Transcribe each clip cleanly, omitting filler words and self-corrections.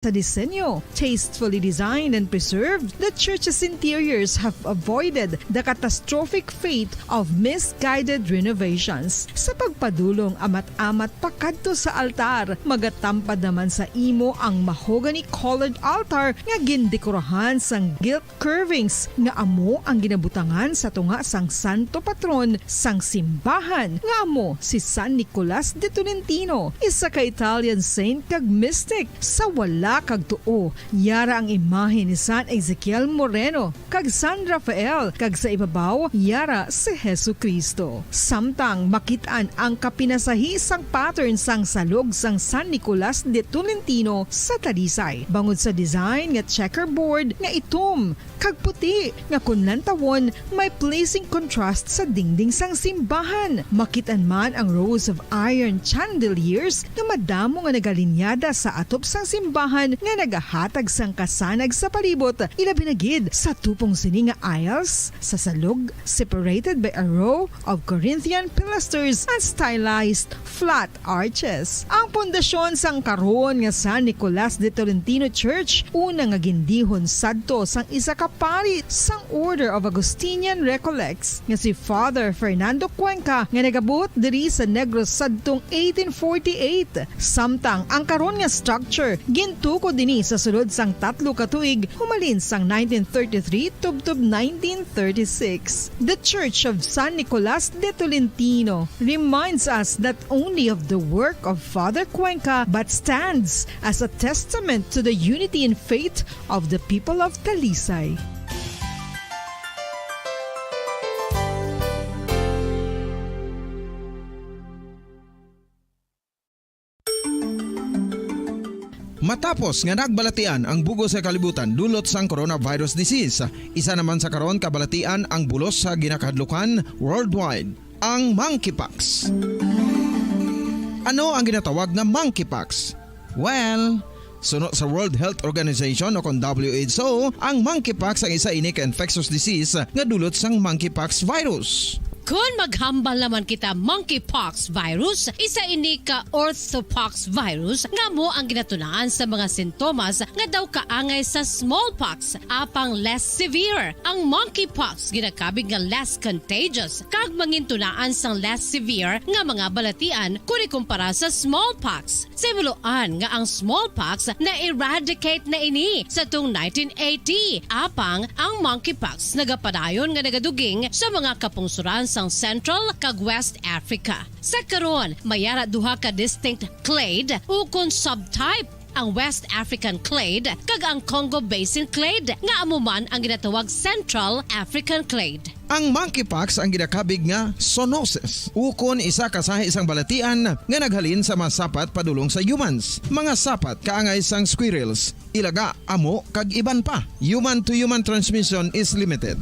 Sa disenyo, tastefully designed and preserved, the church's interiors have avoided the catastrophic fate of misguided renovations. Sa pagpadulong amat-amat pakadto sa altar, magatampad naman sa imo ang mahogany-colored altar nga gindekorahan sang gilt curvings nga amo ang ginabutangan sa tunga sang santo patron sang simbahan nga amo si San Nicolas de Tolentino, isa ka Italian saint kag mystic. Sa wala kag tuo, yara ang imahe ni San Ezekiel Moreno kag San Rafael, kag sa ibabaw yara si Jesucristo. Samtang makitaan ang kapinasahi sang pattern sang salog sang San Nicolas de Tolentino sa Talisay. Bangod sa design nga checkerboard nga itom kag puti nga kunlan tawon may pleasing contrast sa dingding sang simbahan. Makitaan man ang rows of iron chandeliers nga madamo nga nagalinyada sa atop sang simbahan nga nagahatag sang kasanag sa palibot, ilabi na gid sa tupong sini nga aisles sa salog, separated by a row of Corinthian pilasters and stylized flat arches. Ang pundasyon sang karon nga San Nicolas de Tolentino Church una nga gindihon sadto sang isa ka pari sang Order of Augustinian Recollects nga si Father Fernando Cuenca nga nagabot diri sa Negros sadtong 1848. Samtang ang karon nga structure gintuko dinhi sa sulod sang 3 ka tuig humalin sang 1933 tubtob 1936. The Church of San Nicolas de Tolentino reminds us not only of the work of Father Cuenca but stands as a testament to the unity and faith of the people of Talisay. Matapos nga nagbalatian ang bugos sa kalibutan dulot sang coronavirus disease, isa naman sa karon kabalatian ang bulos sa ginakadlukan worldwide, ang monkeypox. Ano ang ginatawag na monkeypox? Well, sunod sa World Health Organization o kung WHO, ang monkeypox ang isa ini ka infectious disease nga dulot sang monkeypox virus. Kung maghambal naman kita monkeypox virus, isa ini ka orthopox virus nga mo ang ginatunaan sa mga sintomas nga daw kaangay sa smallpox, apang less severe. Ang monkeypox ginakabig nga less contagious kag mangintunaan sang less severe nga mga balatian kung ikumpara sa smallpox. Simuloan nga ang smallpox na eradicate na ini sa tung 1980, apang ang monkeypox nagapadayon nga nagaduging sa mga kapungsuran sang Central kag West Africa. Sa karon, mayara duha ka distinct clade ukon subtype, ang West African clade kag ang Congo Basin clade nga amuman ang ginatawag Central African clade. Ang monkeypox ang ginakabig nga zoonosis. Ukon isa ka sa isang balatian nga naghalin sa mga sapat padulong sa humans. Mga sapat kaangay sang squirrels, ilaga, amo kag iban pa. Human-to-human transmission is limited.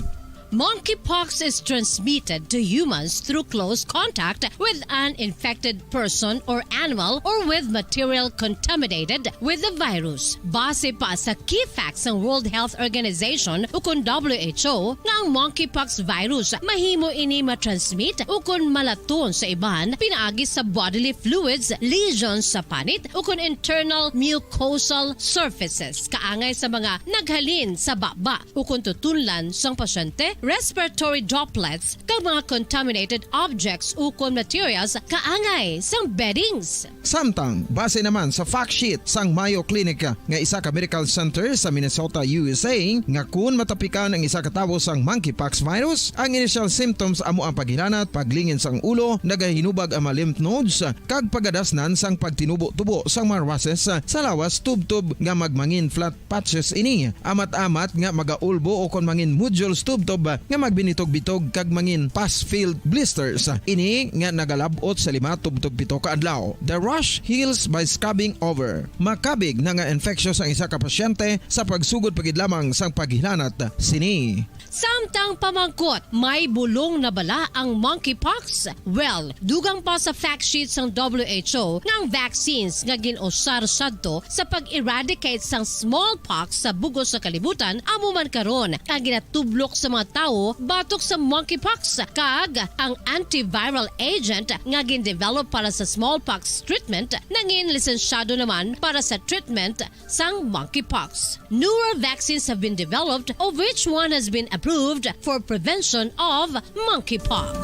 Monkeypox is transmitted to humans through close contact with an infected person or animal or with material contaminated with the virus. Base pa sa key facts ng World Health Organization ukon WHO nga ang monkeypox virus mahimo ini matransmit ukon malaton sa iban pinaagi sa bodily fluids, lesions sa panit ukon internal mucosal surfaces kaangay sa mga naghalin sa baba ukon tutunlan sang pasyente, respiratory droplets kag mga contaminated objects ukon materials kaangay sang beddings. Samtang, base naman sa fact sheet sang Mayo Clinic nga isa ka medical center sa Minnesota, USA, nga kun matapikan ang isa ka tawo sang monkeypox virus, ang initial symptoms amo ang paghilanat, paglingin sang ulo, nagahinubag ang mga lymph nodes, kag pagadasnan sang pagtinubo-tubo sang mga rashes sa lawas tubtob nga magmangin flat patches ini. Amat-amat nga magaulbo o kon mangin nodules tubtob nga magbinitog-bitog kag mangin pus-filled blisters. Ini nga nagalabot sa 5 tubtob 7 ka adlaw. The rash heals by scabbing over. Makabig na nga infectious ang isa ka pasyente sa pagsugod pagid lamang sang paghilanat sini. Samtang pamangkot, may bulong na bala ang monkeypox? Well, dugang pa sa fact sheets ng WHO ng vaccines nga ginusar sadto sa pag-eradicate sang smallpox sa bugos sa kalibutan, amo man karon ang ginatublok sa mga tawo batok sa monkeypox kag ang antiviral agent nga gin-develop para sa smallpox treatment nangin lisensyado naman para sa treatment sang monkeypox. Newer vaccines have been developed of which one has been approved for prevention of monkeypox.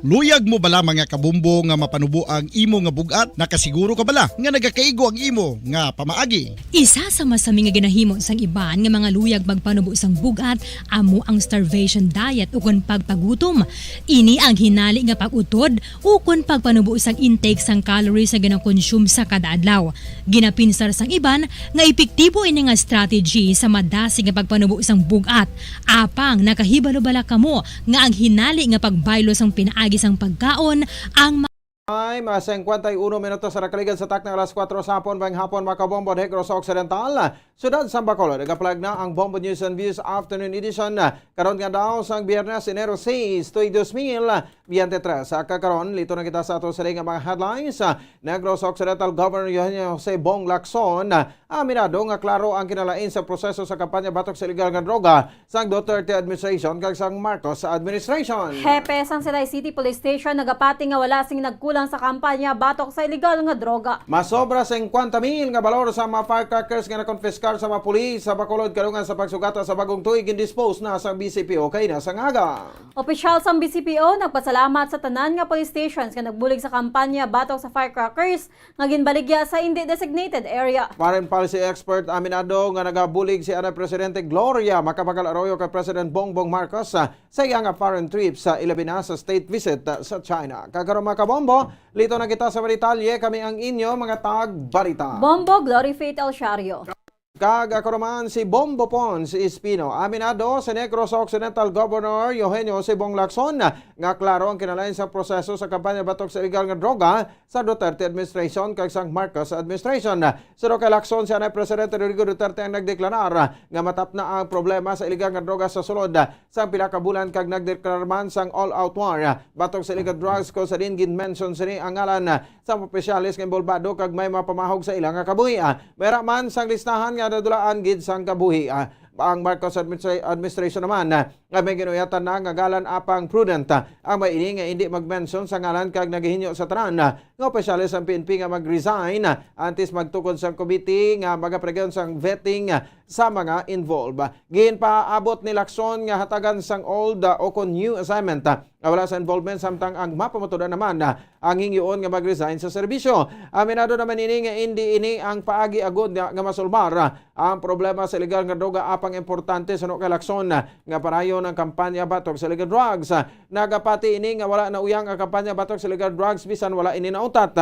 Luyag mo bala mga kabumbo nga mapanubo ang imo nga bugat? Nakasiguro ka bala nga nagakaigo ang imo nga pamaagi? Isa sa masami nga ginahimo sang iban nga mga luyag magpanubo sang bugat amo ang starvation diet ukon pagpagutom. Ini ang hinali nga pag-utod ukon pagpanubo sang intake sang calories nga gina-consume sa kada adlaw. Ginapinsar sang iban nga epektibo ini nga strategy sa madasi nga pagpanubo sang bugat. Apang nakahibalo-bala kamo nga ang hinali nga pagbaylo sang pinaagi sang pagkaon ang Ay, mas 51 minutos sa nakaligan sa tak ng alas 4 sa hapon, bayang hapon makabombo Negros Occidental. Sudad sa Bacolod, nagaplag na ang Bombo News and Views Afternoon Edition. Karon nga daw sa Biyernes, Enero 6, 2023. Sa kakaron, lito na kita sa ato sa mga headlines. Negros Occidental Governor Jose Bong Lacson, aminado nga klaro ang kinalain sa proseso sa kampanya batok sa illegal nga droga sang Duterte administration kag sang Marcos administration. Hepe sang Silay City Police Station nagapati nga wala sing nagkulang sa kampanya batok sa illegal nga droga. Masobra 50,000 nga balor sa mga firecrackers nga nakonfiskar sa mga pulis sa Bacolod karungan sa pagsugata sa bagong tuig indispose na sa BCPO kay na sa ngaga. Opisyal sang BCPO nagpasalamat sa tanan nga police stations nga nagbulig sa kampanya batok sa firecrackers nga ginbaligya sa hindi designated area. Foreign policy expert aminado nga nagabulig si Ana Presidente Gloria Macapagal-Arroyo kay President Bongbong Marcos sa iyang foreign trip sa ilabi na sa state visit sa China. Kagaron mga kabombo, lito na kita sa Maritalye, kami ang inyo mga tag-barita. Bombo Glory Faith El Shario. Kag ako naman si Bombo Pons Espino. Aminado si Negros Occidental Governor Eugenio Bong Lacson nga klaro ang kinalain sa proseso sa kampanya batok sa illegal nga droga sa Duterte administration kag sang Marcos administration. Suro kay Lacson si Anay Presidente Rodrigo Duterte ang nagdeklarar nga matap na ang problema sa illegal nga droga sa sulod sang pila ka bulan kag nagdeklarar man sang all-out war batok sa illegal drugs ko sa din gin-mention sini ang ngalan sa opisyalis nga involvado kag may mapamahog sa ilang nga kabuhi. Mayra man sang listahan nga nadulaan gid sang kabuhi. Ang Marcos administration naman nga may ginuyatan na nga galan apang prudent ang may ini nga hindi mag-mention sa ngalan kag nagahinyo sa tanan nga opisyalis ang PNP nga mag-resign antes magtukod sa committee nga magapregon sang vetting sa mga involved. Ginpaabot ni Lacson nga hatagan sang old o kon new assignment wala sa involvement samtang ang mapamutudan naman ang hingyoon nga mag-resign sa serbisyo. Aminado naman ini nga hindi ini ang paagi agod nga masulbar ang problema sa illegal nga droga apang importante sa kay Lacson nga parayon ang kampanya batok sa illegal drugs. Nagapati ini nga wala na uyang ang kampanya batok sa illegal drugs bisan wala ini nautat.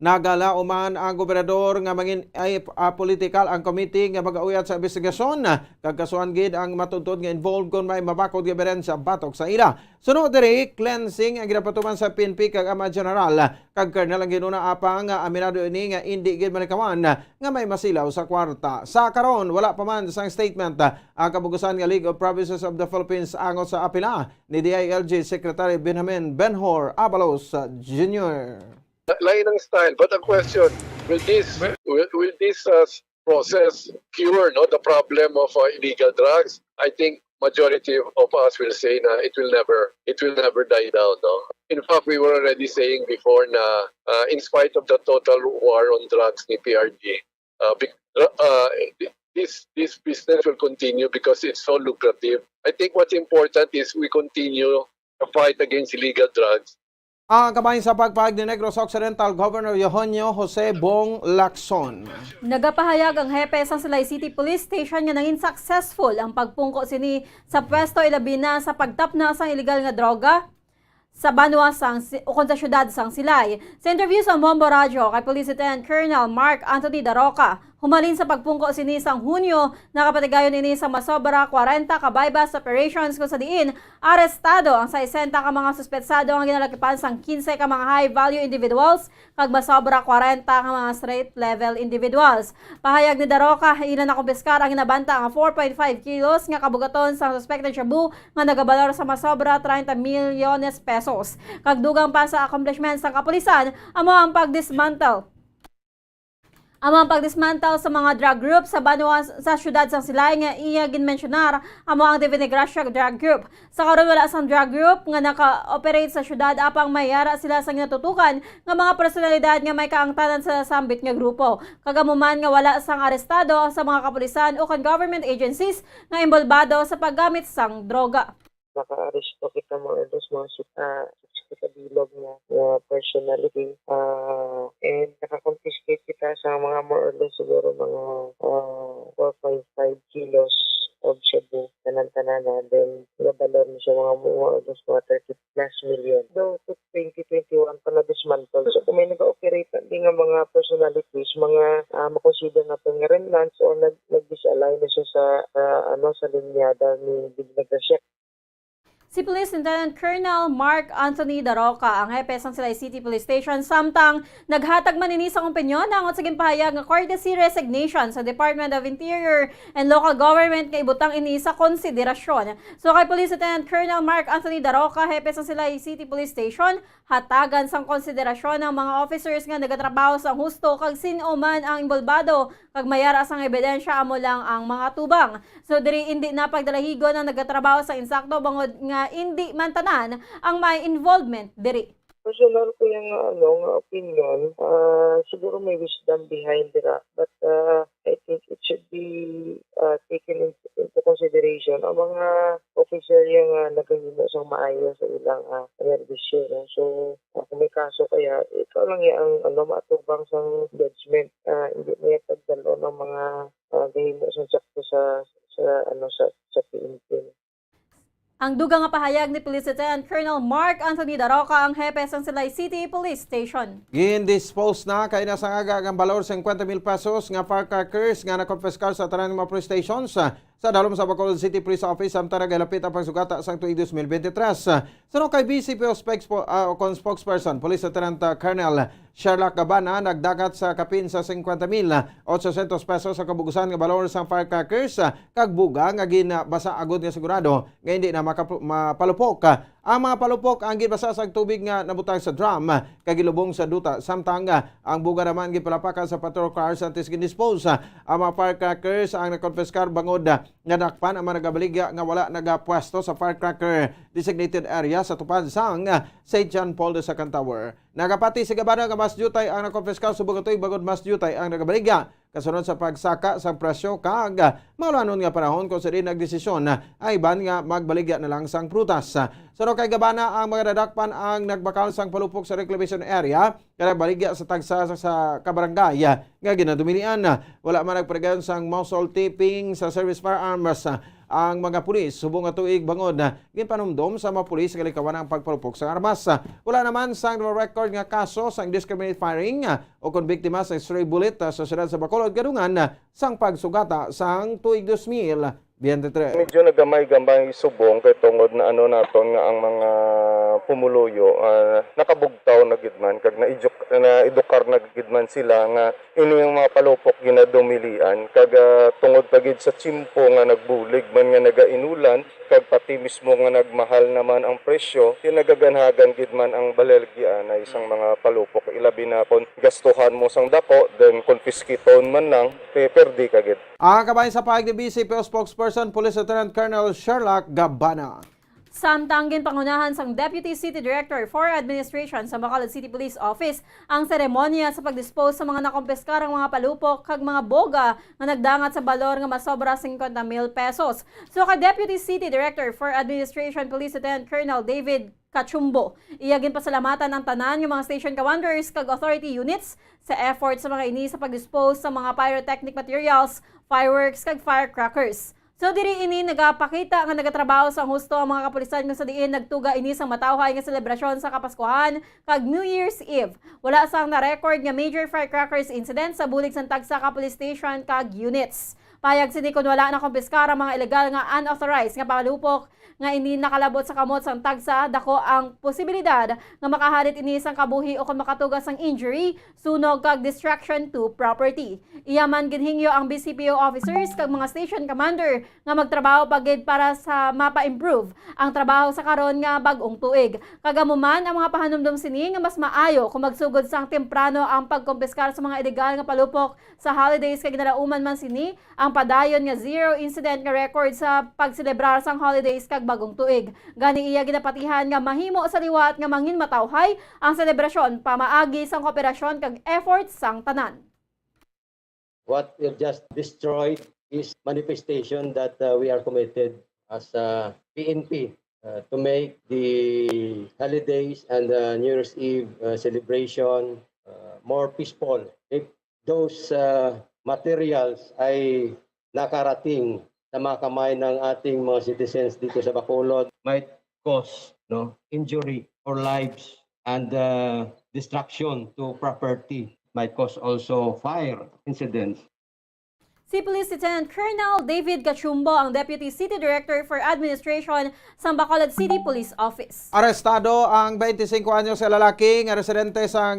Nagala uman ang gobernador nga mangin ay political ang committee nga mag-auyat sa investigasyon kag kasuhan gid ang matuntod nga involved kon may mabakod nga ebidensya batok sa ila. Sunod diri cleansing ang ginapatuman sa PNP kag ama general kag Colonel ang ginuna apang aminado ini nga hindi gid manikawan nga may masilaw sa kwarta. Sa karon wala pa man sang statement ang kabugusan nga League of Provinces of the Philippines angot sa apila ni DILG Secretary Benjamin Benhor Abalos Jr. Lain ng style, but the question, will this process cure the problem of illegal drugs? I think majority of us will say na it will never die down. No? In fact, we were already saying before na in spite of the total war on drugs ni PRG, this business will continue because it's so lucrative. I think what's important is we continue to fight against illegal drugs. Ang kabahin sa pagpahag ni Negros Occidental Governor Eugenio Jose Bong Lacson. Nagapahayag ang hepe sa Silay City Police Station nga nangin successful ang pagpungko sini sa pwesto ilabi na sa pagtapna sang illegal nga droga sa Banwa sang ukon sa syudad sang Silay. Sa interview sa Bombo Radio kay Police Lieutenant Colonel Mark Anthony Daroca, humalin sa pagpungko sini sang Hunyo, nakapatigayon ini sa masobra 40 ka bypass operations kung sa diin arestado ang 60 ka mga suspetsado ang ginalakipan sang 15 ka mga high value individuals kag masobra 40 ka mga straight level individuals. Pahayag ni Daroca, ilan na kumpiskar ang ginabanta nga 4.5 kilos nga kabugaton sa suspected shabu nga nagabalor sa masobra 30 milyones pesos. Kag dugang pa sa accomplishments sang kapulisan amo ang pagdismantle Amang pagdismantle sa mga drug group sa Banwa sa syudad sang Silay nga iya ginmensionar amo ang Divine Gracia drug group. Sa karon wala sang drug group nga naka-operate sa syudad apang mayara sila sa ginatutukan nga mga personalidad nga may kaangtanan sa sambit nga grupo. Kagamuman nga wala sang arestado sa mga kapulisan o government agencies nga imbolbado sa paggamit sang droga. Naka-aresto kita mga mga kita bilog nga personality and naka-confiscate kita sa mga more or less siguro mga 4.5 kilos of shabu tanan-tanan na then nabalor mo siya mga more or less mga 30 plus million. Though 2021 pa na dismantle. So kung may nag-operate hindi nga mga personalities, mga makonsider na nga remnants o nag-disalign na siya sa sa linyada ni Divine Gracia. Si Police Lieutenant Colonel Mark Anthony Daroca, ang hepe sang Silay City Police Station, samtang naghatag maninisang opinyon na ang sige pahayag nga courtesy resignation sa Department of Interior and Local Government kay ibutang ini sa konsiderasyon. So kay Police Lieutenant Colonel Mark Anthony Daroca, hepe sang Silay City Police Station, hatagan sang konsiderasyon ng mga officers nga nagatrabaho sang husto kag sino man ang involbado kag mayara sang ebidensya amo lang ang mga tubang. So diri hindi na pagdalahigon ang nagatrabaho sa insakto bangod nga hindi man tanan ang may involvement diri. Personal ko yung nga opinion, siguro may wisdom behind it, but I think it should be taken into consideration ang mga officer yung nagahimo sa maayo sa ilang servisyo. So, kung may kaso kaya, ikaw lang yung matubang sa judgment. Hindi mo yung tagdalo ng mga gahimo sa sakto sa PNP. Ang dugang nga pahayag ni Police Lieutenant Colonel Mark Anthony Daroca, ang hepe sang Silay City Police Station. Gin-dispose na kay nasangaga ang balor 50,000 pesos nga firecrackers nga nakonfiskar sa tanan mga police stations sa dalom sa Bacolod City Police Office samtang nagilapit ang pagsugata sang tuig 2023. Sunod kay BCPO spokesperson, Police Lieutenant Colonel Sherlock Gabana, nagdagat sa kapin sa 50,800 pesos sa kabugusan nga balor sang firecrackers kag buga nga ginabasa agud nga sigurado nga hindi na mapalupok. Ang mga palupok ang gibasa sa tubig nga nabutang sa drum kag gilubong sa duta samtang ang buga naman gipalapakan sa patrol cars antes gin-dispose. Ang mga firecrackers ang nakonfiskar bangod nga dakpan ang mga nagabaligya nga wala nagapwesto sa firecracker designated area sa tupad sang St. John Paul II Tower. Nagapati sa gabana nga mas jutay ang nakonfiskar subong atoy bangod mas jutay ang nagabaligya kasunod sa pagsaka sa presyo kag maulanon nga panahon kung sa rin nagdesisyon ay ban nga magbaligya na lang sang prutas. Sunod kay gabana ang mga dadakpan ang nagbakal sang palupok sa reclamation area kaya baligya sa tagsa sa kabarangay nga ginadumilian. Wala man nagpregan sang muzzle tipping sa service firearms ang mga pulis subong nga tuig bangod ginpanumdom sa mga pulis nga likawan ang pagpalupok sa armas. Wala naman sang record nga kaso sang indiscriminate firing o kon biktima sa stray bullet sa siyudad sa Bacolod kadungan sang pagsugata sang tuig 2023. Medyo nagamay-gamay subong kay tungod na naton nga ang mga pumuluyo nakabugtaw na gidman kag na-edukar na gidman sila nga ini yung mga palupok ginadumilian kag tungod pagid sa tsimpo nga nagbulig man nga nagainulan kag pati mismo nga nagmahal naman ang presyo tinagaganhagan gidman ang balergian na isang mga palupok ilabi na kon gastuhan mo sang dako then confiscaton man lang perdi kagid. Ang kabayan sa pahayag ni BCPO spokesperson Police Lieutenant Colonel Sherlock Gabana. Samtang ginpangunahan sang Deputy City Director for Administration sa Bacolod City Police Office ang seremonya sa pagdispose sa mga nakompeskarang mga palupok kag mga boga nga nagdangat sa balor nga masobra 50,000 pesos. So kay Deputy City Director for Administration Police Lieutenant Colonel David Kachumbo, iyagin pasalamatan ng tanan yung mga station commanders kag authority units sa effort sa mga ini sa pagdispose sa mga pyrotechnic materials, fireworks kag firecrackers. So diri ini nagapakita nga nagatrabaho sa husto ang mga kapulisan nga sa diin nagtuga ini sang matawhay nga selebrasyon sa Kapaskuhan kag New Year's Eve. Wala sang na-record nga major firecrackers incident sa bulig sang tagsa ka police station kag units. Payag sini kun wala na kumpiskar ang mga ilegal nga unauthorized nga palupok nga ini nakalabot sa kamot sang tagsa, dako ang posibilidad nga makaharit ini sang kabuhi o kung makatugas ang injury sunog kag distraction to property. Iyaman ginhingyo ang BCPO officers kag mga station commander nga magtrabaho pagid para sa mapa-improve ang trabaho sa karon nga bag-ong tuig. Kagamuman ang mga pahanumdum sini nga mas maayo kung magsugod sang temprano ang pagkumpiskar sa mga ilegal nga palupok sa holidays kay ginalauman man sini ang padayon nga zero incident nga record sa pagselebrar sang holidays kag bagong tuig. Gani iya ginapatihan nga mahimo sa liwat nga mangin matawhay ang selebrasyon pamaagi sang kooperasyon kag effort sang tanan. What we just destroyed is manifestation that we are committed as a PNP to make the holidays and the New Year's Eve celebration more peaceful. If those materials ay nakarating sa mga kamay ng ating mga citizens dito sa Bacolod, might cause injury or lives and destruction to property, might cause also fire incidents. Si Police Lieutenant Colonel David Gachumbo ang Deputy City Director for Administration sa Bacolod City Police Office. Arestado ang 25 anyos sa lalaki nga residente sa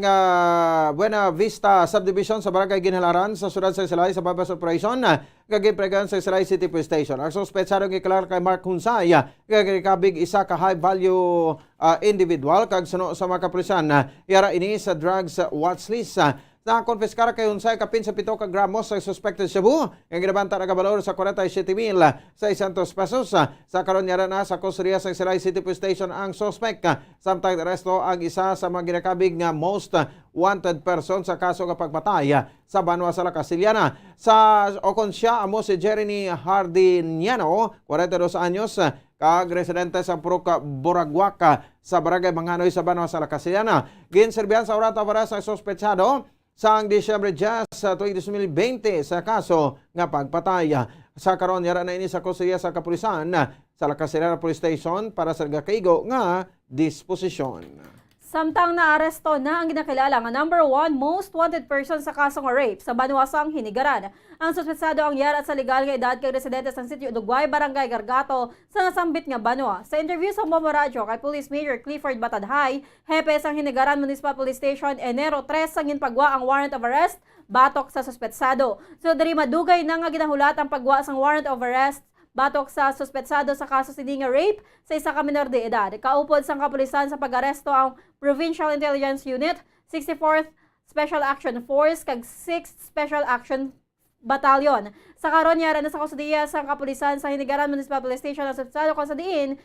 Buena Vista Subdivision sa Barangay Ginhalaran sa Sudad sa Silay sa Babas Operation kagipregan sa Silay City Police Station. Ang suspetsado nga kilala kay Mark Hunsay kagikabig isa ka high value individual kag suno sa mga kapulisan yara ini sa drugs watch list. Nakonfiskara kay Hunsay kapin sa 7 ka gramos sa suspected shabu ang ginabanta na kabalor sa 47,600 pesos. Sa karon yara na sa kusuriya sa Silay City Police Station ang suspect. Samtang aresto ang isa sa mga ginakabig nga most wanted person sa kaso nga pagpatay sa Banwa sa Casiliana. Sa okonsya amo si Jeremy Hardiniano, 42 anyos, kag residente sa Puruca, Buraguaca sa Barangay Manganoy sa Banwa sa Casiliana. Ginserbihan sa orata para sa suspetsado sa Disyembre 10 sa tuig 2020 sa kaso nga pagpatay. Sa karon yara na ini sa kusuriya sa kapulisan sa La Casiliana Police Station para sa gakaigo nga disposisyon. Samtang naaresto na ang ginakilala nga number 1 most wanted person sa kasong rape sa Banwasang Hinigaran. Ang suspetsado ang yara sa legal nga edad kay residente sa Sitio Uduguay, Barangay Gargato sa nasambit nga Banwa. Sa interview sa Bombo Radio kay Police Major Clifford Batadhay, hepe sang Hinigaran Municipal Police Station, Enero 3 sang ginpagwa ang warrant of arrest batok sa suspetsado. So diri madugay na nga ginahulat ang pagwa sang warrant of arrest batok sa suspetsado sa kaso sini nga rape sa isa ka menor de edad. Kaupod sang kapulisan sa pag-aresto ang Provincial Intelligence Unit, 64th Special Action Force kag 6th Special Action Battalion. Sa karon yara na sa kustudiya sang kapulisan sa Hinigaran Municipal Police Station ang suspetsado kung sa diin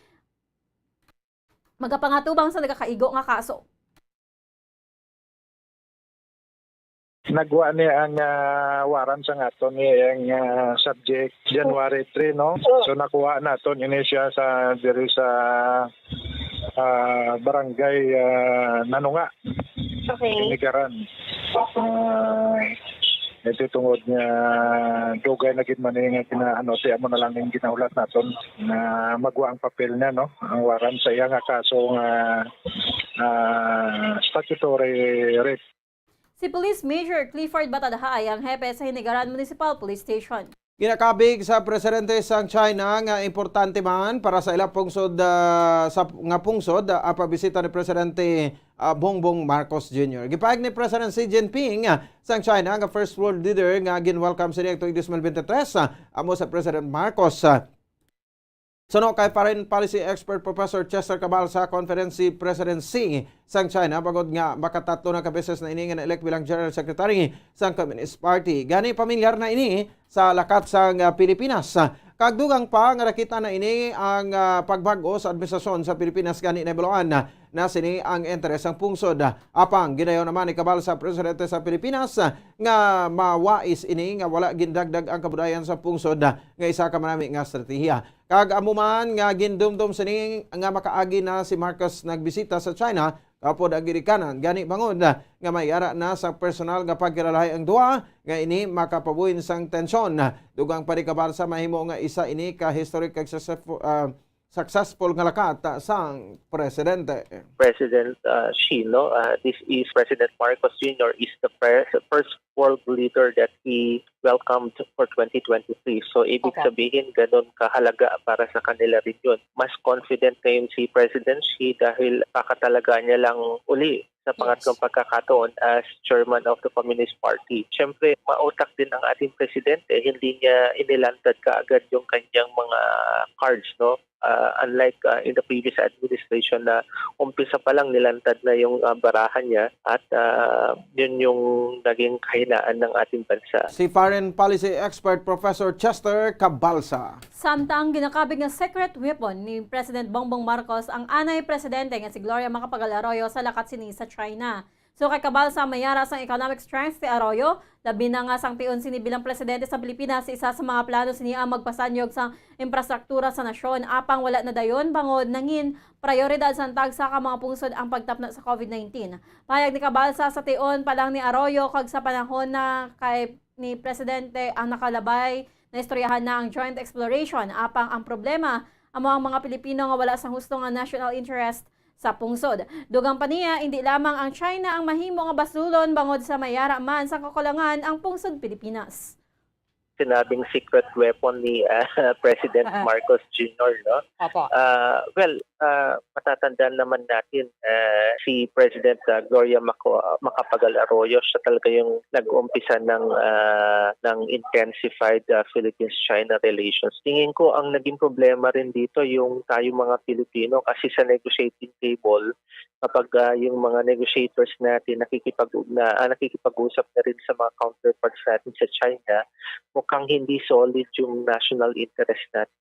magapangatubang sa nagakaigo nga kaso. Nagwa ni ang waran sa aton ni ang subject January 3 no. So nakuha naton ini siya sa diri sa barangay Nanunga. Okay. Hinigaran. Ito tungod nga dugay na gid man nga ti amo na lang yung ginahulat naton na magwa ang papel niya no. Ang waran sa iya nga kaso nga statutory rape. Si Police Major Clifford Batadhay ang hepe sa Hinigaran Municipal Police Station. Ginakabig sa presidente sang China nga importante man para sa ilang pungsod sa nga pungsod pabisita ni presidente Bongbong Marcos Jr. Gipaig ni President Xi Jinping sang China nga first world leader nga ginwelcome sa tuig 2023 amo sa President Marcos. Suno kay Foreign Policy Expert Professor Chester Cabal sa conference si President Xi sang China pagod nga makatatlo na kabeses na ini nga na-elect bilang General Secretary sang Communist Party. Gani pamilyar na ini sa lakat sang Pilipinas. Kagdugang pa nga nakita na ini ang pagbago sa administrasyon sa Pilipinas gani na biloan na sini ang interes ang pungsod. Apang ginayon naman ni Cabal sa presidente sa Pilipinas nga mawais ini nga wala gindagdag ang kabudayan sa pungsod nga isa ka manami nga estratehiya. Kag amuman nga gindumdum sini nga makaagi na si Marcos nagbisita sa China kapod ang girikanan gani bangod nga mayara na sa personal nga pagkilalahay ang duwa nga ini makapabuhin sang tensyon. Dugang pa ni Cabal sa mahimo nga isa ini ka historic kag successful nga lakat sang presidente. President Xi, no? This is President Marcos Jr. is the first world leader that he welcomed for 2023. So ibig sabihin ganun kahalaga para sa kanila rin yun. Mas confident ngayon si President Xi dahil kakatalaga niya lang uli sa pangatlong pagkakataon as chairman of the Communist Party. Siyempre, mautak din ang ating presidente. Hindi niya inilantad kaagad yung kanyang mga cards, no? Unlike in the previous administration na umpisa pa lang nilantad na yung barahan niya at yun yung naging kahinaan ng ating bansa. Si Foreign Policy Expert Professor Chester Cabalsa. Samtang ginakabig nga secret weapon ni President Bongbong Marcos ang anay presidente nga si Gloria Macapagal Arroyo sa lakat sini sa China. So kay Cabalsa mayara sang economic strength ti Arroyo, labi na nga sang tion sini bilang presidente sa Pilipinas, isa sa mga plano sini ang magpasanyog sa infrastruktura sa nasyon. Apang wala na dayon bangod nangin prioridad sa tagsa ka mga pungsod ang pagtapna sa COVID-19. Payag ni Cabalsa sa tion pa lang ni Arroyo kag sa panahon na kay ni presidente ang nakalabay na istoryahan na ang joint exploration. Apang ang problema ang mga Pilipino nga wala sang husto nga national interest sa pungsod. Dugang pa niya, hindi lamang ang China ang mahimo nga basulon bangod sa mayara man sa kakulangan ang pungsod Pilipinas. Sinabing secret weapon ni President Marcos Jr. No? Matatandaan naman natin si President Gloria Macapagal Arroyo, siya talaga yung nag-umpisa ng intensified Philippines-China relations. Tingin ko ang naging problema rin dito yung tayo mga Pilipino kasi sa negotiating table, kapag yung mga negotiators natin nakikipag-usap na rin sa mga counterparts natin sa China, mukhang hindi solid yung national interest natin.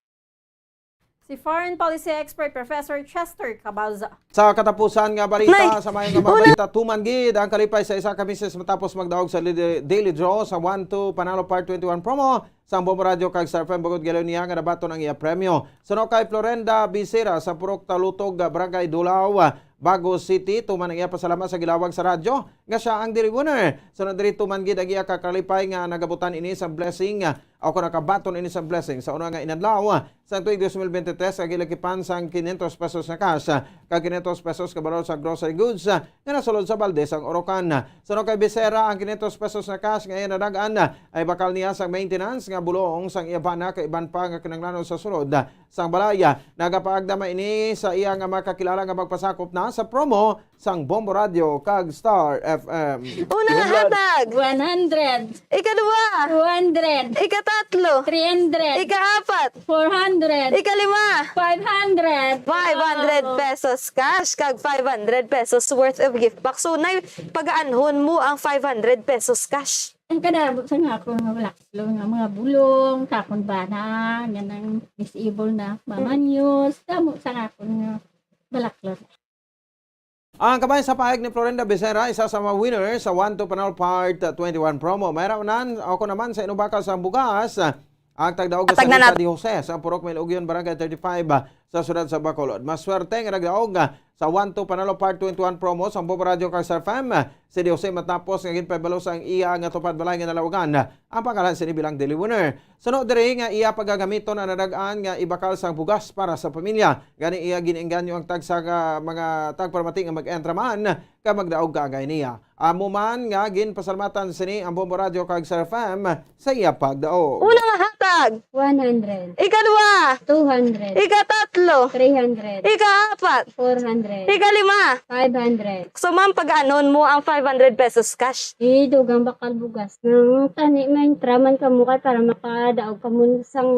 Si Foreign Policy Expert Professor Chester Cabalsa. Sa katapusan nga balita, sa mayong nga balita, tumanggid ang kalipay sa isa ka misis matapos magdaog sa daily draw sa 1-2 Panalo Part 21 promo sa Bombo Radio kag Star FM bugod galaw niya nga nabaton ang iya premyo. Suno kay Florenda Bisera sa Purok Talutog, Barangay Dulaw, Bago City, tuman ang iya pasalamat sa gilawag sa radyo nga siya ang diri winner. Sunod diri tumanggid ang iya ka kalipay nga nagabutan ini sa blessing ako nakabaton ini sa blessing sa una nga inadlaw sa tuig 2023 kag gilakipan sang 500 pesos na cash kag 500 pesos kabalo sa grocery goods nga nasulod sa balde sang Orocan. Sunod kay Bisera ang 500 pesos na cash nga iya nadagan ay bakal niya sang maintenance nga bulong sang iya bana kay iban pa nga kinahanglan sa sulod sang balaya. Nagapaagdama ini sa iya nga makakilala nga magpasakop na sa promo sang Bombo Radio kag Star FM. Unang hatag 100, Ika-2 200, Ika-3 300, Ika-4 400, Ika-5 500. 500 pesos cash kag 500 pesos worth of gift box. So nay pagaanhon mo ang 500 pesos cash. Ang kadabot sa nga ako nga walaklo nga mga bulong, takon bana, yan ang disable na mga news, damo sa nga ako nga balaklo. Ang kabayan sa paeg ni Florenda Becerra, isa sa mga winner sa 1-2 Panalo Part 21 promo. Mayroon ako naman sa inubakal sa bugas. Ang tagdaog sa Rita Di Jose sa Purok Melugyon, Barangay 35 sa siyudad sa Bacolod. Maswerte nga nagdaog sa 1-2 Panalo Part 21 promo sa Bombo Radio kag Star FM. Si Di Jose matapos nga ginpabalo sa iya nga tupad balay nga nalawagan ang pangalan sini bilang daily winner. Sunod diri nga iya pagagamiton ang nadagaan nga ibakal sang bugas para sa pamilya. Gani iya gininganyo ang tagsa nga mga tagparmati nga mag-entra man ka magdaog kaagay niya. Amo man nga ginpasalamatan sini ang Bombo Radio kag Star FM sa iya pagdaog. Unang hatag 100, Ika-2 200, Ika-3 300, Ika-4 400, Ika-5 500. So ma'am pag-anon mo ang 500 pesos cash. Dugang bakal bugas. Nang tani may traman ka mo kay para makadaog ka mo sang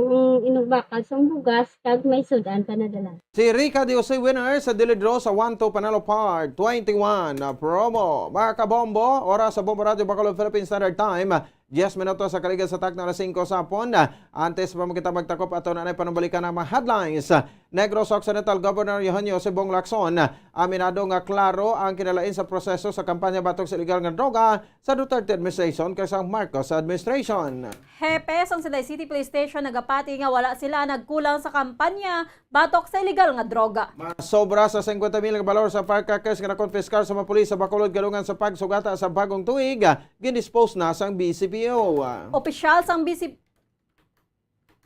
inugbakal sang bugas kag may sudan pa nadala. Si Rica Di Jose winner sa daily draw sa 1-2 Panalo Part 21 promo. Mga kabombo, oras sa Bombo Radio Bacolod Philippine Standard Time. 10 minutos sa kaligan sa takna alas 5 sa hapon. Antes pa kita magtakop ato na panambalikan ng mga headlines. Negros Occidental Governor Eugenio Sibong Lacson aminado nga klaro ang kinalain sa proseso sa kampanya batok sa illegal nga droga sa Duterte administration kaysa Marcos administration. Hepe sang Silay City Police Station nagapati nga wala sila nagkulang sa kampanya batok sa illegal nga droga. Sobra sa 50,000 nga balor sa firecrackers nga nakonfiskar sa mga pulis sa Bacolod galungan sa pagsugata sa bagong tuig, ginispose na sang BCPO.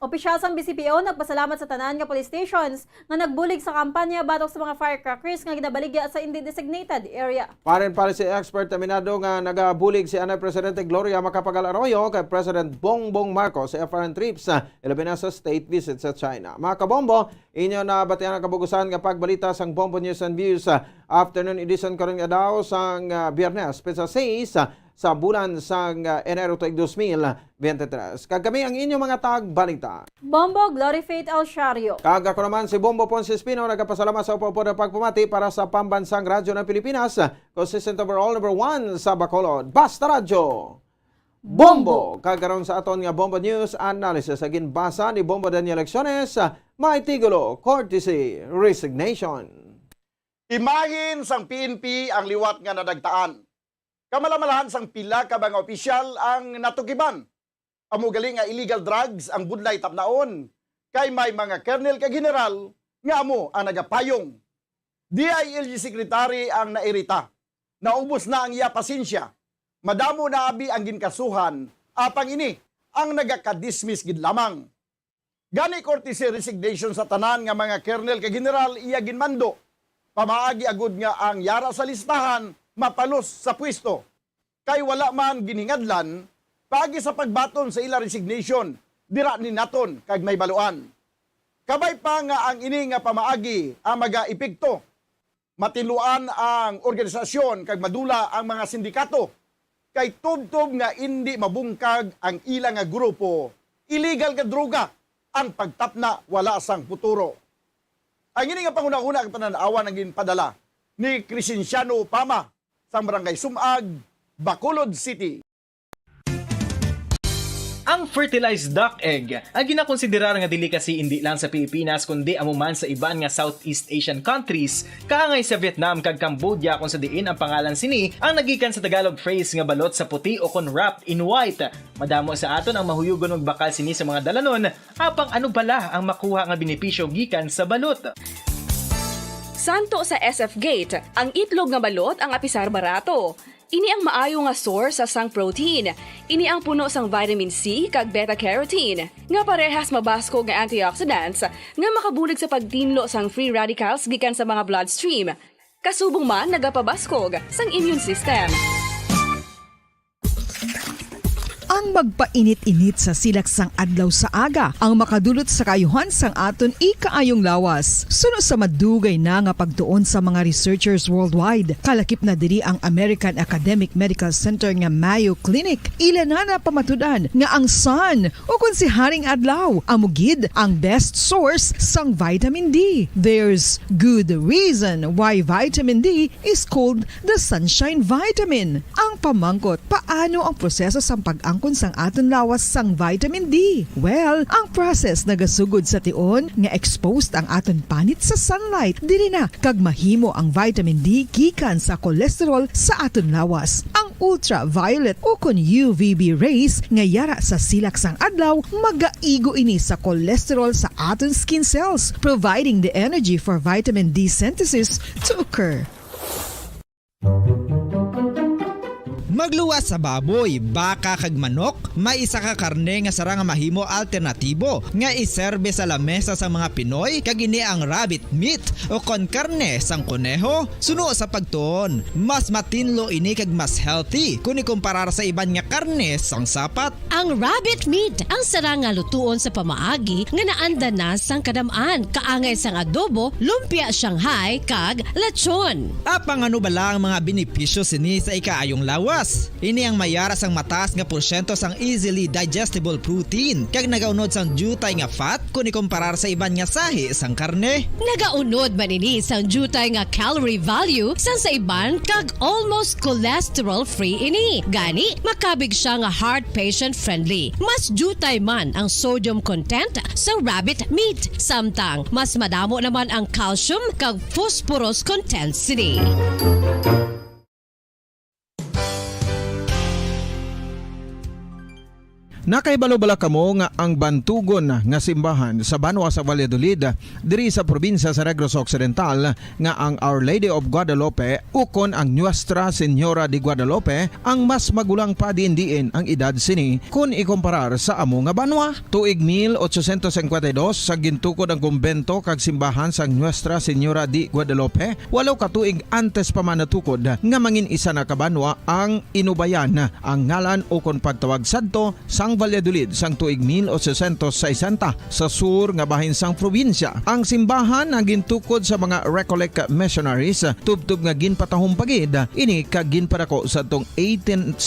Opisyal sang BCPO nagpasalamat sa tanan nga police stations nga nagbulig sa kampanya batok sa mga firecrackers nga ginabaligya sa hindi designated area. Foreign policy expert terminado nga nagabulig si Anay Presidente Gloria Macapagal Arroyo kay President Bongbong Marcos sa foreign trips ilabi na sa state visit sa China. Mga kabombo, inyo na batian ang kabugusan nga pagbalita sang Bombo News and Views afternoon edition karon nga daw sang Biyernes, Pesa 6 sa bulan sang Enero 2023. Kag kami ang inyong mga tagbalita. Bombo Glory Faith El Shario. Kag ako naman si Bombo Ponce Espino nagapasalamat sa upo na pagpumati para sa pambansang radyo ng Pilipinas, consistent overall number 1 sa Bacolod, Basta Radyo. Bombo! Kagaron sa aton nga Bombo News Analysis agin basa ni Bombo Daniel Lecciones, may tigulo, courtesy, resignation. Imahin sang PNP ang liwat nga nadagtaan. Kamalamalahan sang pila ka mga opisyal ang natugiban. Amo gali nga illegal drugs ang budlay tapnaon. Kay may mga colonel ka general nga amo ang nagapayong. DILG Secretary ang nairita. Naubos na ang iya pasensya. Madamo na abi ang ginkasuhan. Apang ini ang nagaka-dismiss gid lamang. Gani courtesy resignation sa tanan nga mga colonel ka general iya ginmando. Pamaagi agud nga ang yara sa listahan mapalos sa pwesto. Kay wala man giningadlan, pagi sa pagbaton sa ila resignation, dira ni naton kag may baluan. Kabay pa nga ang ini nga pamaagi ang maga-epekto. Matiluan ang organisasyon kag madula ang mga sindikato. Kay tubtob nga hindi mabungkag ang ilang nga grupo, illegal nga droga ang pagtapna wala sang futuro. Ang ini nga panguna-una ang pananawa ng ginpadala ni Crescenciano Pama sa Barangay Sumag, Bacolod City. Ang fertilized duck egg ang ginakonsiderar nga delicacy hindi lang sa Pilipinas kundi amuman sa iban nga Southeast Asian countries, kaangay sa Vietnam kag Cambodia kung sa diin ang pangalan sini ang nagikan sa Tagalog phrase nga balot sa puti o kon wrapped in white. Madamo sa aton ang mahuyugon og bakal sini sa mga dalanon, apang ano bala ang makuha nga benepisyo gikan sa balot. Santo sa SF Gate, ang itlog nga balot ang apisar barato. Ini ang maayo nga source sa sang protein. Ini ang puno sang vitamin C kag beta-carotene, nga parehas mabasko nga antioxidants nga makabulig sa pagtinlo sang free radicals gikan sa mga bloodstream. Kasubong man nagapabaskog sang immune system. Ang magpainit-init sa silaksang adlaw sa aga ang makadulot sa kayuhan sang aton ikaayong lawas. Suno sa madugay na nga pagtuon sa mga researchers worldwide, kalakip na diri ang American Academic Medical Center nga Mayo Clinic. Ila na pamatudan nga ang sun o kung si Haring Adlaw amugid ang best source sang vitamin D. There's good reason why vitamin D is called the sunshine vitamin. Ang pamangkot, paano ang proseso sa pag-angkon sang aton lawas sang vitamin D? Well, ang process nagasugod sa tion nga exposed ang aton panit sa sunlight dili na kag mahimo ang vitamin D gikan sa cholesterol sa aton lawas. Ang ultraviolet o kon UVB rays nga yara sa silak sang adlaw magaigo ini sa cholesterol sa aton skin cells, providing the energy for vitamin D synthesis to occur. Magluwas sa baboy, baka kag manok, may isa ka karne nga sarang mahimo alternatibo nga iserbe sa lamesa sa mga Pinoy kag ini ang rabbit meat o kon karne sang kuneho. Suno sa pagtuon, mas matinlo ini kag mas healthy kung ikumparar sa iban nga karne sang sapat. Ang rabbit meat ang sarang nga lutuon sa pamaagi nga naanda na sang kadamaan, kaangay sang adobo, lumpia Shanghai kag lechon. Apang ano bala ang mga benepisyo sini sa ikaayong lawas? Ini ang mayara sang mataas nga porsyento sang easily digestible protein kag nagaunod sang jutay nga fat kung ikumparar sa iban nga sahi sang karne. Nagaunod man ini sang jutay nga calorie value sang sa iban kag almost cholesterol free ini. Gani makabig siya nga heart patient friendly. Mas jutay man ang sodium content sa rabbit meat, samtang mas madamo naman ang calcium kag phosphorus content sini. Nakaibalo bala kamo nga ang bantugon nga simbahan sa Banwa sa Valladolid diri sa probinsya sa Negros Occidental nga ang Our Lady of Guadalupe ukon ang Nuestra Señora de Guadalupe ang mas magulang pa diin ang edad sini kung ikomparar sa amo nga banwa. Tuig 1852 sa gintukod ang kumbento kag simbahan sang Nuestra Señora de Guadalupe, walaw ka tuig antes pa man natukod nga mangin isa na kabanwa ang inubayan ang ngalan ukon pagtawag sadto sang Valladolid sang tuig 1860 sa sur nga bahin sang probinsya. Ang simbahan ang gintukod sa mga Recollect missionaries tubtub nga ginpatahong pagid ini kag ginpadako sa tong 1877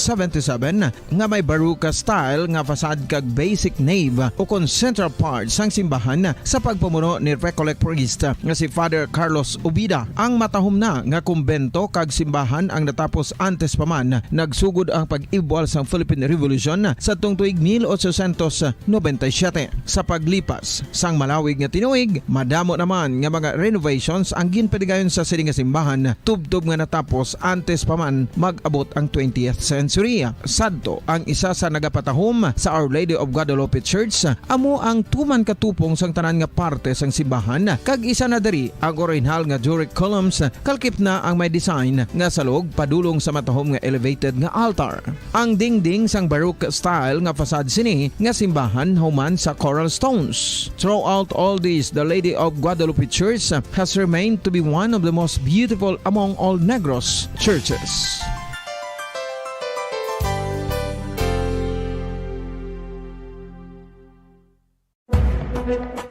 nga may baroque style nga fasad kag basic nave ukon central part sang simbahan sa pagpamuno ni Recollect priest nga si Father Carlos Ubida. Ang matahom na nga kumbento kag simbahan ang natapos antes pa man nagsugod ang pag-ibwal sang Philippine Revolution sa tong tuig 1897. Sa paglipas sang malawig nga tinuig, madamo naman nga mga renovations ang ginpadigayon sa sining nga simbahan tubtob nga natapos antes pa man mag-abot ang 20th century. Sadto ang isa sa nagapatahom sa Our Lady of Guadalupe Church amo ang tuman katupong sang tanan nga parte sang simbahan kag isa na dari ang original nga Doric columns kalkip na ang may design nga salog padulong sa matahom nga elevated nga altar. Ang dingding sang baroque style nga fasad sini nga simbahan human sa coral stones. Throughout all this, the Lady of Guadalupe Church has remained to be one of the most beautiful among all Negros churches.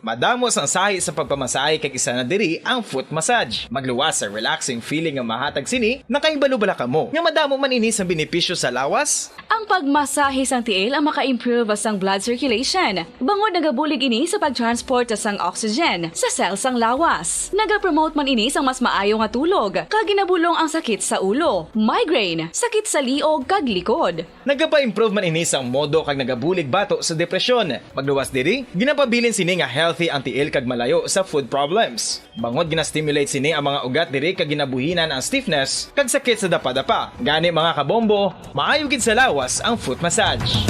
Madamos ang sahi sa pagpamasahe kag isa na diri ang foot massage. Magluwas sa relaxing feeling nga mahatag sini, nakaibalo bala kamo. Nga madamo man ini sa benepisyo sa lawas. Ang pagmasahe sang tiil ang maka-improve sang blood circulation. Bangod nagabulig ini sa pag-transport sang oxygen sa cells sang lawas. Nagapromote man ini sang mas maayo nga tulog. Kag ginabulong ang sakit sa ulo, migraine, sakit sa liog kag likod. Nagapa-improve man ini sang modo kag nagabulig bato sa depresyon. Magluwas diri, ginapabilin sini nga healthy ang tiil kag malayo sa food problems. Bangod gina-stimulate sini ang mga ugat diri kag ginabuhinan ang stiffness kag sakit sa dapa-dapa. Gani mga kabombo, maayo gid sa lawas ang foot massage.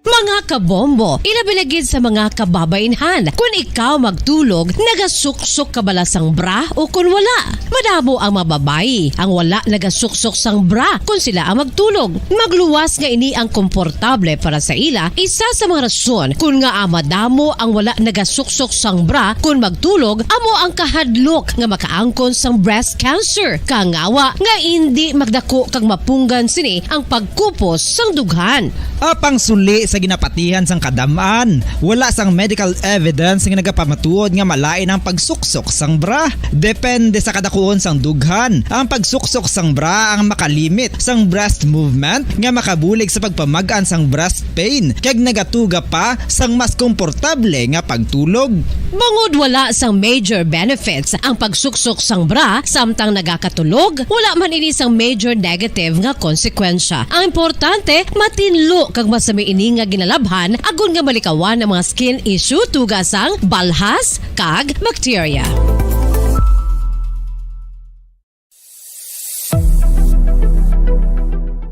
Mga kabombo, ilabilagid sa mga kababainhan. Kung ikaw magtulog, nagasuksok ka bala sang bra o kung wala. Madamo ang mababayi ang wala nagasuksok sang bra kung sila ang magtulog. Magluwas nga ini ang komportable para sa ila. Isa sa mga rason kung nga madamo ang wala nagasuksok sang bra kung magtulog, amo ang kahadlok nga makaangkon sang breast cancer. Kangawa nga hindi magdako kag mapunggan sini ang pagkupos sang dughan. Apang suli sa ginapatihan sang kadamaan, wala sang medical evidence nga nagapamatuod nga malain ang pagsuksok sang bra. Depende sa kadakuon sang dughan. Ang pagsuksok sang bra ang makalimit sang breast movement nga makabulig sa pagpamagaan sang breast pain kag nagatuga pa sang mas komportable nga pagtulog. Bangod wala sang major benefits ang pagsuksok sang bra samtang nagakatulog, wala man ini sang major negative nga konsekwensya. Ang importante, matinlo kag masami ini nga ginalabhan agon nga malikawan ang mga skin issue tugasang balhas kag bacteria.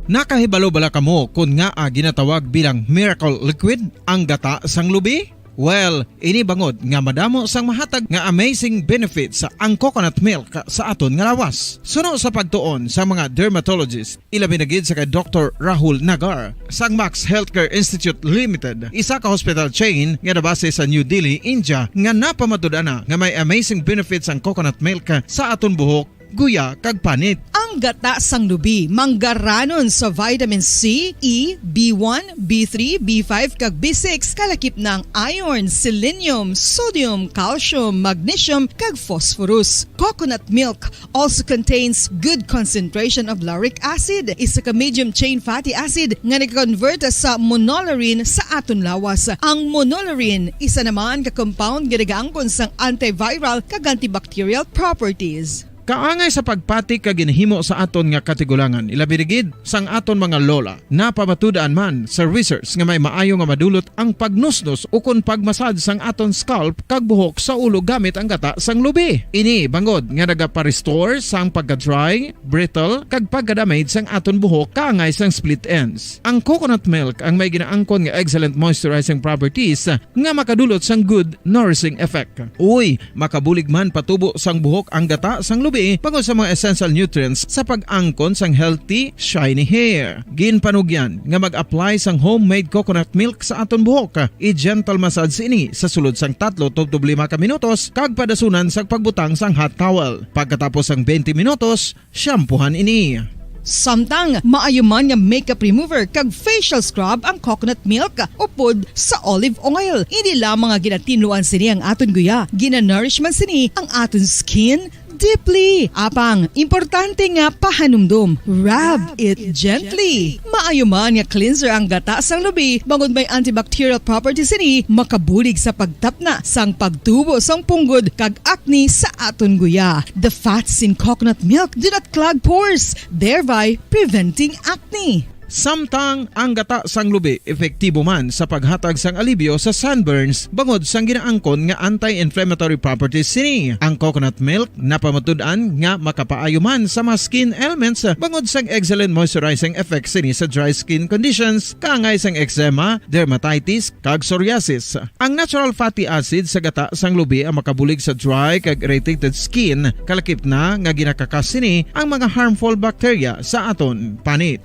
Nakahibalo bala kamo kung nga ginatawag bilang miracle liquid ang gata sang lubi? Well, ini bangod nga madamo sang mahatag nga amazing benefits sa ang coconut milk sa aton nga lawas. Suno sa pagtuon sa mga dermatologist, ilabi na gid sa kay Dr. Rahul Nagar sang Max Healthcare Institute Limited, isa ka hospital chain nga nabase sa New Delhi, India, nga napamatud-ana nga may amazing benefits ang coconut milk sa aton buhok, guya kag panit. Ang gata sang lubi manggaranon sa vitamin C, E, B1, B3, B5 kag B6 kalakip ng iron, selenium, sodium, calcium, magnesium kag phosphorus. Coconut milk also contains good concentration of lauric acid, isa ka medium chain fatty acid nga nag-convert sa monolaurin sa aton lawas. Ang monolaurin isa naman ka compound nga nagaangkon sang antiviral kag antibacterial properties. Kaangay sa pagpati ka ginhimo sa aton nga katigulangan, ilabirigid sang aton mga lola. Napamatudan man sa research nga may maayo nga madulot ang pagnusnos ukon pagmasad sang aton scalp kag buhok sa ulo gamit ang gata sang lubi. Ini bangod nga nagapa-restore sang pagka-dry, brittle kag pagka-damage sang aton buhok kaangay sang split ends. Ang coconut milk ang may ginaangkon nga excellent moisturizing properties nga makadulot sang good nourishing effect. Uy, makabulig man patubo sang buhok ang gata sang lubi bangod sa mga essential nutrients sa pag-angkon sang healthy, shiny hair. Ginpanugyan nga mag-apply sang homemade coconut milk sa aton buhok. I-gentle massage ini sa sulod sang 3 to 5 ka minutos kag padasunan sang pagbutang sang hot towel. Pagkatapos sang 20 minutos, shampoohan ini. Samtang maayo man nga makeup remover kag facial scrub ang coconut milk upod sa olive oil. Hindi lamang nga ginatinluan sini ang aton guya, gina-nourish man sini ang aton skin deeply. Apang, importante nga pahanumdum. Rub it gently. Maayo man nga cleanser ang gata sang lubi, bangod may antibacterial properties ini, makabulig sa pagtapna sang pagtubo sang punggod kag acne sa aton guya. The fats in coconut milk do not clog pores, thereby preventing acne. Samtang ang gata sang lubi epektibo man sa paghatag sang alibyo sa sunburns bangod sang ginaangkon nga anti-inflammatory properties sini. Ang coconut milk napamatud-an nga makapaayo man sa mga skin ailments bangod sang excellent moisturizing effect sini sa dry skin conditions kaangay sang eczema, dermatitis kag psoriasis. Ang natural fatty acid sa gata sang lubi ang makabulig sa dry kag irritated skin, kalakip na nga ginakakas sini ang mga harmful bacteria sa aton panit.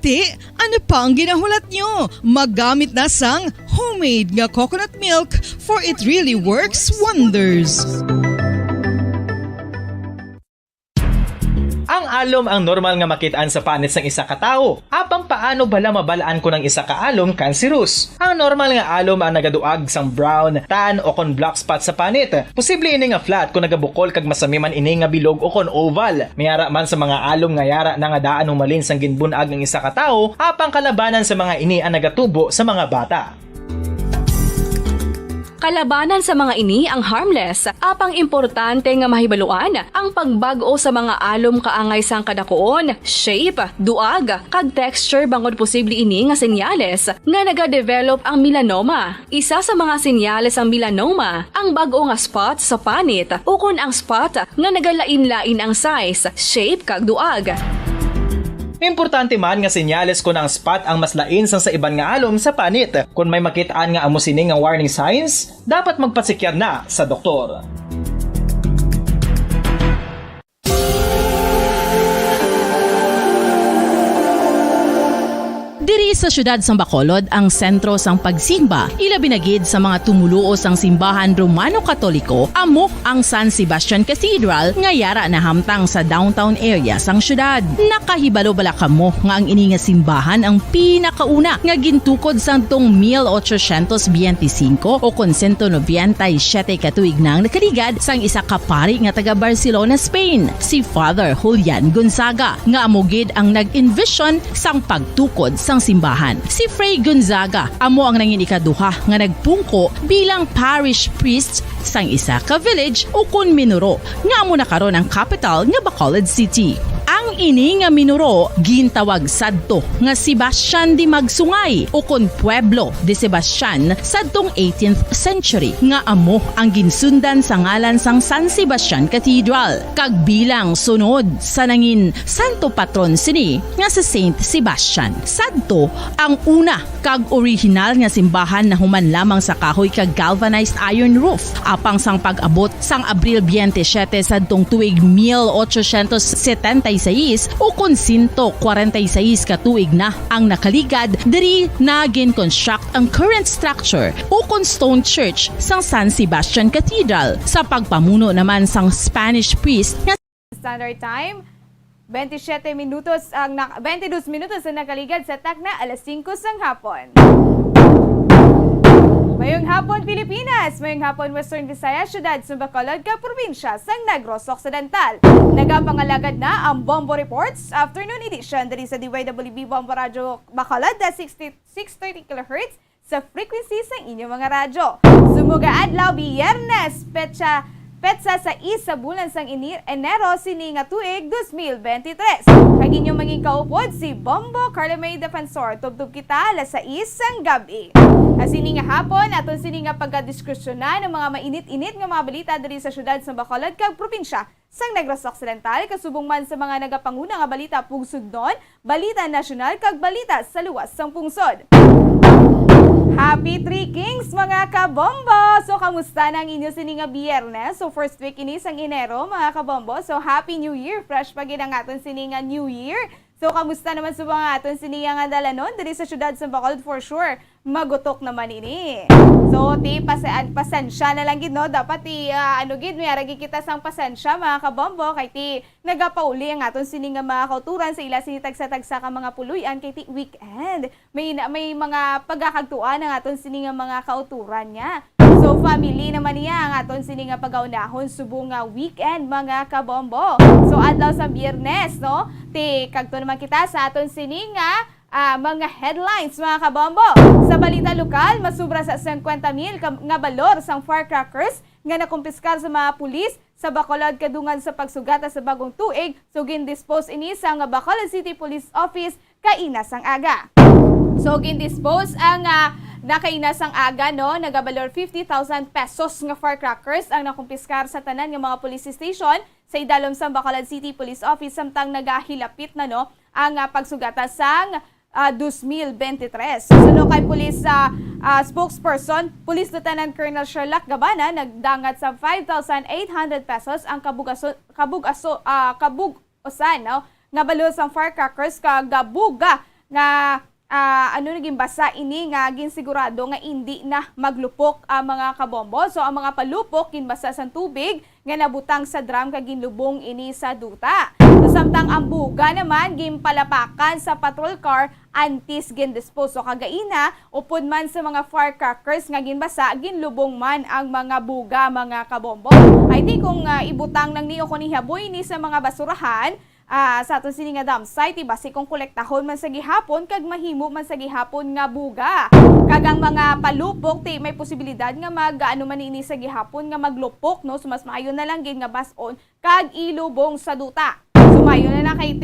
Ano pa ang ginahulat nyo? Magamit na sang homemade nga coconut milk for it really works wonders. Ang alom ang normal nga makitaan sa panit sang isa ka tawo. Apang paano bala mabalaan ko ng isa ka alom cancerous? Ang normal nga alom ang nagaduag sang brown, tan o kon black spot sa panit. Posible ini nga flat kung nagabukol kag masami man ini nga bilog o kon oval. Mayara man sa mga alom nga yara na nga daan humalin sang ginbunag ng isa ka tawo, apang kalabanan sa mga ini ang nagatubo sa mga bata. Kalabanan sa mga ini ang harmless, apang importante nga mahibaluan ang pagbago sa mga alom kaangay sang kadakuon, shape, duag, kag texture bangod posible ini nga senyales nga nagadevelop ang melanoma. Isa sa mga senyales ang melanoma, ang bago nga spot sa panit o kun ang spot nga nagalain-lain ang size, shape, kag duag. Importante man nga senyales kung ang spot ang mas lain sang sa iban nga alom sa panit. Kung may makitaan nga amo sini nga warning signs, dapat magpasikyar na sa doktor. Diri sa syudad sang Bacolod ang sentro sang pagsimba, ilabinagid sa mga tumuluo sang simbahan Romano-Katoliko, amo ang San Sebastian Cathedral nga yara na hamtang sa downtown area sang syudad. Nakahibalo bala kamo nga ang ini nga simbahan ang pinakauna nga gintukod sang tong 1825 o kon 197 katuig nang nakaligad sang isa ka pari nga taga Barcelona, Spain, si Father Julian Gonzaga, nga amogid ang nag-envision sang pagtukod sang simbahan. Si Fray Gonzaga amo ang nangin ikaduha nga nagpungko bilang parish priest sang isa ka village o kun minuro nga amo na karon ang capital nga Bacolod City. Ang ini nga minuro gintawag sadto nga Sebastian de Magsungay o kon Pueblo de Sebastian sadtong 18th century nga amo ang ginsundan sa ngalan sang San Sebastian Cathedral kag bilang sunod sa nangin santo patron sini nga si Saint Sebastian. Sadto ang una kag original nga simbahan na human lamang sa kahoy kag galvanized iron roof apang sang pag-abot sang Abril 27 sadtong tuig 1876 o kon 146 katuig na ang nakaligad diri na gin-construct ang current structure o kon stone church sang San Sebastian Cathedral sa pagpamuno naman sang Spanish priest nga Standard Time 22 minutos ang nakaligad sa takna alas 5 sang hapon. Mayong hapon Pilipinas, mayong hapon Western Visayas, syudad sa Bacolod ka probinsya sang Negros Occidental. Nagapangalagad na ang Bombo Reports Afternoon Edition dari sa DYWB Bombo Radio Bacolod na 630 kHz sa frequency sa inyong mga radyo. Sumuga adlaw Biyernes, petsa petsa sa isa bulan sang Enero sini nga tuig 2023. Kag inyong maging kaupod si Bombo Carlamay Defensor. Tubtub kita alas 6 sang gabi. Sini nga hapon aton sini nga pagkadiskusyonan ng mga mainit-init nga mga balita diri sa syudad sa Bacolod kag probinsya sang Negros Occidental kasubong man sa mga nagapanguna nga balita pugsugnon, balita nasyonal kag balita sa luwas sang pungsod. Happy Three Kings mga kabombo! So, kamusta na ang inyo sini nga biyernes? So, first week ini sang Enero mga kabombo. So, Happy New Year! Fresh pa gid ang aton sini nga New Year. So, kamusta naman sa mga aton sini nga dalanon diri sa syudad sa Bacolod for sure. Magutok naman ini. So, pasensya na lang gid no. Dapat gid may aragi kita sang pasensya mga kabombo kay nagapauli ang aton sini nga mga kauturan sa ila sini tagsa-tagsa ka mga puluyan kay weekend. May mga pagkakagtuan ang aton sini nga mga kauturan niya. So, family naman niya ang aton sini nga pagaunahon subong nga weekend mga kabombo. So, adlaw sa Biyernes no. Kagto naman kita sa aton sini nga mga headlines mga kabombo. Sa balita lokal, masubra sa 50,000 nga balor sang firecrackers nga nakumpiskar sa mga pulis sa Bacolod kadungan sa pagsugata sa bagong tuig. So gindispose ini sa nga Bacolod City Police Office kainas ang aga. So gindispose ang nakainas ang aga no, nagabalor 50,000 pesos nga firecrackers ang nakumpiskar sa tanan nga mga police station sa idalom sa Bacolod City Police Office samtang nagahilapit na no ang pagsugata sang 2023. Suno kay police spokesperson, Police Lieutenant Colonel Sherlock Gabana nagdangat sa 5,800 pesos ang kabugosan no nga balos ang firecrackers kag gabuga nga naging basa ini nga ginsigurado nga hindi na maglupok ang mga kabombo. So ang mga palupok ginbasa sa tubig nga nabutang sa drum kag ginlubong ini sa duta. So samtang ang buga naman ginpalapakan sa patrol car antis gindispose. So kagaina upod man sa mga firecrackers nga ginbasa ginlubong man ang mga buga mga kabombo. I think kung ibutang nang niyo kung ihaboy ni sa mga basurahan sa aton sini nga dam site basi kung kolektahon man sa gihapon kag mahimo man sa gihapon nga buga. Kag ang mga palupok may posibilidad nga man ini sa gihapon nga maglupok no. So mas maayo na lang gid nga bas-on kag ilubong sa duta. Sumayo na kay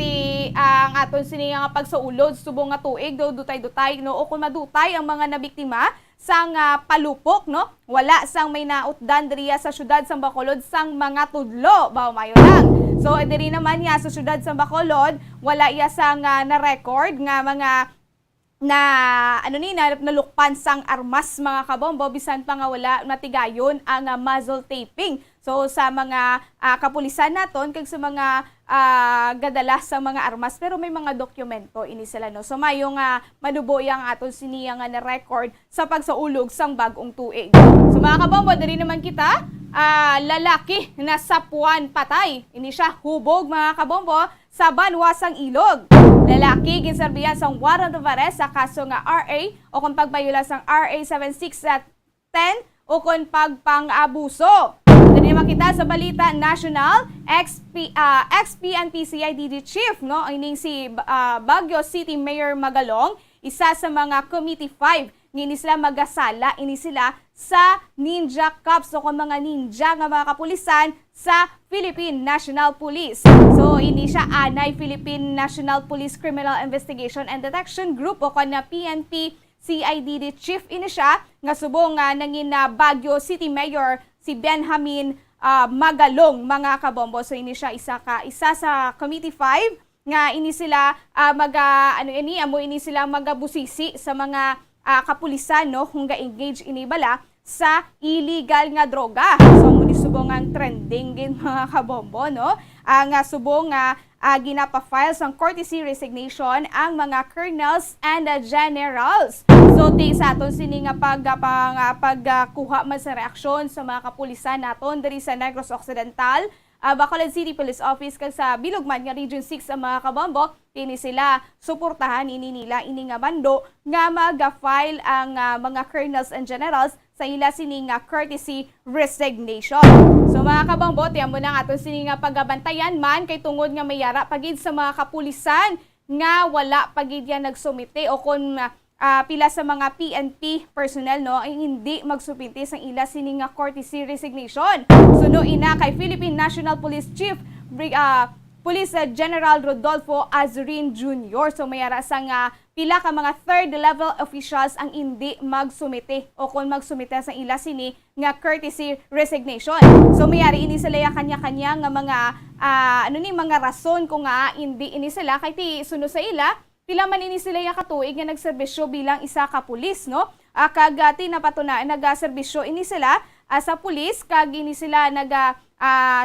ang aton sini nga pagsaulod subong nga tuig do dutay-dutay no o kung madutay ang mga nabiktima sang palupok no wala sang may nautdan diriya sa syudad sang Bacolod sang mga tudlo mayo lang. So diri naman niya sa syudad sang Bacolod wala iya sang na-record nga mga nalukpan sang armas mga kabombo bisan pa nga wala matigayon ang muzzle taping. So sa mga kapulisan naton kag sa mga gadala sa mga armas pero may mga dokumento ini sila no. So mayong madubo yang aton siniya nga na record sa pagsaulog sang bagong tuig. So mga kabombo diri naman kita lalaki na sapuan patay. Ini siya hubog mga kabombo sa Banwasang Ilog. Lalaki ginserbihan sang warrant of arrest sa kaso nga RA o kung pagbayula sang RA 7610 o kung pagpang-abuso. Dili makita sa balita national XP and PCIDD chief no ining si Baguio City Mayor Magalong isa sa mga committee 5 ngini sila magasala ini sila sa Ninja Cups o kung mga ninja nga mga kapulisan sa Philippine National Police. So ini siya anay Philippine National Police Criminal Investigation and Detection Group o kung na PNP CIDD chief ini siya nga subong nangin Baguio City Mayor si Benjamin Magalong mga kabombo. So ini siya isa sa committee 5 nga ini sila ini sila magabusisi sa mga kapulisan no kung ga-engage ini bala sa illegal nga droga. So muni subong ang trending gin mga kabombo no. Ang subong ginapa-file sang courtesy resignation ang mga colonels and generals. So sa aton sini nga pagkuha man sa reaksyon sa mga kapulisan naton diri sa Negros Occidental, Bacolod City Police Office kag sa Bilugman nga Region 6 ang mga kabombo, ini sila suportahan ini nga bando nga mag-file ang mga colonels and generals sa ila sini nga courtesy resignation. So mga kabombo, tiyan mo na aton sini nga pagabantayan man kay tungod nga mayara pagid sa mga kapulisan nga wala pagid yan nagsumite o kung pila sa mga PNP personnel no ay hindi magsubinti sa ila sini nga courtesy resignation. Suno ina kay Philippine National Police Chief Police General Rodolfo Azurin Jr. So mayara sa nga pila ka mga third level officials ang hindi magsumite o kung magsumite sa ila sini nga courtesy resignation. So mayari ini sila kanya-kanya nga mga mga rason kung nga hindi ini sila kay ti suno sa ila pila man ini sila katuig nga nagserbisyo bilang isa ka pulis no. Kagati napatunayan nagaserbisyo ini sila sa pulis kag ini sila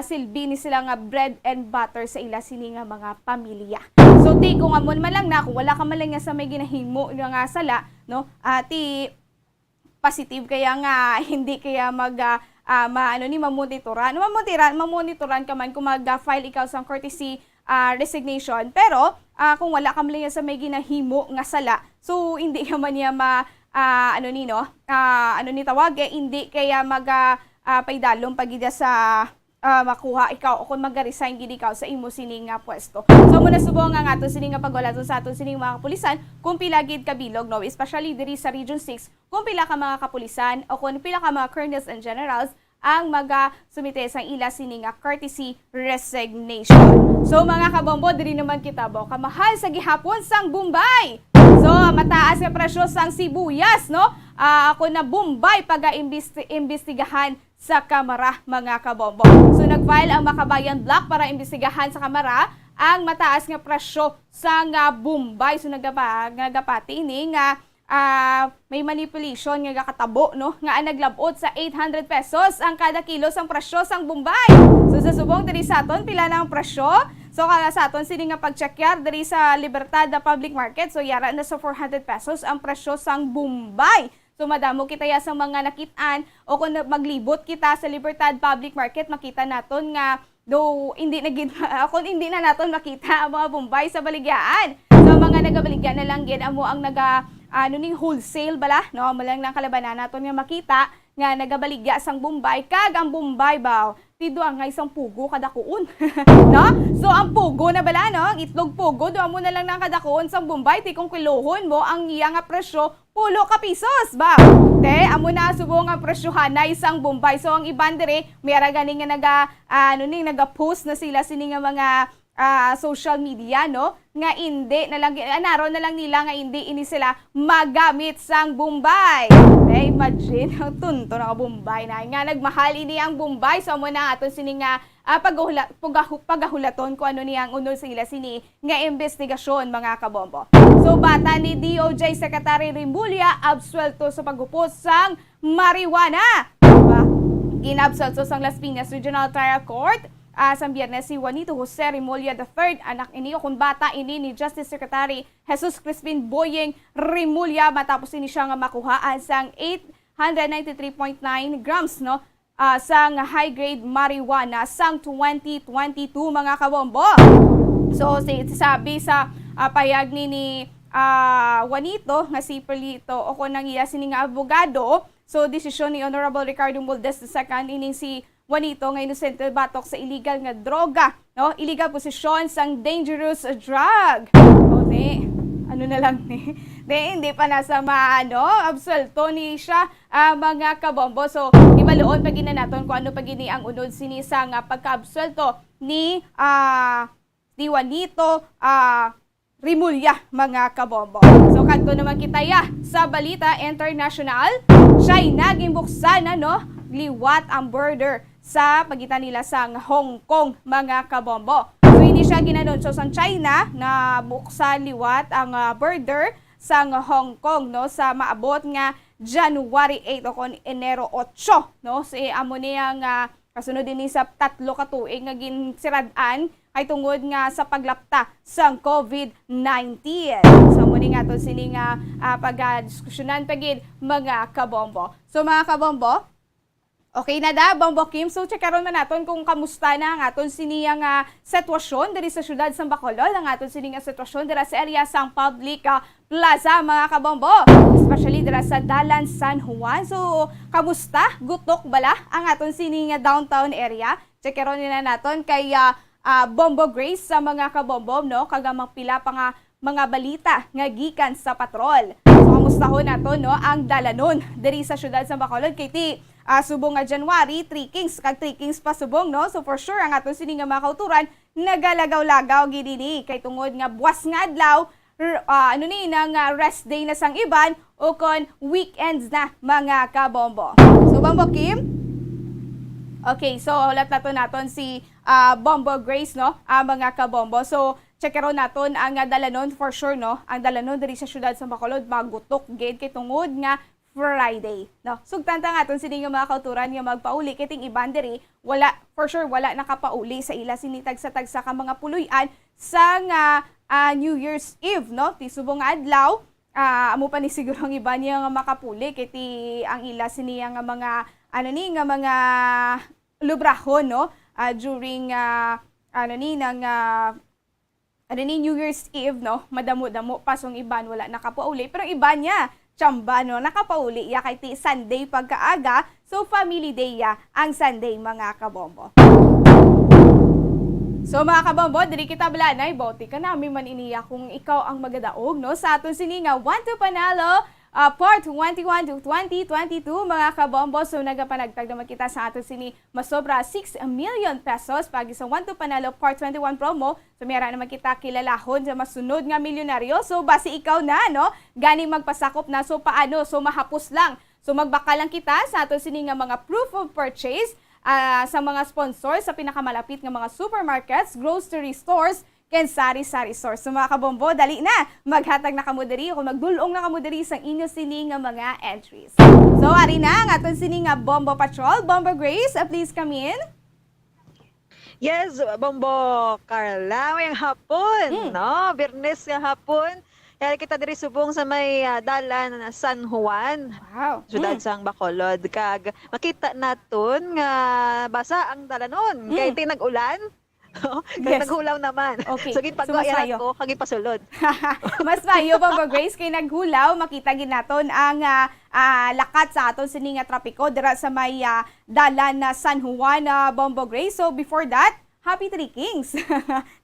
silbi ni sila nga bread and butter sa ila sini nga mga pamilya. So ti kung amon man lang na kung wala ka man lang nga sa may ginahimo nga sala no ti positive kaya nga hindi kaya mamonitoran ka man kung mag-file ikaw sa courtesy resignation pero kung wala ka man lang sa may ginahimo nga sala so hindi ka man niya tawag hindi kaya paidalong pagida sa makuha ikaw o kung mag-resign gid ikaw sa imo sining nga pwesto. So muna subong nga ato sining nga pagwalaton sa aton sining mga kapulisan kung pila gid kabilog no especially diri sa Region 6 kung pila ka mga kapulisan o kung pila ka mga colonels and generals ang maga-sumite sa ila sining nga courtesy resignation. So mga kabombo diri naman kita bo kamahal sa gihapon sang Bombay. So mataas nga presyo sang sibuyas no. Ako na Bombay pag-imbestigahan sa Kamara mga kabombo. So nag-file ang Makabayan Block para imbestigahan sa Kamara ang mataas nga presyo sa nga Bombay. So nagapati ini nga may manipulation nga katabo no nga naglabot sa 800 pesos ang kada kilo sang presyo sang Bombay. So sa subong diri sa aton pila na ang presyo. So kaya sa aton sini nga pagcheckar diri sa Libertad na Public Market so yara na sa 400 pesos ang presyo sang Bombay. So madamo kita ya sa mga nakitaan o kung maglibot kita sa Libertad Public Market makita naton nga do hindi kung hindi na naton makita ang mga Bombay sa baligyan. So mga nagabaligyan na lang gid amo ang wholesale bala no malang nang kalabanan naton nga makita nga nagabaligya sang Bombay kag ang Bombay baw tido ang isang pugo kada kuon no so ang pugo na bala no ang itlog pugo do amo na lang nang kada kuon sang Bombay ti kung kilohon mo ang iya nga presyo 10 ka pisos ba te amo na subong ang presyohan na isang Bombay so ang iban dire mayara gani nga nagapost na sila sini nga mga social media no nga hindi na lang naron na lang nila nga hindi ini sila magamit sang Bombay. Imagine ang tunto na Bombay na nga nagmahal ini ang Bombay so mo na aton sini nga pagahulaton ko ano niyang unol sa ila sini nga investigasyon mga kabombo. So bata ni DOJ Secretary Rimulya absuelto sa paggupos sang marijuana. Diba? Ginabsuelto sang Las Piñas Regional Trial Court sa Biyernes si Juanito Jose Rimulya III, anak ini o kung bata ini ni Justice Secretary Jesus Crispin Boyeng Rimulya matapos ini siya nga makuhaan sang 893.9 grams no sang high-grade marijuana sang 2022 mga kabombo. So sabi sa payag ni Juanito nga si Perlito o kung nang iya sini nga abogado so desisyon ni Honorable Ricardo Muldes II ining si Juanito nga inosente batok sa illegal nga droga, no? Illegal posisyon sang dangerous drug. O ano na lang ni. Hindi pa nasa absuelto ni siya mga kabombo. So ibaluon pag naton kung ano pag ini ang unod sini sa nga pagka-absuelto ni Juanito Rimulya mga kabombo. So kadto naman kita sa balita international, siya'y naging buksan liwat ang border sa pagitan nila sang Hong Kong mga kabombo. So hindi siya ginanunsyo sang China na buksan liwat ang border sang Hong Kong no sa maabot nga January 8 o kon Enero 8 no sa amo niyang kasunod din sa 3 ka tuig nga ginsiradan ay tungod nga sa paglapta sang COVID-19. So muni nga to sini nga pag-diskusyonan pagid mga kabombo. So mga kabombo, okay na da, Bombo Kim. So, checkaron na natin kung kamusta na ang aton siniyang sitwasyon diri sa syudad sang Bacolod, ang aton siniyang sitwasyon diri sa area sang Public Plaza, mga kabombo. Especially diri sa Dalan San Juan. So, kamusta? Gutok bala ang aton siniyang downtown area? Checkaron na natin kay Bombo Grace sa mga kabombo, no? Kagamang pila pa nga mga balita nga gikan sa patrol. So, mamustahon nato no ang dalanon diri sa syudad sa Bacolod kay ti subong nga January 3 Kings kag 3 Kings pa subong no. So for sure ang aton sini nga mga kauturan nagalagaw-lagaw gid ni kay tungod nga buwas nga adlaw nang rest day na sang iban o kon weekends na mga kabombo. So Bombo Kim. Okay, so ulat naton si Bombo Grace no, mga kabombo. So checkero naton ang dalanon for sure no. Ang dalanon diri sa syudad sa Bacolod magutok gid kay tungod nga Friday, no? Sugtanta nga aton sini nga mga kauturan nga magpauli kiting iban diri, wala for sure wala nakapauli sa ila sinitag sa tagsa ka mga puloy-an sa New Year's Eve, no? Ti subong adlaw, amo pa ni siguro ang iba niya nga makapuli kay ti ang ila sini nga mga nga mga lubrahon, no? During New Year's Eve, no? Madamo-damo pa song iban wala nakapauli pero iba niya tsamba no nakapauli ya kay ti Sunday pagkaaga, so family day ya ang Sunday mga kabombo. So mga kabombo, diri kita balanay boti ka nami man iniya kung ikaw ang magadaog no sa aton sini nga 1-2 Panalo Part 21 to 2022 mga kabombo. So nagapanagtag naman kita sa aton sini masobra 6 million pesos pagi sa 1-2 Panalo Part 21 promo. So mayroon naman kita kilalahon sa masunod nga milyonaryo. So basi ikaw na no, gani magpasakop na. So paano? So mahapos lang. So magbaka lang kita sa aton sini nga mga proof of purchase sa mga sponsors sa pinakamalapit nga mga supermarkets, grocery stores, ken sari-sari stores. So mga kabombo, dali na maghatag na kamo diri o magdulong na kamo diri sang inyo sini nga mga entries. So ari na ang aton sini nga Bombo Patrol, Bombo Grace, please come in. Yes, Bombo Carla, ngayong hapon, no? Biyernes nga hapon. Kaya kita diri subong sa may dalan na San Juan. Wow. Syudad sang Bacolod. Kag makita naton nga basa ang dalanon. Kay tinag-ulan. Kaya naghulaw naman. Okay. So gipag-ayan ko kag ipasulod. Mas mayo Bombo Grace kay naghulaw makita gid naton ang lakat sa aton sini nga trapiko dira sa may dalan na San Juan Bombo Grace. So before that, happy 3 Kings.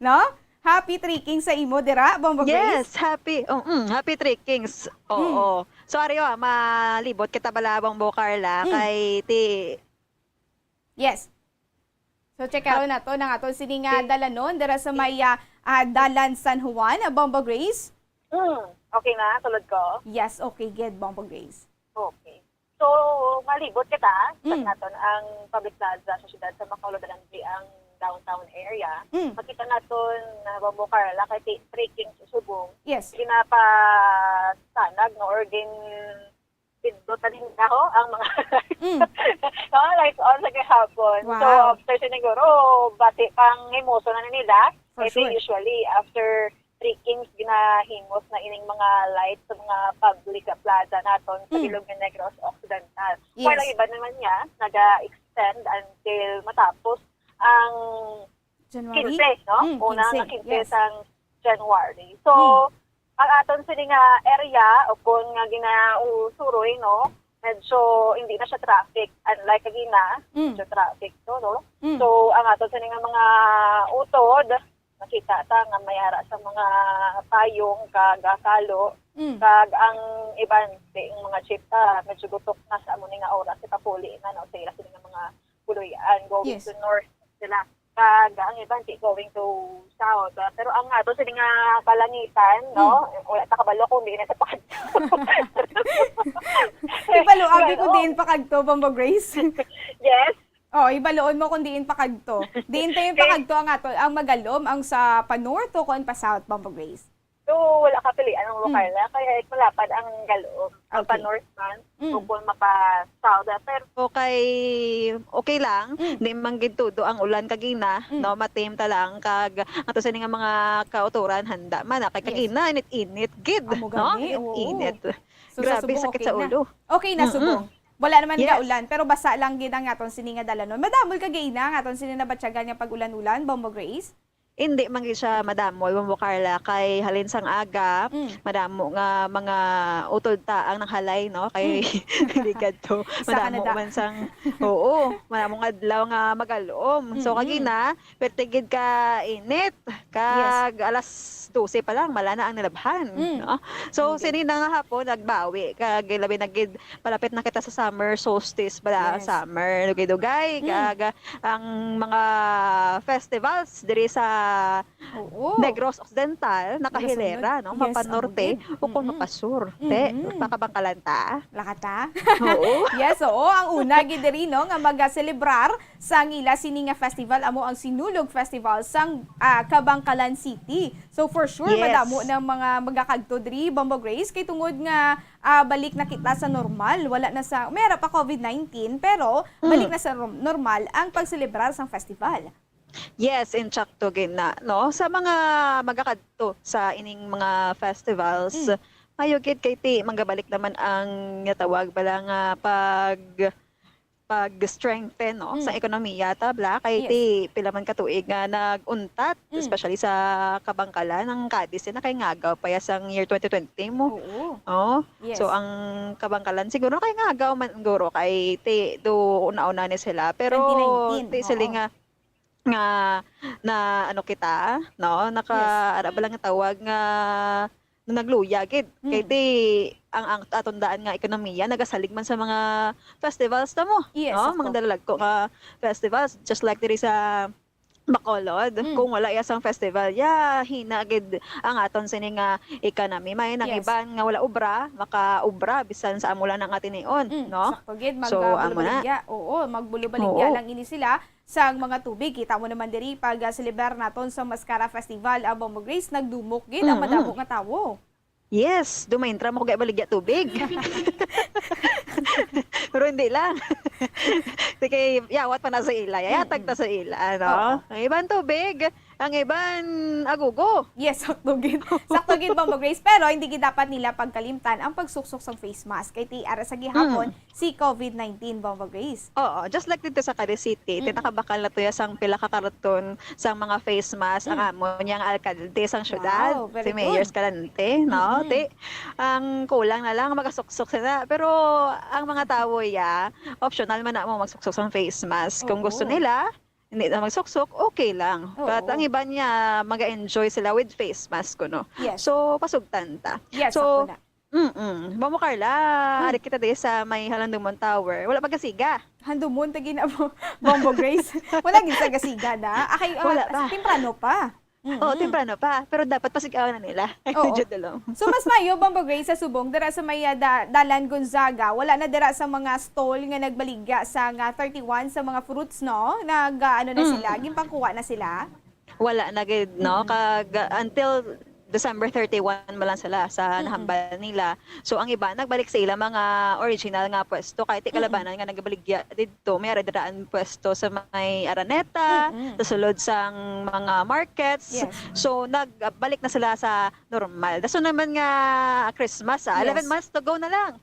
No? Happy 3 Kings sa imo dira Bombo Grace. Yes, happy. Happy 3 Kings. Oo. So ari malibot kita bala Bombo Carla kay ti. Yes. So check out na to ng aton sini nga dalanon dira sa may dalan San Juan, Bombo Grace. Okay na, tulad ko? Yes, okay, good Bombo Grace. Okay. So, malibot kita sa naton ang public plaza sa siyudad sa Bacolod ang downtown area. Makita naton na Bombo Carla kay 3 Kings subong. Yes. Ginapatanag no or pindutanin na ho ang mga lights on sa kahapon. Wow. So, after siniguro, bati pang himoso na nila. Kasi usually, after 3 Kings, ginahimos na ining mga lights sa mga public plaza naton sa Bilog ng Negros Occidental. Yes. While iba naman niya, naga-extend until matapos ang January? 15, no? 15, Unang 15 yes. ang January. So, ang aton sini nga area o kung nga ginausuroy no medyo hindi na siya traffic unlike kagina medyo traffic to no so ang aton sini nga mga utod nakita ta nga mayara sa mga payong kag kalo kag ang iban ang mga jeep medyo gutok na sa amo nga oras sa puli na no sa ila sini nga mga puloy-an going to north sila kag ang iban going to south. Pero ang ato sa nga kalangitan, no? Wala ta kabalo kung di na sa pakadto. Ibaluagi ko diin pakadto, Bombo Grace. Yes. Oh, ibaluon mo kung diin pakadto. Diin tayo pakadto ang ato, ang magalom, ang sa pa-north o kung pa-south, Bombo Grace. So, wala ka pilian ng lokal na, kaya malapad ang galoob. Ang pa-north man, kung mapa-south. Pero okay lang, di man gid tudo ang ulan kagina, no matim ta lang kag ato sa nga mga kauturan handa man kay kagina init gid, no? Init. So, grabe sakit sa ulo. Okay na subong. Wala naman ka ulan, pero basa lang gid ang aton sini nga dalanon. Madamol ka gayna ang aton sini na batyagan nga pag ulan-ulan, Bombo Grace. hindi man gyud siya madamo Bombo Carla kay halin sang aga madamo nga mga utod taang nanghalay no kay ligad to madamo man sang oo madamo nga adlaw nga magalom so kagina pertigid ka init kag alas 12 pa lang mala na ang nilabhan no so sini na nga hapon nagbawi kag labi nagid malapit na kita sa summer solstice bala summer dugay-dugay kag ang mga festivals diri sa Negros Occidental, nakahilera, no? Mapanorte, ukon mapasur. Te, pakabangkalanta. Lakata? Oo. Yes, oo. Ang una, gidiri, no, nga mag-celebrar sa ngila sini nga festival, amo ang Sinulog Festival sang Kabangkalan City. So, for sure, madamo ng mga magakagto diri, Bombo Grace, kay tungod nga balik na kita sa normal. Wala na sa, meron pa COVID-19, pero balik na sa normal ang pagselebrar sang festival. Yes, in Chakto gina, no? Sa mga magakadto sa ining mga festivals, mayugid kay ti manggabalik naman ang natawag bala nga pag-strengthen no sa ekonomiya tabla kay ti pila man ka tuig nga nag-untat especially sa Kabangkalan ng Cadiz na kay ngagaw pa sang year 2020 mo. Oh. So ang Kabangkalan siguro kay ngagaw man siguro kay ti do una-una ni sila pero 2019, ti sila nga na ano kita no ara ba lang nga tawag nga nagluya gid kay di ang atundaan nga ekonomiya nagasalig man sa mga festivals ta mo no mga dalalag ko nga festivals just like diri sa Bacolod kung wala isang festival hinagid ang aton sini nga economy may nang iban nga wala obra maka-obra bisan sa amulan ng atinion no sakto gid so magbulubaligya magbulubaligya lang ini sila sang mga tubig kita mo naman diri pag celebrar naton sa Mascara Festival Bombo Grace nagdumok gid ang madamo nga tawo. Yes, dumaintra mo kay baligya tubig. Pero hindi lang. Sige, yawat pa na sa ila. Yatag ta sa ila, ano? Ang iban tubig, ang iban agugo. Yes, sakto gid Bombo Grace. Pero hindi gid dapat nila pagkalimtan ang pagsuksok sa face mask. Kay ti ara sa gihapon si COVID-19 Bombo Grace. Oo, just like dito sa Cadiz City, tinakabakal na tuya sang pila ka karton sang mga face mask ang amo niyang alkalde sang syudad. Si Mayor Escalante, no? Ang kulang na lang magasuksok sila. Pero ang mga tao optional man na mo magsuksok ng face mask. Kung gusto nila, hindi na magsuksok, okay lang. But ang iba niya, mag-enjoy sila with face mask ko, no? So, pasugtan ta. So, Bombo Carla, ari kita di sa may Halandumon Tower. Wala pagkasiga. Handumon, tagin na Bombo Grace. Wala gid sa gasiga na. Akay, timprano pa. Oo, temprano pa. Pero dapat pasigawan na nila. So, mas mayo, Bombo Grace, sa subong, dira sa may Dalan Gonzaga, wala na dira sa mga stall nga nagbaligya sa 31 sa mga fruits, no? Nag-ano na sila, gimpangkuha na sila? Wala na gid, no? Until December 31 malang sila sa nahambal nila. So ang iba nagbalik sa ila mga original nga pwesto kahit kalabanan nga nagabaligya didto may aradiraan pwesto sa may Araneta, sa sulod sang mga markets. So nagbalik na sila sa normal. Daso naman nga Christmas 11 months to go na lang.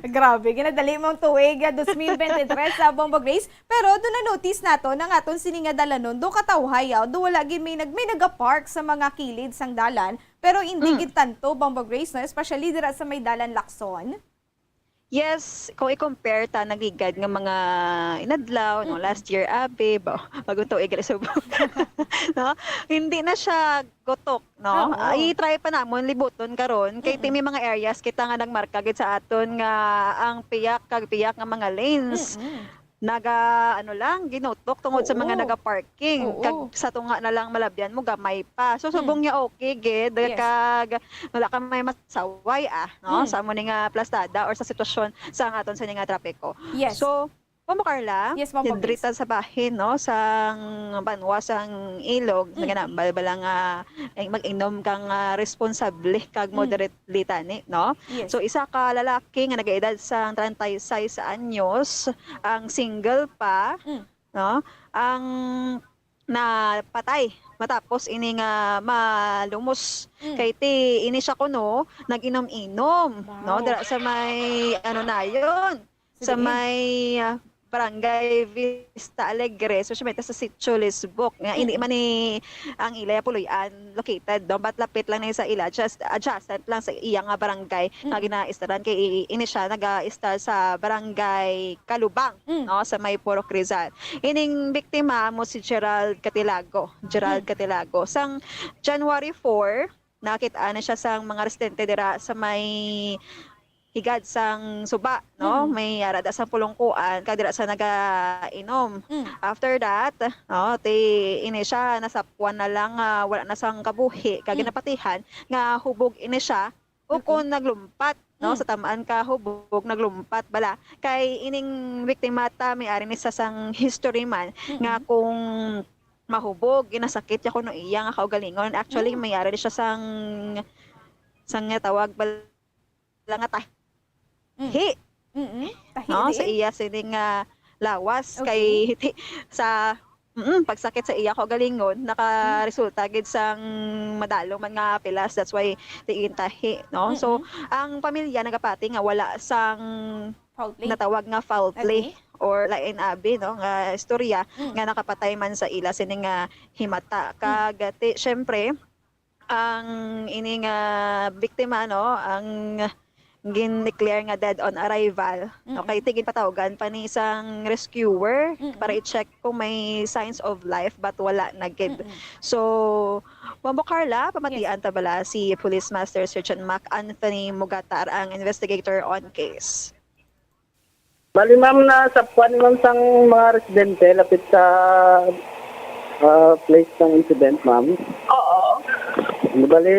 Grabe, ginadali mong tuig 2023 sa Bombo Grace. Pero doon na notice nato na aton sini nga dalanon do katawhay do wala gid may nagapark sa mga kilid sang dalan pero hindi gid tanto Bombo Grace no especially dira sa may dalan Lacson. Yes, kung i-compare ta nagigad nga mga inadlaw no last year bago tuig subong. No, hindi na siya gotok no. I-try pa namon libuton karon kay may mga areas kita nga nagmarka gid sa aton nga ang piyak nga mga lanes. Ginotok tungod sa mga naga-parking. Kag sa tunga na lang malabyan mo, gamay pa. So, subong niya okay, gid. Kag wala ka may masaway, no? Sa mo nga plastada or sa sitwasyon sa aton sa nga trapiko. So, Bombo Carla, drita sa bahin, no? Sang banwa sang ilog, naganambal bala nga mag-inom kang responsable kag moderately tani, no? So isa ka lalaki nga nagaedad sang 36 anyos, ang single pa, no? Ang napatay matapos ini nga malumos kay ti ini siya kuno nag-inom-inom, no? Dira sa may ano na yon, sa may Barangay Vista Alegre, especially sa Sitio Lisbok. Nga hindi man ni ang Ilaya Puloy-an located do, but lapit lang ni sa ila, just adjacent lang sa iya nga barangay nga gina-istaran kay ini siya naga-istar sa barangay Kalubang, no, sa may Purok Rizal. Ining biktima mo si Gerald Catilago. Sang January 4, nakita na siya sang mga residente dira sa may higad sang suba, no? May arada sa pulongkuan kadira sa nagainom. After that, no, ini siya nasapuan na lang, wala na sang kabuhi kag ginapatihan nga hubog ini siya ukon naglumpat, no, sa tamaan ka hubog naglumpat bala kay ining biktima ta may ari ni sa sang history man nga kung mahubog ginasakit ya kuno iya nga kaugalingon. Actually may ari siya sang tawag bala nga no, sa iya sining lawas kay sa pagsakit sa iya ko galingon nakaresulta gid sang madalo man nga pilas, that's why tiin tahi, no. So ang pamilya nagapati nga wala sang natawag nga foul play or lain abi, no, nga istorya nga nakapatay man sa ila sining himata kagati. Syempre ang ining biktima, no, ang gin-declare nga dead on arrival. Okay, tigin patawagan pa ni isang rescuer para i-check kung may signs of life but wala na gid. So, Mambo Carla, pamatian ta bala si Police Master Sergeant Mac Anthony Mugatar ang investigator on case. Bali ma'am, na sapuan ma'am sang mga residente lapit sa place ng incident, ma'am. Oo. Bali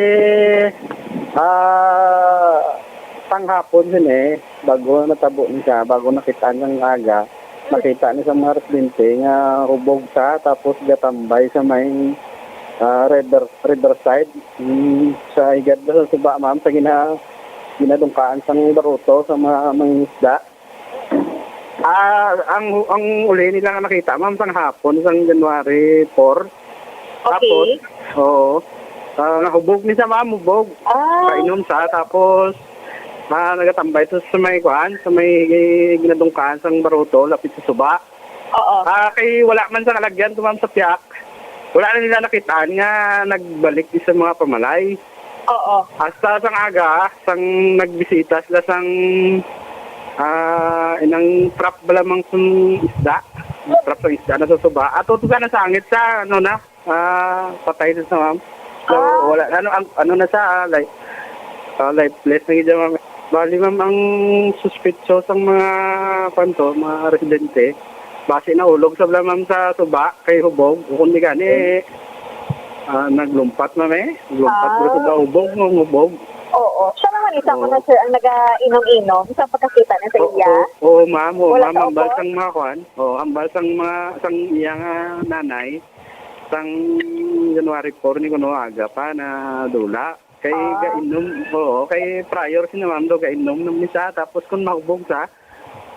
panghapon din bago natabo niya, bago nakita ng aga, nakita niya sa mga residente nga hubog sa tapos gatambay sa may riverside sa higad sa suba, ma'am, sa ginadungkaan sang baruto sa mga isda. Ang uli nila nga nakita, ma'am, sang hapon sang January 4. Tapos nahubog ni sa ma'am, hubog. Kainom sa tapos nagatambay to sa may sa may ginadungkaan sang baruto lapit sa suba. Kay wala man sa kalagyan to, ma'am, sa piyak. Wala na nila nakitaan nga nagbalik sa mga pamalay. Hasta sang aga sang nagbisita sila sang inang trap balamang sang isda. Trap sang isda na sa suba. Ato tuga na sa angit sa patay na sa ma'am. So wala ano na sa lifeless na gid, ma'am. Bali, ma'am, ang suspicious ang mga residente, base na ulog sa ma'am sa suba kay hubog, kundi gani naglumpat, ma'am, naglumpat sa hubog. Oo. Siya naman isa ko na, sir, ang nag-inom-inom sa pagkakita na sa iya. Oo, ma'am, ambal sang mga kwan, ambal sang iyang nanay, sang January 4 ni kuno aga pa na dula. Kay gainom, kay prior si ma'am daw gainom ng misa, tapos kung mahubog sa,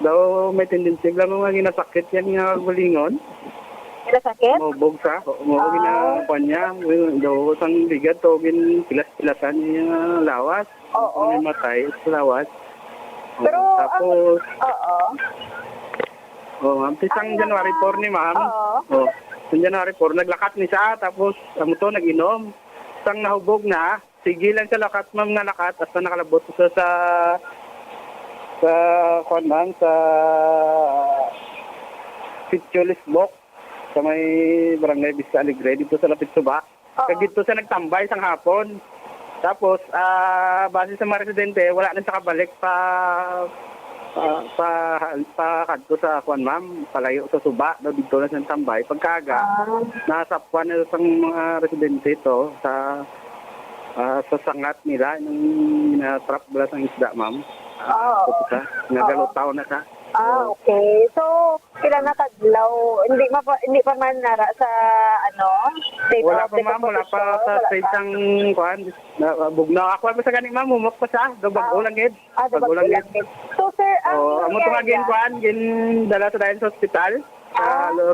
daw may tendency lang mga ginasakit yan nga gulingon. Ginasakit? Mahubog sa, ginakuan niya, daw sang bigat to, pilas-pilasan niya lawas. May matay sa lawas. Pero, tapos, ma'am, isang January 4 ni ma'am. Sa January 4, naglakat ni siya, tapos amo to nag-inom. Sang nahubog na, sige lang sa lakat, ma'am, nga lakat, hasta nakalabot siya sa konman, sa Sitio Lisbok, sa may Barangay Vista Alegre, dito sa lapit suba. Kaya dito siya nagtambay sang hapon. Tapos, base sa mga residente, wala na siya kabalik pa kadto sa kwan, ma'am, palayo sa suba, daw dito na siyang tambay. Pagkaga, nasapuan na sa mga residente ito sa sangat nila nung na-trap bala sang isda, ma'am. Nagalutaw na ka. Okay. So, kailan nakadlaw? Hindi pa man nara sa state wala of pa, ma'am, wala pa sa state sang kwan. Bugnaw ako pa sa gani, ma'am, humok pa siya. Bago lang gid. Bago lang gid. So, sir, amo to nga kwan, dala sa dayon sa ospital.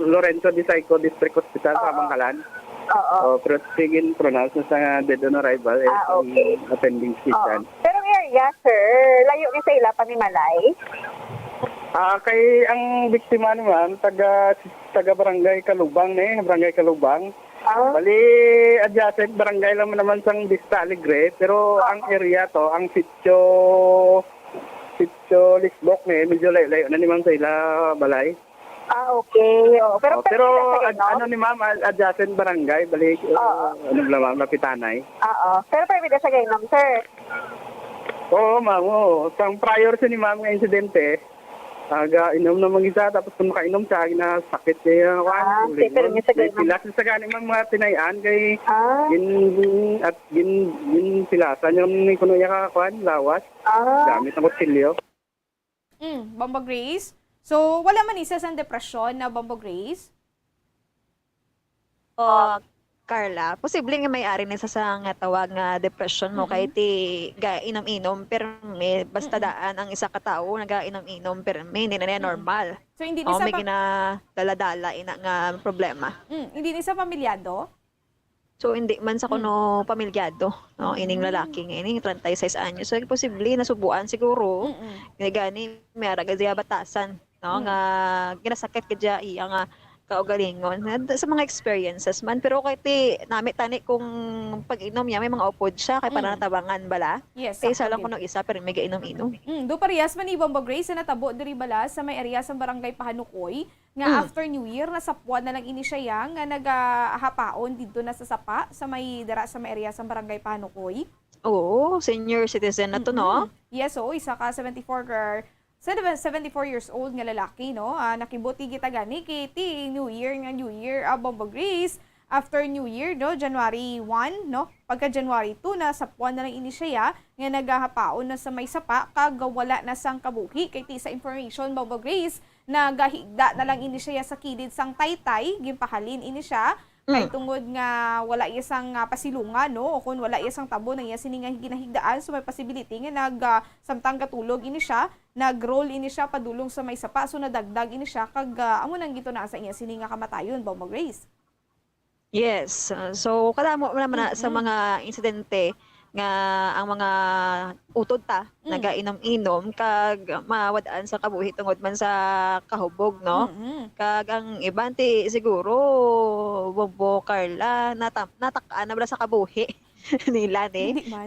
Lorenzo de Saico District Hospital sa Bangkalan. Pero sigin pronounce na sa dead on arrival attending physician. Pero area, sir, layo ni sa ila Panimalay? Kay ang biktima naman taga Barangay Kalubang Barangay Kalubang. Bali adjacent barangay lang naman sang Vista Alegre, pero ang area to, ang sitio Lisbok medyo layo na ni ma'am sa ila balay. Okay. Pero ano ni ma'am, adjacent barangay, bali ano ba ma'am, Lapitanay. Pero permit sa gainom, sir. Oo ma'am, sang prior sa ni ma'am nga insidente, inom na mag-isa, tapos kung makainom siya, sakit niya. Pero niya sa gainom. Pilas sa gani mga tinayan, kay gin pilasan yung kuno niya lawas, gamit ng kutsilyo. Bombo Grace? So, wala man isa sa depresyon na Bombo Grace? Carla, posible nga may-ari na sa nga tawag nga depression mo kay ti inom-inom perme basta daan ang isa ka tawo nagainom-inom perme hindi na normal. So hindi ni sa may ginadala-dala ina nga problema. Hindi ni sa pamilyado? So hindi man sa kuno pamilyado, no, ining lalaki ining 36 anyos. So posible nasubuan siguro. Gani may ara gadya batasan, no, nga ginasakit kadya iya nga kaugalingon sa mga experiences man, pero kay ti nami tani kung pag-inom niya may mga upod siya kay para natabangan bala. Yes, kay isa lang kuno isa pero may gainom-inom. Do parehas man ni Bombo Grace na natabo diri bala sa may area sa Barangay Pahanukoy nga after New Year nasapuan na lang ini siya nga nagahapaon dito na sa sapa sa may dira sa may area sa Barangay Pahanukoy. Oo, senior citizen na to, no? Yes, isa ka 74 years old nga lalaki, no? Nakibuti kita gani kiti New Year, Bombo Grace. After New Year, no, January 1, no? Pagka January 2 na sapuan na lang ini siya nga nagahapaon na sa may sapa kag wala na sang kabuhi kay ti sa information Bombo Grace nagahigda na lang ini siya sa kilid sang taytay gimpahalin ini siya. Kay tungod nga wala isang pasilungan, no, o kung wala isang tabo na iya sini nga ginahigdaan, so may possibility nga samtang katulog ini siya, nag-roll ini siya padulong sa may sapa, so nadagdag ini siya kag amo nang gito na sa iya sini nga kamatayon, Bombo Grace. Yes. So kadamo naman sa mga insidente nga ang mga utod ta nagainom-inom kag mawadaan sa kabuhi tungod man sa kahubog, no? Kag ang iban ti siguro Bombo Carla natakaan na bala sa kabuhi nila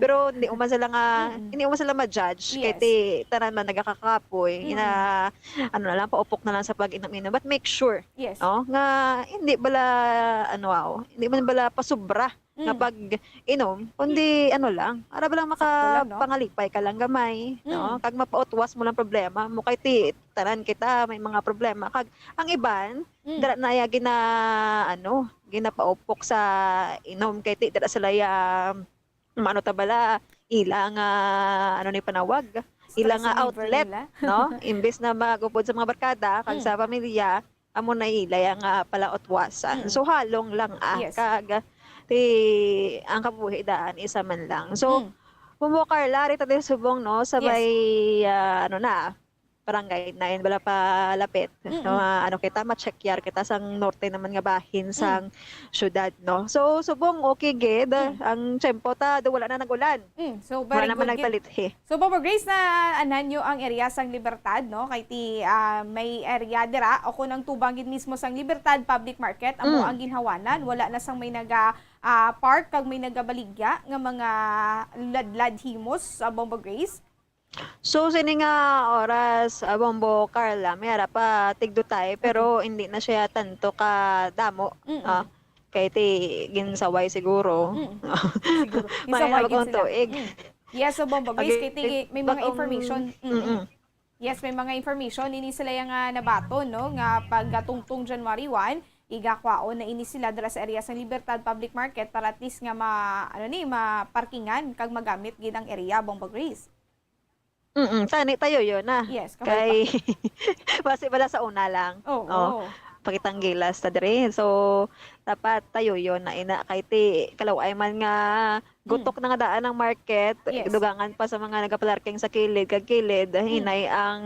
pero hindi man sila nga hindi man sila ma-judge kay ti tanan man nagakakapoy ina ano na lang paupok na lang sa pag-inom-inom, but make sure no nga hindi hindi man bala pasubra nga pag inom kundi lang para ba lang makapangalipay ka lang gamay, no, kag mapautwas mo lang problema mo kay ti tanan kita may mga problema kag ang iban dara na ya ginapaupok sa inom kay ti dara sila ano tabala ilang ni panawag ilang outlet no imbes na magupod sa mga barkada kag sa pamilya amo na ilay nga pala utwasan, so halong lang kag ti ang kabuhi daan isa man lang. So Bombo Carla rita din subong, no, sa may barangay 9 bala pa lapit. No, kita ma-check kita sang norte naman nga bahin sang syudad, no. So subong okay gid ang tempo ta wala na nagulan. So very wala naman nagpalit So Bombo Grace na ananyo ang area sang Libertad, no, kay ti may area dira o kun ang tubang gid mismo sang Libertad Public Market amo ang ginhawanan, wala na sang may park kag may nagabaligya nga mga ladlad himos sa Bombo Grace. So sini nga oras Bombo Carla may ara pa tigdutay pero hindi na siya tanto ka damo. Kay ti ginsaway siguro. Siguro. Ginsaway gid sila. Yes, so Bombo Grace kay may mga information. Yes, may mga information ini sila nga nabaton, no, nga pagtungtong January 1 igakwaon na ini sila dala sa area sa Libertad Public Market para at least nga maparkingan kag magamit gid ang area Bombo Grace. Tani tayo yun na. Yes, kay base bala sa una lang. Pakitang gilas ta dire. So dapat tayo yun na ina kay ti kalaway man nga gutok na nga daan ng market, dugangan pa sa mga nagapalarking sa kilid kag kilid hinay ang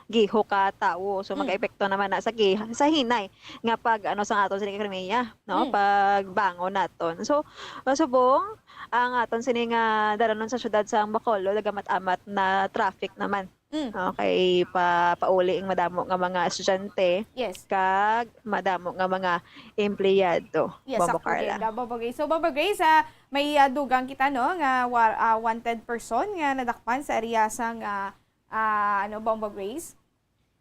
giho ka tawo. So mag-epekto naman na sa hinay nga pag sa aton sa ekonomiya, no, pag bangon naton. So subong ang aton sini nga daranon sa syudad sa Bacolod nagamat-amat na traffic naman, Okay, pauli ang madamo nga mga estudyante. Yes. Kag madamo nga mga empleyado. Yes, Bombo sakto Carla. din, Bombo Grace. So, Bombo Grace, may dugang kita, no, nga wanted person nga nadakpan sa area sang Bombo Grace.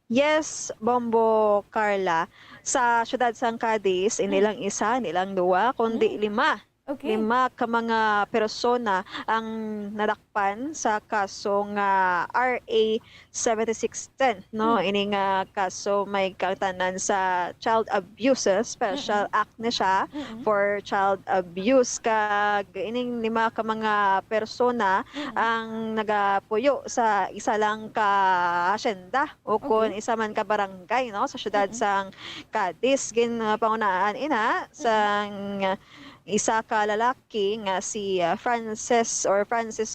Yes, Bombo Carla. Sa syudad sang Cadiz, inilang isa, inilang duwa, kundi 5. Okay. 5 ka mga persona ang nadakpan sa kaso nga RA 7610, no? Ini nga kaso may katanan sa child abuse, special act na siya for child abuse. Kag ining 5 ka mga persona ang nagapuyo sa isa lang ka asyenda o kung isa man ka barangay, no, sa syudad sang Cadiz. Pangunaan ina sang isa ka lalaki nga si Francis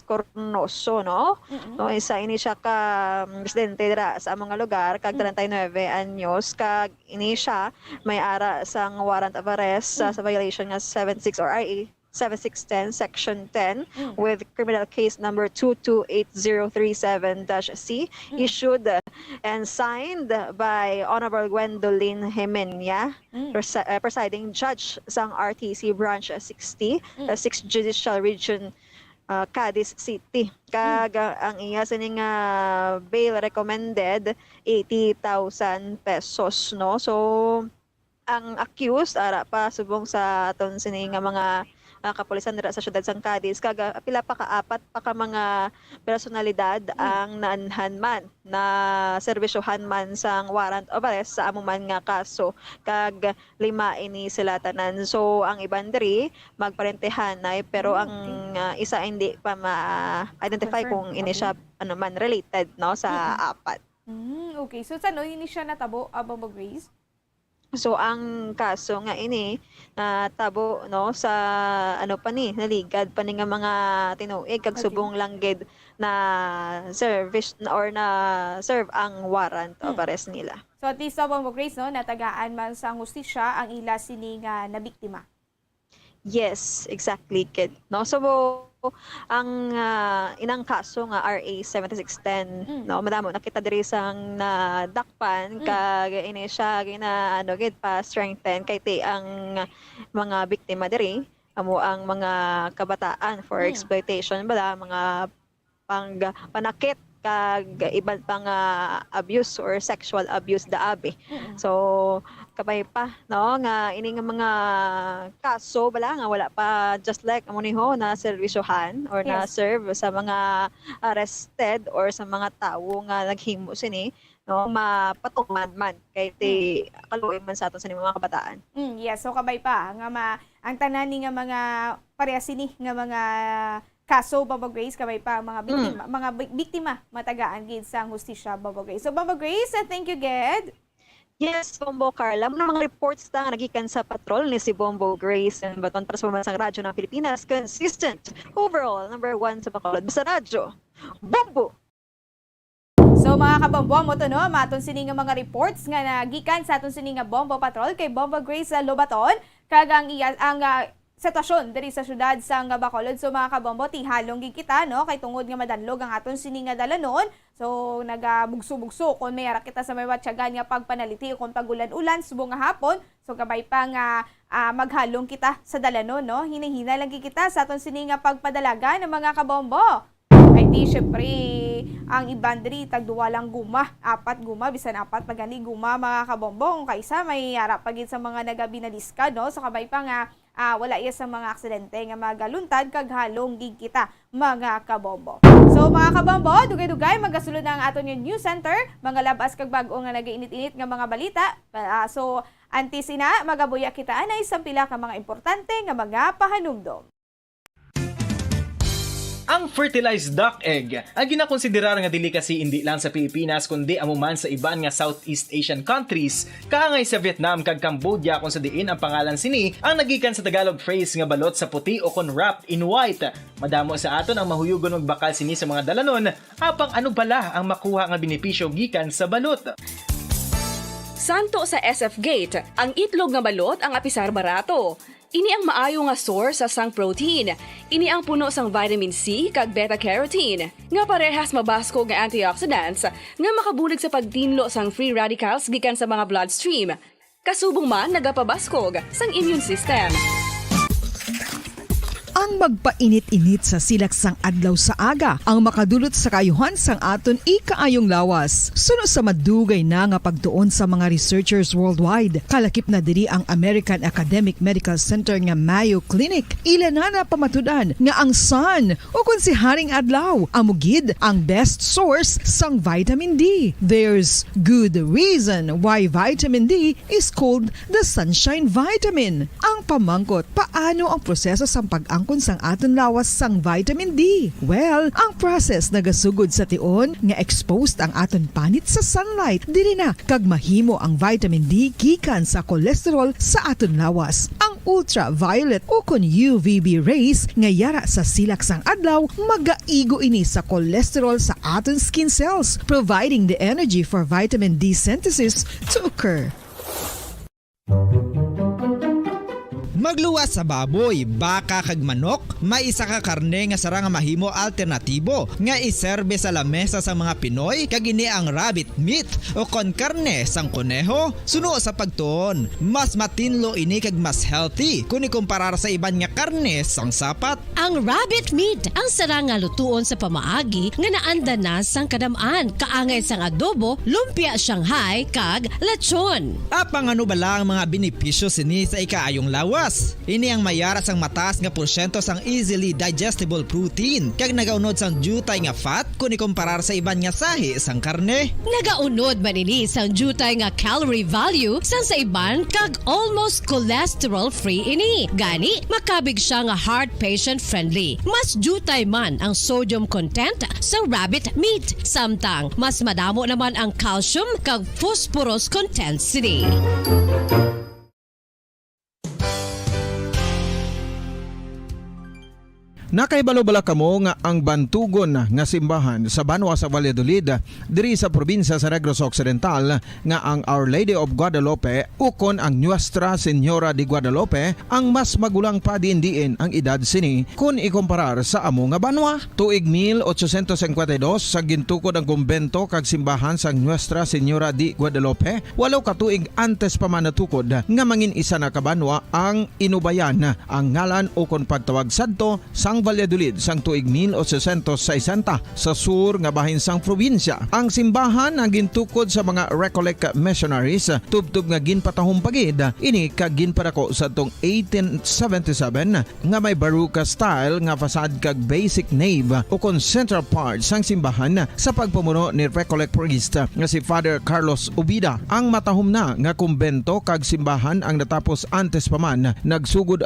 Cornoso, no? No, isa ini siya ka residente dira sa among lugar kag 39 anyos kag ini siya may ara sang warrant of arrest sa violation nga 76 or RA 7610 Section 10 with criminal case number 228037-C issued and signed by Honorable Gwendolyn Jimena, presiding judge sang RTC Branch 60, 6th Judicial Region, Cadiz City. Kag ang iya sining bail recommended 80,000 pesos, no? So ang accused ara pa subong sa aton sining mga kapulisan dira sa syudad sang Cadiz kag pila pa kaapat pa ka mga personalidad ang naanhan man na serbisyohan man sang warrant of arrest sa amo man nga kaso kag 5 ini sila tanan. So ang iban diri magparentehan na pero ang isa hindi pa ma-identify kung ini siya man related, no, sa apat. Okay, so saan ini siya natabo, Bombo Grace? So ang kaso nga ini tabo, no, sa naligad pa ni nga mga tinuig kag subong langged na service or na serve ang warrant of arrest nila. So at least Bombo Grace, no, natagaan man sa hustisya ang ila sini nga nabiktima. Yes, exactly, kid. No, so ang inang kaso nga RA 7610, no, madamo nakita diri sang nadakpan kag ini siya gid pa strengthen kay ti ang mga biktima diri amo ang mga kabataan for exploitation bala, mga panakit kag iban pang abuse or sexual abuse daabi. So kabay pa, no, nga ini nga mga kaso bala nga wala pa just like amo niho na servisyohan or na serve sa mga arrested or sa mga tawo nga naghimo sini, no, mapatuman man kay ti kaluoy man sa aton sa mga kabataan. Yes, so kabay pa nga ang tanan ni nga mga parehas sini nga mga kaso, Bombo Grace, kabay pa mga biktima matagaan gid sa hustisya, Bombo Grace. So Bombo Grace, thank you gid. Yes, Bombo Carla. Mga reports na nagikan sa patrol ni si Bombo Grace and baton para sa Pambansang Radyo ng Pilipinas. Consistent. Overall, number 1 sa Bacolod. Sa radyo, Bombo! So mga kabombo mo to, no, maton sini nga mga reports nga nagikan sa aton sini nga Bombo Patrol kay Bombo Grace Lobaton kag ang sitwasyon diri sa syudad sang Bacolod. So mga kabombo, tihalong gid kita, no, kay tungod nga madanlog ang aton sini nga dalanon. So nagabugso-bugso kon may ara kita sa may watyagan nga pagpanaliti kon pagulan-ulan subong nga hapon. So kabay pa nga maghalong kita sa dalanon, no. Hinihina lang gid kita sa aton sini nga pagpadalaga ng mga kabombo. Ay di syempre ang iban diri tagduwa lang guma, 4 guma bisan 4 pagani guma mga kabombo. Kung kaysa may ara pa gid sa mga nagabinaliskad, no. So kabay pa nga wala iya sa mga aksidente nga magaluntad kag halong gig kita mga kabombo. So mga kabombo, dugay-dugay magasulod na ang aton yung news center, mga labas kag bag-o nga nagainit-init nga mga balita. So antes ina magabuya kita anay sa pila ka mga importante nga mga pahanumdom. Ang fertilized duck egg ang ginakonsiderar nga delicacy hindi lang sa Pilipinas kundi amuman sa iban nga Southeast Asian countries kaangay sa Vietnam kag Cambodia kung sa diin ang pangalan sini ang nagikan sa Tagalog phrase nga balot sa puti o kon wrapped in white. Madamo sa aton ang mahuyugon og bakal sini sa mga dalanon, apang ano bala ang makuha nga benepisyo gikan sa balot. Santo sa SF Gate, ang itlog nga balot ang apisar barato. Ini ang maayo nga source sa sang protein. Ini ang puno sang vitamin C kag beta-carotene. Nga parehas mabasko nga antioxidants nga makabulig sa pagtinlo sang free radicals gikan sa mga bloodstream. Kasubong man nagapabaskog sang immune system. Ang magpainit-init sa silaksang adlaw sa aga ang makadulot sa kaayuhan sang aton ikaayong lawas. Suno sa madugay na nga pagtuon sa mga researchers worldwide, kalakip na diri ang American Academic Medical Center nga Mayo Clinic. Ila na pamatudan nga ang sun o kung si Haring Adlaw amugid ang best source sang vitamin D. There's good reason why vitamin D is called the sunshine vitamin. Ang pamangkot, paano ang proseso sang pag-angkon sang aton lawas sang vitamin D? Well, ang process nagasugod sa tion nga exposed ang aton panit sa sunlight. Dili na kag mahimo ang vitamin D gikan sa cholesterol sa aton lawas. Ang ultraviolet o kon UVB rays nga yara sa silak sang adlaw magaigo ini sa cholesterol sa aton skin cells, providing the energy for vitamin D synthesis to occur. Magluwas sa baboy, baka kag manok, may isa ka karne nga sarang mahimo alternatibo nga iserbe sa lamesa sa mga Pinoy kag ini ang rabbit meat o kon karne sang kuneho. Suno sa pagtuon, mas matinlo ini kag mas healthy kung ikumparar sa iban nga karne sang sapat. Ang rabbit meat ang sarang nga lutuon sa pamaagi nga naanda na sang kadamaan, kaangay sang adobo, lumpia Shanghai kag lechon. Apang ano bala ang mga benepisyo sini sa ikaayong lawas? Ini ang mayara sang mataas nga porsyento sang easily digestible protein kag nagaunod sang jutay nga fat kung ikumparar sa iban nga sahi sang karne. Nagaunod man ini sang jutay nga calorie value sang sa iban kag almost cholesterol free ini. Gani makabig siya nga heart patient friendly. Mas jutay man ang sodium content sa rabbit meat, samtang mas madamo naman ang calcium kag phosphorus content sini. Nakaibalo-bala kamo nga ang bantugon nga simbahan sa Banwa sa Valladolid diri sa probinsya sa Negros Occidental nga ang Our Lady of Guadalupe ukon ang Nuestra Señora de Guadalupe ang mas magulang pa diin ang edad sini kung ikumparar sa amo nga banwa. Tuig 1852 sa gintukod ang kumbento kag simbahan sa Nuestra Señora de Guadalupe. Walo ka tuig antes pa man natukod nga mangin isa na kabanwa ang inubayan ang ngalan ukon pagtawag sadto sang Valladolid sang tuig 1860 sa sur nga bahin sang probinsya. Ang simbahan ang gintukod sa mga Recollect missionaries tubtub nga ginpatahong pagid ini kag ginpadako sa tong 1877 nga may baruka style nga fasad kag basic nave o kon central part sang simbahan sa pagpamuno ni Recollect priest nga si Father Carlos Ubida. Ang matahom na nga kumbento kag simbahan ang natapos antes pa man nagsugod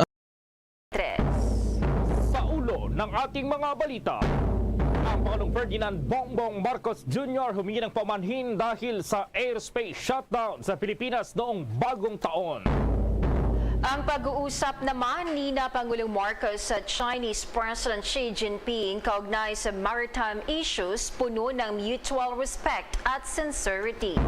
ng ating mga balita. Ang Pangulong Ferdinand Bongbong Marcos Jr. humingi ng pamanhin dahil sa airspace shutdown sa Pilipinas noong bagong taon. Ang pag-uusap naman ni Pangulong Marcos sa Chinese President Xi Jinping kaugnay sa maritime issues puno ng mutual respect at sincerity.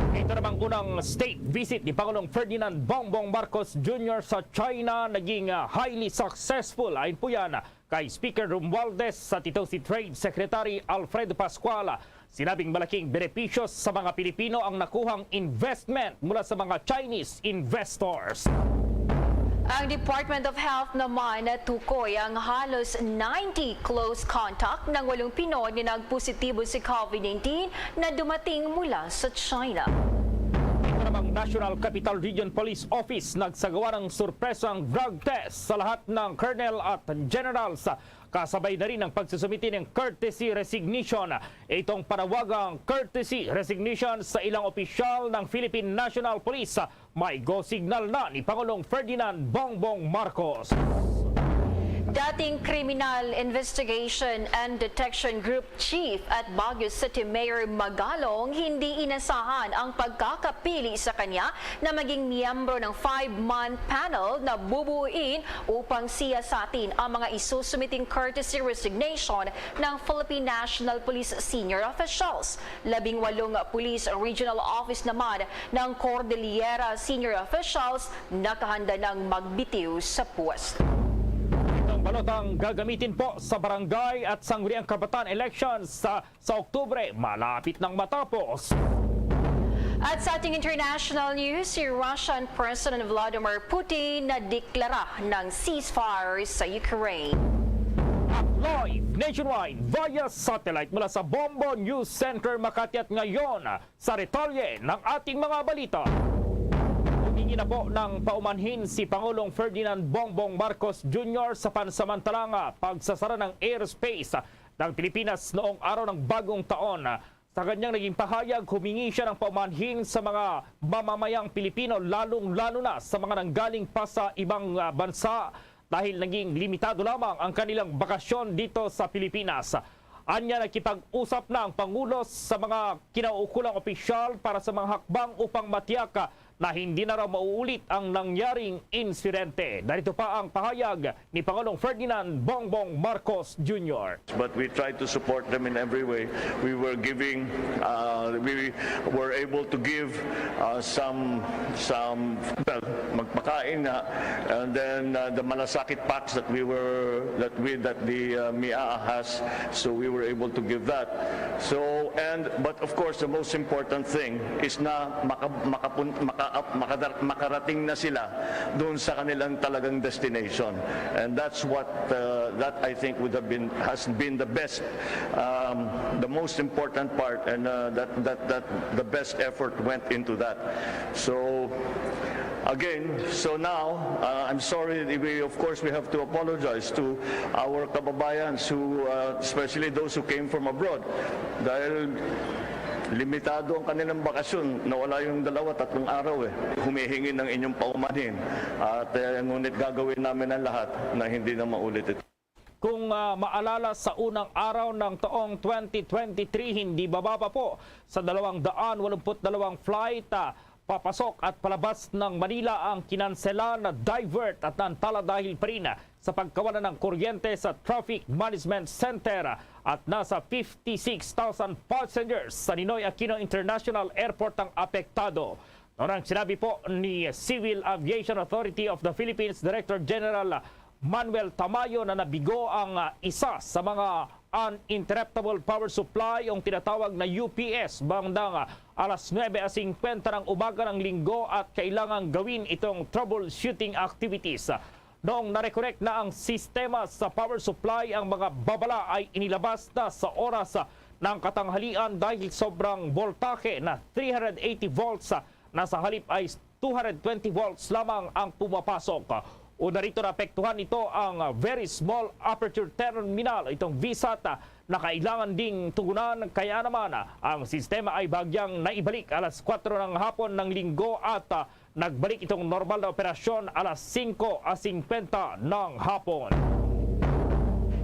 Ito namang unang state visit ni Pangulong Ferdinand Bongbong Marcos Jr. sa China naging highly successful. Ayon po yan kay Speaker Romualdez sa tito si Trade Secretary Alfredo Pascual. Sinabing malaking benepisyo sa mga Pilipino ang nakuhang investment mula sa mga Chinese investors. Ang Department of Health naman natukoy ang halos 90 close contact ng 8 Pinoy na nagpositibo sa COVID-19 na dumating mula sa China. Ito namang National Capital Region Police Office nagsagawa ng surpresang drug test sa lahat ng colonel at generals. Kasabay na rin ang pagsusumiti ng courtesy resignation. Itong panawagang courtesy resignation sa ilang opisyal ng Philippine National Police may go signal na ni Pangulong Ferdinand Bongbong Marcos. Dating Criminal Investigation and Detection Group Chief at Baguio City Mayor Magalong hindi inasahan ang pagkakapili sa kanya na maging miyembro ng 5-man panel na bubuuin upang siyasatin ang mga isusumiting courtesy resignation ng Philippine National Police senior officials. 18 Police Regional Office naman ng Cordillera senior officials nakahanda ng magbitiw sa pwesto. Balotang gagamitin po sa barangay at sangguniang kabataan elections sa Oktubre, malapit nang matapos. At sa ating international news, si Russian President Vladimir Putin na deklara ng ceasefire sa Ukraine. At live nationwide via satellite mula sa Bombo News Center Makati at ngayon sa retalye ng ating mga balita. Humingi na po ng paumanhin si Pangulong Ferdinand Bongbong Marcos Jr. sa pansamantalang pagsasara ng airspace ng Pilipinas noong araw ng bagong taon. Sa kanyang naging pahayag, humingi siya ng paumanhin sa mga mamamayang Pilipino, lalong-lalo na sa mga nanggaling pa sa ibang bansa dahil naging limitado lamang ang kanilang bakasyon dito sa Pilipinas. Anya nakipag-usap na ang Pangulo sa mga kinauukulang opisyal para sa mga hakbang upang matiyak na hindi na raw mauulit ang nangyaring insidente. Narito pa ang pahayag ni Pangulong Ferdinand Bongbong Marcos Jr. But we tried to support them in every way. We were able to give some magpakain na, and then the malasakit packs that the MIA has, so we were able to give that. But of course the most important thing is na makarating na sila doon sa kanilang talagang destination, and that's what that I think has been the best, the most important part, and that the best effort went into that. So now I'm sorry. Of course we have to apologize to our kababayans who, especially those who came from abroad, dahil limitado ang kanilang bakasyon, nawala yung 2-3 araw Humihingi ng inyong paumanhin at ngunit gagawin namin ang lahat na hindi na maulit ito. Kung maalala sa unang araw ng taong 2023, hindi bababa po sa 282 flight papasok at palabas ng Manila ang kinansela na divert at nantala dahil pa rin sa pagkawala ng kuryente sa Traffic Management Center at nasa 56,000 passengers sa Ninoy Aquino International Airport ang apektado. Noong sinabi po ni Civil Aviation Authority of the Philippines Director General Manuel Tamayo na nabigo ang isa sa mga uninterruptible power supply, yung tinatawag na UPS, bandang alas 9:50 ng umaga ng linggo at kailangan gawin itong troubleshooting activities. Noong nareconnect na ang sistema sa power supply, ang mga babala ay inilabas na sa oras ng katanghalian dahil sobrang voltahe na 380 volts na sa halip ay 220 volts lamang ang pumapasok. Una rito naapektuhan ito ang very small aperture terminal, itong VSAT na kailangan ding tugunan, kaya naman ang sistema ay bagyang naibalik alas 4 ng hapon ng linggo at nagbalik itong normal na operasyon alas 5:50 ng hapon.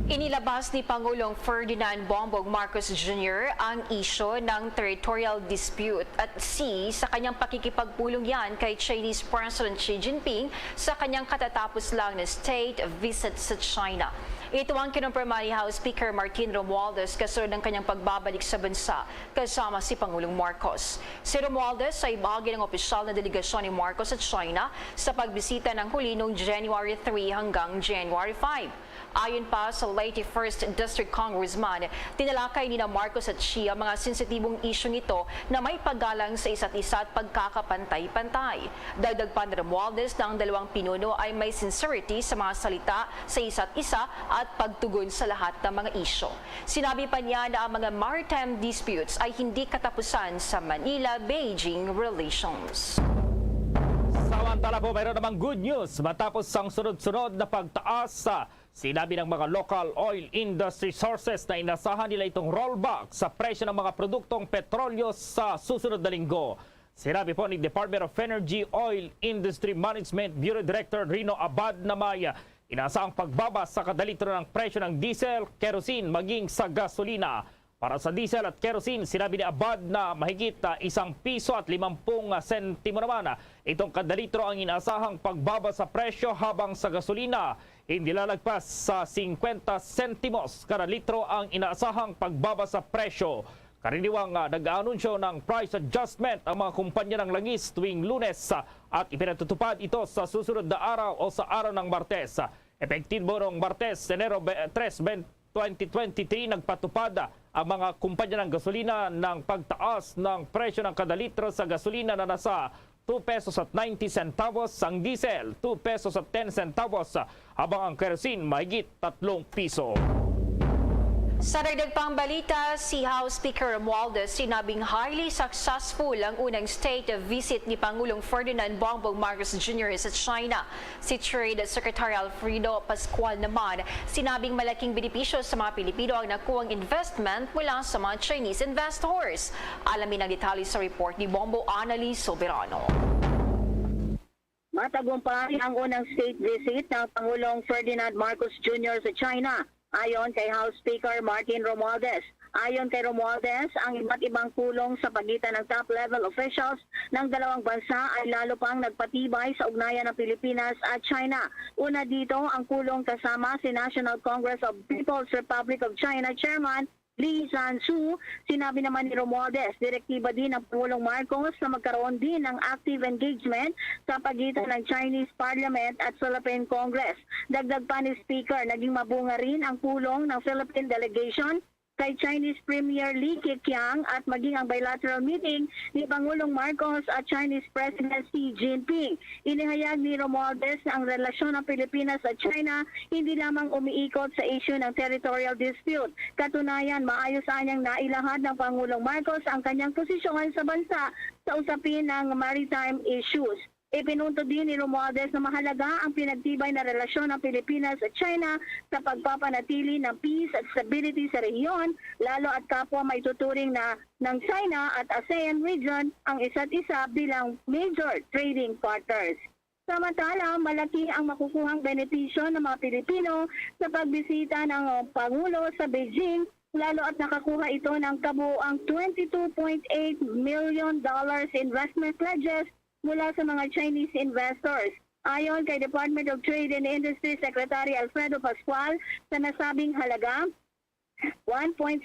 Inilabas ni Pangulong Ferdinand Bongbong Marcos Jr. ang isyo ng territorial dispute at sea sa kanyang pakikipagpulong yan kay Chinese President Xi Jinping sa kanyang katatapos lang na state visit sa China. Ito ang kinumpirma ni House Speaker Martin Romualdez kasunod ng kanyang pagbabalik sa bansa kasama si Pangulong Marcos. Si Romualdez ay bahagi ng opisyal na delegasyon ni Marcos sa China sa pagbisita ng huli noong January 3 hanggang January 5. Ayon pa sa Leyte 1st District Congressman, tinalakay ni Marcos at Xi ang mga sensitibong isyong ito na may paggalang sa isa't isa at pagkakapantay-pantay. Dagdag pa ni Romualdez na ang dalawang pinuno ay may sincerity sa mga salita sa isa't isa at pagtugon sa lahat ng mga isyo. Sinabi pa niya na ang mga maritime disputes ay hindi katapusan sa Manila-Beijing relations. Samantala po, mayroon namang good news matapos ang sunod-sunod na pagtaas sa sinabi ng mga local oil industry sources na inasahan nila itong rollback sa presyo ng mga produktong petrolyo sa susunod na linggo. Sinabi po ni Department of Energy Oil Industry Management Bureau Director Rino Abad na may Inaasahang pagbaba sa kada litro ng presyo ng diesel, kerosene maging sa gasolina. Para sa diesel at kerosene, sinabi ni Abad na mahigit ₱1.50 naman. Itong kada litro ang inaasahang pagbaba sa presyo habang sa gasolina hindi lalagpas sa 50 sentimos kada litro ang inaasahang pagbaba sa presyo. Karaniwang nag-aanunsyo ng price adjustment ang mga kumpanya ng langis tuwing Lunes at ipinatutupad ito sa susunod na araw o sa araw ng Martes. Epektibo noong Martes, Enero 3, 2023, nagpatupad ang mga kumpanya ng gasolina ng pagtaas ng presyo ng kada litro sa gasolina na nasa ₱2.90, ang diesel ₱2.10, habang ang kerosene mahigit ₱3. Sa dagdag pang balita, si House Speaker Romualdez sinabing highly successful ang unang state visit ni Pangulong Ferdinand Bongbong Marcos Jr. sa China. Si Trade Secretary Alfredo Pascual naman sinabing malaking benepisyo sa mga Pilipino ang nakuhang investment mula sa mga Chinese investors. Alamin ang detalye sa report ni Bombo Annalise Soberano. Matagumpay ang unang state visit ng Pangulong Ferdinand Marcos Jr. sa China. Ayon kay House Speaker Martin Romualdez. Ayon kay Romualdez, ang iba't ibang tulong sa pagitan ng top-level officials ng dalawang bansa ay lalo pang nagpatibay sa ugnayan ng Pilipinas at China. Una dito ang kulong kasama si National Congress of People's Republic of China Chairman Li Zhanshu. Sinabi naman ni Romualdez, direktiba din ng Pangulong Marcos na magkaroon din ng active engagement sa pagitan ng Chinese Parliament at Philippine Congress. Dagdag pa ni Speaker, naging mabunga rin ang pulong ng Philippine Delegation kay Chinese Premier Li Keqiang at maging ang bilateral meeting ni Pangulong Marcos at Chinese President Xi Jinping. Inihayag ni Romualdez na ang relasyon ng Pilipinas at China hindi lamang umiikot sa issue ng territorial dispute. Katunayan, maayos anyang nailahad ng Pangulong Marcos ang kanyang posisyon sa bansa sa usapin ng maritime issues. Ipinunto din ni Romualdez na mahalaga ang pinagtibay na relasyon ng Pilipinas at China sa pagpapanatili ng peace at stability sa rehiyon, lalo at kapwa may tuturing na ng China at ASEAN region ang isa't isa bilang major trading partners. Samantala, malaki ang makukuhang benepisyo ng mga Pilipino sa pagbisita ng Pangulo sa Beijing, lalo at nakakuha ito ng kabuuang $22.8 million investment pledges mula sa mga Chinese investors. Ayon kay Department of Trade and Industry Secretary Alfredo Pascual, sa nasabing halaga, $1.72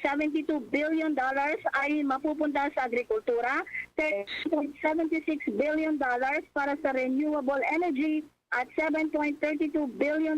billion ay mapupunta sa agrikultura, $3.76 billion para sa renewable energy, at $7.32 billion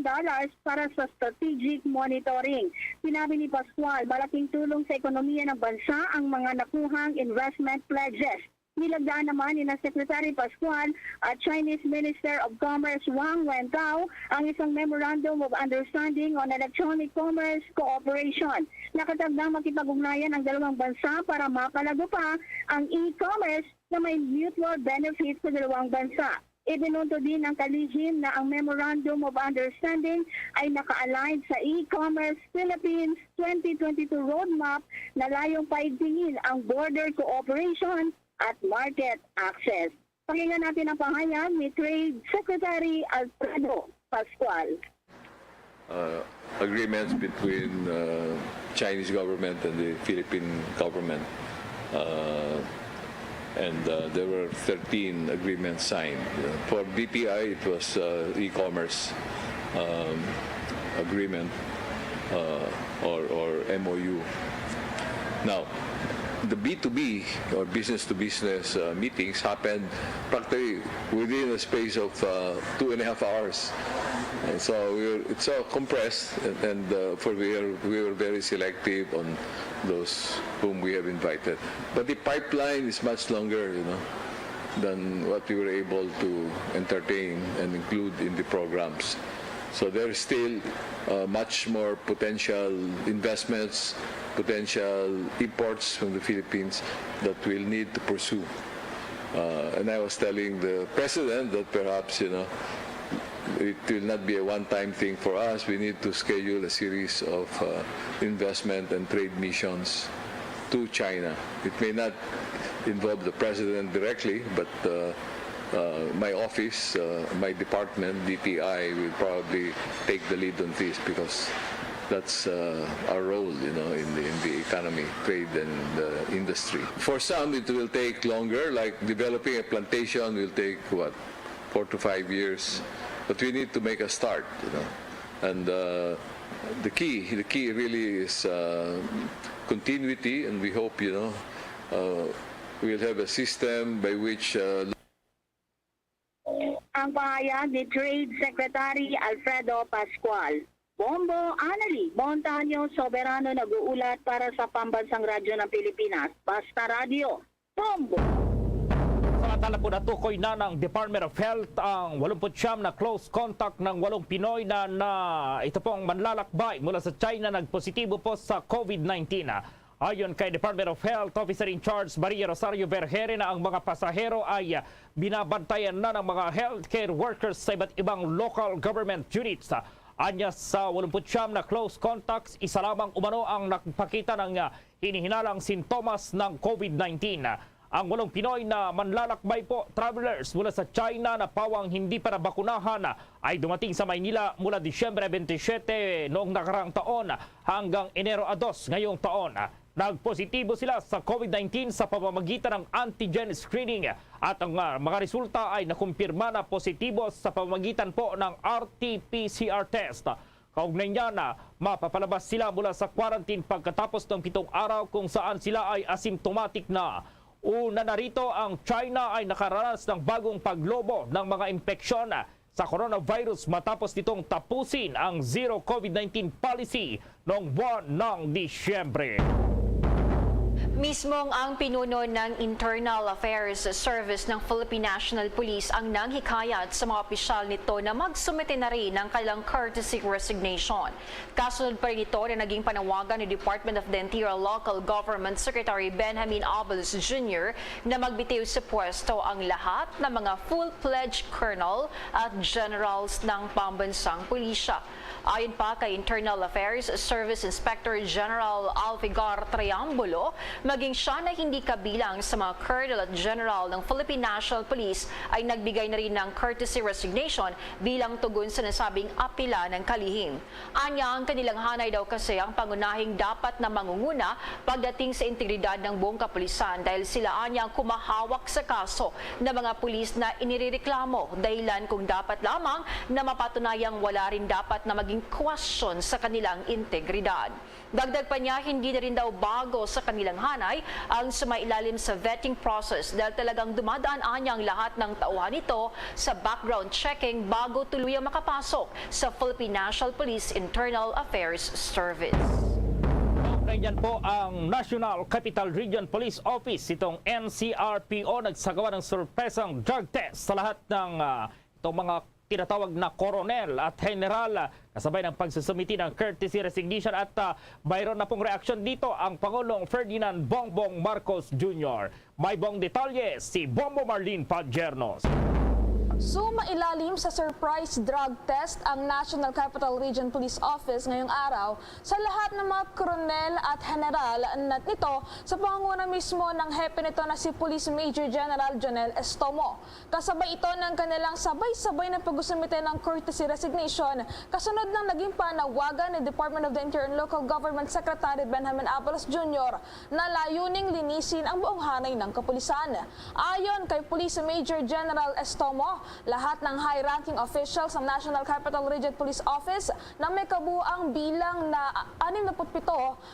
para sa strategic monitoring. Sinabi ni Pascual, malaking tulong sa ekonomiya ng bansa ang mga nakuhang investment pledges. Nilagdaan naman ni Secretary Pascual at Chinese Minister of Commerce Wang Wentao ang isang Memorandum of Understanding on Electronic Commerce Cooperation. Nakatagdang makipag-ugnayan ang dalawang bansa para mapalago pa ang e-commerce na may mutual benefits sa dalawang bansa. Ibinunto din ng kalihim na ang Memorandum of Understanding ay naka-align sa E-Commerce Philippines 2022 Roadmap na layong paigtingin ang border cooperation at market access. Pakinggan natin ang pahayag ni Trade Secretary Alfredo Pascual. Agreements between Chinese government and the Philippine government. And there were 13 agreements signed. For BPI, it was e-commerce agreement or MOU. Now, the B2B or business-to-business meetings happened practically within a space of 2.5 hours. And so it's so compressed, and we were very selective on those whom we have invited. But the pipeline is much longer, than what we were able to entertain and include in the programs. So there's still much more potential investments, potential imports from the Philippines that we'll need to pursue. And I was telling the President that perhaps, it will not be a one-time thing for us. We need to schedule a series of investment and trade missions to China. It may not involve the President directly, but my office, my department, DTI, will probably take the lead on this because that's our role, in the economy, trade, and industry. For some, it will take longer. Like developing a plantation will take 4 to 5 years, but we need to make a start, And the key really is continuity, and we hope, we'll have a system by which. Ang pahayag ni Trade Secretary Alfredo Pascual. Bombo Anali, Montaño Soberano nag-uulat para sa Pambansang Radyo ng Pilipinas. Basta Radio, Bombo! Samantala po natukoy na ng Department of Health ang 89 na close contact ng 8 Pinoy na ito pong manlalakbay mula sa China nagpositibo po sa COVID-19. Ayon kay Department of Health Officer in Charge Maria Rosario Vergere na ang mga pasahero ay binabantayan na ng mga healthcare workers sa iba't ibang local government units. Anya sa 89 na close contacts, isa lamang umano ang nagpakita ng hinihinalang sintomas ng COVID-19. Ang 8 Pinoy na manlalakbay po, travelers mula sa China na pawang hindi pa nabakunahan ay dumating sa Maynila mula Disyembre 27 noong nakarang taon hanggang Enero 2 ngayong taon. Nagpositibo sila sa COVID-19 sa pamamagitan ng antigen screening at ang mga resulta ay nakumpirma na positibo sa pamamagitan po ng RT-PCR test. Kaugnay niya na mapapalabas sila mula sa quarantine pagkatapos ng 7 araw kung saan sila ay asymptomatic na. Una na rito, ang China ay nakaranas ng bagong paglobo ng mga impeksyon sa coronavirus matapos nitong tapusin ang Zero COVID-19 policy noong buwan ng Disyembre. Mismong ang pinuno ng Internal Affairs Service ng Philippine National Police ang nanghikayat sa mga opisyal nito na magsumite na rin ng kailang courtesy resignation. Kasunod pa rin ito na naging panawagan ni Department of the Interior Local Government Secretary Benjamin Abalos Jr. na magbitiw sa pwesto ang lahat ng mga full-fledged colonel at generals ng pambansang pulisya. Ayon pa kay Internal Affairs Service Inspector General Alfigar Triambulo, maging siya na hindi kabilang sa mga colonel at general ng Philippine National Police ay nagbigay na rin ng courtesy resignation bilang tugon sa nasabing apela ng kalihim. Anya, ang kanilang hanay daw kasi ang pangunahing dapat na mangunguna pagdating sa integridad ng buong kapulisan dahil sila anya ang kumahawak sa kaso ng mga pulis na inireklamo dahilan kung dapat lamang na mapatunayang wala rin dapat na maging question sa kanilang integridad. Dagdag pa niya, hindi na rin daw bago sa kanilang hanay ang sumailalim sa vetting process dahil talagang dumadaan ang lahat ng tauhan nito sa background checking bago tuluyang makapasok sa Philippine National Police Internal Affairs Service. Nandiyan po ang National Capital Region Police Office, itong NCRPO, nagsagawa ng surpresang drug test sa lahat ng itong mga tinatawag na koronel at general kasabay ng pagsusumiti ng courtesy resignation at mayroon na pong reaksyon dito ang Pangulong Ferdinand Bongbong Marcos Jr. May buong detalye si Bombo Marlene Padjernos. Sumailalim sa surprise drug test ang National Capital Region Police Office ngayong araw sa lahat ng mga koronel at general nito sa pangunguna mismo ng hepe nito na si Police Major General Jonel Estomo. Kasabay ito ng kanilang sabay-sabay na pag-usumite ng courtesy resignation kasunod ng naging panawagan ni Department of the Interior and Local Government Secretary Benjamin Abalos Jr. na layuning linisin ang buong hanay ng kapulisan. Ayon kay Police Major General Estomo, lahat ng high-ranking officials ng National Capital Region Police Office na may kabuang bilang na 67,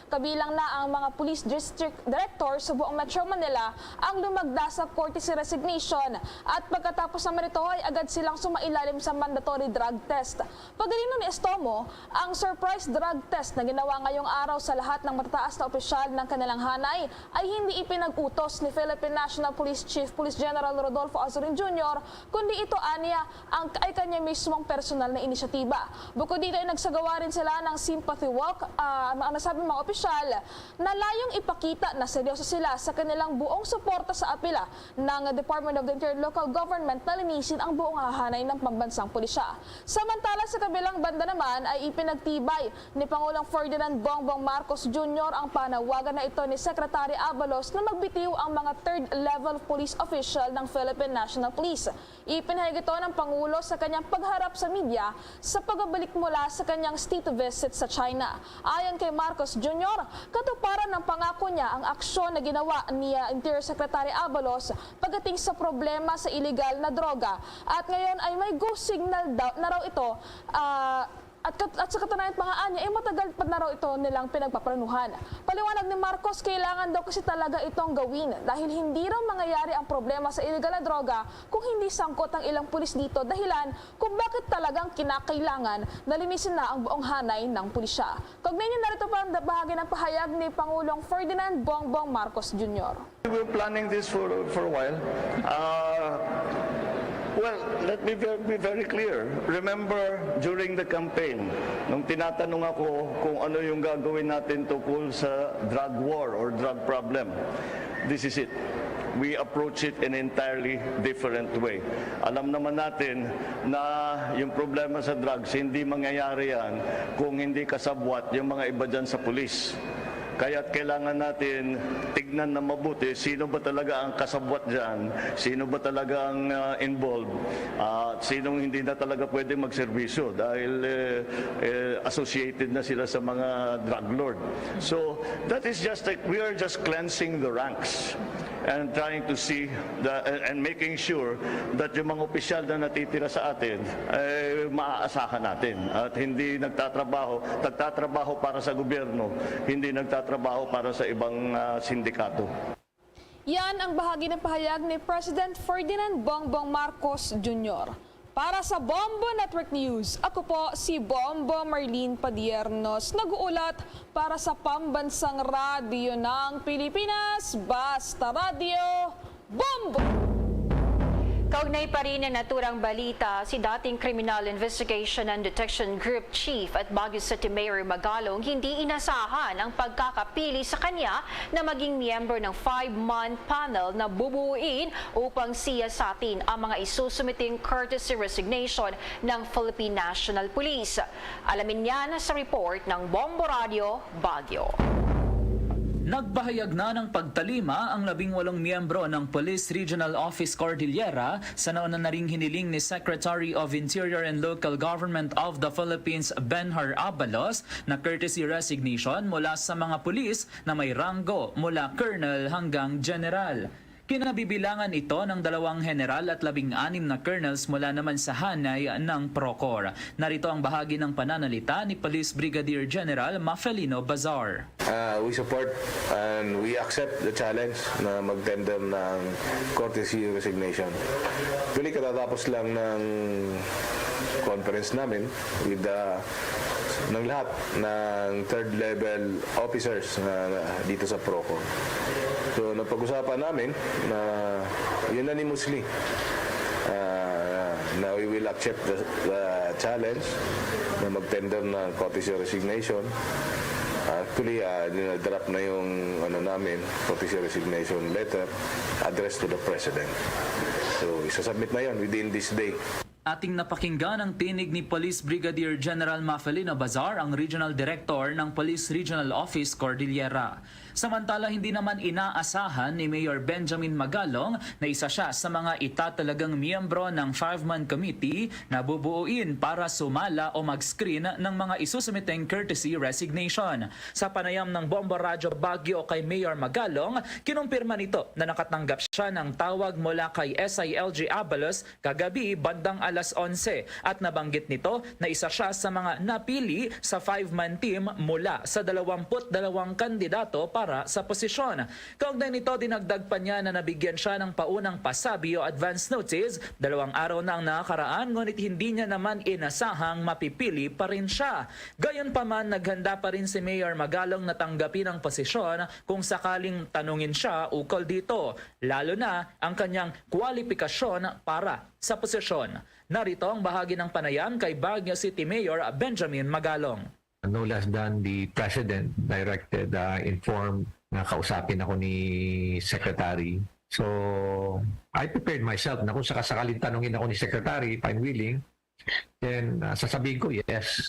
kabilang na ang mga police district directors sa buong Metro Manila ang lumagda sa courtesy resignation at pagkatapos naman ito ay agad silang sumailalim sa mandatory drug test. Pagdalino ni Estomo, ang surprise drug test na ginawa ngayong araw sa lahat ng matataas na opisyal ng kanilang hanay ay hindi ipinag-utos ni Philippine National Police Chief Police General Rodolfo Azurin Jr., kundi ito aniya ay kanya mismong personal na inisyatiba. Bukod dito ay nagsagawa rin sila ng sympathy walk, nasabi mga opisyal na layong ipakita na seryoso sila sa kanilang buong suporta sa apela ng Department of the Interior Local Government na linisin ang buong hahanay ng pambansang pulisya. Samantala sa kabilang banda naman ay ipinagtibay ni Pangulong Ferdinand Bongbong Marcos Jr. ang panawagan na ito ni Secretary Abalos na magbitiw ang mga third-level police official ng Philippine National Police. Ipinahayag ito ng Pangulo sa kanyang pagharap sa media sa pagbabalik mula sa kanyang state visit sa China. Ayon kay Marcos Jr., katuparan ng pangako niya ang aksyon na ginawa ni Interior Secretary Abalos pagdating sa problema sa illegal na droga. At ngayon ay may go signal daw na raw ito at sa katunayan pangaan niya, matagal pa na raw ito nilang pinagpaplanuhan. Paliwanag ni Marcos, kailangan daw kasi talaga itong gawin dahil hindi raw mangyayari ang problema sa illegal na droga kung hindi sangkot ang ilang pulis dito, dahilan kung bakit talagang kinakailangan na linisin na ang buong hanay ng pulisya. Kaugnay niyo, narito pa ang bahagi ng pahayag ni Pangulong Ferdinand Bongbong Marcos Jr. We were planning this for a while. Well, let me be very clear. Remember, during the campaign, nung tinatanong ako kung ano yung gagawin natin tungkol sa drug war or drug problem, this is it. We approach it in an entirely different way. Alam naman natin na yung problema sa drugs, hindi mangyayari yan kung hindi kasabwat yung mga iba dyan sa pulis. Kaya't kailangan natin tignan na mabuti sino ba talaga ang kasabwat dyan, sino ba talaga ang involved, sinong hindi na talaga pwede magserbisyo dahil associated na sila sa mga drug lord. So that is just like, we are just cleansing the ranks and trying to see and making sure that yung mga opisyal na natitira sa atin ay maaasahan natin at hindi nagtatrabaho para sa gobyerno, hindi nagtatrabaho para sa ibang sindikato. Yan ang bahagi ng pahayag ni President Ferdinand Bongbong Marcos Jr. Para sa Bombo Network News, ako po si Bombo Marlene Padiernos, nag-uulat para sa Pambansang Radyo ng Pilipinas, Basta Radio, Bombo! Kaugnay pa rin ng naturang balita, si dating Criminal Investigation and Detection Group Chief at Baguio City Mayor Magalong hindi inasahan ang pagkakapili sa kanya na maging miyembro ng 5-month panel na bubuuin upang siyasatin ang mga isusumiting courtesy resignation ng Philippine National Police. Alamin yan sa report ng Bombo Radio, Baguio. Nagbahayag na ng pagtalima ang 18 miyembro ng Police Regional Office Cordillera sa nauna na ring hiniling ni Secretary of Interior and Local Government of the Philippines Benhar Abalos na courtesy resignation mula sa mga pulis na may ranggo mula Colonel hanggang General. Kinabibilangan ito ng 2 general at 16 na colonels mula naman sa hanay ng Procor. Narito ang bahagi ng pananalita ni Police Brigadier General Mafelino Bazar. We support and we accept the challenge na mag-tender ng courtesy resignation. Actually, katatapos lang ng conference namin with ng lahat ng third level officers dito sa Procor. So napag-usapan namin na unanimously na we will accept the challenge na mag-tender ng courtesy resignation. Actually, draft na yung namin, courtesy resignation letter addressed to the President. So isasubmit na yan within this day. Ating napakinggan ang tinig ni Police Brigadier General Mafelino Bazar, ang Regional Director ng Police Regional Office Cordillera. Samantala, hindi naman inaasahan ni Mayor Benjamin Magalong na isa siya sa mga itatalagang miyembro ng 5-man committee na bubuuin para sumala o mag-screen ng mga isusumiteng courtesy resignation. Sa panayam ng Bombo Radio Baguio kay Mayor Magalong, kinumpirma nito na nakatanggap siya ng tawag mula kay SILG Abalos kagabi bandang alas 11 at nabanggit nito na isa siya sa mga napili sa 5-man team mula sa 22 kandidato para sa posisyon. Kaugnay nito, dinagdag pa niya na nabigyan siya ng paunang pasabi o advance notice 2 araw na ang nakakaraan, ngunit hindi niya naman inasahang mapipili pa rin siya. Gayunpaman, naghanda pa rin si Mayor Magalong na tanggapin ang posisyon kung sakaling tanungin siya ukol dito, lalo na ang kanyang kwalifikasyon para sa posisyon. Narito ang bahagi ng panayam kay Baguio City Mayor Benjamin Magalong. No less than the President directed, informed na kausapin ako ni Secretary. So, I prepared myself na kung sakasakaling tanungin ako ni Secretary, if I'm willing, then sasabihin ko yes.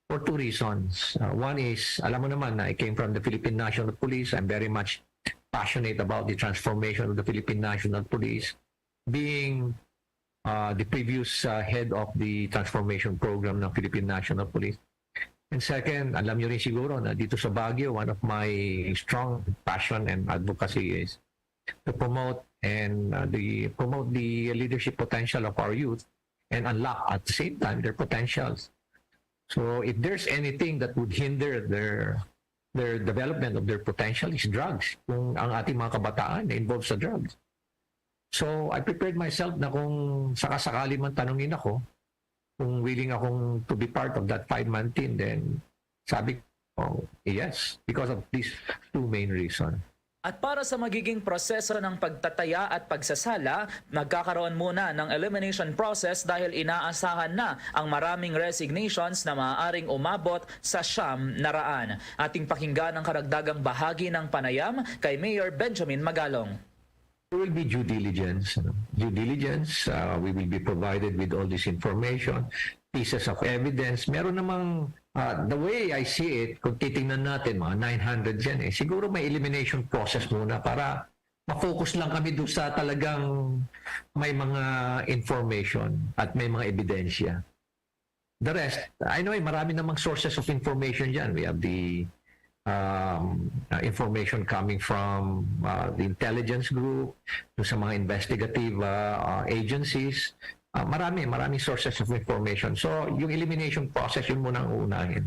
For two reasons. One is, alam mo naman na I came from the Philippine National Police. I'm very much passionate about the transformation of the Philippine National Police. Being the previous head of the transformation program ng Philippine National Police. And second, alam nyo rin siguro na dito sa Baguio, one of my strong passion and advocacy is to promote the leadership potential of our youth and unlock at the same time their potentials. So if there's anything that would hinder their development of their potential is drugs. Kung ang ating mga kabataan na involved sa drugs. So I prepared myself na kung sakasakali man tanungin ako, kung willing akong to be part of that 5-man team, then sabi ko, yes, because of these two main reasons. At para sa magiging proseso ng pagtataya at pagsasala, magkakaroon muna ng elimination process dahil inaasahan na ang maraming resignations na maaaring umabot sa 900. Ating pakinggan ang karagdagang bahagi ng panayam kay Mayor Benjamin Magalong. There will be due diligence. Due diligence, we will be provided with all this information, pieces of evidence. Meron namang, the way I see it, kung titingnan natin, mga 900 yan siguro may elimination process muna para ma-focus lang kami doon sa talagang may mga information at may mga ebidensya. The rest, I know marami namang sources of information dyan. We have the information coming from the intelligence group, sa mga investigative agencies. Maraming sources of information. So, yung elimination process, yun muna ang uunahin.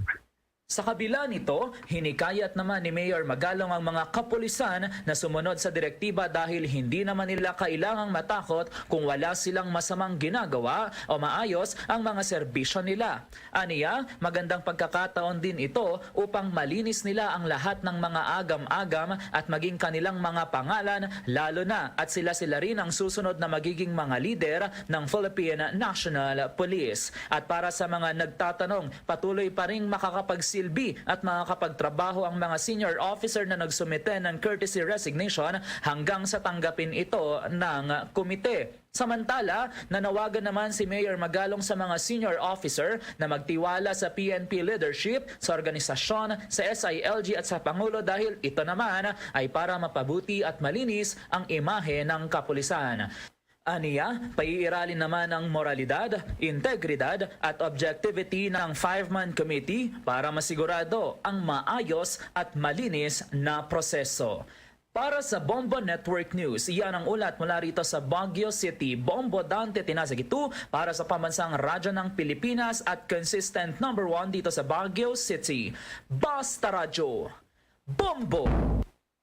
Sa kabila nito, hinikayat naman ni Mayor Magalong ang mga kapulisan na sumunod sa direktiba dahil hindi naman nila kailangang matakot kung wala silang masamang ginagawa o maayos ang mga serbisyo nila. Aniya, magandang pagkakataon din ito upang malinis nila ang lahat ng mga agam-agam at maging kanilang mga pangalan, lalo na at sila rin ang susunod na magiging mga lider ng Philippine National Police. At para sa mga nagtatanong, patuloy pa ring makakapagsilbi at makakapagtrabaho ang mga senior officer na nagsumite ng courtesy resignation hanggang sa tanggapin ito ng komite. Samantala, nanawagan naman si Mayor Magalong sa mga senior officer na magtiwala sa PNP leadership, sa organisasyon, sa SILG at sa Pangulo dahil ito naman ay para mapabuti at malinis ang imahe ng kapulisan. Aniya, paiiralin naman ang moralidad, integridad at objectivity ng 5-man committee para masigurado ang maayos at malinis na proseso. Para sa Bombo Network News, iyan ang ulat mula rito sa Baguio City. Bombo Dante Tinasagitu para sa Pambansang Radyo ng Pilipinas at consistent number 1 dito sa Baguio City. Basta Radyo, Bombo!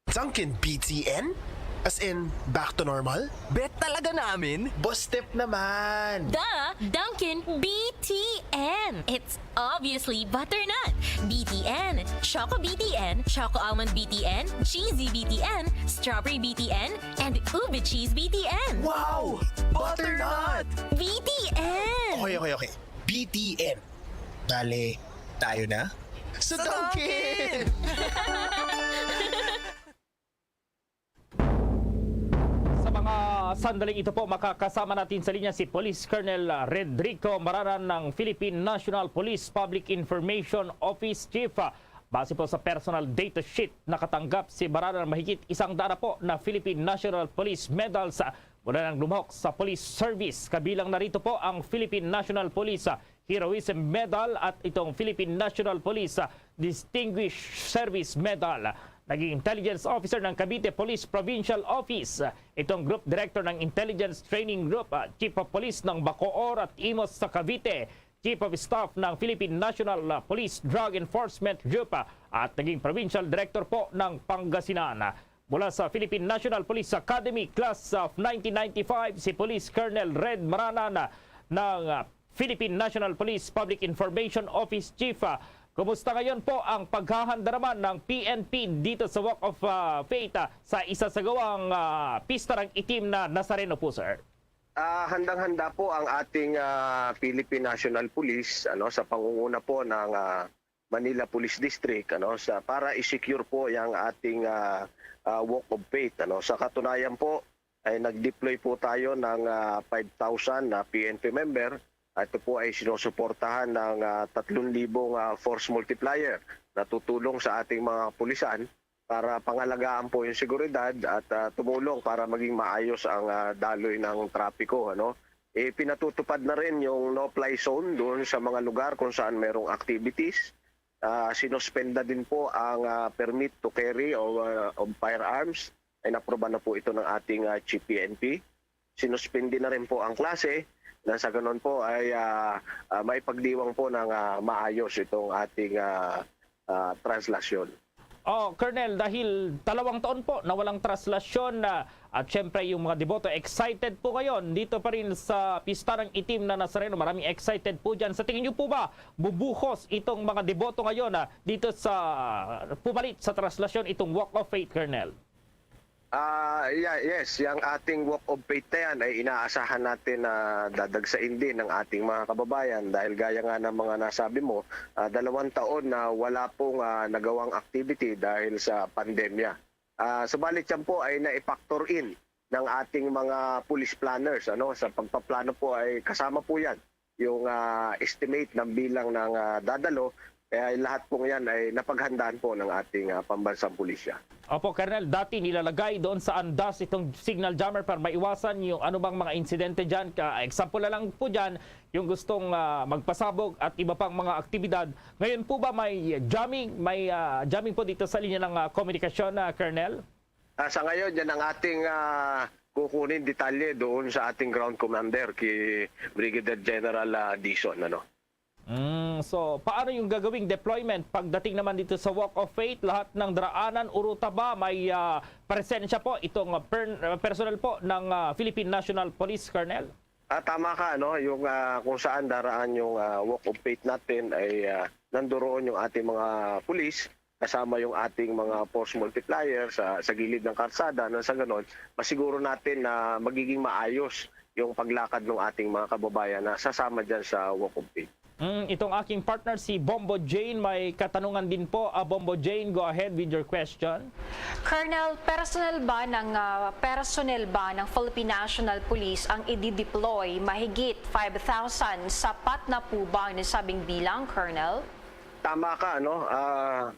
Dunkin BTN? As in, back to normal? Bet talaga namin? Boss step naman! Dunkin BTN! It's obviously butternut. BTN, Choco BTN, Choco Almond BTN, Cheesy BTN, Strawberry BTN, and Ube Cheese BTN! Wow! Butternut! BTN! Okay. BTN. Dale, tayo na? Sa Dunkin! Sandaling ito po, makakasama natin sa linya si Police Colonel Redrico Maranan ng Philippine National Police Public Information Office Chief. Base po sa personal data sheet, nakatanggap si Maranan mahigit 100 po na Philippine National Police Medals mula nang lumahok sa police service. Kabilang narito po ang Philippine National Police Heroism Medal at itong Philippine National Police Distinguished Service Medal. Naging intelligence officer ng Cavite Police Provincial Office. Itong group director ng Intelligence Training Group, Chief of Police ng Bacoor at Imos sa Cavite, Chief of Staff ng Philippine National Police Drug Enforcement Group at naging provincial director po ng Pangasinan. Mula sa Philippine National Police Academy Class of 1995, si Police Colonel Red Maranan ng Philippine National Police Public Information Office Chief. Kumusta ngayon po ang paghahanda naman ng PNP dito sa Walk of Faith sa isasagawang pista ng itim na Nazareno po, sir? Handang-handa po ang ating Philippine National Police sa pangunguna po ng Manila Police District para i-secure po yung ating walk of faith. Sa katunayan po ay nag-deploy po tayo ng 5,000 na PNP member. Ito po ay sinusuportahan ng 3,000 force multiplier na tutulong sa ating mga pulisan para pangalagaan po yung seguridad at tumulong para maging maayos ang daloy ng trapiko. Pinatutupad na rin yung no-fly zone doon sa mga lugar kung saan merong activities. Sinuspenda din po ang permit to carry of firearms. Ay naproba na po ito ng ating Chief PNP. Sinuspindi na rin po ang klase na sa ganun po ay may pagdiwang po ng maayos itong ating translasyon. Colonel, dahil 2 taon po na walang traslasyon at syempre yung mga deboto excited po ngayon dito pa rin sa Pista ng Itim na Nazareno. Maraming excited po dyan. Sa tingin niyo po ba bubuhos itong mga deboto ngayon dito sa pumalit sa traslasyon itong Walk of Faith, Colonel? Yes, yung ating walk of faith na yan ay inaasahan natin na dadagsain din ng ating mga kababayan dahil gaya nga ng mga nasabi mo, 2 taon na wala pong nagawang activity dahil sa pandemya. Subalit yan po ay na-factor in ng ating mga police planners. Sa pagpaplano po ay kasama po yan yung estimate ng bilang ng dadalo. Kaya lahat pong yan ay napaghandaan po ng ating pambansang pulisya. Opo, Colonel, dati nilalagay doon sa andas itong signal jammer para maiwasan yung anumang mga insidente dyan. Example na lang po dyan, yung gustong magpasabog at iba pang mga aktibidad. Ngayon po ba may jamming po dito sa linya ng komunikasyon, Colonel? Sa ngayon, yan ang ating kukunin detalye doon sa ating ground commander kay Brigadier General Dizon. So, paano yung gagawing deployment pagdating naman dito sa Walk of Faith? Lahat ng daraanan o ruta ba may presensya po itong personnel po ng Philippine National Police, Colonel? Tama ka, yung kung saan daraan yung Walk of Faith natin ay nandoon yung ating mga pulis kasama yung ating mga force multiplier sa gilid ng kalsada. Sa ganon, masiguro natin na magiging maayos yung paglakad ng ating mga kababayan na sasama dyan sa Walk of Faith. Itong aking partner si Bombo Jane, may katanungan din po. Bombo Jane, go ahead with your question. Colonel, personnel ba ng Philippine National Police ang i-deploy mahigit 5,000? Sapat na po ba ang nasabing bilang, Colonel? Tama ka,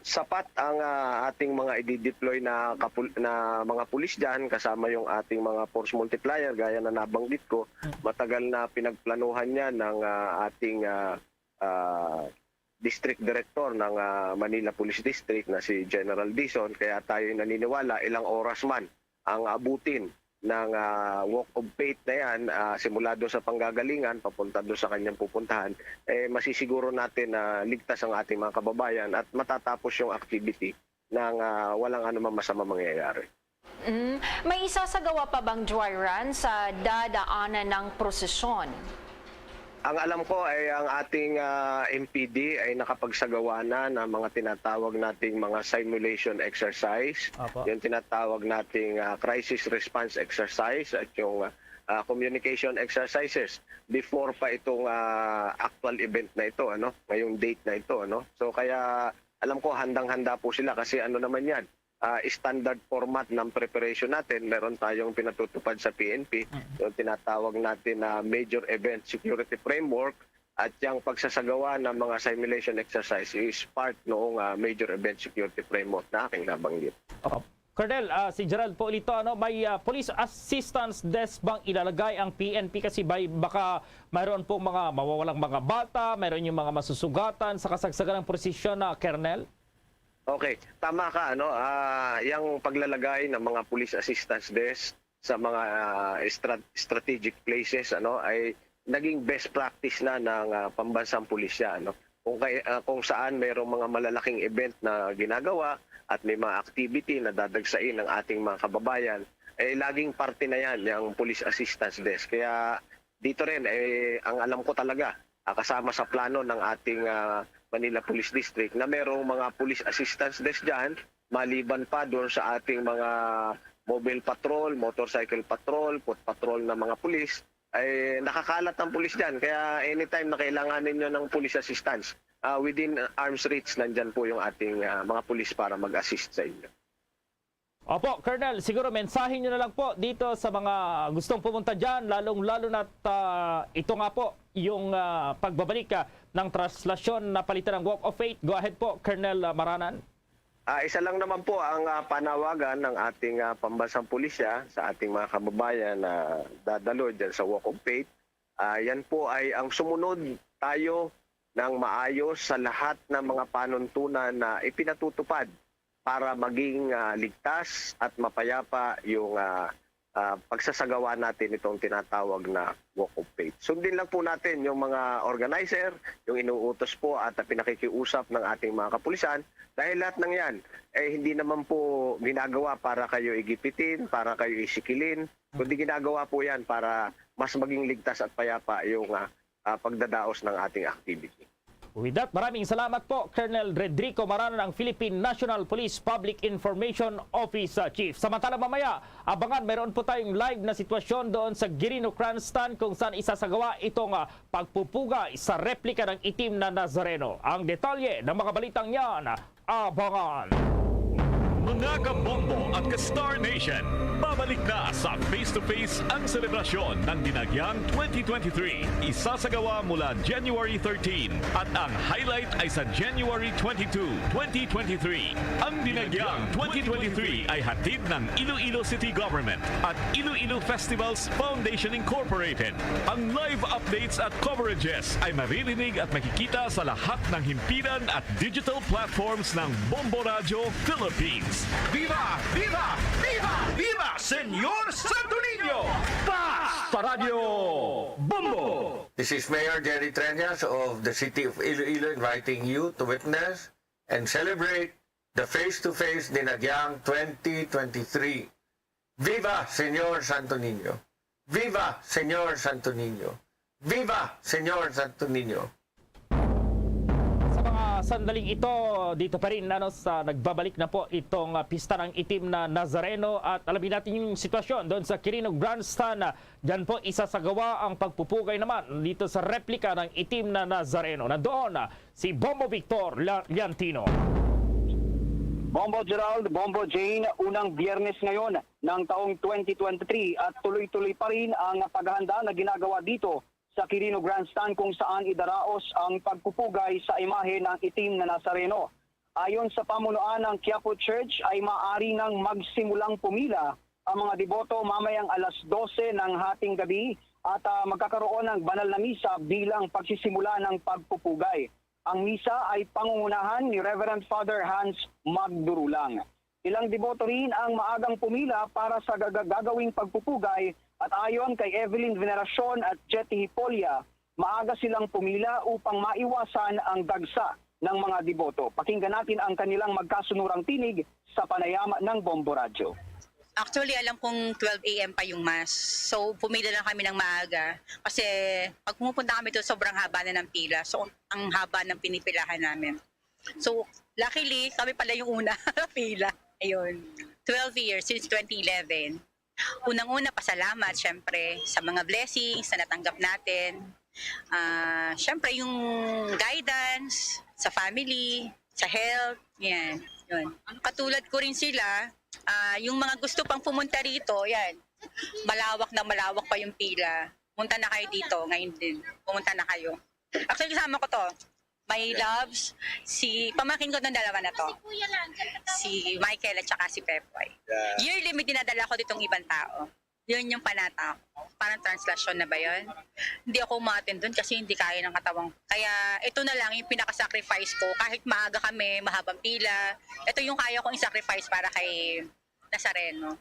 sapat ang ating mga i-deploy na mga pulis dyan, kasama yung ating mga force multiplier, gaya na nabanggit ko. Matagal na pinagplanuhan yan ng ating District Director ng Manila Police District na si General Dizon. Kaya tayo naniniwala ilang oras man ang abutin ng Walk of Faith na yan, simula doon sa panggagalingan, papunta doon sa kanyang pupuntahan, masisiguro natin na ligtas ang ating mga kababayan at matatapos yung activity ng walang anumang masama mangyayari. May isasagawa pa bang dry run sa dadaanan ng prosesyon? Ang alam ko ay ang ating MPD ay nakapagsagawa na ng mga tinatawag nating mga simulation exercise, yung tinatawag nating crisis response exercise at yung communication exercises before pa itong actual event na ito, ngayong date na ito. So kaya alam ko handang-handa po sila kasi naman yan. Standard format ng preparation natin. Meron tayong pinatutupad sa PNP, yung tinatawag natin na Major Event Security Framework, at yung pagsasagawa ng mga simulation exercise is part noong Major Event Security Framework na aking nabanggit. Colonel, si Gerald po ulit, may police assistance desk bang ilalagay ang PNP kasi baka mayroon pong mga mawawalang mga bata, mayroon yung mga masusugatan sa kasagsagan ng prosesyon na Colonel? Okay, tama ka. Yung paglalagay ng mga police assistance desk sa mga strategic places ay naging best practice na ng pambansang pulisya. Kung saan mayroong mga malalaking event na ginagawa at may mga activity na dadagsain ng ating mga kababayan, laging parte na yan yung police assistance desk. Kaya dito rin, ang alam ko talaga, kasama sa plano ng ating Manila Police District na merong mga police assistance desk dyan, maliban pa doon sa ating mga mobile patrol, motorcycle patrol, foot patrol na mga pulis, ay nakakalat ang pulis dyan. Kaya anytime na kailanganin nyo ng police assistance, within arm's reach, nandyan po yung ating mga pulis para mag-assist sa inyo. Opo, Colonel, siguro mensahe nyo na lang po dito sa mga gustong pumunta dyan, lalong-lalo na ito nga po, yung pagbabalik ng translasyon na palitan ng Walk of Faith. Go ahead po, Colonel Maranan. Isa lang naman po ang panawagan ng ating pambansang pulisya sa ating mga kababayan na dadalo dyan sa Walk of Faith. Yan po ay ang sumunod tayo ng maayos sa lahat ng mga panuntunan na ipinatutupad para maging ligtas at mapayapa yung pagsasagawa natin itong tinatawag na Walk of Faith. Sundin lang po natin yung mga organizer, yung inuutos po at pinakikiusap ng ating mga kapulisan dahil lahat ng yan hindi naman po ginagawa para kayo igipitin, para kayo isikilin, kundi ginagawa po yan para mas maging ligtas at payapa yung pagdadaos ng ating activity. With that, maraming salamat po, Colonel Redrico Maranan, ang Philippine National Police Public Information Office Chief. Samantala mamaya, abangan, meron po tayong live na sitwasyon doon sa Girino Cranston kung saan isasagawa itong pagpupugay sa replika ng itim na Nazareno. Ang detalye ng mga balitang yan, abangan! Mga kabombo at ka-Star Nation, babalik na sa face-to-face ang selebrasyon ng Dinagyang 2023. Isasagawa mula January 13 at ang highlight ay sa January 22, 2023. Ang Dinagyang 2023 ay hatid ng Iloilo City Government at Iloilo Festivals Foundation Incorporated. Ang live updates at coverages ay maririnig at makikita sa lahat ng himpilan at digital platforms ng Bombo Radio Philippines. Viva! Viva! Viva! Viva! Senyor Santo Niño! Paz! Sa Radio Bombo! This is Mayor Jerry Treñas of the City of Iloilo inviting you to witness and celebrate the face-to-face Dinagyang 2023. Viva Senyor Santo Niño! Viva Senyor Santo Niño! Viva Senyor Santo Niño! Sandaling ito, dito pa rin sa nagbabalik na po itong pista ng itim na Nazareno at alamin natin yung sitwasyon doon sa Quirino Grandstand. Diyan po isasagawa ang pagpupugay naman dito sa replika ng itim na Nazareno. Nandoon si Bombo Victor Liantino. Bombo Gerald, Bombo Jane, unang biyernes ngayon ng taong 2023 at tuloy-tuloy pa rin ang paghahanda na ginagawa dito sa Quirino Grandstand kung saan idaraos ang pagpupugay sa imahe ng itim na Nazareno. Ayon sa pamunuan ng Quiapo Church ay maaari nang magsimulang pumila ang mga deboto mamayang alas 12 ng hating gabi at magkakaroon ng banal na misa bilang pagsisimula ng pagpupugay. Ang misa ay pangungunahan ni Reverend Father Hans Magdurulang. Ilang deboto rin ang maagang pumila para sa gagawing pagpupugay. At ayon kay Evelyn Veneracion at Jetty Hipolia, maaga silang pumila upang maiwasan ang dagsa ng mga deboto. Pakinggan natin ang kanilang magkasunurang tinig sa panayam ng Bombo Radio. Actually, alam kong 12 a.m. pa yung mass. So, pumila lang kami ng maaga. Kasi pag pumupunta kami doon, sobrang haba na ng pila. So, ang haba ng pinipilahan namin. So, luckily, kami pala yung una na pila. Ayun, 12 years since 2011. Unang-una, pasalamat syempre sa mga blessings na natanggap natin. Syempre yung guidance sa family, sa health, yan. Yun. Katulad ko rin sila, yung mga gusto pang pumunta rito, yan. Malawak pa yung pila. Pumunta na kayo dito, ngayon din. Pumunta na kayo. Actually, kasama ko to. My loves, si pamangkin ko ng dalawa na to. Si Michael at saka si Pepoy. Yearly may dinadala ko ditong ibang tao. Yun yung panata ko. Parang translasyon na ba yun? Hindi ako umaten doon kasi hindi kaya ng katawang. Kaya ito na lang yung pinaka-sacrifice ko. Kahit maaga kami, mahabang pila. Ito yung kaya kong i-sacrifice para kay Nazareno.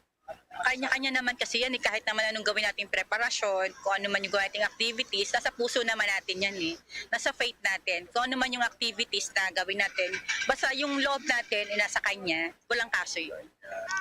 Kanya-kanya naman kasi yan kahit naman anong gawin natin preparasyon, kung ano man yung gawin nating activities, nasa puso naman natin yan nasa faith natin, kung ano man yung activities na gawin natin, basta yung loob natin nasa kanya, walang kaso yun.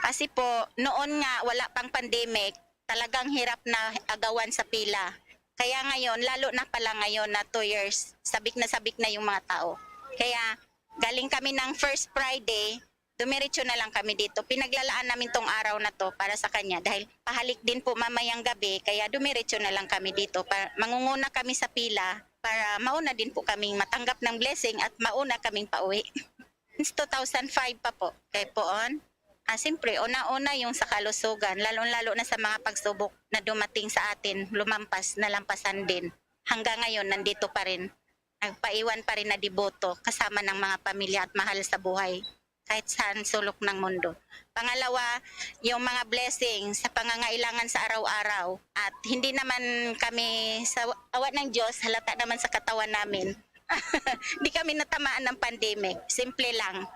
Kasi po, noon nga wala pang pandemic, talagang hirap na agawan sa pila. Kaya ngayon, lalo na pala ngayon na 2 years, sabik na yung mga tao. Kaya galing kami ng First Friday, dumiretso na lang kami dito. Pinaglalaan namin tong araw na to para sa kanya dahil pahalik din po mamayang gabi kaya dumiretso na lang kami dito. Mangunguna kami sa pila para mauna din po kaming matanggap ng blessing at mauna kaming pauwi. Since 2005 pa po. Kaya poon, siyempre, una-una yung sa kalusugan, lalo-lalo na sa mga pagsubok na dumating sa atin, nalampasan din. Hanggang ngayon, nandito pa rin. Nagpaiwan pa rin na deboto kasama ng mga pamilya at mahal sa buhay kahit saan sulok ng mundo. Pangalawa, yung mga blessings sa pangangailangan sa araw-araw at hindi naman kami sa awa ng Diyos, halata naman sa katawan namin. Hindi kami natamaan ng pandemic. Simple lang.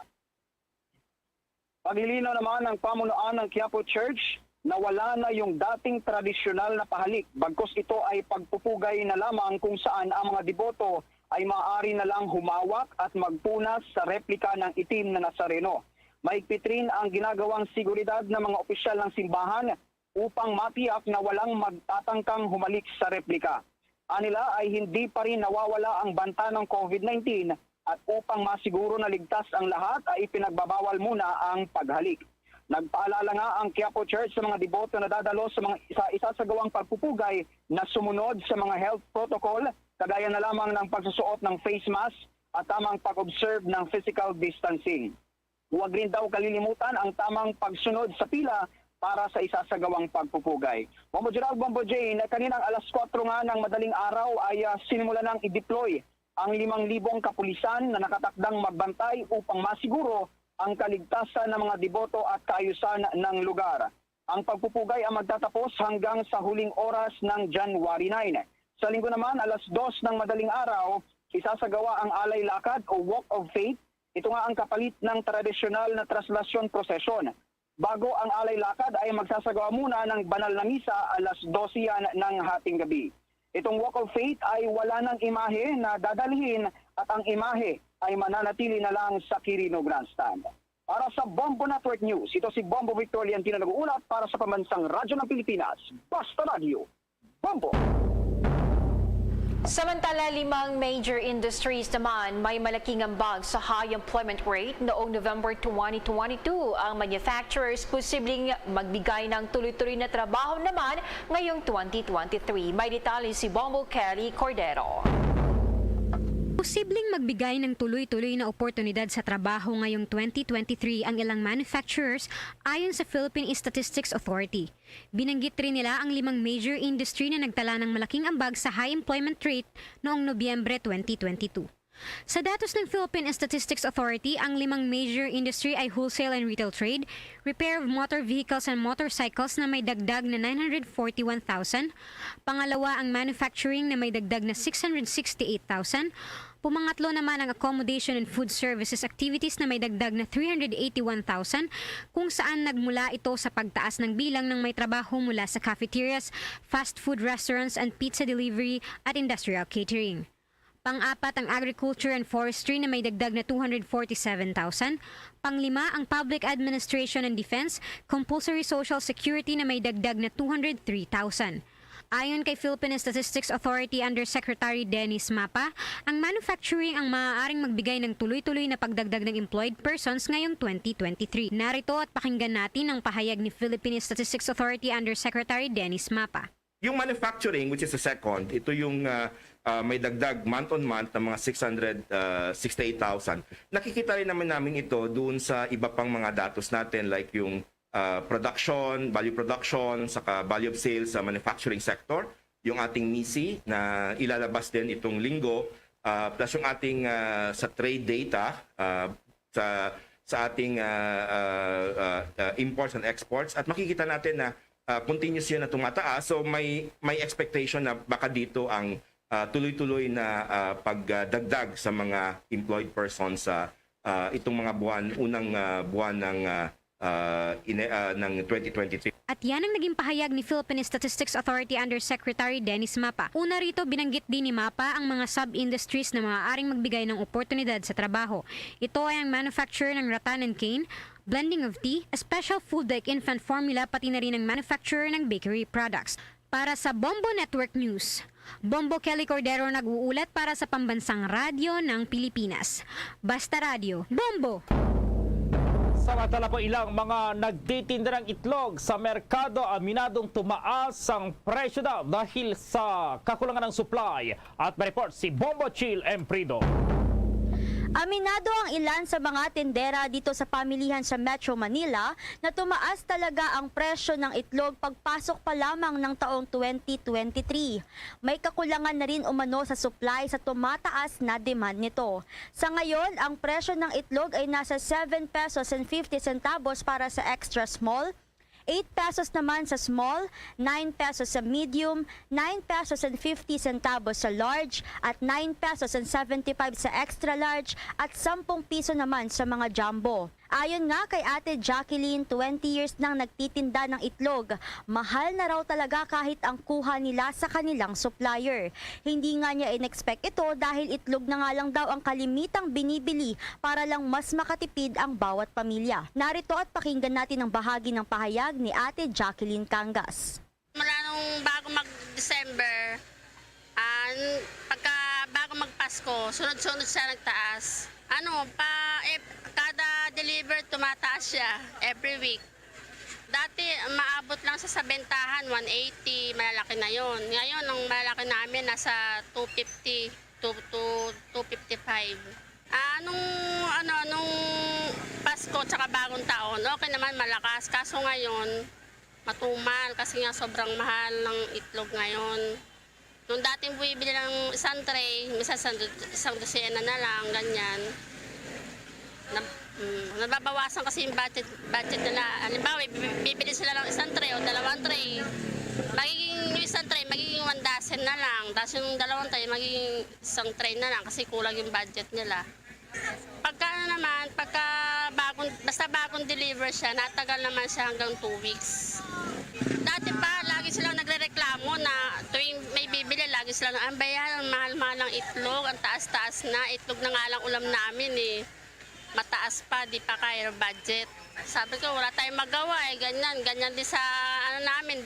Paglilinaw naman ng pamunuan ng Quiapo Church na wala na yung dating tradisyonal na pahalik. Bagkus ito ay pagpupugay na lamang kung saan ang mga deboto ay maaari na lang humawak at magpunas sa replika ng itim na Nazareno. Mahigpit rin ang ginagawang seguridad ng mga opisyal ng simbahan upang matiyak na walang magtatangkang humalik sa replika. Anila ay hindi pa rin nawawala ang banta ng COVID-19 at upang masiguro na ligtas ang lahat ay ipinagbabawal muna ang paghalik. Nagpaalala nga ang Quiapo Church sa mga deboto na dadalo sa mga isasagawang pagpupugay na sumunod sa mga health protocol, kagaya na lamang ng pagsusuot ng face mask at tamang pag-observe ng physical distancing. Huwag rin daw kalilimutan ang tamang pagsunod sa pila para sa isasagawang pagpupugay. Bombo Gerald, Bombo Jane, kaninang alas 4 nga ng madaling araw ay sinimula nang i-deploy ang 5,000 kapulisan na nakatakdang magbantay upang masiguro ang kaligtasan ng mga deboto at kaayusan ng lugar. Ang pagpupugay ang magtatapos hanggang sa huling oras ng January 9. Sa linggo naman, alas 2 ng madaling araw, isasagawa ang alay lakad o Walk of Faith. Ito nga ang kapalit ng tradisyonal na traslasyon prosesyon. Bago ang alay lakad ay magsasagawa muna ng banal na misa alas 12 ng hating gabi. Itong Walk of Faith ay wala ng imahe na dadalhin at ang imahe ay mananatili na lang sa Quirino Grandstand. Para sa Bombo Network News, ito si Bombo Victor Liantino nag-uulat para sa Pambansang Radyo ng Pilipinas, Basta Radio, Bombo! Samantala, 5 major industries naman may malaking ambag sa high employment rate noong November 2022. Ang manufacturers posibleng magbigay ng tuloy-tuloy na trabaho naman ngayong 2023. May detalye si Bombo Kelly Cordero. Posibleng magbigay ng tuloy-tuloy na oportunidad sa trabaho ngayong 2023 ang ilang manufacturers ayon sa Philippine Statistics Authority. Binanggit rin nila ang 5 major industry na nagtala ng malaking ambag sa high employment rate noong Nobyembre 2022. Sa datos ng Philippine Statistics Authority, ang 5 major industry ay wholesale and retail trade, repair of motor vehicles and motorcycles na may dagdag na 941,000, pangalawa ang manufacturing na may dagdag na 668,000, pumangatlo naman ang accommodation and food services activities na may dagdag na 381,000, kung saan nagmula ito sa pagtaas ng bilang ng may trabaho mula sa cafeterias, fast food restaurants and pizza delivery at industrial catering. Pang-apat ang agriculture and forestry na may dagdag na 247,000. Pang-lima ang public administration and defense, compulsory social security na may dagdag na 203,000. Ayon kay Philippine Statistics Authority Undersecretary Dennis Mapa, ang manufacturing ang maaaring magbigay ng tuloy-tuloy na pagdagdag ng employed persons ngayong 2023. Narito at pakinggan natin ang pahayag ni Philippine Statistics Authority Undersecretary Dennis Mapa. Yung manufacturing, which is the second, ito yung may dagdag month-on-month ng mga 668,000. Nakikita rin namin ito doon sa iba pang mga datos natin like yung production, value production, saka value of sales sa manufacturing sector, yung ating MISI na ilalabas din itong linggo, plus yung ating sa trade data sa ating imports and exports. At makikita natin na continuous yun na tumataas. So may expectation na baka dito ang tuloy-tuloy na pagdagdag sa mga employed persons sa itong mga unang buwan ng 2023. At yan ang naging pahayag ni Philippine Statistics Authority Undersecretary Dennis Mapa. Una rito, binanggit din ni Mapa ang mga sub-industries na maaaring magbigay ng oportunidad sa trabaho. Ito ay ang manufacturer ng rattan and cane, blending of tea, a special food like infant formula, pati na rin ang manufacturer ng bakery products. Para sa Bombo Network News, Bombo Kelly Cordero nag-uulat para sa Pambansang Radyo ng Pilipinas. Basta Radio, Bombo! Samantala po ilang mga nagtitinda ng itlog sa merkado aminadong tumaas ang presyo daw dahil sa kakulangan ng supply. At may report si Bombo Chill Emprido. Aminado ang ilan sa mga tindera dito sa pamilihan sa Metro Manila na tumaas talaga ang presyo ng itlog pagpasok pa lamang ng taong 2023. May kakulangan na rin umano sa supply sa tumataas na demand nito. Sa ngayon, ang presyo ng itlog ay nasa 7 pesos and 50 centavos para sa extra small, 8 pesos naman sa small, 9 pesos sa medium, 9 pesos and 50 centavos sa large, at 9 pesos and 75 sa extra large, at 10 piso naman sa mga jumbo. Ayon nga kay Ate Jacqueline, 20 years nang nagtitinda ng itlog. Mahal na raw talaga kahit ang kuha nila sa kanilang supplier. Hindi nga niya in-expect ito dahil itlog na nga lang daw ang kalimitang binibili para lang mas makatipid ang bawat pamilya. Narito at pakinggan natin ang bahagi ng pahayag ni Ate Jacqueline Cangas. Mula nung bago mag-December, bago mag-Pasko, sunod-sunod siya nagtaas. Kada deliver tumataas siya every week. Dati maabot lang sa bentahan 180, malalaki na yon. Ngayon ang malalaki namin nasa 250 to 255. Nung Pasko tsaka bagong taon, okay naman malakas. Kaso ngayon, matumal kasi nga sobrang mahal ng itlog ngayon. Nung dating bumibili ng isang tray, minsan isang dosena na lang, ganyan. Nababawasan kasi yung budget nila. Halimbawa, bibili sila ng isang tray o dalawang tray. Yung isang tray, magiging 1 dozen na lang. Tapos yung dalawang tray, magiging isang tray na lang kasi kulang yung budget nila. Basta bagong deliver siya, natagal naman siya hanggang 2 weeks. Dati pa, lagi silang nagre-reklamo na tuwing may bibili, lagi silang, ang bayan, mahal-mahal ng itlog, ang taas-taas na, itlog na nga lang ulam namin eh. Mataas pa, di pa kaya budget. Sabi ko, wala tayong magawa eh, ganyan din sa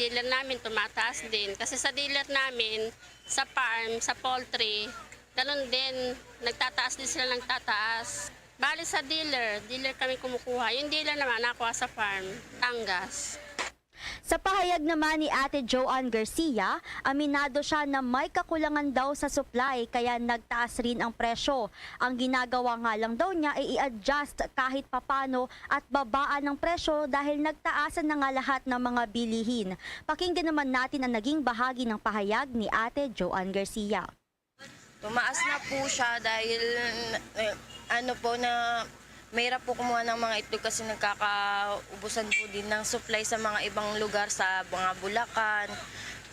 dealer namin, tumataas din. Kasi sa dealer namin, sa farm, sa poultry, ganun din, nagtataas din sila nagtataas. Bali sa dealer kami kumukuha. Yung dealer naman, nakuha sa farm, Tangas. Sa pahayag naman ni Ate Joanne Garcia, aminado siya na may kakulangan daw sa supply kaya nagtaas rin ang presyo. Ang ginagawa nga lang daw niya ay i-adjust kahit papano at babaan ng presyo dahil nagtaasan na nga lahat ng mga bilihin. Pakinggan naman natin ang naging bahagi ng pahayag ni Ate Joanne Garcia. Tumaas na po siya dahil mahirap po kumuha ng mga itlog kasi nagkakaubusan po din ng supply sa mga ibang lugar sa mga Bulacan.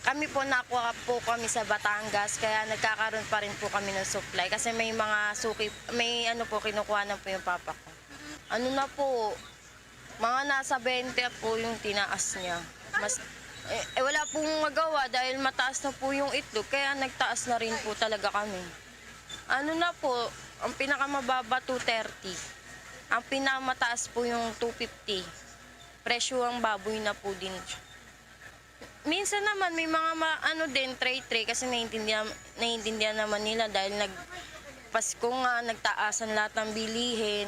Kami po nakuha po kami sa Batangas kaya nagkakaroon pa rin po kami ng supply kasi may mga suki, kinukuha na po yung papa ko. Mga nasa 20 po yung tinaas niya. Wala pong magawa dahil mataas na po yung itlog kaya nagtaas na rin po talaga kami. Ang pinakamababa 230. Ang pinamataas po yung 250. Presyo ang baboy na po din. Minsan naman may mga tray kasi naiintindihan naman nila dahil Pasko nga, nagtaasan lahat ng bilihin.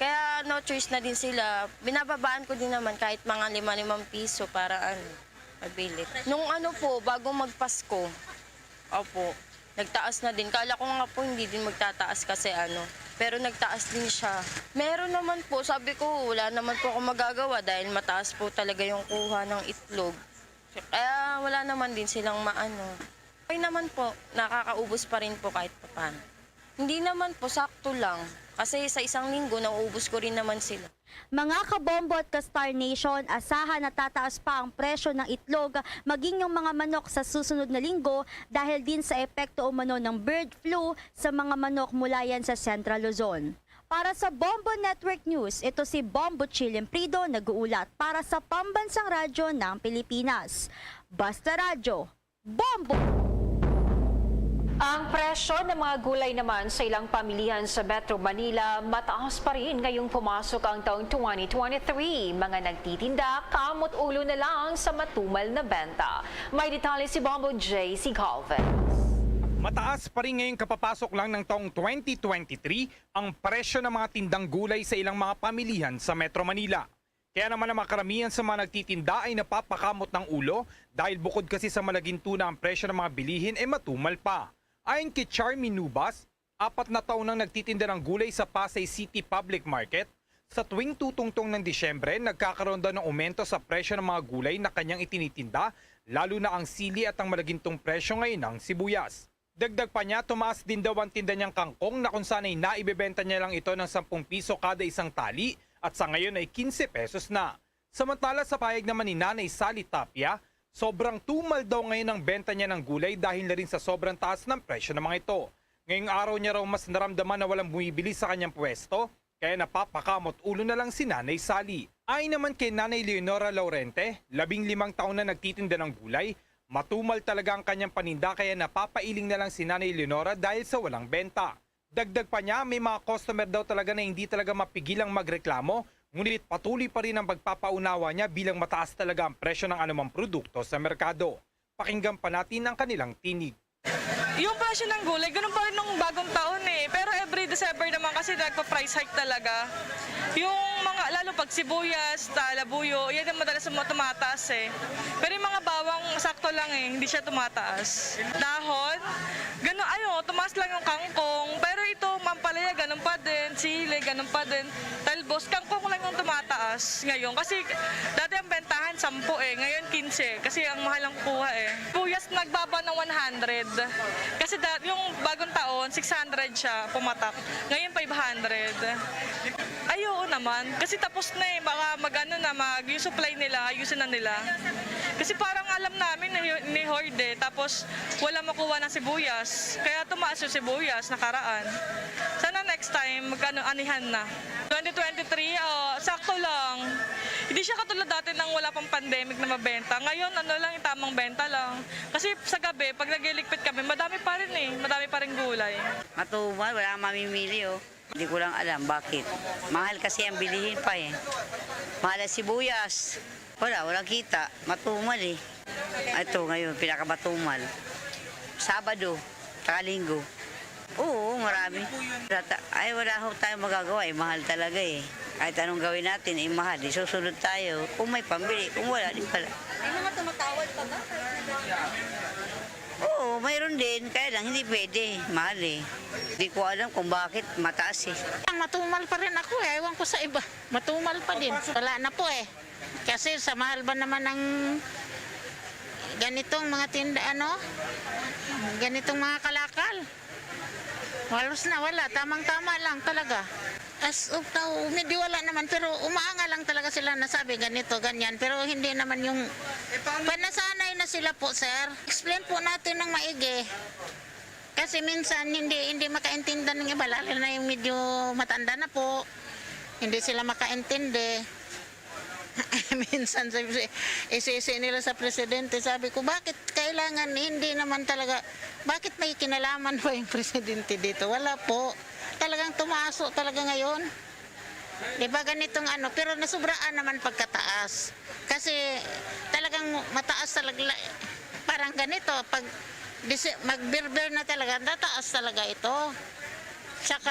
Kaya no choice na din sila. Binababaan ko din naman kahit mga 5 piso para mabili. Nung bago magpasko, nagtaas na din. Kala ko nga po hindi din magtataas kasi pero nagtaas din siya. Meron naman po, sabi ko, wala naman po ako magagawa dahil mataas po talaga yung kuha ng itlog. Kaya wala naman din silang Okay naman po, nakakaubos pa rin po kahit paano. Hindi naman po, sakto lang. Kasi sa isang linggo, nauubos ko rin naman sila. Mga kabombo at ka-Star Nation, asahan na tataas pa ang presyo ng itlog maging yung mga manok sa susunod na linggo dahil din sa epekto umano ng bird flu sa mga manok mula yan sa Central Luzon. Para sa Bombo Network News, ito si Bombo Chill Emprido nag-uulat para sa Pambansang Radyo ng Pilipinas. Basta Radyo, Bombo! Ang presyo ng mga gulay naman sa ilang pamilihan sa Metro Manila mataas pa rin ngayong pumasok ang taong 2023. Mga nagtitinda, kamot ulo na lang sa matumal na benta. May detalye si Bombo J.C. Calvin. Mataas pa rin ngayong kapapasok lang ng taong 2023 ang presyo ng mga tindang gulay sa ilang mga pamilihan sa Metro Manila. Kaya naman ang makaramihan sa mga nagtitinda ay napapakamot ng ulo dahil bukod kasi sa malaginto na ang presyo ng mga bilihin ay matumal pa. Ayon kay Charmy Nubas, 4 na taon nang nagtitinda ng gulay sa Pasay City Public Market. Sa tuwing tutungtong ng Disyembre, nagkakaroon daw ng aumento sa presyo ng mga gulay na kanyang itinitinda, lalo na ang sili at ang malagintong presyo ngayon ng sibuyas. Dagdag pa niya, tumaas din daw ang tinda niyang kangkong na kung saan ay naibebenta niya lang ito ng 10 piso kada isang tali at sa ngayon ay 15 pesos na. Samantala sa payag naman ni Nanay Sally Tapia, sobrang tumal daw ngayon ang benta niya ng gulay dahil na rin sa sobrang taas ng presyo ng mga ito. Ngayong araw niya raw mas naramdaman na walang bumibili sa kanyang pwesto, kaya napapakamot ulo na lang si Nanay Sally. Ayon naman kay Nanay Leonora Laurente, 15 taon na nagtitinda ng gulay, matumal talaga ang kanyang paninda kaya napapailing na lang si Nanay Leonora dahil sa walang benta. Dagdag pa niya, may mga customer daw talaga na hindi talaga mapigilang magreklamo, ngunit patuloy pa rin ang pagpapaunawa niya bilang mataas talaga ang presyo ng anumang produkto sa merkado. Pakinggan pa natin ang kanilang tinig. Yung presyo ng gulay, ganun pa rin nung bagong taon eh. Pero every December naman kasi nagpa-price hike talaga. Yung mga, lalo pag sibuyas, labuyo, yan ang madalas mo tumataas eh. Pero yung mga bawang sakto lang eh, hindi siya tumataas. Dahon, ganun, tumaas lang yung kangkong. Pero ito, mampalaya, ganun pa din. Sili, ganun pa din. Talbos, kangkong lang yung tumataas ngayon. Kasi dati ang bentahan 10 eh, ngayon 15. Kasi ang mahal ang kuha eh. Sibuyas nagbaba ng 100. Kasi yung bagong taon, 600 siya pumatak. Ngayon 500. Ayun naman. Kasi tapos na eh. Baka yung supply nila, ayusin na nila. Kasi parang alam namin ni Horde, tapos wala makuha ng sibuyas. Kaya tumaas yung sibuyas nakaraan. Sana next time, anihan na. 2023, sakto lang. Hindi siya katulad dati nang wala pang pandemic na mabenta. Ngayon, tamang benta lang. Kasi sa gabi, pag nagliligpit kami, madami pa rin eh. Madami pa rin gulay. Matumal, wala kang mamimili oh. Hindi ko lang alam bakit. Mahal kasi ang bilihin pa eh. Mahal ang sibuyas. Walang kita. Matumal eh. Ito ngayon, pinakamatumal. Sabado, Linggo. Oo, marami. Ay, wala ho tayong magagawa eh. Mahal talaga eh. Kahit anong gawin natin eh, mahal. Susunod tayo. Kung may pambili, kung wala, di pala. May mga tumatawad pa ba? Oo, mayroon din. Kaya lang, hindi pwede. Mahal eh. Hindi ko alam kung bakit mataas eh. Matumal pa rin ako eh. Ewan ko sa iba. Matumal pa din. Wala na po eh. Kasi sa mahal ba naman ng ganitong mga tinda, ganitong mga kalakal. Walos na, wala. Tamang-tama lang talaga. As of now, medyo wala naman. Pero umaanga lang talaga sila na sabi ganito, ganyan. Pero hindi naman yung... Panasanay na sila po, sir. Explain po natin ng maigi. Kasi minsan hindi makaintindi ng iba. Lalo na yung medyo matanda na po. Hindi sila makaintindi. Minsan isisi nila sa presidente. Sabi ko, bakit kailangan? Hindi naman talaga. Bakit may kinalaman ba yung presidente dito? Wala po. Talagang tumaso talaga ngayon. Di ba ganitong pero nasubraan naman pagkataas. Kasi talagang mataas talaga. Parang ganito, pag magbirber na talaga, tataas talaga ito. Tsaka,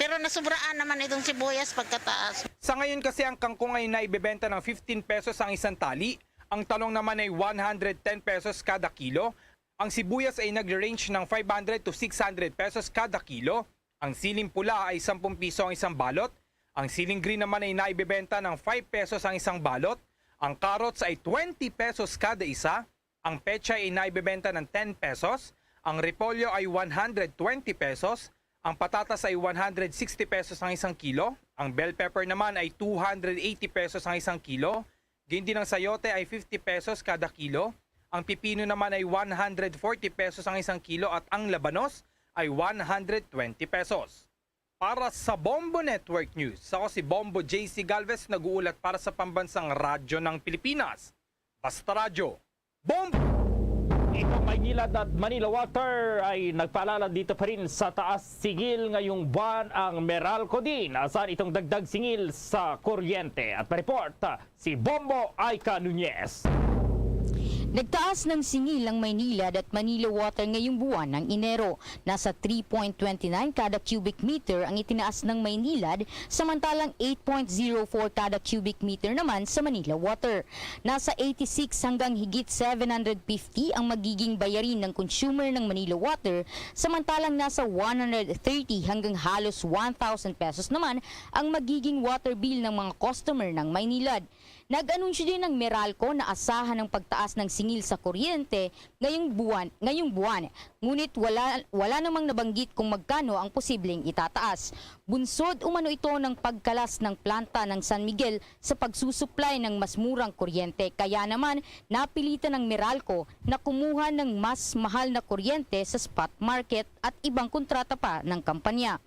pero nasubraan naman itong sibuyas pagkataas. Sa ngayon kasi ang kangkong ay naibebenta ng 15 pesos ang isang tali. Ang talong naman ay 110 pesos kada kilo. Ang sibuyas ay nag-range ng 500 to 600 pesos kada kilo. Ang siling pula ay 10 piso ang isang balot. Ang siling green naman ay naibebenta ng 5 pesos ang isang balot. Ang carrots ay 20 pesos kada isa. Ang pechay ay naibebenta ng 10 pesos. Ang repolyo ay 120 pesos. Ang patatas ay 160 pesos ang isang kilo. Ang bell pepper naman ay 280 pesos ang isang kilo. Gindi ng sayote ay 50 pesos kada kilo. Ang pipino naman ay 140 pesos ang isang kilo at ang labanos ay 120 pesos. Para sa Bombo Network News, ako si Bombo JC Galvez, nag-uulat para sa Pambansang Radyo ng Pilipinas. Basta Radyo, Bombo! Itong Maynilad at Manila Water ay nagpaalala dito pa rin sa taas singil ngayong buwan ang Meralco din. Asan itong dagdag singil sa kuryente. At pa-report si Bombo Aika Nunez. Nagtaas ng singil ang Maynilad at Manila Water ngayong buwan ng Enero. Nasa 3.29 kada cubic meter ang itinaas ng Maynilad, samantalang 8.04 kada cubic meter naman sa Manila Water. Nasa 86 hanggang higit 750 ang magiging bayarin ng consumer ng Manila Water, samantalang nasa 130 hanggang halos 1,000 pesos naman ang magiging water bill ng mga customer ng Maynilad. Nag-anunsyo din ng Meralco na asahan ng pagtaas ng singil sa kuryente ngayong buwan. Ngunit wala namang nabanggit kung magkano ang posibleng itataas. Bunsod umano ito ng pagkalas ng planta ng San Miguel sa pagsusupply ng mas murang kuryente. Kaya naman napilitan ng Meralco na kumuha ng mas mahal na kuryente sa spot market at ibang kontrata pa ng kampanya.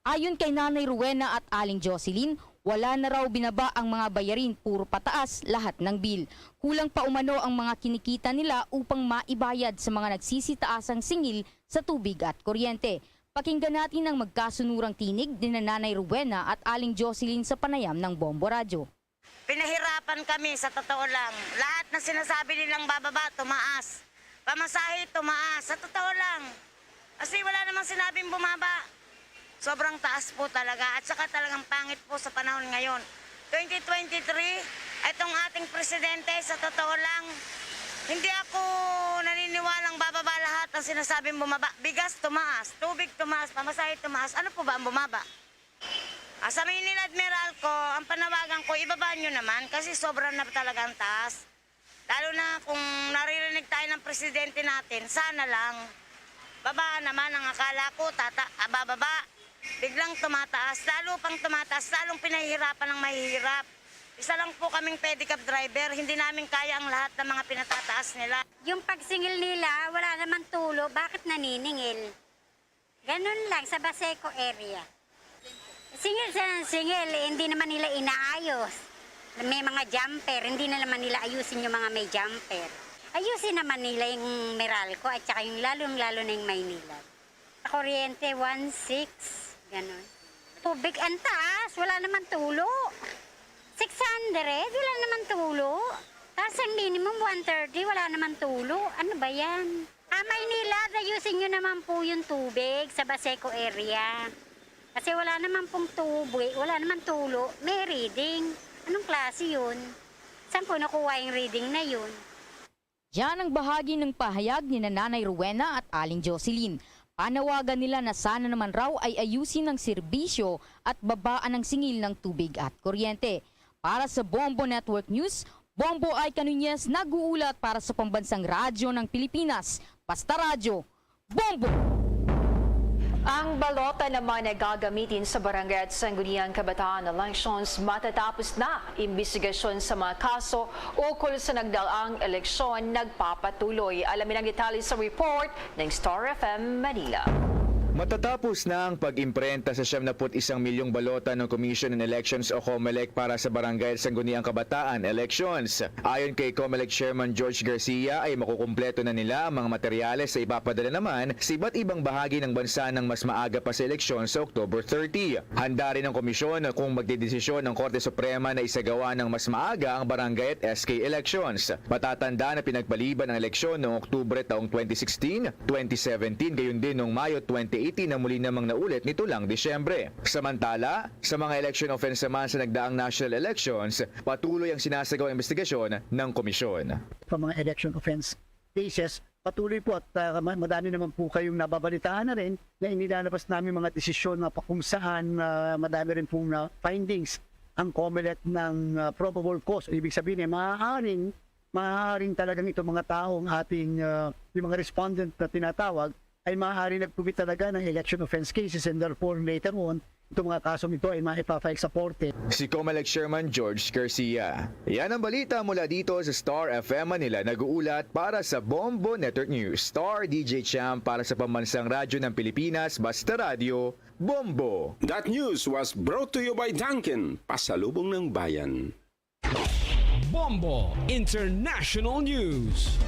Ayon kay Nanay Rowena at Aling Jocelyn, wala na raw binaba ang mga bayarin, puro pataas lahat ng bill. Kulang pa umano ang mga kinikita nila upang maibayad sa mga nagsisitaasang singil sa tubig at kuryente. Pakinggan natin ang magkasunurang tinig ni Nanay Rowena at Aling Jocelyn sa panayam ng Bombo Radio. Pinahirapan kami sa totoo lang. Lahat na sinasabi nilang bababa, tumaas. Pamasahe, tumaas. Sa totoo lang. Kasi wala namang sinabing bumaba. Sobrang taas po talaga at saka talagang pangit po sa panahon ngayon. 2023, itong ating presidente, sa totoo lang, hindi ako naniniwalang bababa lahat ang sinasabing bumaba. Bigas tumaas, tubig tumaas, pamasahe tumaas. Ano po ba ang bumaba? Sa Maynila at Meralco, ang panawagan ko, ibaba nyo naman kasi sobrang na talagang taas. Lalo na kung naririnig tayo ng presidente natin, sana lang. Baba naman ang akala ko, bababa. Biglang tumataas, lalo pang tumataas, lalong pinahihirapan ng mahihirap. Isa lang po kaming pedicab driver, hindi namin kaya ang lahat ng mga pinatataas nila. Yung pagsingil nila, wala naman tulo, bakit naniningil? Ganun lang sa Baseco area. Singil sa singil, hindi naman nila inaayos. May mga jumper, hindi na naman nila ayusin yung mga may jumper. Ayusin naman nila yung Meralco at saka yung lalo na yung Maynila. Kuryente, 1.6. Ganon. Tubig ang taas, wala naman tulo. 600, wala naman tulo. Tapos ang minimum 130, wala naman tulo. Ano ba yan? Maynila, ayusin nyo naman po yung tubig sa Baseco area. Kasi wala naman pong tubig, wala naman tulo. May reading. Anong klase yun? Saan po nakuha yung reading na yun? Yan ang bahagi ng pahayag ni Nanay Rowena at Aling Jocelyn. Panawagan nila na sana naman raw ay ayusin ng serbisyo at babaan ng singil ng tubig at kuryente. Para sa Bombo Network News, Bombo Ay Canuñez nag-uulat para sa Pambansang Radyo ng Pilipinas. Basta Radyo, Bombo! Ang balota naman ay gagamitin sa Barangay at Sangguniang Kabataan Elections matatapos na imbestigasyon sa mga kaso ukol sa nagdaang eleksyon nagpapatuloy. Alamin ang detalye sa report ng Star FM Manila. Matatapos na ang pag-imprenta sa 71 milyong balota ng Commission on Elections o COMELEC para sa Barangay at Sangguniang Kabataan Elections. Ayon kay COMELEC Chairman George Garcia ay makukumpleto na nila ang mga materyales sa ipapadala naman sa iba't ibang bahagi ng bansa ng mas maaga pa sa eleksyon sa October 30. Handa rin ang komisyon kung magdedesisyon ng Korte Suprema na isagawa ng mas maaga ang barangay at SK elections. Matatanda na pinagpaliban ang eleksyon noong Oktubre taong 2016, 2017, gayon din noong Mayo 2018 na muli namang naulit nito lang Disyembre. Samantala, sa mga election offense naman sa nagdaang national elections, patuloy ang sinasagawang investigasyon ng komisyon. Sa mga election offense cases, patuloy po at madami naman po kayong nababalitaan na rin na inilalabas namin mga desisyon na kung saan madami rin pong findings ang COMELEC ng probable cause. Ibig sabihin maaaring talagang itong mga taong ating yung mga respondent na tinatawag ay maaari nagpubit talaga ng election offense cases and therefore later on, itong mga kasong ito ay maipafile sa korte. Si COMELEC Chairman George Garcia. Yan ang balita mula dito sa Star FM Manila. Nag-uulat para sa Bombo Network News. Star DJ Cham para sa Pambansang Radyo ng Pilipinas, Basta Radio, Bombo. That news was brought to you by Dunkin', pasalubong ng bayan. Bombo International News.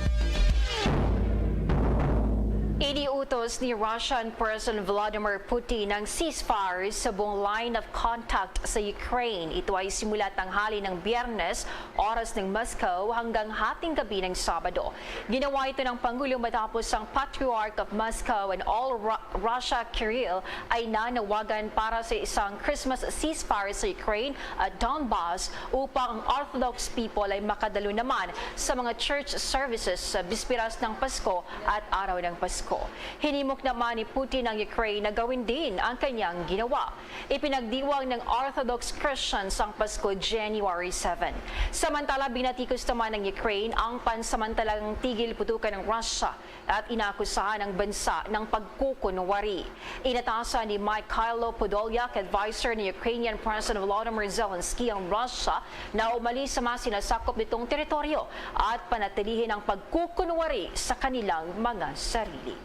Inutos ni Russian President Vladimir Putin ng ceasefire sa buong line of contact sa Ukraine. Ito ay simula tanghali ng Biyernes, oras ng Moscow hanggang hating gabi ng Sabado. Ginawa ito ng Pangulo matapos ang Patriarch of Moscow and all Russia Kirill ay nanawagan para sa isang Christmas ceasefire sa Ukraine at Donbas upang ang Orthodox people ay makadalo naman sa mga church services sa bispiras ng Pasko at araw ng Pasko. Hinimok naman ni Putin ang Ukraine na gawin din ang kanyang ginawa. Ipinagdiwang ng Orthodox Christians ang Pasko January 7. Samantala, binatikos naman ng Ukraine ang pansamantalang tigil putukan ng Russia at inakusahan ng bansa ng pagkukunwari. Inatasan ni Mikhailo Podolyak, advisor ni Ukrainian President Volodymyr Zelensky, ang Russia na umalis sa mga sinasakop nitong teritoryo at panatilihin ang pagkukunwari sa kanilang mga sarili.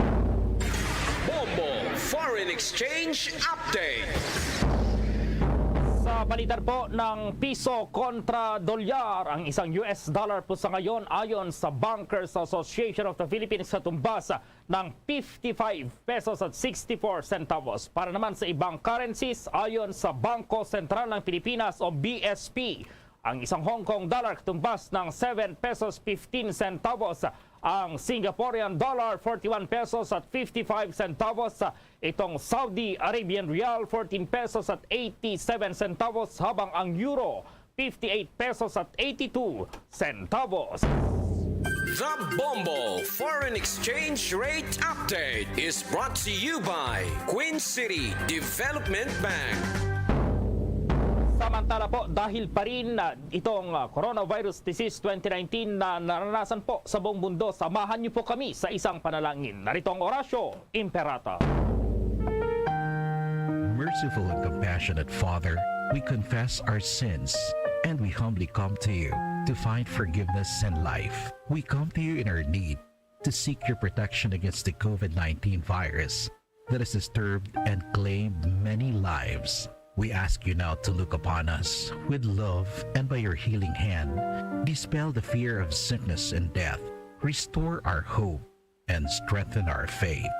Bombo Foreign Exchange Update. Sa balitan po ng piso kontra dolyar, ang isang US dollar po sa ngayon ayon sa Bankers Association of the Philippines sa tumbas ng 55 pesos at 64 centavos. Para naman sa ibang currencies, ayon sa Bangko Sentral ng Pilipinas o BSP, ang isang Hong Kong dollar tumbas ng 7 pesos 15 centavos. Ang Singaporean dollar 41 pesos at 55 centavos. Itong Saudi Arabian Rial 14 pesos at 87 centavos, habang ang euro 58 pesos at 82 centavos. The Bombo Foreign Exchange Rate Update is brought to you by Queen City Development Bank. Samantala po, dahil pa rin itong coronavirus disease 2019 na naranasan po sa buong mundo, samahan niyo po kami sa isang panalangin. Narito ang Orasyo Imperata. Merciful and compassionate Father, we confess our sins and we humbly come to you to find forgiveness and life. We come to you in our need to seek your protection against the COVID-19 virus that has disturbed and claimed many lives. We ask you now to look upon us with love and by your healing hand, dispel the fear of sickness and death, restore our hope, and strengthen our faith.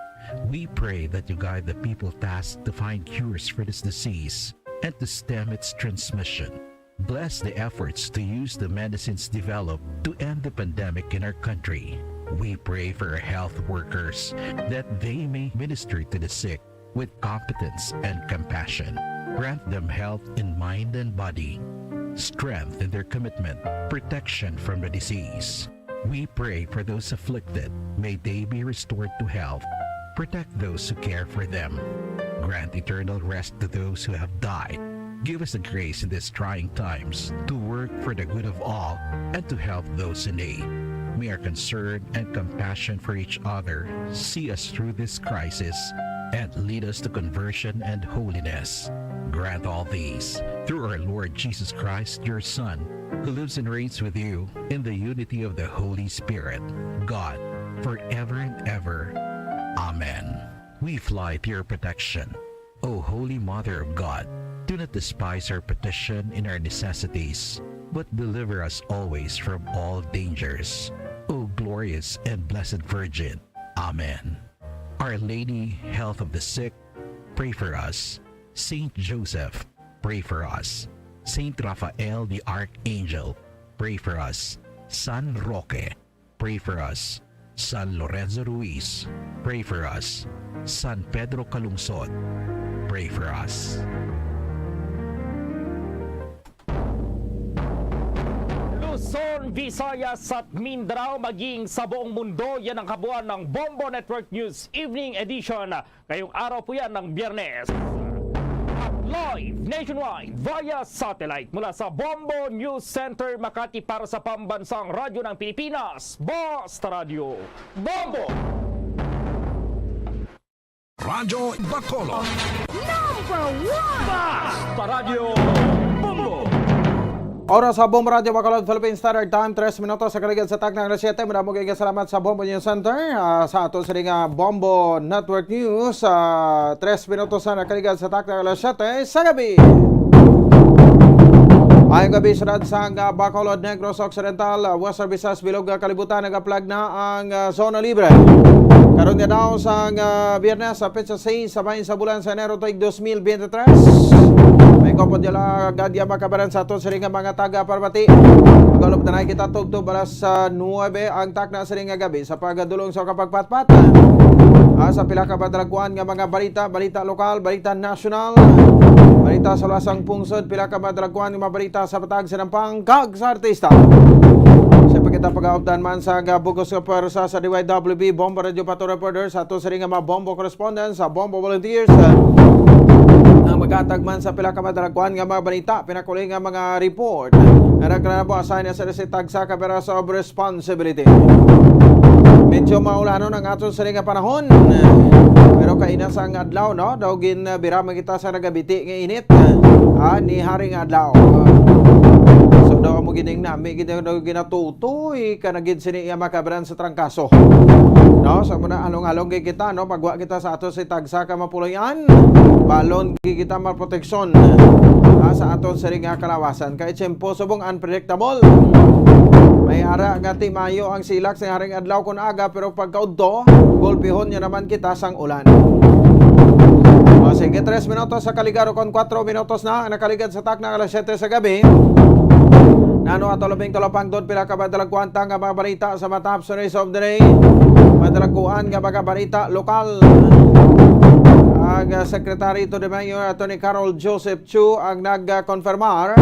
We pray that you guide the people tasked to find cures for this disease and to stem its transmission. Bless the efforts to use the medicines developed to end the pandemic in our country. We pray for our health workers that they may minister to the sick with competence and compassion. Grant them health in mind and body, strength in their commitment, protection from the disease. We pray for those afflicted. May they be restored to health. Protect those who care for them. Grant eternal rest to those who have died. Give us the grace in these trying times to work for the good of all and to help those in need. May our concern and compassion for each other see us through this crisis and lead us to conversion and holiness. Grant all these through our Lord Jesus Christ, your Son, who lives and reigns with you in the unity of the Holy Spirit, God, forever and ever. Amen. We fly to your protection. O Holy Mother of God, do not despise our petition in our necessities, but deliver us always from all dangers. O glorious and blessed Virgin. Amen. Our Lady, health of the sick, pray for us. Saint Joseph, pray for us. Saint Raphael the Archangel, pray for us. San Roque, pray for us. San Lorenzo Ruiz, pray for us. San Pedro Calungsod, pray for us. Luzon, Visayas at Mindanao, maging sa buong mundo, yan ang kabuuan ng Bombo Network News Evening Edition. Ngayong araw po yan ng Biyernes. At live nationwide via satellite mula sa Bombo News Center, Makati, para sa pambansang radyo ng Pilipinas, Basta Radio Bombo! Radyo Bacolod. Number 1! Basta Radio Bombo! Oras sa Bombo Radio Bacolod, Philippine Standard Time, 3 minutos sa kaligid sa taknang alas 7. Maraming salamat sa Bombo News Center. Sa ato sa ring Bombo Network News, 3 minutos na kaligid sa taknang alas 7 sa gabi. Ayong gabi sa Bacolod, Negros Occidental, Western Visayas, Bilog, Kalibutan, nag-applag na ang zona libre. Karon nga daw sa Biyernes sa petsa 6 sa bahin sa bulan sa Enero tuig 2023. May kopod nila gadya makabaran sa aton siring mga taga Parvati. Pagalob na kita tugtog balas sa 9 ang takna siring nga gabi sa pagdulong sa kapagpatpat. Sa pila ka badalaguan nga mga balita lokal, balita national, balita sa lasang pungsod, pila ka badalaguan nga mga balita sa patag sinampang kag sa artista. Sa pagkita pag-auptan man sa bugos ka persa sa DYWB Bombo Radio Pato Reporter sa ato siring nga mga Bombo correspondents sa Bombo Volunteers na magatagman sa pila ka madalaguan nga mga balita, pinakuling nga mga report na nagkanabo assign sa resitag sa Caberas of Responsibility. Medyo maulanon ang aton siring nga panahon, pero kainas ang adlaw, no? Daw ginbirama kita sa nagabiti nga init ni haring adlaw. So daw mo gining nami ginatutoy ka na gid sini makabaran sa trangkaso. No, sa muna along-along kita, no, pagwa kita sa ato si tagsa ka mapuloyan, balon kita maproteksyon sa aton siring nga kalawasan. Kay tiyempo subong unpredictable. May ara nga timayo ang silak sa haring adlaw kun aga, pero pagkaudto golpihon niya naman kita sang ulan. O sige, 3 minutos sa kaligaro kon 4 minutos na nakaligad sa takna alas 7 sa gabi. Nano ato labing tulapang doon pila ka badalaguan nga mga balita sa mga top stories of the day. Badalaguan nga mga balita lokal. Ang Secretary to the Mayor Attorney Carol Joseph Chu ang nag-confirmar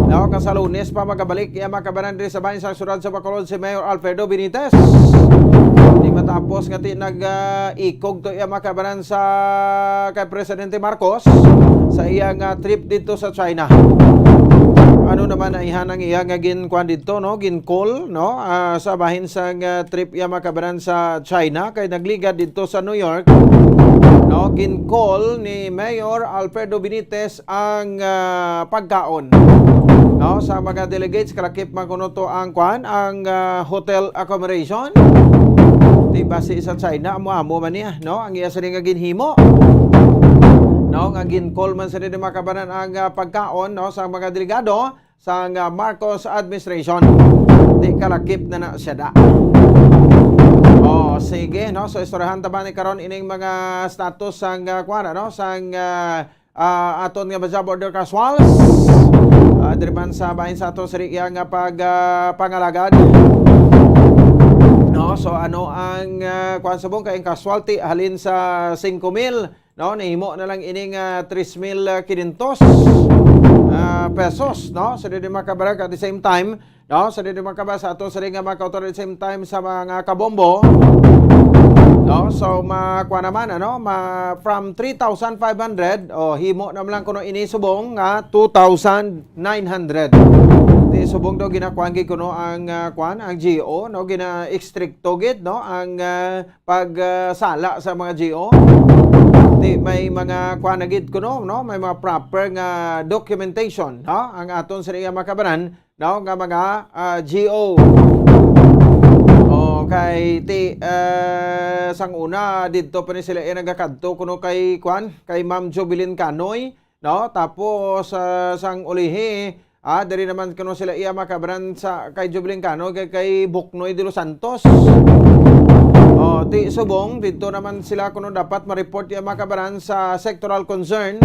na sa Lunes pa magabalik iya makabaran rin sa bayan sa surad sa Bacolod si Mayor Alfredo Benitez. Di matapos nga ikog to iya makabaran sa kay Presidente Marcos sa iyang trip dito sa China. Ano naman na ihanang iya nga ginkuan dito, no, gincall, no, sa bahin sa trip iya makabaran sa China kay nagligad dito sa New York. No, gincall ni Mayor Alfredo Benitez ang pagkaon, no, sa mga delegates kalakip makunoto ang hotel accommodation. Di base sa China amo man niya, no, ang iya sining nga ginhimo. No, nga gincall man sa di makabaran ang pagkaon, no, sa mga delegado sa Marcos administration. Di kalakip na siya da. Oh, sige, no, so istoryahan ta ba ni karon ining mga status sang no, sang aton nga Baja Border Casuals. Diri man sa bahin sa ato siri nga pangalagad. No, so ano ang kuan subong kay casualty halin sa 5,000, no, nahimo na lang ining 3,500 pesos, no, sa di makabarag at the same time, no, sa di makaba sa ato siri nga makautor at the same time sa mga kabombo. No, so makuha naman from 3,500 himo na lang kuno ini subong nga 2,900. Di subong daw ginakuan gid kuno ang ang GO, no, gina-extricto gid, no, ang pagsala sa mga GO. Di may mga kuan na gid kuno, no, may mga proper nga documentation, no, ang aton sa iya makabaran, no, nga mga GO. Kay sang una dito pa ni sila nagakadto kuno kay Ma'am Jovelyn Canoy, no, tapos sang ulihi diri naman kuno sila iya makabaran sa kay Jovelyn Canoy kay Buknoy de los Santos. Ti subong dito naman sila kuno dapat ma-report iya makabaran sa sectoral concern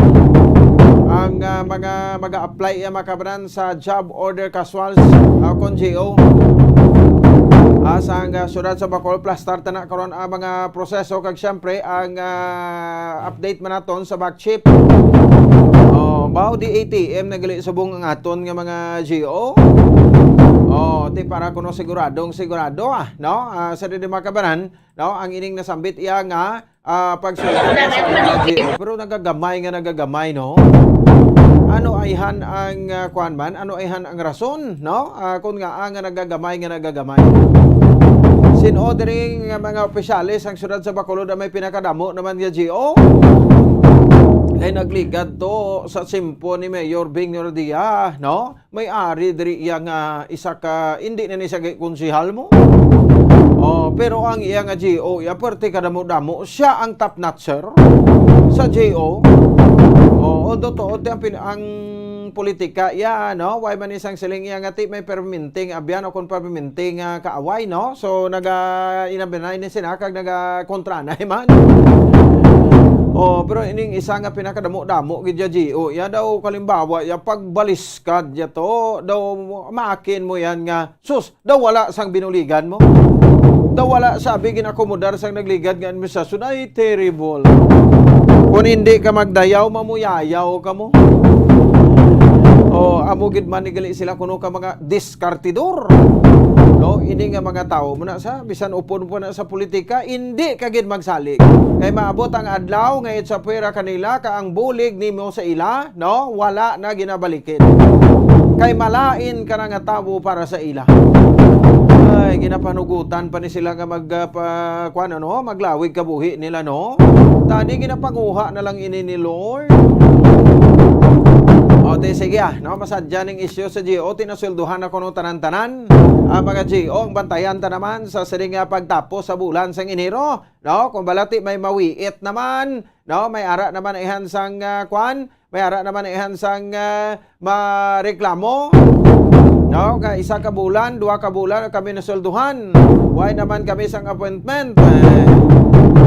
ang mga mag-apply iya makabaran sa job order casuals kon GO. Sa surat sa Bacolod plus start na karon ang mga proseso kag syempre ang update man naton sa backchip. Bao di ATM nagali subong ang aton nga mga GO. Ti para kuno sigurado no, sa di makabaran, no, ang ining nasambit iya nga pagsulod sa mga GO, pero nagagamay no. Ano ayhan ang kuan man, ano ayhan ang rason, no, kung nga ang nagagamay. Sinordering mga opisyalis ang syudad sa Bacolod na may pinakadamo naman nga GO. Ay nagligad to sa simpo ni Mayor Bing Nordia, no? May-ari diri yang isa ka hindi na ni siya konsehal mo. Pero ang iya nga GO, pwerte kadamo-damo, siya ang top notcher sa GO. Although to ang ang politika ya no way man isang siling iya ngati may perminting abyan o kon perminting kaaway no so inabenay ni sina kag kontra na man. Oh, pero ining isa nga pinakadamo-damo gid GO ya daw kalimbawa ya pagbaliskad ya to daw maakin mo yan nga sus daw wala sang binuligan mo. Daw wala sabi ginakomodar sang nagligad nga administrasyon ay terrible. Kung hindi ka magdayaw mamuyayaw ka mo. Oh, amo gid man igali sila kuno ka mga diskartidor. No, ini nga mga tao muna sa bisan upon po na sa politika hindi kagid magsalig. Kay maabot ang adlaw nga sa pera kanila ka ang bulig nimo sa ila, no, wala na ginabalikin. Kay malain ka na nga tao para sa ila. Ay, ginapanugutan pa ni sila nga maglawig kabuhi nila no. Tadi ginapanguha na lang ini ni Lord. O, sige no, masadya ning isyu sa GO, tinaswelduhan ako ng tanan-tanan. Mga GO, ang bantayan ta naman sa siring pagtapos sa bulan sang Enero, no? Kung balati may mawiit naman, no? May ara naman ihan sang may ara naman ihan sang mareklamo. No, isa ka bulan, 2 ka bulan kami naswelduhan. Why naman kami sang appointment?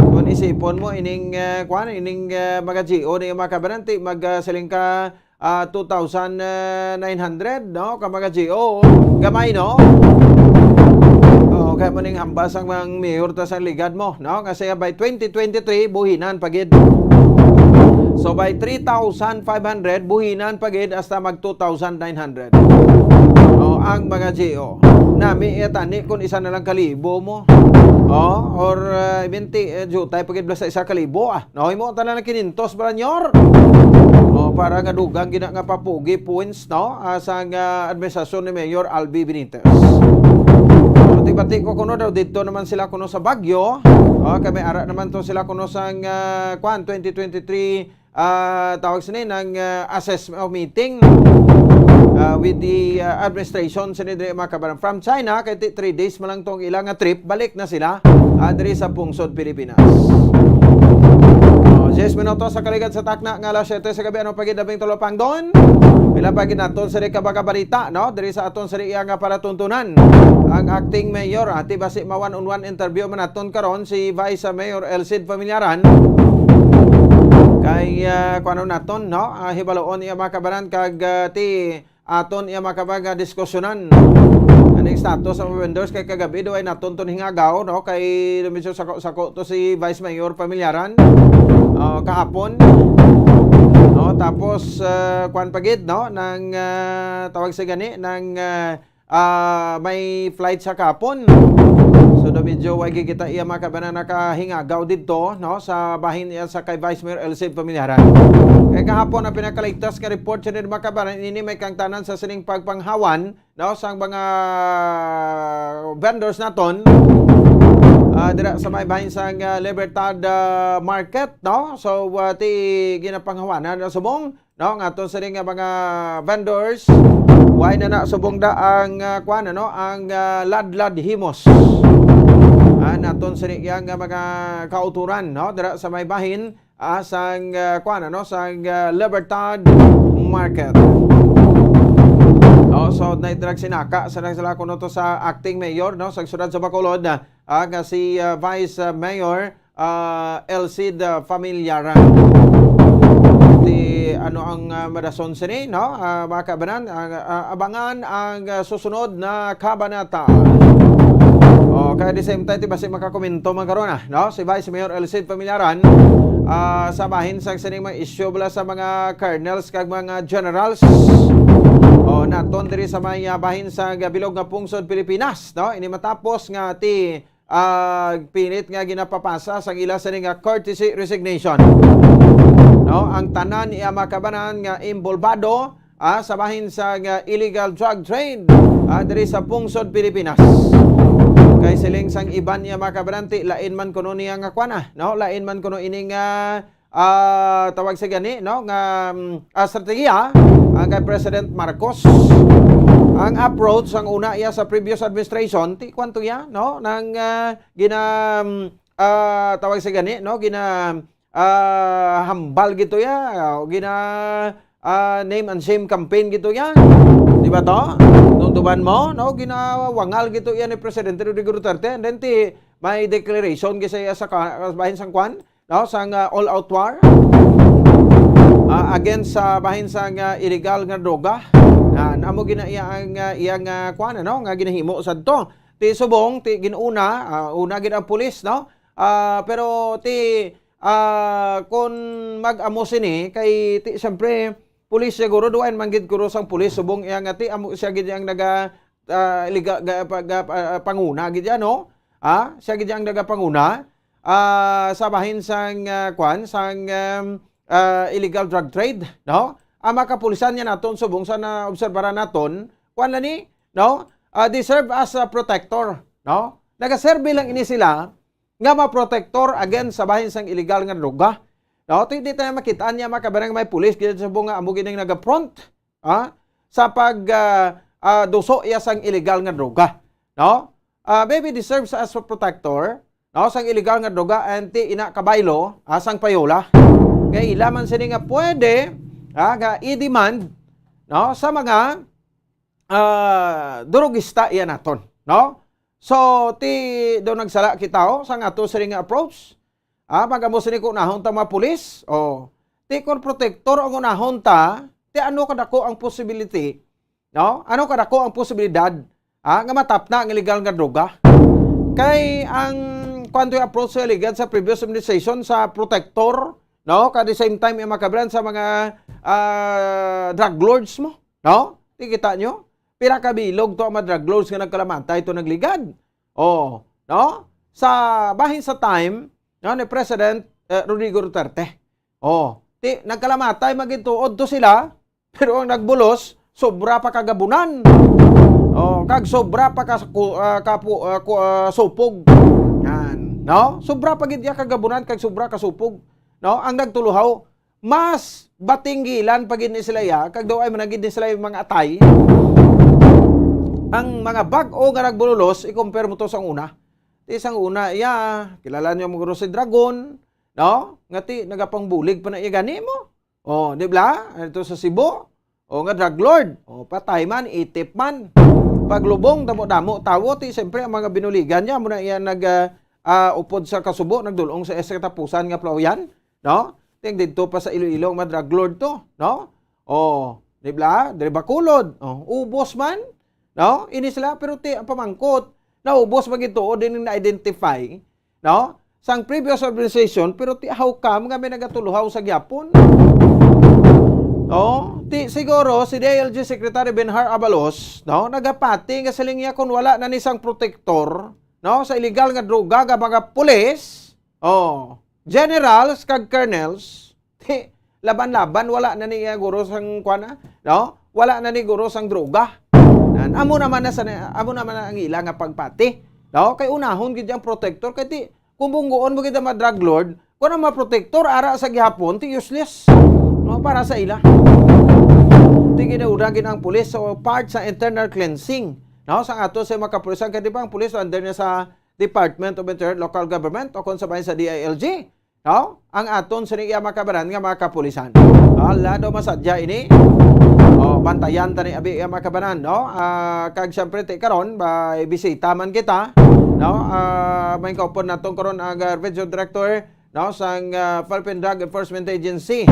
Kung isipon mo ining ining mga GO ni makabaranti magsaling ka 2,900 no ka mga GO gamay no. Kaya mo ning hambas ang mga mayor ta sa ligad mo no kasi by 2023 buhinan pagid. So by 3,500 buhinan pagid hasta mag 2,900. Ang mga GO nami etani kung isa na lang kalibo mo. Or 20 jutay pagid sa 1,000 no imo tanan na 500 baranyor. Para nga dugang gina nga papugi points no sa administrasyon ni Mayor Albi Benitez. Tibati ko kuno daw dito naman sila kuno sa Baguio. Kami ara naman to sila kuno sa 2023 tawag sini ng assessment meeting with the administration sa makabarang from China kay 3 days man lang tong ilang trip balik na sila diri sa Pungsod, Pilipinas. 10 minutos sa kaligad sa takna nga alas 7 sa gabi ano pagid 13 pangdon. Pila pagid naton sa kabaga balita no diri sa aton sa iya nga para tuntunan. Ang acting mayor ati basi ma one-on-one interview man naton karon si Vice Mayor Elcid Familiaran. Kay kuno naton no hibaloon iya makabaran kag ti aton iya makabaga diskusyonan. Aning status sa vendors kay kagabi do ay naton ton hingagaw no kay medyo sako to si Vice Mayor Familiaran. Kahapon no tapos kuan pagid no nang tawag sa gani nang may flight sa kahapon. So do medyo way kita iya makabana nakahingagaw didto no sa bahin iya sa kay Vice Mayor Elcid Familiaran. Kay kahapon na pinakaligtas nga report sa makabanan ini may kang tanan sa sining pagpanghawan no sang mga vendors naton. Dira sa may bahin sang Libertad Market no so ti ginapanghawanan na subong no ngaton sa nga mga vendors way na subong da ang kuan no ang ladlad himos naton sa nga mga kauturan no dira sa may bahin sang kuan no sang Libertad Market. So naidrag sinaka sa sila kuno to sa acting mayor no sa siyudad sa Bacolod nga si Vice Mayor Elcid Familiaran. Di ano ang madason sini no mga kabanan abangan ang susunod na kabanata. Kaya the same time basi makakomento man karon no si Vice Mayor Elcid Familiaran sa bahin sa sining mga issue bala sa mga colonels kag mga generals. Naton diri sa may bahin sa bilog nga Pungsod, Pilipinas no ini matapos nga ti pinit nga ginapapasa sa ila sa nga courtesy resignation no ang tanan iya makabanan nga imbolbado sa bahin sa illegal drug trade diri sa Pungsod, Pilipinas. Kay siling sang iban niya makabaranti lain man kuno niya nga kwana no lain man kuno ini nga tawag sa gani no nga strategiya ang kay President Marcos. Ang approach ang una iya sa previous administration ti kwanto ya no nang tawag sa gani no hambal gito ya gina name and shame campaign gito yan. Di ba to? Nung tuban mo, no, ginawangal gito yan ni Presidente Rodrigo Duterte, and then may declaration kasi sa bahin sang kwan, no, sang all-out war against sa bahin sang illegal nga droga. Amo iyang kwan, no, nga ginahimo sad to. Ti subong ti ginuna, una gid ang pulis, no? Pero kung mag-amo sini kay siyempre pulis siguro duan manggid kuro sang pulis subong iyang ati amo siya gid yang panguna gid yan, no? Siya gid yang panguna sa bahin sang kwan sang illegal drug trade, no? Ang makapulisan niya naton subong sa na obserbaran naton kwan na ni, no? They serve as a protector, no? Nagaserbe lang ini sila nga ma-protector against sa bahin sang illegal nga droga. No, di tayo makitaan niya makabarang may pulis kaya sa bunga amo gining naga-front sa pag duso iya sang illegal nga droga. No? Maybe deserves as a protector, no, sang illegal nga droga anti ina kabaylo sang payola. Kaya ilaman sini nga pwede ga i-demand, no, sa mga drogista iya naton, no? So do nagsala kita sang ato sini nga approach. Pag-amo sini ko unahon ta mga pulis, ti kon protector ang unahon ta, ti ano kadako ang possibility, no? Ano kadako ang posibilidad nga matapna ang illegal nga droga? Kay ang kwanto approach sa illegal sa previous administration sa protector, no? At the same time yung makabran sa mga drug lords mo, no? Ti kita nyo? Pira kabilog to ang mga drug lords nga nagkalamantay ito nagligad. No? Sa bahin sa time, no, ni President Rodrigo Duterte. Nagkalamatay magituod to sila, pero ang nagbulos, sobra pa kagabunan. Kag sobra pa supog. Yan, no? Sobra pa gid kagabunan kag sobra kasupog. No? Ang nagtuluhaw, mas batinggilan pagid ni sila ya, kag daw ay managid ni sila yung mga atay. Ang mga bag-o nga nagbulos, i-compare mo to sa una. Isang una, kilala niyo mo si Dragon, no? Ngati nagapangbulig pa na iya gani mo. Di ba? Ito sa Cebu. Nga drug lord. Patay man, itip man. Paglubong, damo-damo, tawo, siyempre ang mga binuligan niya, muna iya upod sa Kasubo, nagdulong sa Katapusan nga Plauyan, no? Ting dito pa sa Iloilo, mga drug lord to, no? Di ba? Dari Bacolod. Ubos man, no? Ini sila, pero ang pamangkot, naubos magito o din na-identify, no? Sang previous organization, pero how come nga may nagatuluhaw sa gyapon? No? Siguro si DILG Secretary Benhar Abalos, no, nagapati nga siling niya kung wala na nisang protector, no, sa illegal nga droga ga mga pulis, generals kag colonels, laban-laban wala na ni guro sang kuana, no? Wala na ni guro sang droga. Amo naman na ang ila nga pagpati. No? Kay unahon gid ang protector kay kung bunggoon mo gid ang drug lord, kung ang mga protector ara sa gihapon ti useless. No, para sa ila. Ti ginaudagin ang pulis so part sa internal cleansing. No, sa ato sa makapulisan kay di ba ang pulis under niya sa Department of Interior Local Government o kung sabay sa DILG. No? Ang aton sa niya makabaran nga makapulisan. Ala do masadya ini. Bantayan tani abi makabanan, no? Kag syempre ti karon by bisita man kita, no? May kaupon naton karon ang Regional Director, no, sang Philippine Drug Enforcement Agency.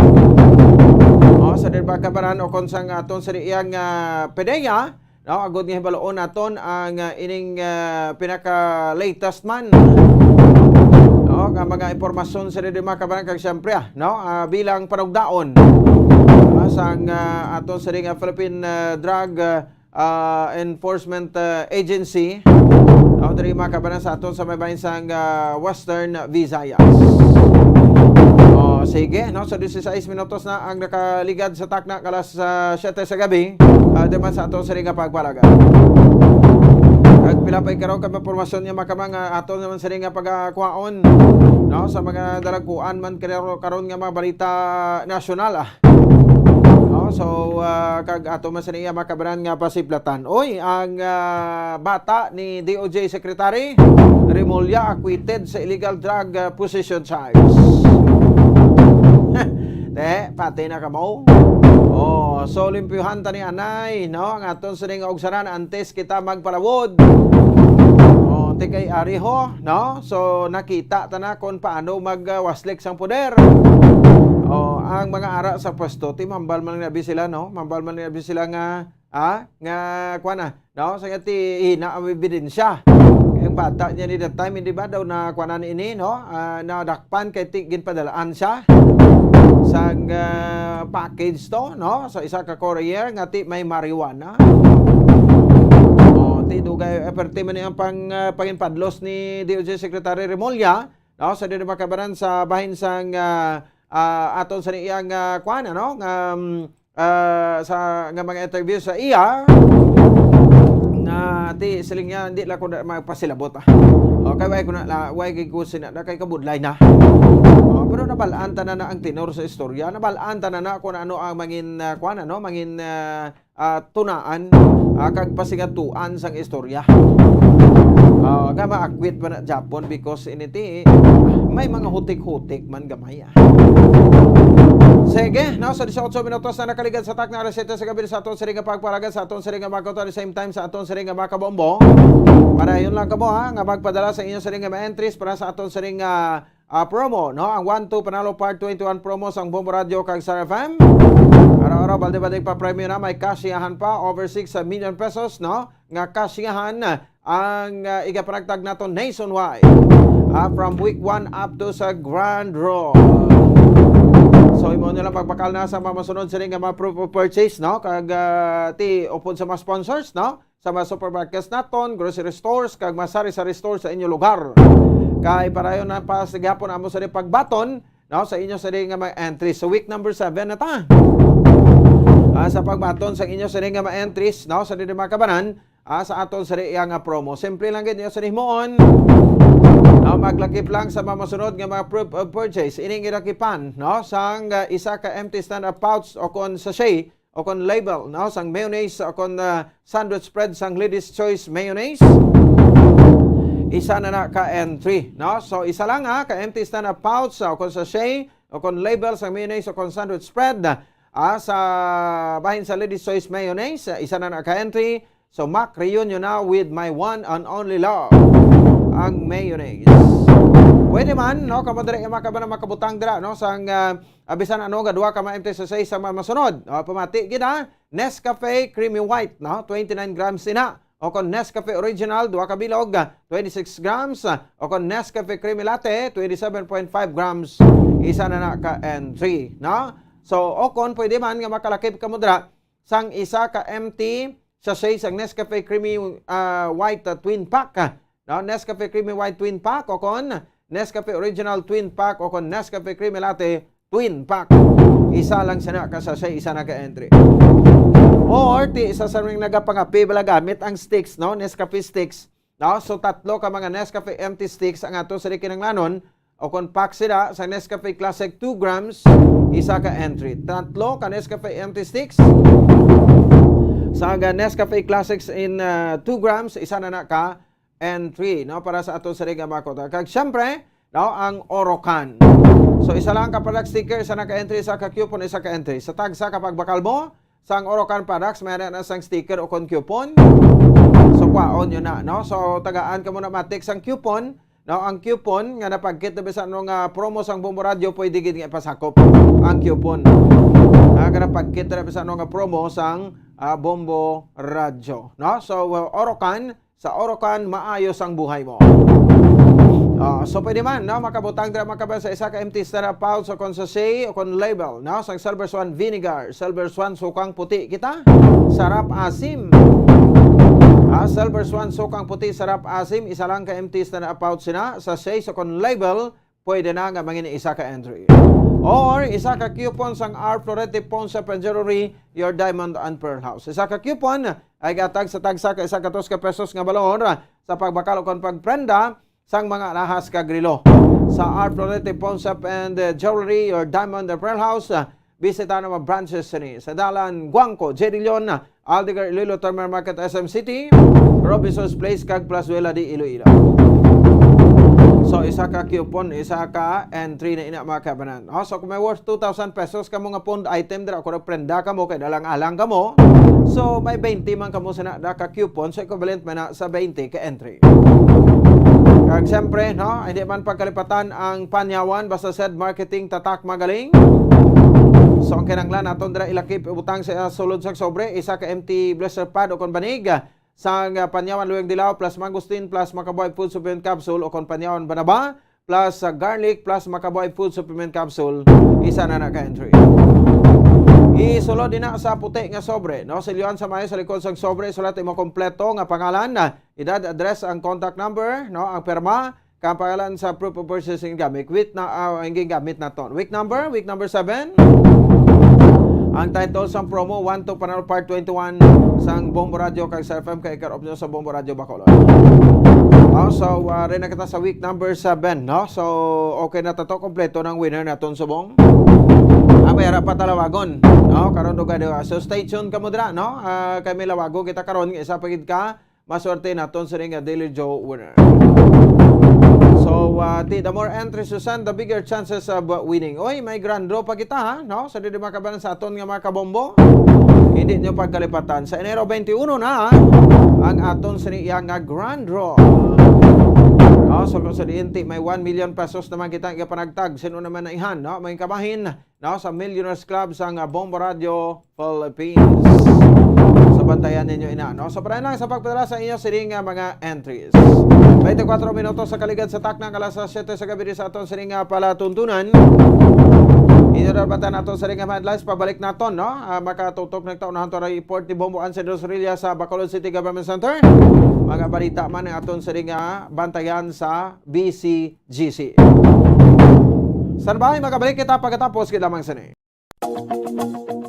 Sa Makabanan o kon sang aton sa iyang PDEA, no? Agud nga hibaloon naton ang ining pinaka latest man. No, ang mga impormasyon sa Makabanan kag syempre, no? Bilang panugdaon sang aton sa ring Philippine Drug Enforcement Agency, no, diri makabanan sa aton sa may bahin sang Western Visayas. Sige, no, so 16 minutos na ang nakaligad sa takna kalas 7 sa gabi, deman sa aton sa ring pagpalaga. At pila pa ikaw ka impormasyon niya makamang aton naman sa ring pagkuhaon, no, sa mga dalaguan man karon nga mga balita nasyonal. So, kag ato man sa niya makabaran nga pasiplatan. Ang bata ni DOJ Secretary Remulla acquitted sa illegal drug possession charge. Pati na ka mo. Oh, so limpyuhan ta ni anay, no? Ang aton sa ning ogsaran antes kita magpalawod. Oh, tikay ari ho, no? So nakita ta na kung paano magwaslik sang poder. Oh, ang mga ara sa pwesto ti mambal man nabi sila, no? Mambal man nabi sila nga nga kuana, no? Sa ti hina ang ebidensya. Yung bata niya ni that time, hindi ba daw na kuanan ini, no? Nadakpan kay tigin padalaan siya sang package to, no? So isa ka courier nga ti may marijuana. Oh, ti dugay aperte man ang panginpadlos ni DOJ Secretary Remulla, no? Sa dili makabaran sa bahin sang aton sa iyang kuana, no? Sa nga mga interview sa iya na ti siling niya hindi la ko magpasilabot okay why ko sina kay kabudlay na pero nabalaan ta na ang tenor sa istorya, nabalaan ta na kung ano ang mangin kuan ano mangin tunaan kag pasigatuan sang istorya. Nga ma-acquit pa na Japon because initi may mga hutik-hutik man gamay. Sige, now sa 18 minutos na nakaligad sa tak na alas 7 sa gabi sa aton siring pagpalagan sa aton siring makauto at the same time sa aton siring makabombo. Para yun lang kamo nga magpadala sa inyo siring entries para sa aton siring promo, no? Ang 1-2 Panalo Part 21 promo sang Bombo Radio kag Star FM. Araw-araw balde-balde pa premium na may kasyahan pa over 6 million pesos, no? Nga kasyahan ang igapanagtag nato nationwide. From week 1 up to sa grand draw. So imo nila pagpakal na sa mamasunod sila nga mga proof of purchase, no? Kag ti upod sa mga sponsors, no? Sa mga supermarkets naton, grocery stores, kag mga sari-sari stores sa inyo lugar. Kay para yun na pasigapon amo sa pagbaton, no? Sa inyo sa nga mga entries. So week number 7 na ta. Sa pagbaton sa inyo sa nga mga entries, no? Sa mga kabanan, sa aton sa nga promo. Simple lang gid niyo sa himoon. Maglakip lang sa mamasunod nga mga proof of purchase. Ining irakipan, no? Sang isa ka empty stand-up pouch o kon sachet o kon label, no? Sang mayonnaise o kon sandwich spread sang Ladies Choice mayonnaise. Isa na ka entry, no? So isa lang ka empty stand-up pouch o kon sachet o kon label sang mayonnaise o kon sandwich spread sa bahin sa Ladies Choice mayonnaise. Isa na ka entry. So Mac reunion now with my one and only love, ang mayonnaise. Pwede man, no, kamadre makabutang dira, no, sang abisan ano ga duha ka ma-empty sa 6 sa masunod. Pamati gid Nescafe Creamy White, no, 29 grams ina. O kon Nescafe Original duha ka bilog, 26 grams. O kon Nescafe Creamy Latte 27.5 grams. Isa na ka entry, no? So o kon pwede man nga makalakip ka mo dira sang isa ka empty sa 6 sang Nescafe Creamy White Twin Pack. No, Nescafe Creamy White Twin Pack o kon Nescafe Original Twin Pack o kon Nescafe Creamy Latte Twin Pack. Isa lang sana kasasay, isa na ka-entry. Or ti isa sa ring nagapangapi bala gamit ang sticks, no? Nescafe sticks. No? So tatlo ka mga Nescafe empty sticks ang ato sa kinanglanon o kon pack sila sa Nescafe Classic 2 grams, isa ka-entry. Tatlo ka Nescafe empty sticks. Sa Nescafe Classics in 2 grams, isa na ka entry, no, para sa ato sa ring makota. Kag syempre, no, ang Orocan. So isa lang ka product sticker, isa na ka-entry, isa ka coupon, isa ka-entry. Sa tag sa kapag bakal mo, sa ang Orocan products, mayroon na sang sticker o kon coupon. So kwaon yun na, no? So tagaan ka mo na matik sang coupon, no? Ang coupon nga napagkit na bisa nung promo sang Bombo Radio, pwede gid nga ipasakop ang coupon. Nga napagkit na bisa nung promo sang Bombo Radio, no? So Orocan, sa Orocan, maayos ang buhay mo. So pwede man, no? Makabutang dira makabal sa isa ka empty stand-up pouch o kon sachet o kon label, no? Sang Silver Swan Vinegar, Silver Swan sukang puti kita, sarap asim. Silver Swan sukang puti, sarap asim, isa lang ka empty stand-up pouch na, sachet o kon label, pwede na nga mangin isa ka entry. Or isa ka coupon sang R. Florete Ponce Jewelry, your diamond and pearl house. Isa ka coupon ay gatag sa tagsa ka isa ka 2 pesos nga balon sa pagbakal o kon pagprenda sang mga lahas ka grilo. Sa R. Florete Ponce Jewelry, your diamond and pearl house, bisita na mga branches ni sa Dalan, Guangco, J. Leon, Aldegar, Iloilo, Terminal Market, SM City, Robinson's Place, kag Plazuela di Iloilo. So isa ka coupon, isa ka entry na ina mga kabanan. So kung may worth 2,000 pesos ka mo nga pond item dira kung prenda ka mo kay dalang-alang ka mo. So may 20 man ka mo sa na ka coupon, so equivalent man na sa 20 ka entry. Kag siyempre, no, hindi man pagkalipatan ang panyawan basta said marketing tatak magaling. So ang kinanglan aton dira ilakip utang sa sulod sa sobre, isa ka empty blister pad o kon banig sa panyawan luyang dilaw plus mangustin plus Makaboy food supplement capsule o kon panyawan banaba plus garlic plus Makaboy food supplement capsule, isa na ka entry. Isulod din na sa puti nga sobre, no? Silyoan sa mayo sa likod sang sobre, sulat imo kompleto nga pangalan, edad, address, ang contact number, no? Ang perma, kapangalan sa proof of purchasing gamit. Week na hinging gamit na ton. Week number 7. Ang title sang promo 1 to panalo part 21 sang Bombo Radio kag sa FM kay Car of News sa Bombo Radio Bacolod. So rin na kita sa week number 7, no? So okay na to kompleto ng winner naton subong. Mayara pa talawagon, no? Karon do gado. So stay tuned kamo dira, no? Kay may lawago kita karon isa pagid ka maswerte naton sa ring Daily Joe winner. So the more entries you send, the bigger chances of winning. Oy, may grand draw pa kita, ha? No? Sa di makabanan sa aton nga mga kabombo. Hindi nyo pagkalipatan. Sa Enero 21 na, ang aton sa niya nga grand draw. No? So kung sa diinti, may 1 million pesos naman kita ipanagtag. Sino naman na ihan, no? May kabahin, no? Sa Millionaires Club sa Bombo Radio Philippines. So bantayan ninyo ina, no? So para lang sa pagpadala sa inyo siring mga entries. 24 minutos sa kaligad sa takna alas 7 sa gabi sa aton siring palatuntunan. Inarabatan naton siring headlines pabalik naton, no? Makatutok nagtaon na hanto report ni Bombo Anse dos Rillas sa Bacolod City Government Center. Mga balita man ang aton siring bantayan sa BCGC. San ba makabalik kita pagkatapos kita lamang sini.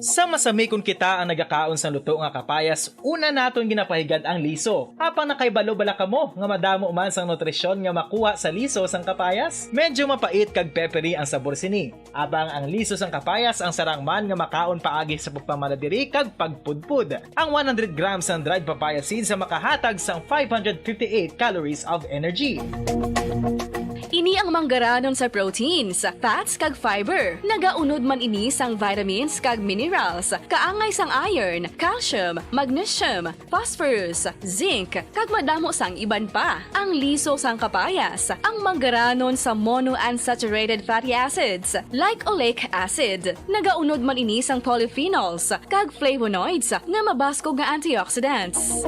Sa masamikon kita ang nagakaon sa luto nga kapayas, una naton ginapahigan ang liso. Apang nakaibalo bala kamo nga madamo man sang nutrisyon nga makuha sa liso sang kapayas. Medyo mapait kag peppery ang sabor sini. Abang ang liso sang kapayas ang sarang man nga makaon paagi sa pagpamaladiri kag pagpudpud. Ang 100 grams ng dried papaya seeds sa makahatag sang 558 calories of energy. Ini ang manggaranon sa proteins, fats kag fiber. Nagaunod man ini sang vitamins kag minerals, kaangay sang iron, calcium, magnesium, phosphorus, zinc, kag madamo sang iban pa. Ang liso sang kapayas, ang manggaranon sa monounsaturated fatty acids like oleic acid. Nagaunod man ini sang polyphenols kag flavonoids nga mabaskog nga antioxidants.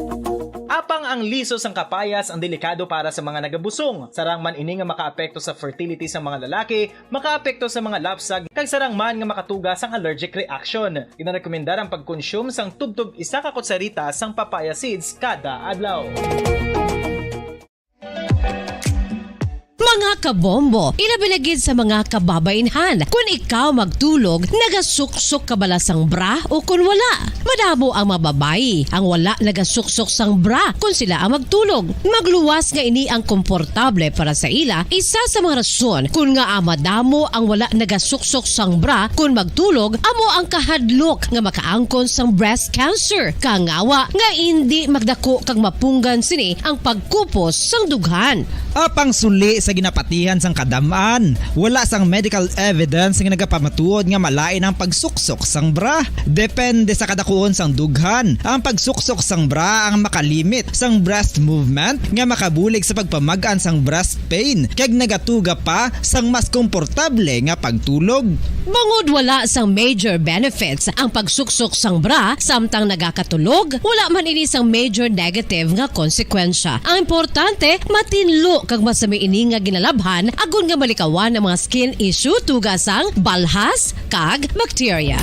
Apang ang liso sang kapayas ang delikado para sa mga nagabusong. Sarang man ini nga makaapekto sa fertility sa mga lalaki, makaapekto sa mga lapsag, kag sarang man nga makatuga sang allergic reaction. Ginarekomendar ang pagkonsume sang tubtub isa ka kutsarita sang papaya seeds kada adlaw. Mga kabombo, ilabinagid sa mga kababainhan. Kung ikaw magtulog, nagasuksok ka bala sang bra o kung wala. Madamo ang mababayi, ang wala nagasuksok sang bra kung sila ang magtulog. Magluwas nga ini ang komportable para sa ila, isa sa mga rason kung nga madamo ang wala nagasuksok sang bra kung magtulog, amo ang kahadlok nga makaangkon sang breast cancer. Kangawa nga hindi magdako kag mapunggan sini ang pagkupos sang dughan. Apang suli sa ginapatihan sang kadamaan, wala sang medical evidence nga nagapamatuod nga malain ang pagsuksok sang bra. Depende sa kadakuon sang dughan. Ang pagsuksok sang bra ang makalimit sang breast movement nga makabulig sa pagpamagaan sang breast pain kag nagatuga pa sang mas komportable nga pagtulog. Bangod wala sang major benefits ang pagsuksok sang bra samtang nagakatulog, wala man ini sang major negative nga konsekwensya. Ang importante, matinlo kag masami ini nga ginalabhan agon nga malikawan ang mga skin issue tugasang balhas kag bacteria.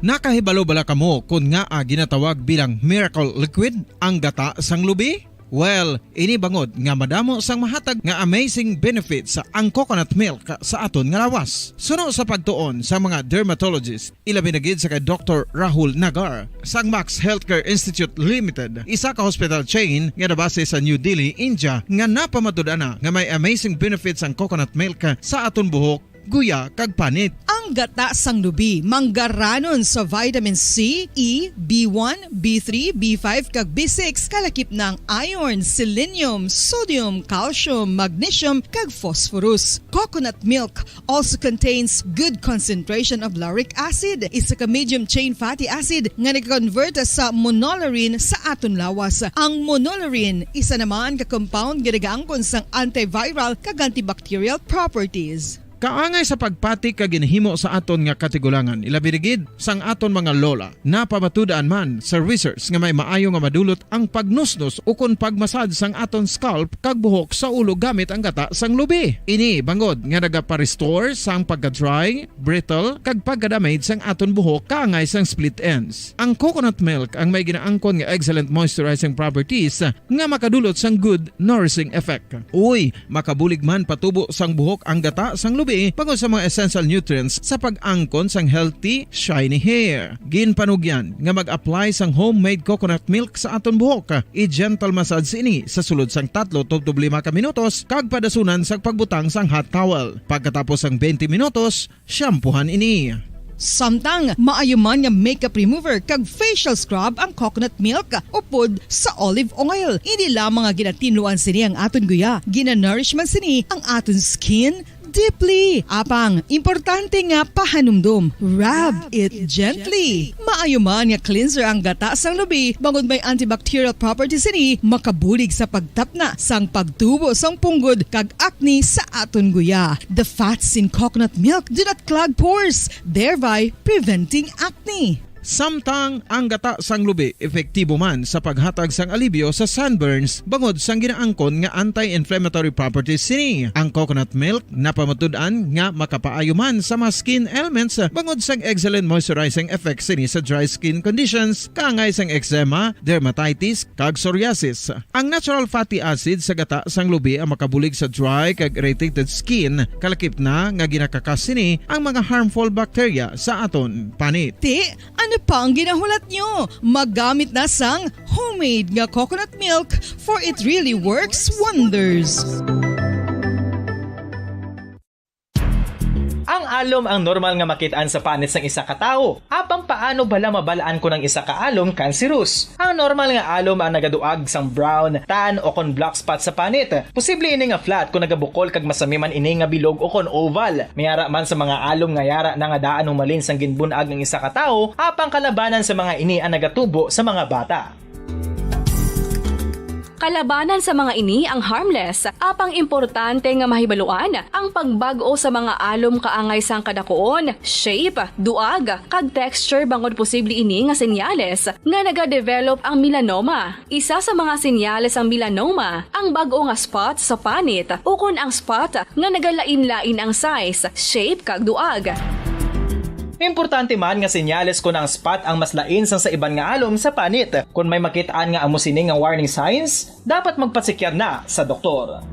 Nakahibalo bala kamo kung nga ginatawag bilang miracle liquid ang gata sang lubi? Well, ini bangod nga madamo sang mahatag nga amazing benefit sa ang coconut milk sa aton nga lawas. Suno sa pagtuon sa mga dermatologist, ilabi na gid sa kay Dr. Rahul Nagar sang Max Healthcare Institute Limited, isa ka hospital chain nga nabase sa New Delhi, India, nga napamatud-ana nga may amazing benefits ang coconut milk sa aton buhok guya kag panit. Ang gata sang lubi manggaranon sa vitamin C, E, B1, B3, B5 kag B6 kalakip ng iron, selenium, sodium, calcium, magnesium kag phosphorus. Coconut milk also contains good concentration of lauric acid, isa ka medium chain fatty acid nga nag-convert sa monolaurin sa aton lawas. Ang monolaurin isa naman ka compound nga nagaangkon sang antiviral kag antibacterial properties. Kaangay sa pagpati kag ginhimo sa aton nga katigulangan, ilabirigid sang aton mga lola na pamatudaan man sa research nga may maayo nga madulot ang pagnusnos o kon pagmasad sang aton scalp kag buhok sa ulo gamit ang gata sang lubi. Ini bangod nga nagapa-restore sang pagka-dry, brittle kag pagka-damage sang aton buhok kaangay sang split ends. Ang coconut milk ang may ginaangkon nga excellent moisturizing properties nga makadulot sang good nourishing effect. Uy, makabulig man patubo sang buhok ang gata sang lubi pagod sa mga essential nutrients sa pag-angkon sang healthy, shiny hair. Ginpanugyan nga mag-apply sang homemade coconut milk sa aton buhok. I-gentle massage ini sa sulod sang 3 to 5 ka minutos kag padasunan sang pagbutang sang hot towel. Pagkatapos sang 20 minutos, shampoohan ini. Samtang maayo man nga makeup remover kag facial scrub ang coconut milk upod sa olive oil. Hindi lamang nga ginatinluan sini ang aton guya, gina-nourish man sini ang aton skin deeply. Apang, importante nga pahanumdum. Rub it gently. Maayo man nga cleanser ang gata sang lubi, bangod may antibacterial properties ini, makabulig sa pagtapna sang pagtubo sang punggod kag acne sa aton guya. The fats in coconut milk do not clog pores, thereby preventing acne. Samtang ang gata sang lubi epektibo man sa paghatag sang alibyo sa sunburns bangod sang ginaangkon nga anti-inflammatory properties sini. Ang coconut milk napamatud-an nga makapaayo man sa mga skin ailments bangod sang excellent moisturizing effects sini sa dry skin conditions kaangay sang eczema, dermatitis kag psoriasis. Ang natural fatty acid sa gata sang lubi ang makabulig sa dry kag irritated skin kalakip na nga ginakakas sini ang mga harmful bacteria sa aton panit. Ano pa ang ginahulat nyo? Maggamit na sang homemade nga coconut milk for it really works wonders. Ang alom ang normal nga makitaan sa panit sang isa ka tawo. Apang paano bala mabalaan ko ng isa ka alom cancerous? Ang normal nga alom ang nagaduag sang brown, tan o kon black spot sa panit. Posible ini nga flat kung nagabukol kag masami man ini nga bilog o kon oval. Mayara man sa mga alom nga yara na nga daan humalin sang ginbunag ng isa ka tawo, apang kalabanan sa mga ini ang nagatubo sa mga bata. Kalabanan sa mga ini ang harmless, apang importante nga mahibaluan ang pagbago sa mga alom kaangay sang kadakuon, shape, duag, kag texture bangod posible ini nga senyales nga nagadevelop ang melanoma. Isa sa mga senyales ang melanoma, ang bago nga spot sa panit o kun ang spot nga nagalain-lain ang size, shape kag duag. Importante man nga senyales kung ang spot ang mas lain sang sa iban nga alom sa panit. Kung may makitaan nga amo sini nga warning signs, dapat magpasikyar na sa doktor.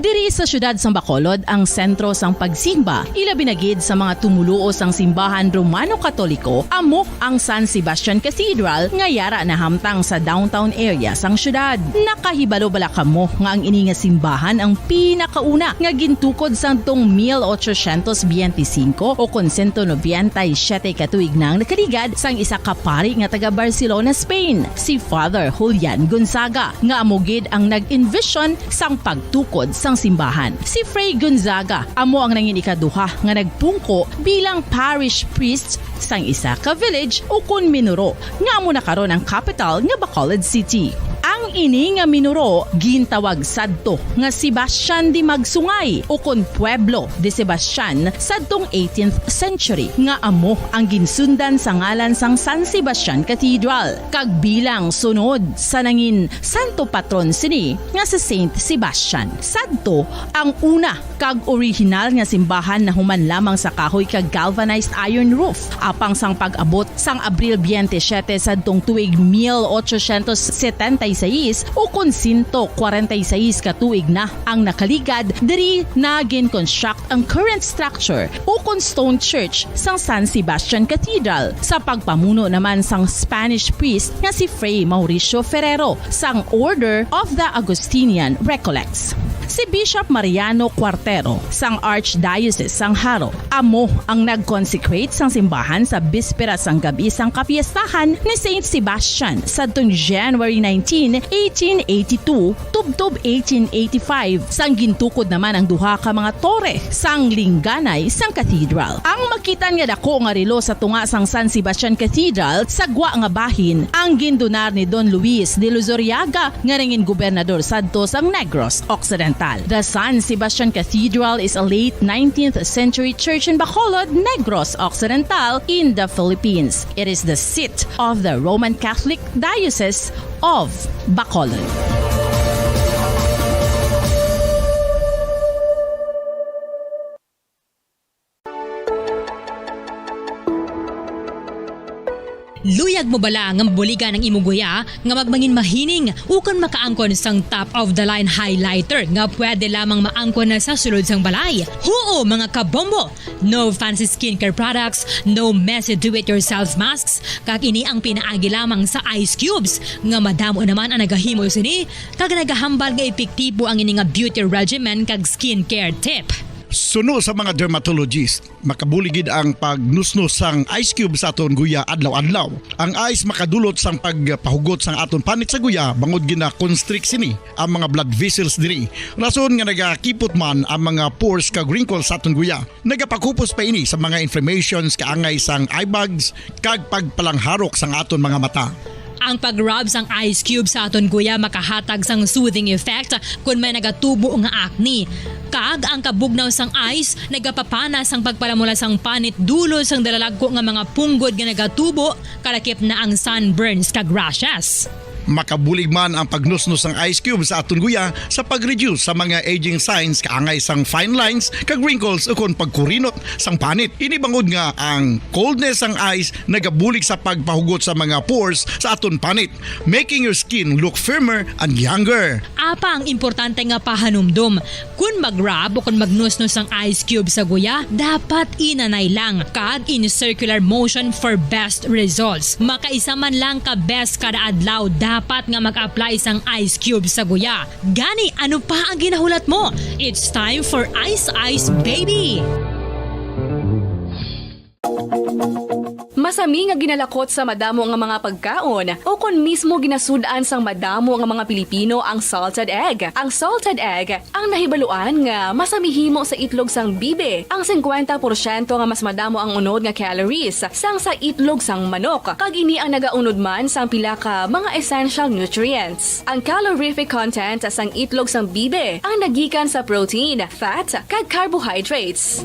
Diri sa syudad sang Bacolod ang sentro sang pagsimba, ilabi na gid sa mga tumuluo sang simbahan Romano-Katoliko, amo ang San Sebastian Cathedral nga yara na hamtang sa downtown area sang syudad. Nakahibalo bala kamo nga ang ini nga simbahan ang pinakauna nga gintukod sang tong 1825 o kon 197 katuig nang nakaligad sang isa ka pari nga taga Barcelona, Spain, si Father Julian Gonzaga, nga amo gid ang nag-envision sang pagtukod sang simbahan. Si Fray Gonzaga amo ang nangin ikaduha nga nagpungko bilang parish priest sang isa ka village o kun minuro nga amo na karon ang capital nga Bacolod City. Ang ini nga minuro gintawag sadto nga Sebastian de Magsungay o kon Pueblo de Sebastian sadtong 18th century nga amo ang ginsundan sa ngalan sang San Sebastian Cathedral kag bilang sunod sa nangin santo patron sini nga si Saint Sebastian. Sadto ang una kag original nga simbahan na human lamang sa kahoy kag galvanized iron roof apang sang pag-abot sang Abril 27 sadtong tuig 1876 o kun 146 ka tuig na ang nakaligad diri na gin-construct ang current structure o kun stone church sang San Sebastian Cathedral sa pagpamuno naman sang Spanish priest nga si Fray Mauricio Ferrero sang Order of the Augustinian Recollects. Si Bishop Mariano Cuartero sang Archdiocese sang Haro amo ang nag-consecrate sang simbahan sa bispera sang gabi sang kapiestahan ni Saint Sebastian sadtong January 19, 1882 tubtob 1885 sang gintukod naman ang duha ka mga tore sang lingganay sang cathedral. Ang makitan nga dako nga relo sa tunga sang San Sebastian Cathedral sa gwa nga bahin ang gindonar ni Don Luis de Luzuriaga nga nangin gobernador sadto sang Negros Occidental. The San Sebastian Cathedral is a late 19th century church in Bacolod, Negros Occidental in the Philippines. It is the seat of the Roman Catholic Diocese of Bacolod. Luyag mo bala nga mabuligan ang imong guya nga magmangin mahining ukon makaangkon sang top of the line highlighter nga pwede lamang maangkon na sa sulod sang balay. Huo mga kabombo! No fancy skincare products, no messy do-it-yourself masks, kag ini ang pinaagi lamang sa ice cubes nga madamo naman ang nagahimo sini kag nagahambal nga epektibo ang ini nga beauty regimen kag skincare tip. Suno sa mga dermatologist, makabuligid ang pagnusnos sang ice cube sa aton guya adlaw-adlaw. Ang ice makadulot sang pagpahugot sang aton panit sa guya bangod gina-constrict sini ang mga blood vessels diri. Rason nga nagakipot man ang mga pores kag wrinkles sa aton guya. Nagapakupos pa ini sa mga inflammations kaangay sang eye bags kag pagpalangharok sang aton mga mata. Ang pag-rub sang ice cube sa aton guya makahatag sang soothing effect kung may nagatubo nga acne. Kag ang kabugnaw sang ice nagapapana sang pagpalamula sang panit dulo sang dalalagko nga mga punggod nga nagatubo kalakip na ang sunburns kag rashes. Makabulig man ang pagnusnos ng ice cube sa aton guya sa pag-reduce sa mga aging signs kaangay sang fine lines kag wrinkles ukon pagkurinot sang panit. Ini bangod nga ang coldness sang ice nagabulig sa pagpahugot sa mga pores sa aton panit, making your skin look firmer and younger. Apa ang importante nga pahanumdum, kung mag-rub o kung magnusnos ang ice cube sa guya, dapat inanay lang kag in circular motion for best results. Makaisa man lang ka best kada adlaw dapat nga mag-apply sang ice cube sa guya. Gani, ano pa ang ginahulat mo? It's time for Ice Ice Baby! Masami nga ginalakot sa madamo nga mga pagkaon o kung mismo ginasudaan sang madamo nga mga Pilipino ang salted egg. Ang salted egg ang nahibaluan nga masamihimo sa itlog sang bibe. Ang 50% nga mas madamo ang unod nga calories sang sa itlog sang manok. Kag ini ang nagaunod man sang pila ka mga essential nutrients. Ang calorific content sang itlog sang bibe ang nagikan sa protein, fat, kag carbohydrates.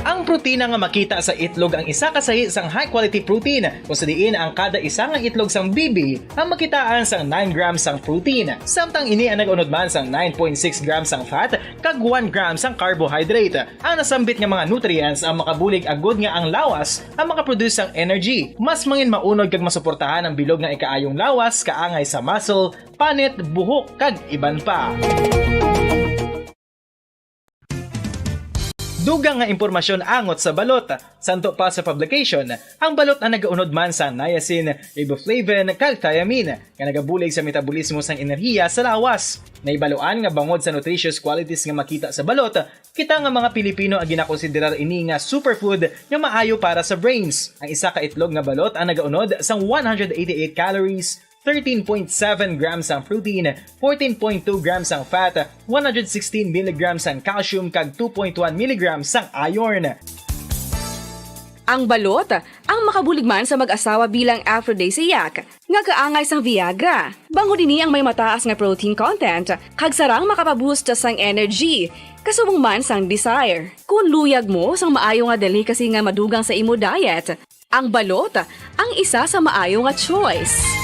Ang protina nga makita sa itlog ang isa kasahi sang high quality protein kung sa diin ang kada isa nga itlog sang bibi ang makitaan sang 9 grams sang protein. Samtang ini ang nag-unod man sang 9.6 grams sang fat kag 1 grams sang carbohydrate. Ang nasambit nga mga nutrients ang makabulig agud nga ang lawas ang makaproduce sang energy. Mas mangin maunod kag masuportahan ang bilog nga ikaayong lawas kaangay sa muscle, panit, buhok kag iban pa. Dugang nga impormasyon angot sa balot. Santo pa sa publication, ang balot ang nagaunod man sa niacin, riboflavin, kag thiamine, nga nagabulig sa metabolismo sang enerhiya sa lawas. Naibaluan nga bangod sa nutritious qualities nga makita sa balot, kita nga mga Pilipino ang ginakonsiderar ini nga superfood nga maayo para sa brains. Ang isa ka itlog nga balot ang nagaunod sang 188 calories, 13.7 grams ang protein, 14.2 grams ang fat, 116 mg ang calcium kag 2.1 mg ang iron. Ang balot ang makabulig man sa mag-asawa bilang aphrodisiac nga kaangay sang Viagra. Bangod ini ang may mataas nga protein content kag sarang makapaboost sang energy. Kasubong man sang desire. Kung luyag mo sang maayo nga delicacy nga madugang sa imo diet, ang balot ang isa sa maayo nga choice.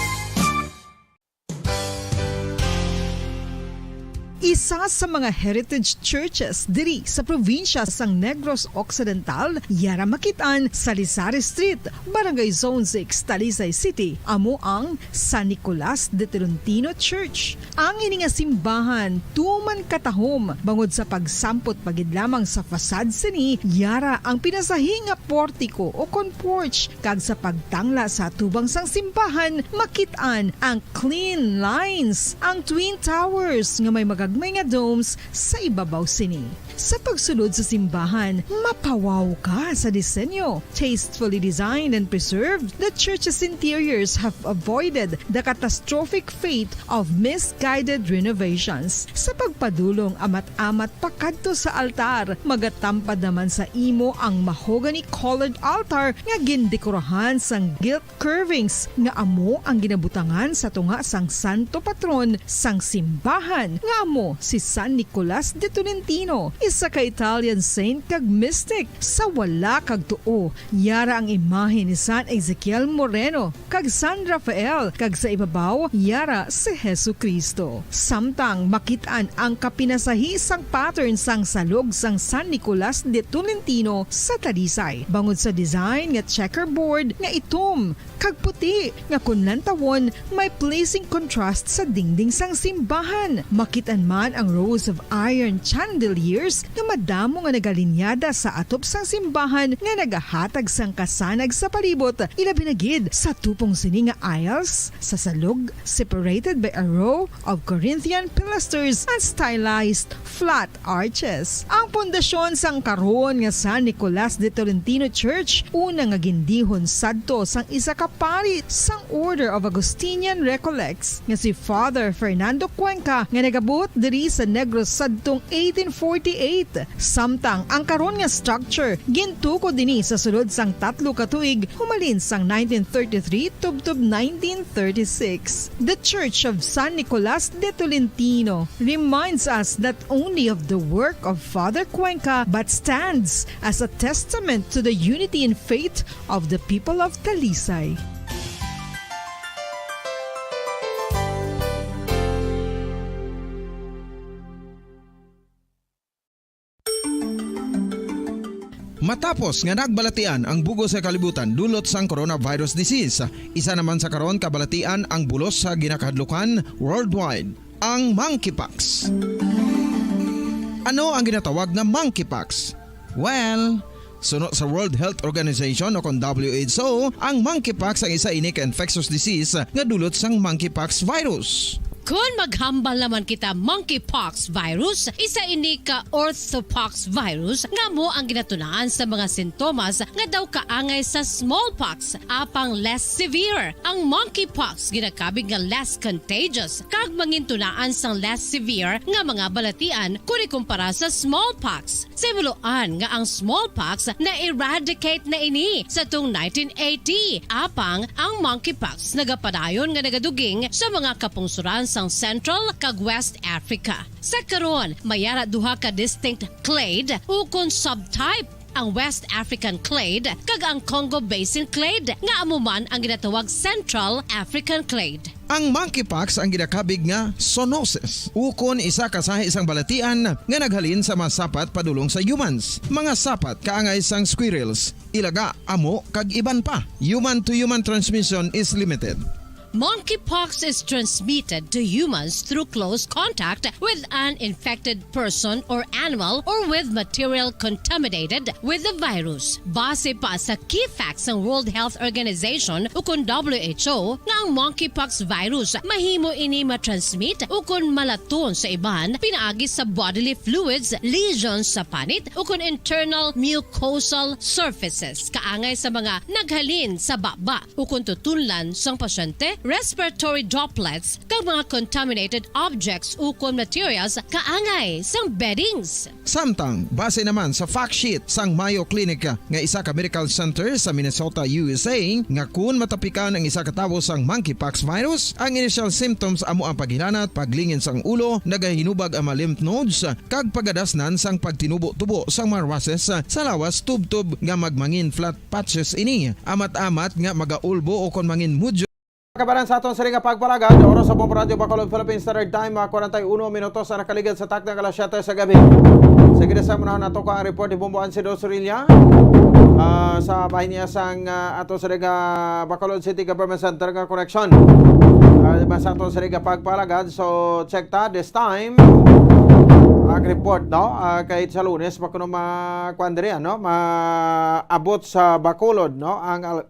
Isa sa mga heritage churches diri sa probinsya sang Negros Occidental, yara makitaan sa Lizares Street, Barangay Zone 6, Talisay City, amo ang San Nicolas de Tolentino Church. Ang ini nga simbahan tuman katahom bangod sa pagsampot pagid lamang sa fasad sini, yara ang pinasahi nga portiko o kon porch, kag sa pagtangla sa tubang sang simbahan makitaan ang clean lines, ang twin towers nga may magagmay nga domes sa ibabaw sini. Sa pagsulod sa simbahan, mapawaw ka sa disenyo. Tastefully designed and preserved, the church's interiors have avoided the catastrophic fate of misguided renovations. Sa pagpadulong amat-amat pakadto sa altar, magatampad naman sa imo ang mahogany colored altar nga gindekorahan sang gilt curvings nga amo ang ginabutangan sa tunga sang santo patron sang simbahan nga amo si San Nicolas de Tolentino, isa ka Italian saint kag mystic. Sa wala kag tuo, yara ang imahe ni San Ezekiel Moreno kag San Rafael, kag sa ibabaw yara si Hesu Kristo. Samtang makitaan ang kapinasahi sang pattern sang salog sang San Nicolas de Tolentino sa Talisay, bangod sa design nga checkerboard nga itom kag puti nga kunlantawon may pleasing contrast sa dingding sang simbahan. Makitaan man ang rows of iron chandeliers nga madamo nga nagalinyada sa atop sang simbahan nga nagahatag sang kasanag sa palibot, ilabi na gid sa tupong sini nga aisles sa salog, separated by a row of Corinthian pilasters and stylized flat arches. Ang pundasyon sang karon nga San Nicolas de Tolentino Church una nga gindihon sadto sang isa ka pari sang Order of Augustinian Recollects nga si Father Fernando Cuenca nga nagabot diri sa Negros sadtong 1848. Samtang ang karon nga structure gintuko dinhi sa sulod sang 3 ka tuig humalin sang 1933 tubtob 1936. The Church of San Nicolas de Tolentino reminds us not only of the work of Father Cuenca but stands as a testament to the unity and faith of the people of Talisay. Matapos nga nagbalatian ang bugos sa kalibutan dulot sang coronavirus disease, isa naman sa karon kabalatian ang bulos sa ginakahadlukan worldwide, ang monkeypox. Ano ang ginatawag na monkeypox? Well, suno sa World Health Organization o kon WHO, ang monkeypox ang isa ini ka infectious disease nga dulot sang monkeypox virus. Kung maghambal naman kita monkeypox virus, isa ini ka orthopox virus nga mo ang ginatunaan sa mga sintomas nga daw kaangay sa smallpox, apang less severe. Ang monkeypox ginakabig nga less contagious kag mangintunaan sang less severe nga mga balatian kung ikumpara sa smallpox. Simuloan nga ang smallpox na eradicate na ini sa tung 1980, apang ang monkeypox nagapadayon nga nagaduging sa mga kapungsuran sang Central kag West Africa. Sa karon, mayara duha ka distinct clade o kon subtype, ang West African clade kag ang Congo Basin clade nga amuman ang ginatawag Central African clade. Ang monkeypox ang ginakabig nga zoonosis. Ukon isa ka sa isang balatian nga naghalin sa mga sapat padulong sa humans. Mga sapat kaangay sang squirrels, ilaga, amo kag iban pa. Human to human transmission is limited. Monkeypox is transmitted to humans through close contact with an infected person or animal or with material contaminated with the virus. Base pa sa key facts ng World Health Organization o kung WHO nga ang monkeypox virus mahimo ini matransmit o kung malaton sa iban pinaagi sa bodily fluids, lesions sa panit o kung internal mucosal surfaces kaangay sa mga naghalin sa baba o kung tutunlan sang pasyente, respiratory droplets kag mga contaminated objects ukon materials kaangay sang beddings. Samtang base naman sa fact sheet sang Mayo Clinic nga isa ka medical center sa Minnesota, USA, nga kun matapikan ang isa ka tawo sang monkeypox virus, ang initial symptoms amo ang paghilanat, paglingin sang ulo, nagahinubag ang mga lymph nodes kag pagadasnan sang pagtinubo-tubo sang mga rashes sa lawas tubtob nga magmangin flat patches ini, amat-amat nga magaulbo o kon mangin mudyo Kabaran sa aton sa ringa pagpalagad, oras sa Bombo Radio Bacolod Philippines Standard Time, 41 minutos na nakaligad sa takdang alas 7 sa gabi. Sa ginasa mo na nato ka ang report ni Bombo Ansido Sorilla sa bahay niya sang ato sa ringa Bacolod City Government Center nga correction. Sa aton sa ringa pagpalagad, so check ta this time ang report, no? Kahit sa Lunes, makuno makwandri, no? Maabot sa Bacolod, no? Ang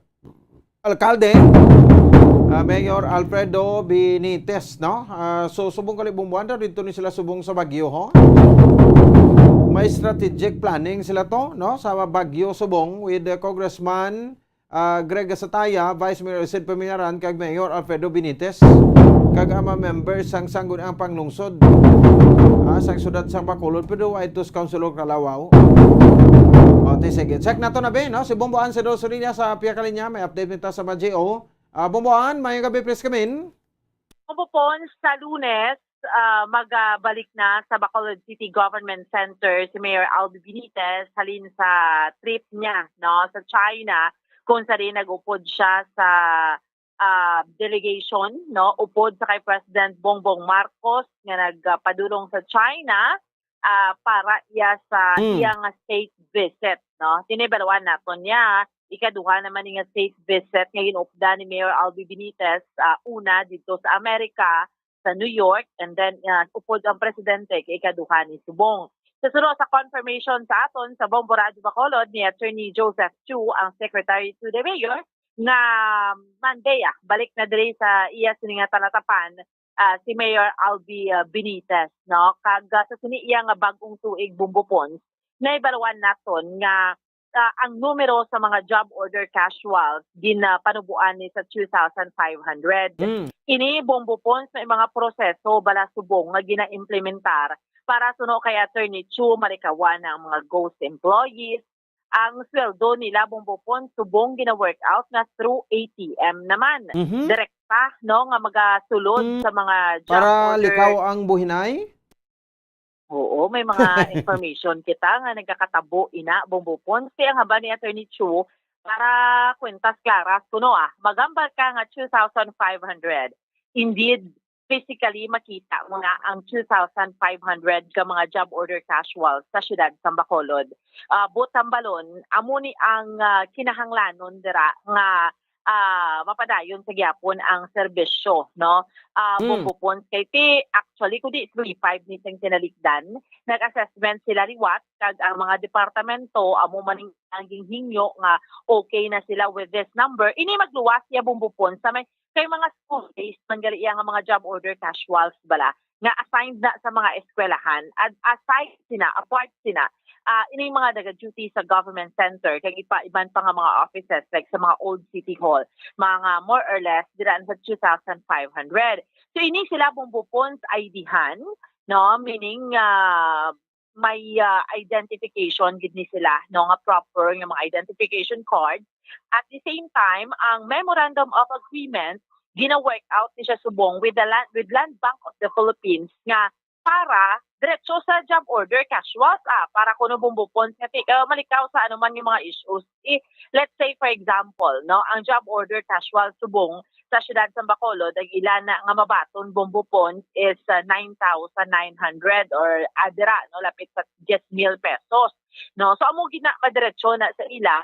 alkalde, Mayor Alfredo Benitez, no? So subong kalibumbuan daw dito ni sila subong sa Baguio, ho. May strategic planning sila to, no? Sa Baguio subong with Congressman Greg Gasataya, Vice Mayor Sid Pamilaran, kag Mayor Alfredo Benitez, kag ama members sang sangguniang panglungsod sang syudad sang Bacolod, pero ay tos Councilor Calawao. Sige, check na to na ba, no? Si Bombo Ansido Sorilla sa Pia Kalinya, may update nito sa Bagyo. Bomboan, may gabi, please come in. Bombo Pons, sa Lunes, magbalik na sa Bacolod City Government Center si Mayor Albi Benitez halin sa trip niya, no, sa China, kung saan rin nag-upod siya sa delegation, no, upod sa kay President Bongbong Marcos nga nagpadulong sa China para iya sa iyang state visit, no. Tinibaluan nato niya ikaduha naman nga state visit nga ginupda ni Mayor Albi Benitez, una dito sa Amerika, sa New York, and then upod ang presidente kay ikaduha ni Subong. Susunod sa confirmation sa aton sa Bombo Radio Bacolod ni Attorney Joseph Chu, ang Secretary to the Mayor, nga Monday balik na diri sa iya sini nga talatapan si Mayor Albi Benitez, no. Kag sa sini iya nga bagong tuig Bombo Pons, naibaluan naton nga ang numero sa mga job order casuals panubuan ni sa 2,500. Ini Bombo Pons may mga proseso bala subong nga gina-implementar para suno kay Attorney Chu malikawan ang mga ghost employees. Ang sweldo nila Bombo Pons subong gina-workout na through ATM naman. Direkta, no, nga magasulod sa mga job para order. likaw ang buhinay? Oo, may mga information kita nga nagkakatabo ina Bombo Pons. Kaya nga ba ni Attorney Chu para kwentas klaras kuno magambal ka nga 2,500. Indeed, physically makita mo nga ang 2,500 ka mga job order casuals sa syudad sa Bacolod. Butambalon, amo ni ang kinahanglanon dira nga mapadayon sa gyapon ang serbisyo, no. Bombo Pons kay actually kudi 3-5 ni sing tinalikdan, nag-assessment sila liwat kag ang mga departamento amo maning naging hinyo nga okay na sila with this number. Ini magluwas ya Bombo Pons sa may kay mga school days man gali nga mga job order casuals bala nga assigned na sa mga eskwelahan at aside sina apart sina ini mga naga-duty sa government center kag iban pa nga mga offices like sa mga old city hall, mga more or less diraan sa 2,500. So ini sila Bombo Pons ID-han, no, meaning may identification gid ni sila, no, nga proper nga mga identification card. At the same time, ang memorandum of agreement gina-work out ni siya subong with Land Bank of the Philippines nga para diretso sa job order casuals para kuno Bombo Pons nga malikaw sa anuman yung mga issues. Let's say for example, no, ang job order casual subong sa syudad sa Bacolod ang ilan na nga mabaton Bombo Pons is 9,900 or adira, no, lapit sa 10,000 pesos, no. So amo gina madiretso na sa ila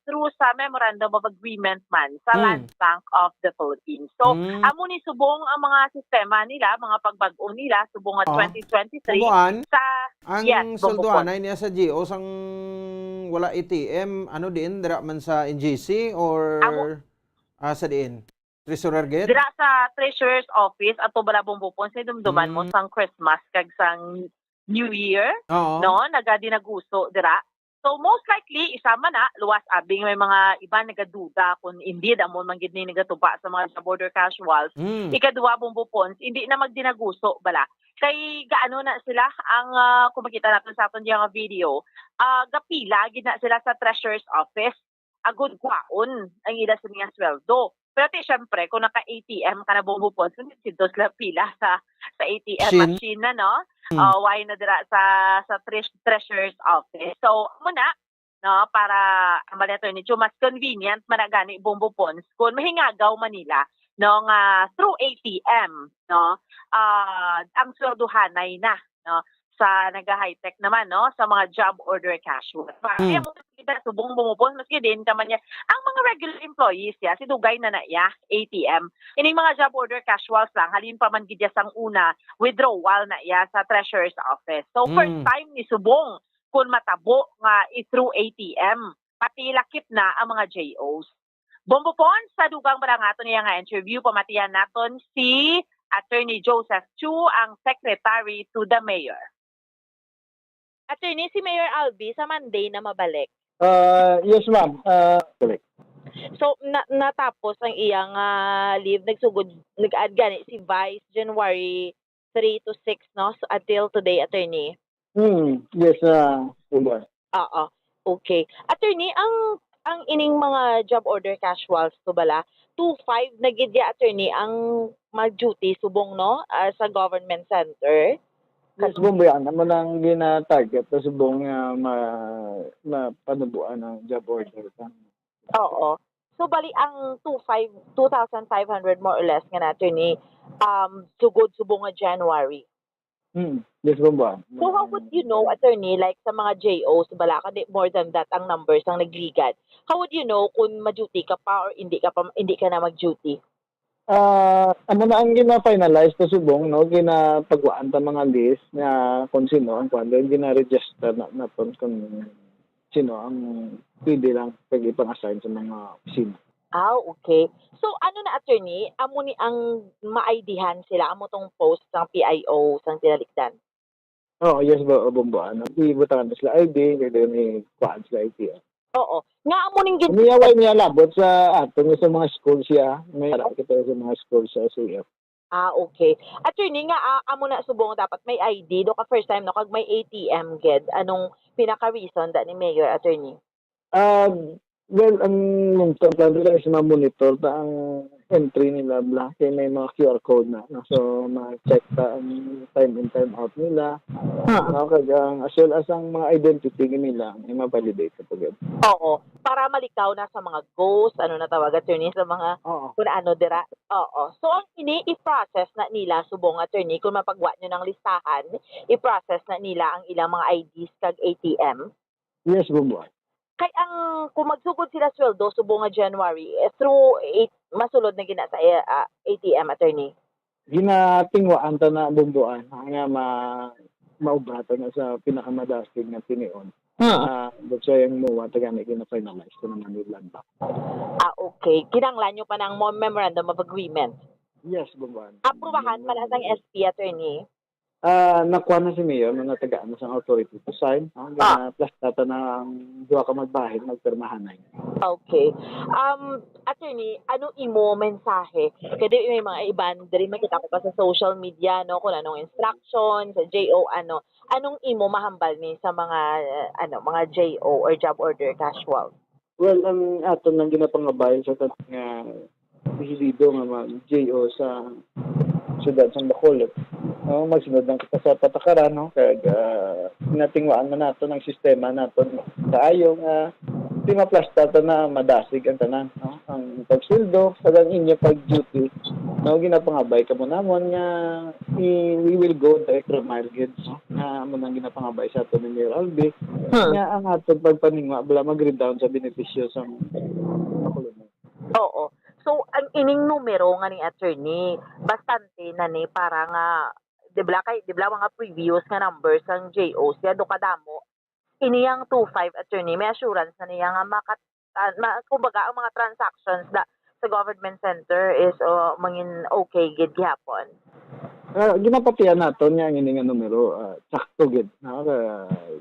through sa memorandum of agreement man sa Land Bank of the Philippines. So, amo ni subong ang mga sistema nila, mga pagbag-o nila subong at 2023 Bomboan, sa ang soldoan ay niya sa GO sang wala ATM, ano din dira man sa NGC or sa diin Treasurer gate? Dira sa Treasurer's Office ato bala Bombo Pons ni dumduman mo sang Christmas kag sang New Year, no, nagadiнаguso dira. So most likely isama na luwas abing may mga iba nagaduda kung indeed amo man gid ni nagatuba sa mga border casuals. Ikaduha Bombo Pons hindi na magdinaguso bala. Kay gaano na sila ang kung makita natin sa aton yang video, gapila gid na sila sa Treasurer's Office. Agud kwaon ang ila sa mga sweldo. Pero syempre kung naka-ATM ka na Bombo Pons, hindi dos la pila sa ATM machine na, no. Why na dira sa Treasurer's Office. So muna no, para ang Attorney Chu mas convenient managani Bombo Pons kung mahingagaw Manila no nga through ATM, no. Ang swerduhanay na, no, sa naga-high-tech naman, no, sa mga job order casual. Kaya mo kita subong bumupon maski din kaman niya ang mga regular employees ya si dugay na ya ATM. Ining mga job order casuals lang halin pa man gid ya sang una withdrawal na ya sa treasurer's office. So first time ni subong kung matabo nga through ATM pati lakip na ang mga JOs. Bombo Pons sa dugang barangaton niya nga interview pamatiyan naton si Attorney Joseph Chu, ang secretary to the mayor. Attorney, si Mayor Albi sa Monday na mabalik. Yes, ma'am. Correct. So, natapos ang iyang leave. Nagsugod, nag-add gani si Vice January 3 to 6, no? So, until today, Attorney. Yes, Umar. Oo. Okay. Attorney, ang ining mga job order casuals to bala, 2-5 na gidya, Attorney, ang mag-duty subong, no? Sa government center. Yes, bumbayan naman ang gina-target sa subong mapanubuan ng job order. Oo. So, bali ang 2,500 more or less nga na, Attorney, sugod subong nga January. Yes, bumbayan. So, how would you know, Attorney, like sa mga JOs, bala ka more than that ang numbers ang nagligad? How would you know kung ma-duty ka pa or hindi ka na mag-duty? Ano na ang gina-finalize to subong, no? Ginapagwaan ta mga list na kung sino ang kwando, gina-register na kung sino ang pwede lang pag-ipang-assign sa mga opisina. Okay. So, ano na, Attorney, amo ni ang ma-IDhan sila, amo tong post ng PIO sang tinalikdan? Yes, bumbuan. Ibutangan sila ID, kaya ni kwaan sila ID. Oo. Nga amo ning Umiyaway niya labot sa aton sa mga school siya. May harap kita sa mga school sa CF. Okay. Attorney, nga amo na subong dapat may ID do ka first time no kag may ATM ged. Anong pinaka-reason da ni Mayor, Attorney? Well, ang long-term plan nila is ma-monitor ta ang entry nila bla kaya may mga QR code na. So, ma-check ta ang time in time out nila. Kaya as well as ang mga identity nila ay ma-validate kapag. Oo. Para malikaw na sa mga ghost, ano na tawag, Attorney, sa mga kung ano dira. Oo. So, ang i-process na nila, subong, Attorney, kung mapagwa nyo ng listahan, i-process na nila ang ilang mga IDs kag ATM. Yes, bumbuan. Kay ang kung magsugod sila sweldo subong nga January through masulod na gina sa ATM, Attorney. Ginatingwaan ta na bumbuan nga maubrata na sa pinakamadastig nga tinion. So yung muwa tagani gina-finalize ko naman nila ba. Okay. Kinanglan nyo pa ng memorandum of agreement. Yes, bumbuan. Aprubahan pala sang SP, Attorney. Nakuha na si Mayor na tagaan na sa authority to sign. Plus data na ang duwa ka magbahin, magpirmahan na yun. Okay. Attorney, ano imo mensahe? Kasi may mga iban, diri makita ko pa sa social media, no, kung anong instruction, sa JO, anong imo mahambal ni sa mga, mga JO or job order casual? Well, ang ato nang ginapangabayan sa tatang hilido nga mag-JO sa siyudad sa Bacolod. Magsunod lang kita sa patakaran, no? Kaya natingwaan na nato ng sistema nato sa ayong di maplastata na madasig ang tanan, no? Ang pagsildo sa inyo pag-duty, no? Ginapangabay ka mo namon nga we will go the extra mile kids, no? Nga mo nang ginapangabay sa ato ni Mayor Albi nga ang atong pagpaningwa bala mag-redown sa benepisyo sa Bacolod. Oo. So, ang ining numero nga ni Attorney, bastante na ni para nga, di ba mga previous nga numbers ang JO, siya do kadamo, iniyang 2-5, Attorney, may assurance na niya nga kumbaga ang mga transactions na sa government center is mangin okay gid gihapon. Ginapatiyan naton nga ini nga numero sakto gid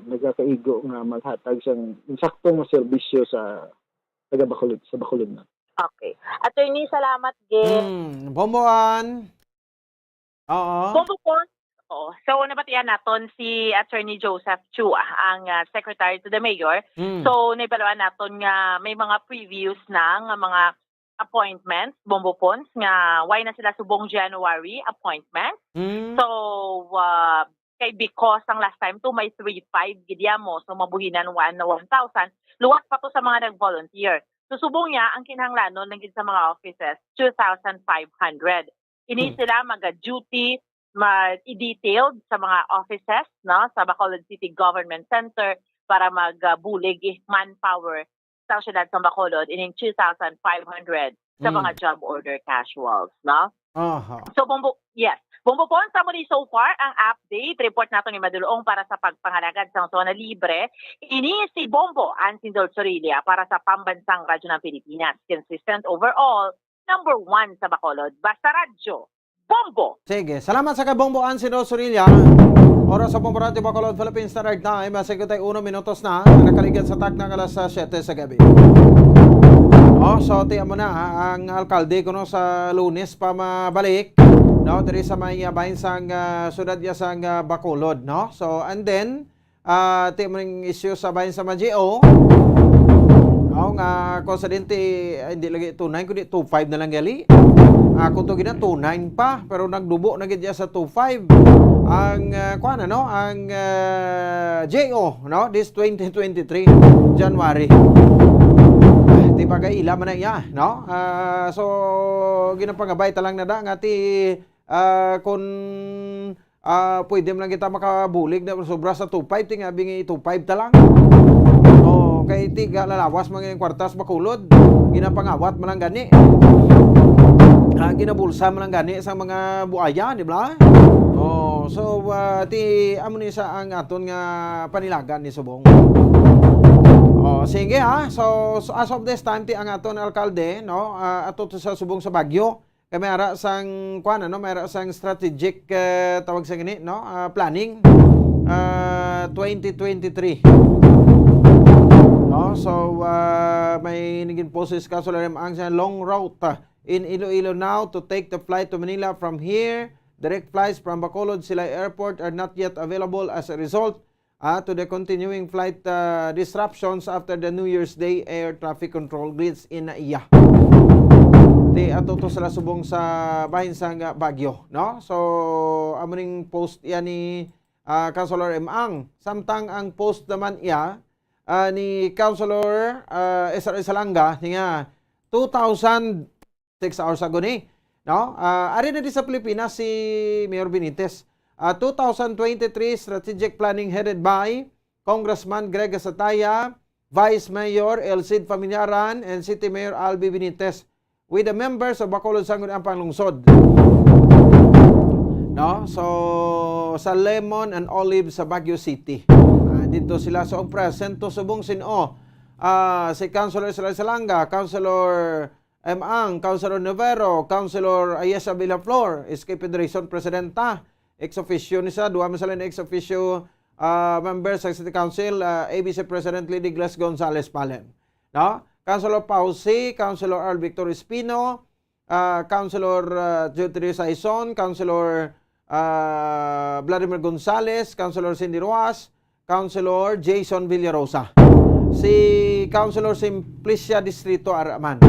nagakaigo nga maghatag sang saktong serbisyo sa taga Bacolod sa Bacolod na. Okay. Attorney, salamat gid. Bomboan. Oo. Bomboan. Oo. So, nabatian naton si Attorney Joseph Chu, ang Secretary to the Mayor. So, naibaluan naton nga may mga previews na nga mga appointments, Bombopons, nga why na sila subong January appointment. So, kay because ang last time to may 3,500 gidya mo, so mabuhinan 1,000. Luwas pa to sa mga nag-volunteer. Susubong niya ang kinahanglanon lang gid sa mga offices 2,500. Ini sila mag-duty, mag-detailed sa mga offices, no, sa Bacolod City Government Center para magbulig manpower sa siyudad sa Bacolod ining 2,500 sa mga job order casuals, no? So Bombopon, sa muli so far ang update report nato ni Madulong para sa pagpangalagad sa zona libre. Ini si Bombo Ansin Dolzorilia para sa Pambansang Radyo ng Pilipinas. Consistent overall, number 1 sa Bacolod. Basta Radyo, Bombo! Sige, salamat sa kay Bombo Ansin Dolzorilia. Oras sa Bombo Radio Bacolod, Philippines Standard Time. 51 minutos na. Nakaligad sa takna alas 7 sa gabi. So tiyan mo na ang alkalde kuno sa Lunes pa mabalik, no, diri sa may bahin sang sudad ya sang Bacolod, no. So and then tiyan mo ning issue sa bahin sa Magio, no, nga konsidente hindi lagi 29 kundi 25 na lang gali. Ako to gina 29 pa pero nagdubo na gid sa 25 ang kuan no, ang JO, no, this 2023 January. Di ba kay ila man na iya, no? So ginapangabay talang nada nga ti kung pwede man lang kita makabulig na sobra sa 2.5 ti nga bingi 2.5 ta lang. Oh, kay ti lalawas man ng kwartas Bacolod, ginapangawat man lang gani. Ginabulsa man lang gani sa mga buaya, di ba? Oh, so ti amo ni sa ang aton nga panilagan ni Subong. Sige so as of this time ti ang aton alkalde, no, ato sa Subong sa Baguio kay mayara sang kuan ano, mayara sang strategic tawag sa gini, no, planning 2023, no. So may naging poses Councilor ang sa long route in Iloilo now to take the flight to Manila. From here, direct flights from Bacolod Silay Airport are not yet available as a result to the continuing flight disruptions after the New Year's Day air traffic control grids in Naiya. Di ato to sila subong sa bahin sang Baguio, no? So amuning post yan ni Councilor Emang. Samtang ang post naman iya ni Councilor Esar Salanga nga 2,006 hours ago ni, no? Ari na di sa Pilipinas si Mayor Benitez. 2023 strategic planning headed by Congressman Greg Sataya, Vice Mayor Elcid Familiaran, and City Mayor Albi Benitez with the members of Bacolod Sangguniang Panglungsod. No? So, sa Lemon and Olive sa Baguio City. Dito sila sa present to subong sino. Si Councilor Israel Salanga, Councilor Emang, Councilor Novero, Councilor Ayesa Villaflor, SK Federation Presidenta, ex-officio ni sa, duwa masalan ex-officio members sa City Council, ABC President Lady Gles Gonzales Palen. No? Councilor Pausi, Councilor Arl Victor Espino, Councilor Jotri Saison, Councilor Vladimir Gonzales, Councilor Cindy Roas, Councilor Jason Villarosa. Si Councilor Simplicia Distrito Araman.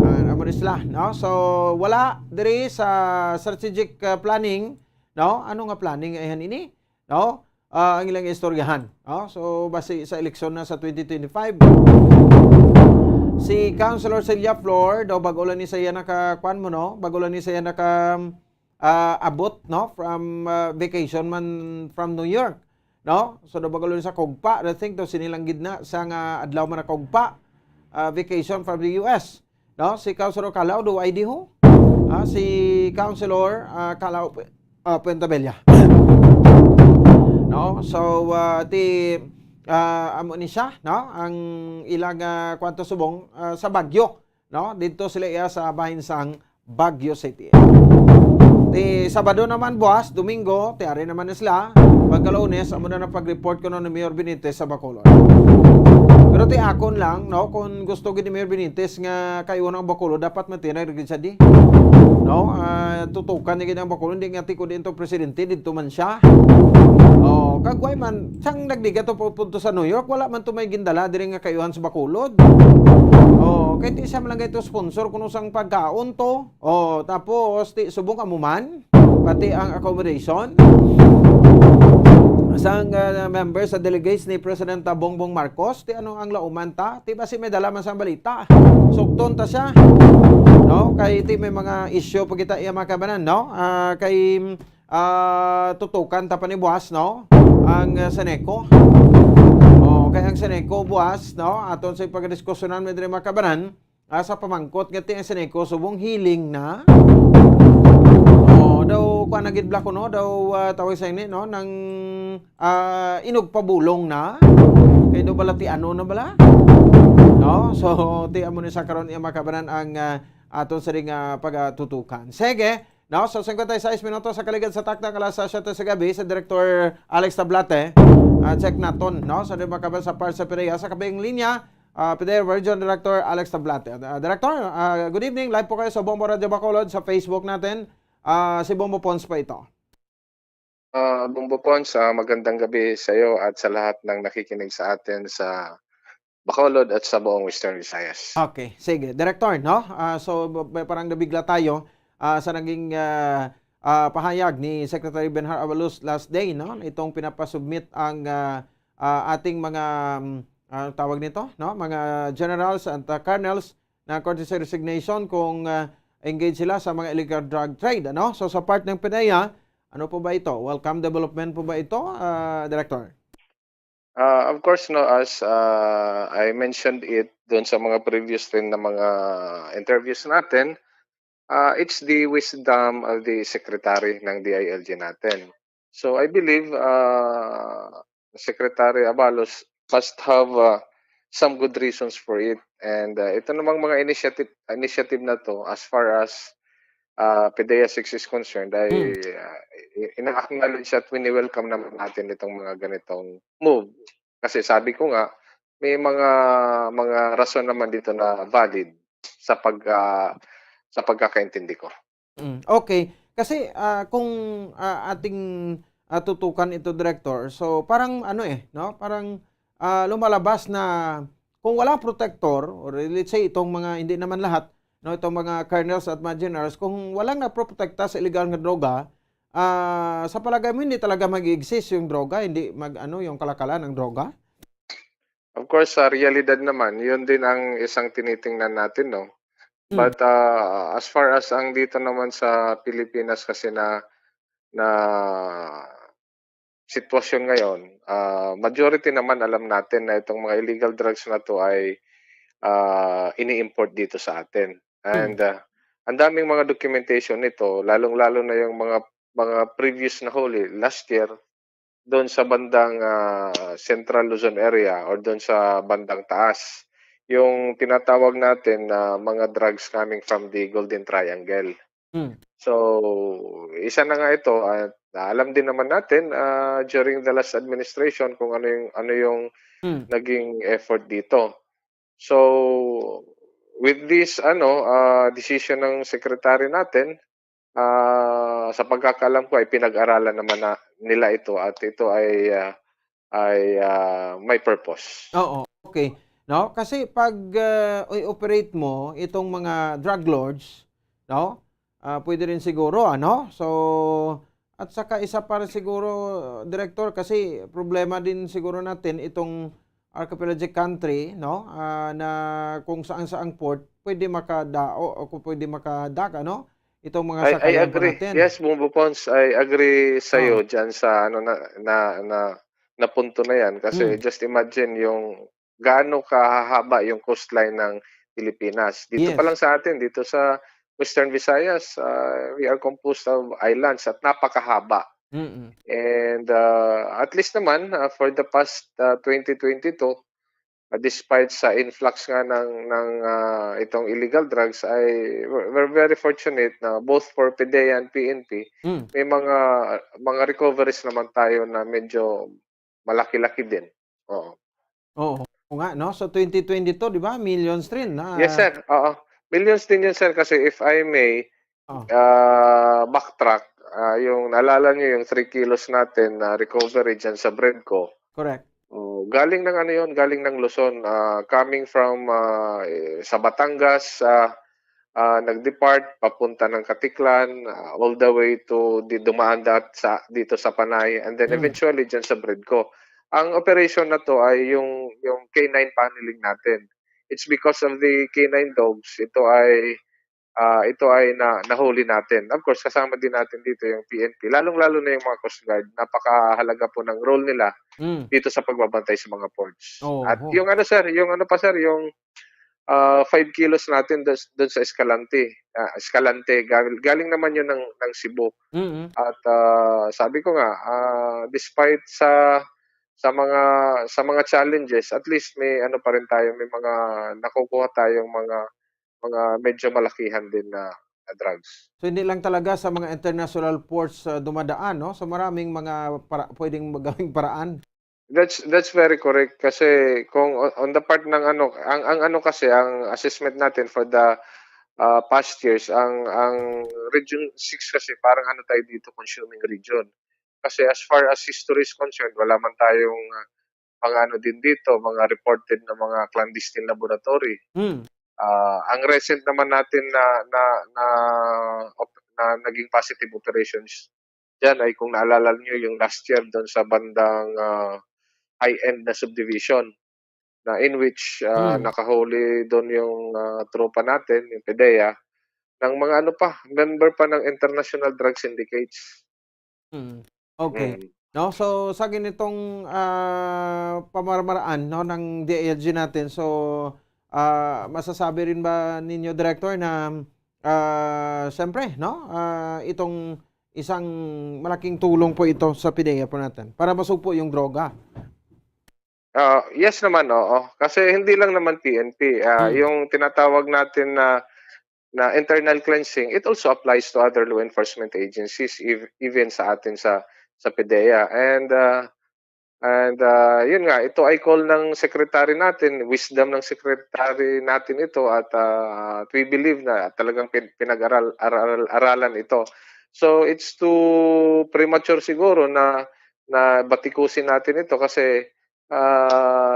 Amorisla, no? So wala diri sa strategic planning, no? Ano nga planning ayan ini? No? Ang ilang istoryahan, no? So base sa eleksyon na sa 2025. Si Councilor Celia Flor daw bago lang ni saya nakakuan mo, no? Bago lang ni saya naka abot, no? From vacation man from New York, no? So daw bago lang sa Kogpa, I think daw sinilang gidna sa nga adlaw man na Kogpa, vacation from the US. No, si Councilor Calao do ID ho. Si Councilor Calao Puente Bella. No, so amo ni siya, no, ang ilang kwanto subong sa Baguio, no, dito sila iya sa bahin sang Baguio City. Sabado naman buwas, Domingo, tiari naman na sila. Pagka-Lunes, amo na pag-report ko ni Mayor Benitez sa Bacolod. Pero akon lang, no, kung gusto gid ni Mayor Benitez nga kayo ng Bacolod, dapat matinag gid sa di. No, tutukan ni gid ang Bacolod, hindi nga tiko dito presidente dito man siya. Oh, kagway man sang nagdiga to punto sa New York, wala man to may gindala diri nga kayuhan sa Bacolod. Oh, kay ti siya man lang ito sponsor kuno sang pagkaon to. Oh, tapos ti subong amuman pati ang accommodation. Sang member sa delegates ni President Bongbong Marcos, ti ano ang lauman ta? Ti basi may dala man sa balita. Sukton ta siya. No, kay ti may mga issue pag kita iya makabanan, no? Kay tutukan ta pa ni buwas, no? Ang Seneco. Kay ang Seneco buwas, no? Aton sa pagdiskusyonan med diri makabanan, sa pamangkot nga ti ang Seneco subong hiling na daw kuan nagid bla ko no daw tawag sa ini no nang inugpabulong na kay do bala ti ano na bala no so ti amo ni sa karon iya makabanan ang aton sa ring pagatutukan. Sige no so 56 minutos sa kaligid sa takda alas 7 sa gabi sa Director Alex Tablate check naton no sa makabanan sa part sa Perea sa kabing linya PDEA Region Director Alex Tablate. Director, good evening. Live po kayo sa Bombo Radio Bacolod sa Facebook natin. Si Bombo Pons pa ito. Bombo Pons, magandang gabi sa iyo at sa lahat ng nakikinig sa atin sa Bacolod at sa buong Western Visayas. Okay, sige. Director, no? So, parang nabigla tayo sa naging pahayag ni Secretary Benhar Abalos last day, no? Itong pinapasubmit ang ating mga tawag nito, no? Mga generals at colonels na courtesy resignation kung engage sila sa mga illegal drug trade, ano? So sa part ng PDEA, ano po ba ito? Welcome development po ba ito, Director? Of course, no, as I mentioned it doon sa mga previous rin na mga interviews natin, it's the wisdom of the Secretary ng DILG natin. So I believe Secretary Abalos must have some good reasons for it. And ito namang mga initiative na to as far as PDEA 6 is concerned ay ina-acknowledge at wini-welcome naman natin itong mga ganitong move. Kasi sabi ko nga, may mga rason naman dito na valid sa pagkakaintindi ko. Okay. Kasi kung ating tutukan ito, Director, so parang ano no? Parang lumalabas na kung walang protector, or let's say itong mga, hindi naman lahat, no, itong mga colonels at mga generals, kung walang naproprotekta sa illegal na droga, sa palagay mo hindi talaga mag-exist yung droga, hindi yung kalakalan ng droga? Of course, sa realidad naman, yun din ang isang tinitingnan natin, no? But as far as ang dito naman sa Pilipinas kasi na sitwasyon ngayon, majority naman alam natin na itong mga illegal drugs na to ay ini-import dito sa atin. And ang daming mga documentation nito, lalong-lalo na yung mga previous na huli last year doon sa bandang Central Luzon area or doon sa bandang taas. Yung tinatawag natin na mga drugs coming from the Golden Triangle. So, isa na nga ito at alam din naman natin during the last administration kung ano yung naging effort dito. So, with this decision ng secretary natin, sa pagkakaalam ko ay pinag-aralan naman nila ito at ito ay may purpose. Oo, okay. No, kasi pag i-operate mo itong mga drug lords, no? Pwede rin siguro So at saka isa para siguro, Director, kasi problema din siguro natin itong archipelagic country, no? Na kung saan-saang port pwede makadao o pwede makadaka, no? Itong mga sakayan natin. Yes, Bumbo Pons, I agree sa iyo diyan sa na punto na yan kasi just imagine yung gaano kahaba yung coastline ng Pilipinas. Dito pa lang sa atin, dito sa Western Visayas, we are composed of islands at napakahaba. And at least naman, for the past 2022, despite sa influx nga ng itong illegal drugs, we're very fortunate na both for PDEA and PNP, may mga recoveries naman tayo na medyo malaki-laki din. Oo nga, no? So 2022, di ba? Millions rin. Yes, sir. Millions din yun, sir. Kasi if I may backtrack, yung naalala nyo yung 3 kilos natin na recovery dyan sa Bredco. Correct. Galing ng galing ng Luzon. Coming from sa Batangas, nag-depart papunta ng Katiklan, all the way to dumaan dito sa Panay, and then eventually dyan sa Bredco. Ang operation na to ay yung K9 paneling natin. It's because of the K9 dogs, ito ay nahuli natin. Of course, kasama din natin dito yung PNP, lalong-lalo na yung mga Coast Guard. Napakahalaga po ng role nila dito sa pagbabantay sa mga ports. At yung yung 5 kilos natin doon sa Escalante. Escalante, galing naman yun ng Cebu. At sabi ko nga, despite sa mga challenges, at least may ano pa rin tayo, may mga nakukuha tayong mga medyo malakihan din na drugs. So hindi lang talaga sa mga international ports dumadaan, no? So maraming mga pwedeng magawing paraan. That's very correct kasi kung on the part ng ang assessment natin for the past years, ang region 6 kasi parang tayo dito, consuming region. Kasi as far as history is concerned, wala man tayong mga din dito, mga reported na mga clandestine laboratory. Ang recent naman natin na naging positive operations diyan ay, kung naalala niyo, yung last year doon sa bandang high-end na subdivision, na in which nakahuli doon yung tropa natin, yung PDEA, ng mga member pa ng International Drug Syndicates. Okay. No, so sa ganitong pamamaraan, no, ng DILG natin, so masasabi rin ba ninyo, Director, na siyempre, no, itong isang malaking tulong po ito sa PDEA po natin para masugpo yung droga? Yes naman, oo. Kasi hindi lang naman PNP. Yung tinatawag natin na internal cleansing, it also applies to other law enforcement agencies, even sa atin sa PDEA. And yun nga, ito ay call ng secretary natin, wisdom ng secretary natin ito, at we believe na talagang pinag-aralan ito. So it's too premature siguro na batikusin natin ito kasi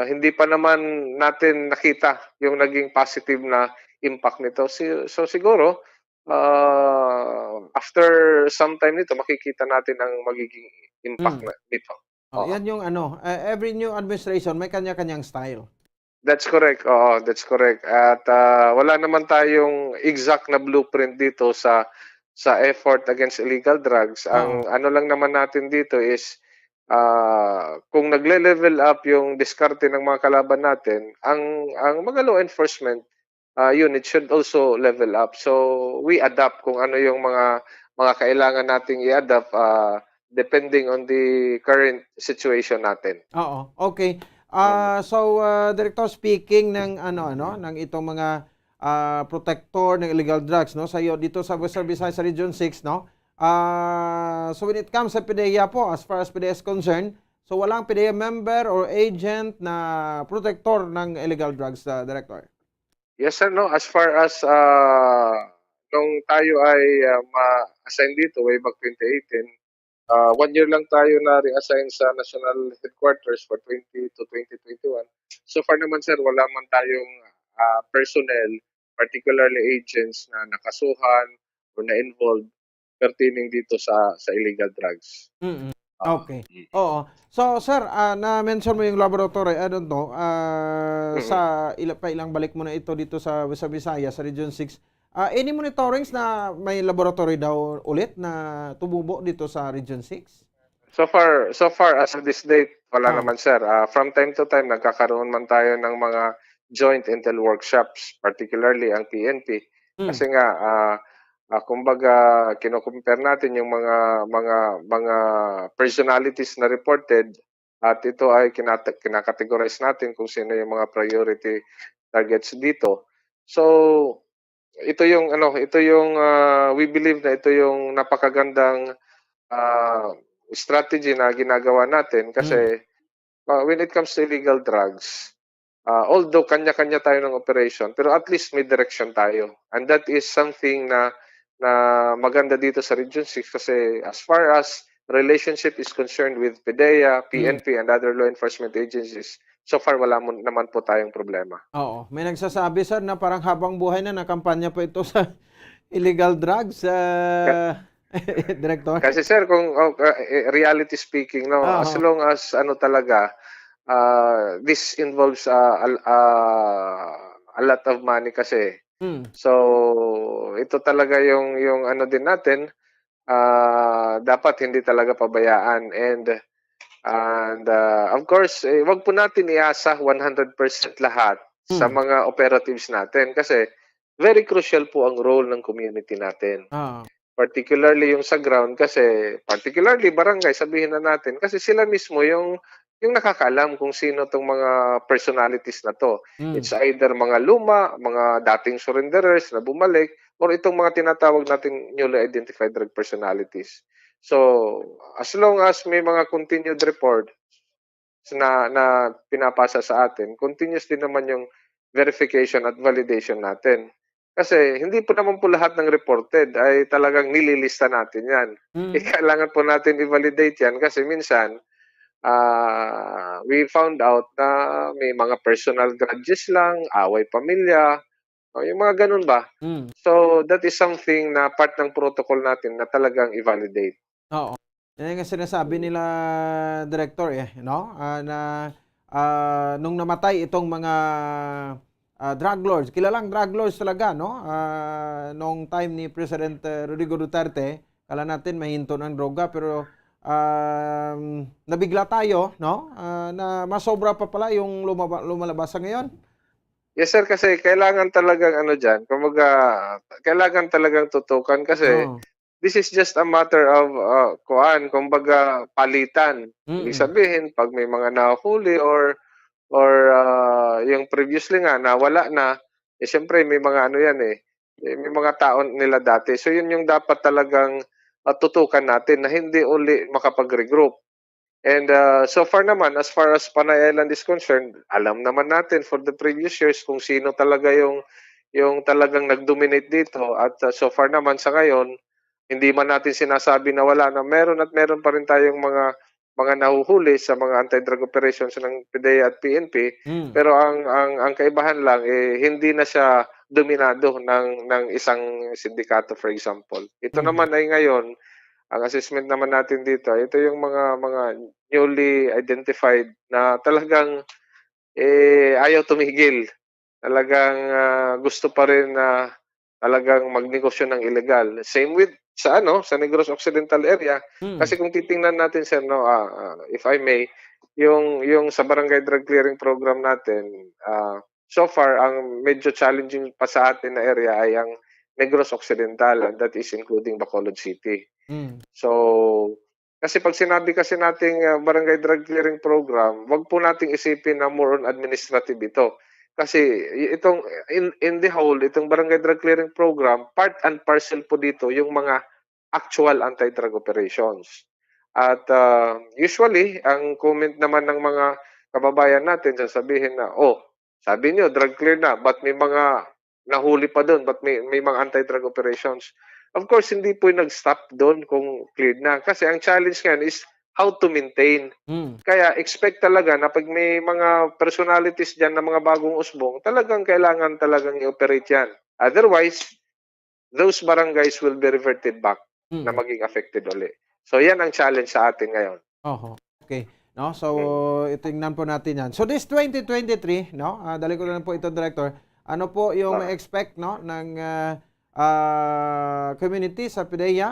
hindi pa naman natin nakita yung naging positive na impact nito. So siguro after some time nito, makikita natin ang magiging impact nito. Yan yung every new administration may kanya-kanyang style. That's correct. Oo, that's correct. At wala naman tayong exact na blueprint dito sa effort against illegal drugs. Ang ano lang naman natin dito is kung nagle-level up yung diskarte ng mga kalaban natin, ang mga law enforcement unit should also level up. So we adapt kung ano yung mga kailangan nating i-adapt depending on the current situation natin. Oo. Okay. So Director, speaking ng ng itong mga protector ng illegal drugs, no, sa iyo dito sa Western Visayas sa Region 6, no. So when it comes sa PDEA po, as far as PDEA is concerned, so walang PDEA member or agent na protector ng illegal drugs, Director? Yes sir, no. As far as nung tayo ay ma-assign dito way back 2018, 1 year lang tayo na reassign sa National Headquarters for 20 to 2021. So far naman sir, wala man tayong personnel, particularly agents na nakasuhan or na-involved pertaining dito sa illegal drugs. Okay. Oo. So sir, na-mention mo yung laboratory, I don't know, sa ilang balik mo na ito dito sa Visayas, sa Region 6. Any monitorings na may laboratory daw ulit na tumubo dito sa Region 6? So far as of this date, wala naman sir. From time to time, nagkakaroon man tayo ng mga joint intel workshops, particularly ang PNP. Kasi nga, kumbaga, kino-compare natin yung mga personalities na reported, at ito ay kinakategorize natin kung sino yung mga priority targets dito. So ito yung we believe na ito yung napakagandang strategy na ginagawa natin kasi when it comes to illegal drugs, although kanya-kanya tayo ng operation, pero at least may direction tayo. And that is something na maganda dito sa Region 6 kasi as far as relationship is concerned with PDEA, PNP, and other law enforcement agencies, so far wala naman po tayong problema. Oo. May nagsasabi, sir, na parang habang buhay na nakampanya po ito sa illegal drugs, Director. Kasi sir, kung reality speaking, no, as long as talaga, this involves a lot of money kasi. So, ito talaga yung din natin, dapat hindi talaga pabayaan. And of course, wag po natin iasa 100% lahat sa mga operatives natin kasi very crucial po ang role ng community natin. Particularly yung sa ground kasi particularly barangay, sabihin na natin kasi sila mismo yung nakakaalam kung sino tong mga personalities na to. It's either mga luma, mga dating surrenderers na bumalik, or itong mga tinatawag nating newly identified drug personalities. So, as long as may mga continued report na pinapasa sa atin, continuous din naman yung verification at validation natin. Kasi hindi po naman po lahat ng reported ay talagang nililista natin yan. Kailangan po natin i-validate yan kasi minsan we found out na may mga personal grudges lang, away pamilya, yung mga ganun ba. So that is something na part ng protocol natin na talagang i-validate. Oo. Yan yung sinasabi nila, Director, no? Na nung namatay itong mga drug lords, kilalang drug lords talaga, no? Nung time ni President Rodrigo Duterte, kala natin mahinto ng droga, pero nabigla tayo, no? Na masobra pa pala yung lumalabas sa ngayon. Yes sir, kasi kailangan talagang dyan, kumbaga, kailangan talagang tutukan kasi this is just a matter of kumbaga palitan. Ibig sabihin, pag may mga nahuli or yung previously nga nawala na, siyempre may mga yan may mga taon nila dati. So yun yung dapat talagang tutukan natin na hindi uli makapag-regroup. And so far naman, as far as Panay Island is concerned, alam naman natin for the previous years kung sino talaga yung talagang nag-dominate dito. At so far naman sa ngayon, hindi man natin sinasabi na wala na meron at meron pa rin tayong mga nahuhuli sa mga anti-drug operations ng PDEA at PNP. Pero ang kaibahan lang hindi na siya dominado ng isang sindikato, for example. Ito naman ay ngayon, ang assessment naman natin dito, ito yung mga newly identified na talagang ayaw tumigil. Talagang gusto pa rin na talagang magnegosyo ng illegal. Same with sa Negros Occidental area. Kasi kung titingnan natin sir, if I may, yung sa barangay drug clearing program natin, so far ang medyo challenging pa sa atin na area ay ang Negros Occidental, and that is including Bacolod City. So, kasi pag sinabi kasi nating barangay drug clearing program, wag po nating isipin na more on administrative ito. Kasi itong in the whole, itong barangay drug clearing program, part and parcel po dito yung mga actual anti-drug operations. At usually, ang comment naman ng mga kababayan natin, sasabihin na, sabi niyo drug clear na, but may mga nahuli pa doon, but may mga anti-drug operations. Of course, hindi po nag-stop doon kung cleared na. Kasi ang challenge ngayon is how to maintain. Kaya expect talaga na pag may mga personalities dyan na mga bagong usbong, talagang kailangan talagang i-operate yan. Otherwise, those barangays will be reverted back na maging affected ulit. So yan ang challenge sa atin ngayon. Okay. No? So itingnan po natin yan. So this 2023, no? Dali ko na po ito, Director. Ano po yung expect ng community sa PDEA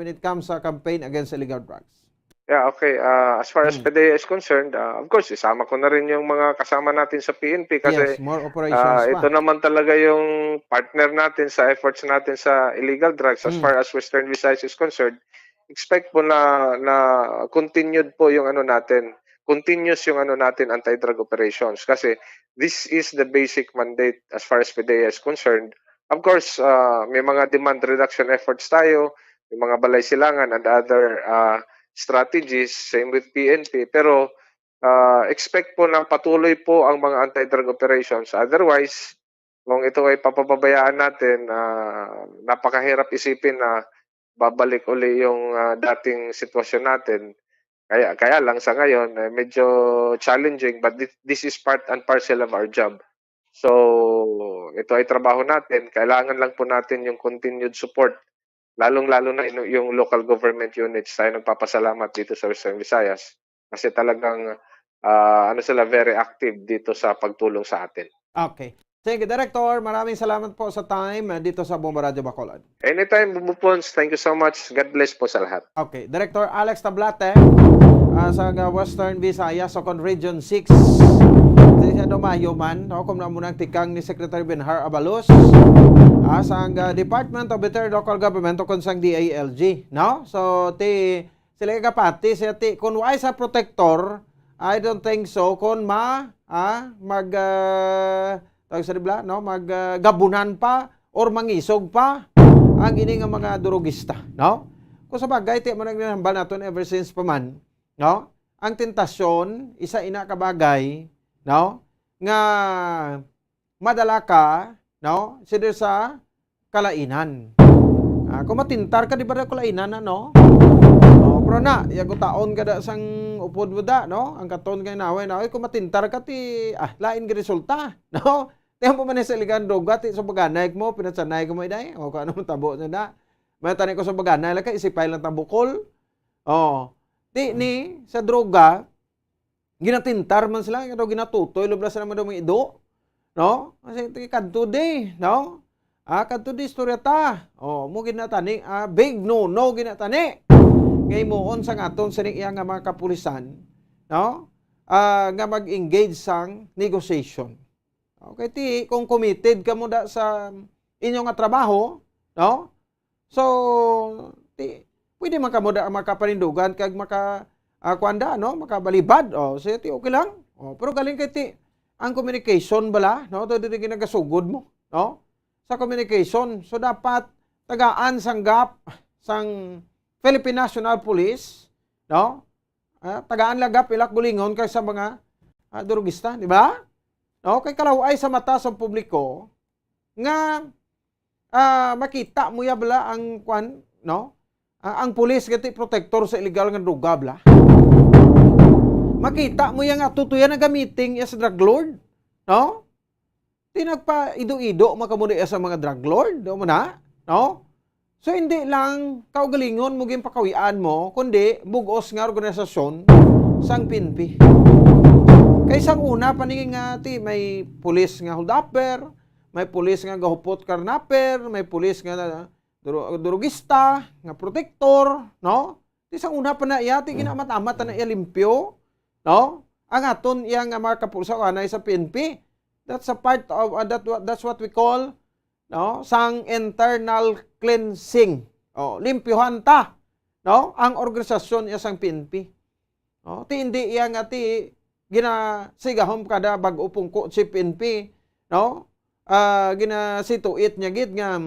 when it comes sa campaign against illegal drugs? Yeah, okay. As far as PDEA is concerned, of course, isama ko na rin yung mga kasama natin sa PNP kasi more operations ito naman talaga yung partner natin sa efforts natin sa illegal drugs. As far as Western Visayas is concerned, expect po na continued po yung continuous yung natin anti-drug operations kasi this is the basic mandate as far as PDEA is concerned. Of course, may mga demand reduction efforts tayo, may mga balay silangan and other strategies, same with PNP. Pero expect po na patuloy po ang mga anti-drug operations. Otherwise, kung ito ay papabayaan natin, napakahirap isipin na babalik uli yung dating sitwasyon natin. Kaya lang sa ngayon, medyo challenging, but this is part and parcel of our job. So, ito ay trabaho natin. Kailangan lang po natin yung continued support, lalong-lalo na yung local government units. Tayo nagpapasalamat dito sa Western Visayas kasi talagang sila very active dito sa pagtulong sa atin. Okay. Sige, Director, maraming salamat po sa time dito sa Bomba Radio Bacolod. Anytime, Bumupons. Thank you so much. God bless po sa lahat. Okay. Director Alex Tablate sa Western Visayas, Socon Region 6. Siya dumayo man, kung na munang tikang ni Secretary Benhar Abalos sa Department of Better Local Government o konsang DILG. No? So, sila kapati, siya kung why sa protector, I don't think so, kung maggabunan pa or mangisog pa ang ini nga mga durugista, no? Kung sa bagay ti man nagnambal naton ever since pa man, no? Ang tentasyon isa ina ka bagay, no? Nga madala ka, no? Sider sa kalainan. Kung matintar ka di ba kalainan no? Pero na, yago taon ka da sang upod mo da, no? Ang katon kay naway na, kung matintar ka ti lain nga resulta, no? Tiyan po man sa iligan droga, ti sa baganay mo, pinatsanay ko mo iday, o kung ano man tabo na da. May tanay ko sa baganay, laka isipay lang tabukol. Ni sa droga, ginatintar man sila, ginatutoy, lublas naman daw mga ido. No? Kasi kanto day, no? Kanto day istorya ta. Mo ginatani, big no ginatani. Ngay mo on sa ngaton sa iya nga mga kapulisan, no? Nga mag-engage sang negotiation. Okay, kung committed ka mo da sa inyong nga trabaho, no? So, pwede man ka mo da makapanindugan kag kuanda, no? Makabalibad. So, okay lang. Pero galing kay ang communication bala, no? Ito din ginagasugod mo, no? Sa communication. So, dapat tagaan sang gap sang Philippine National Police, no? Tagaan lagap ilak gulingon kay sa mga durugista, di ba? No, kay kalaway sa mata sa publiko nga makita mo ya bala ang no? Ang pulis gati protector sa illegal nga droga bala. Makita mo ya nga tutuyan nga gamiting ya sa drug lord, no? Tinagpa ido-ido makamudi sa mga drug lord, do mo na, no? So, hindi lang kaugalingon mo pakawian mo, kundi bugos nga organisasyon sang PNP. Kaysa una, paningin nga may pulis nga hold-upper, may pulis nga gahupot karnaper, may pulis nga durugista, nga protector, no? Isang una pa na iya, ginamatamata na iya limpyo, no? Ang aton iya nga mga kapulsa kanay sa PNP. That's a part of, that's what we call, no, sang internal cleansing. Limpyuhan ta, no, ang organisasyon iya sang PNP. No, hindi iya nga ginasigahom kada bag-o pungko si PNP, no? Ginasituit niya gid nga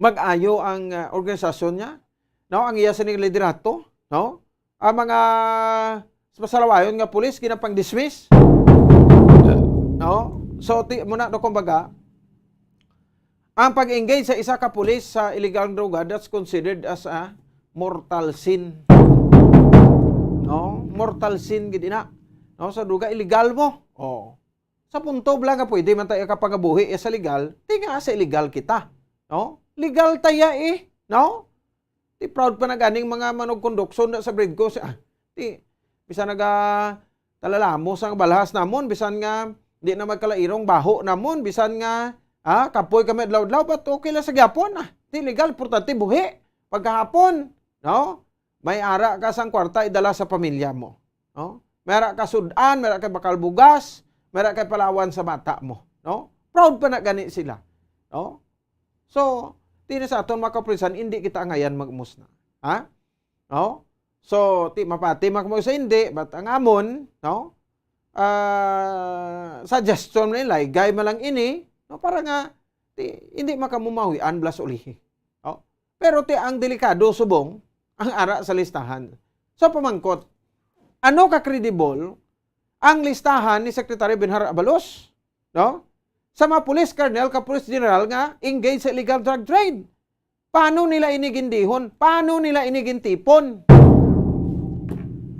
mag-ayo ang organisasyon niya, no? Ang iya sining liderato, no? Ang mga pasalawayon nga pulis ginapang dismiss. No? So muna do kumbaga ang pag-engage sa isa ka pulis sa illegal droga, that's considered as a mortal sin. No? Mortal sin gid ina. No, sa droga illegal mo. Sa punto bla nga pwede man tayo kapangabuhi sa legal, tinga sa illegal kita. No? Legal taya no? Ti proud pa na ganing mga manog kondukson sa bread ko bisan talalamo sang balahas namon, bisan nga di na magkalairong baho namon, bisan nga kapoy kami adlaw-adlaw, but okay lang sa gyapon. Di legal, importante buhi. Pagkahapon, no? May ara ka sang kwarta idala sa pamilya mo. No? May ara ka sudan, may ara ka bakal bugas, may ara ka palawan sa mata mo. No? Proud pa na gani sila. No? So, tini sa aton mga kapulisan, hindi kita ngayon magmusna. No? So, mapati magmusa hindi, but ang amon, no? Suggestion nila, gay malang ini, no, para nga hindi makamumawian blas ulihi. No? Pero ang delikado subong ang ara sa listahan. So pamangkot, ano ka credible ang listahan ni Secretary Benhar Abalos, no? Sa mga police colonel, ka-police general nga engaged sa illegal drug trade. Paano nila inigindihon? Paano nila inigintipon?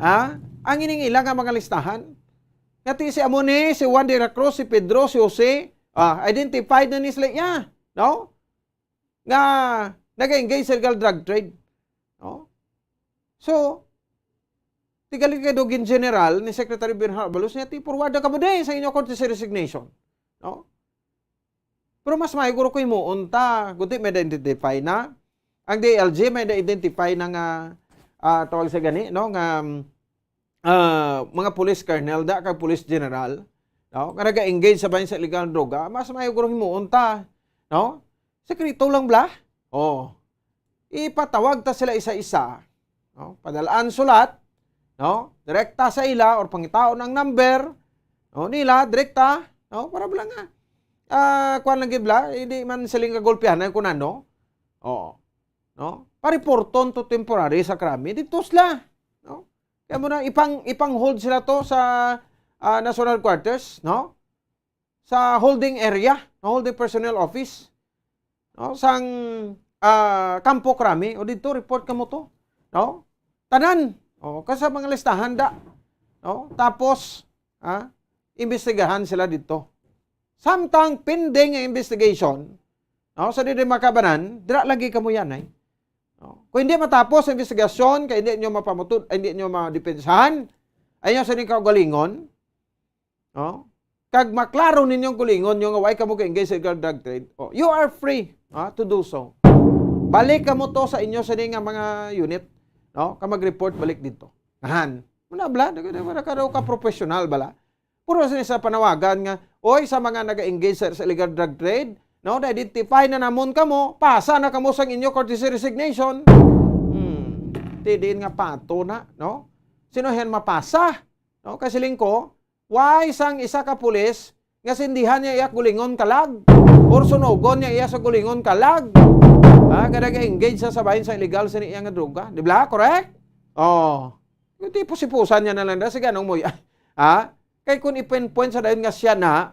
Ang ining ilang nga mga listahan. Ngati si Amone, si Juan de la Cruz, si Pedro, si Jose, identified na ni sila no? Nga nag-engage sa illegal drug trade. No? So, tigalit kay Dugin General ni Secretary Bernard Abalos niya, forward ka mo din sa inyo courtesy resignation. No? Pero mas mahiguro ko mo, unta, kundi may identify na. Ang DLG may identify na nga, tawag sa gani, no? Nga, mga police colonel, kag police general, no? Nga nag-engage sa bayan sa illegal droga, mas mahiguro mo, unta, no? Sekreto lang bla? Ipatawag ta sila isa-isa, no? Padalaan sulat, no? Direkta sa ila or pangitaon ang number, no? Nila direkta, no? Para bala nga kuan lang gibla, hindi man siling kagulpihan ay kunan, no? No? Pariporton to temporary sa krami dito sila, no? Kaya mo na ipang hold sila to sa national quarters, no? Sa holding area, no? Holding personnel office, no? Sang kampo krami o dito report ka mo to, no? Tanan, kasi mga listahan da, no? Tapos imbestigahan sila dito. Samtang pending ang investigation, no? Sa di makabanan, dira lagi ka mo yan, no? Kung hindi matapos ang investigasyon, kaya hindi nyo mapamutod, hindi nyo madepensahan, ayaw sa ning kaugalingon, no? Kag maklaro ninyong kulingon, yung away ka mo ka-engage sa illegal drug trade, you are free to do so. Balik ka mo to sa inyo sa nga mga unit, no? Ka mag-report balik dito. Ngahan, muna bala, ka professional bala. Puro sa panawagan nga, sa mga nag-engage sa illegal drug trade, no, na-identify na namon kamo, pasa na kamo sa inyo courtesy resignation. Tidiin nga pato na, no? Sino hen mapasa? No, kasi lingko, why sang isa ka pulis nga sindihan niya iyak gulingon kalag or sunogon niya iya sa gulingon kalag. Kada ka-engage sa sabahin sa illegal sa niya nga droga. Di ba? Correct? Yung tipo sipusan niya na lang na, sige anong mo kay kung ipinpoint sa dayon nga siya na,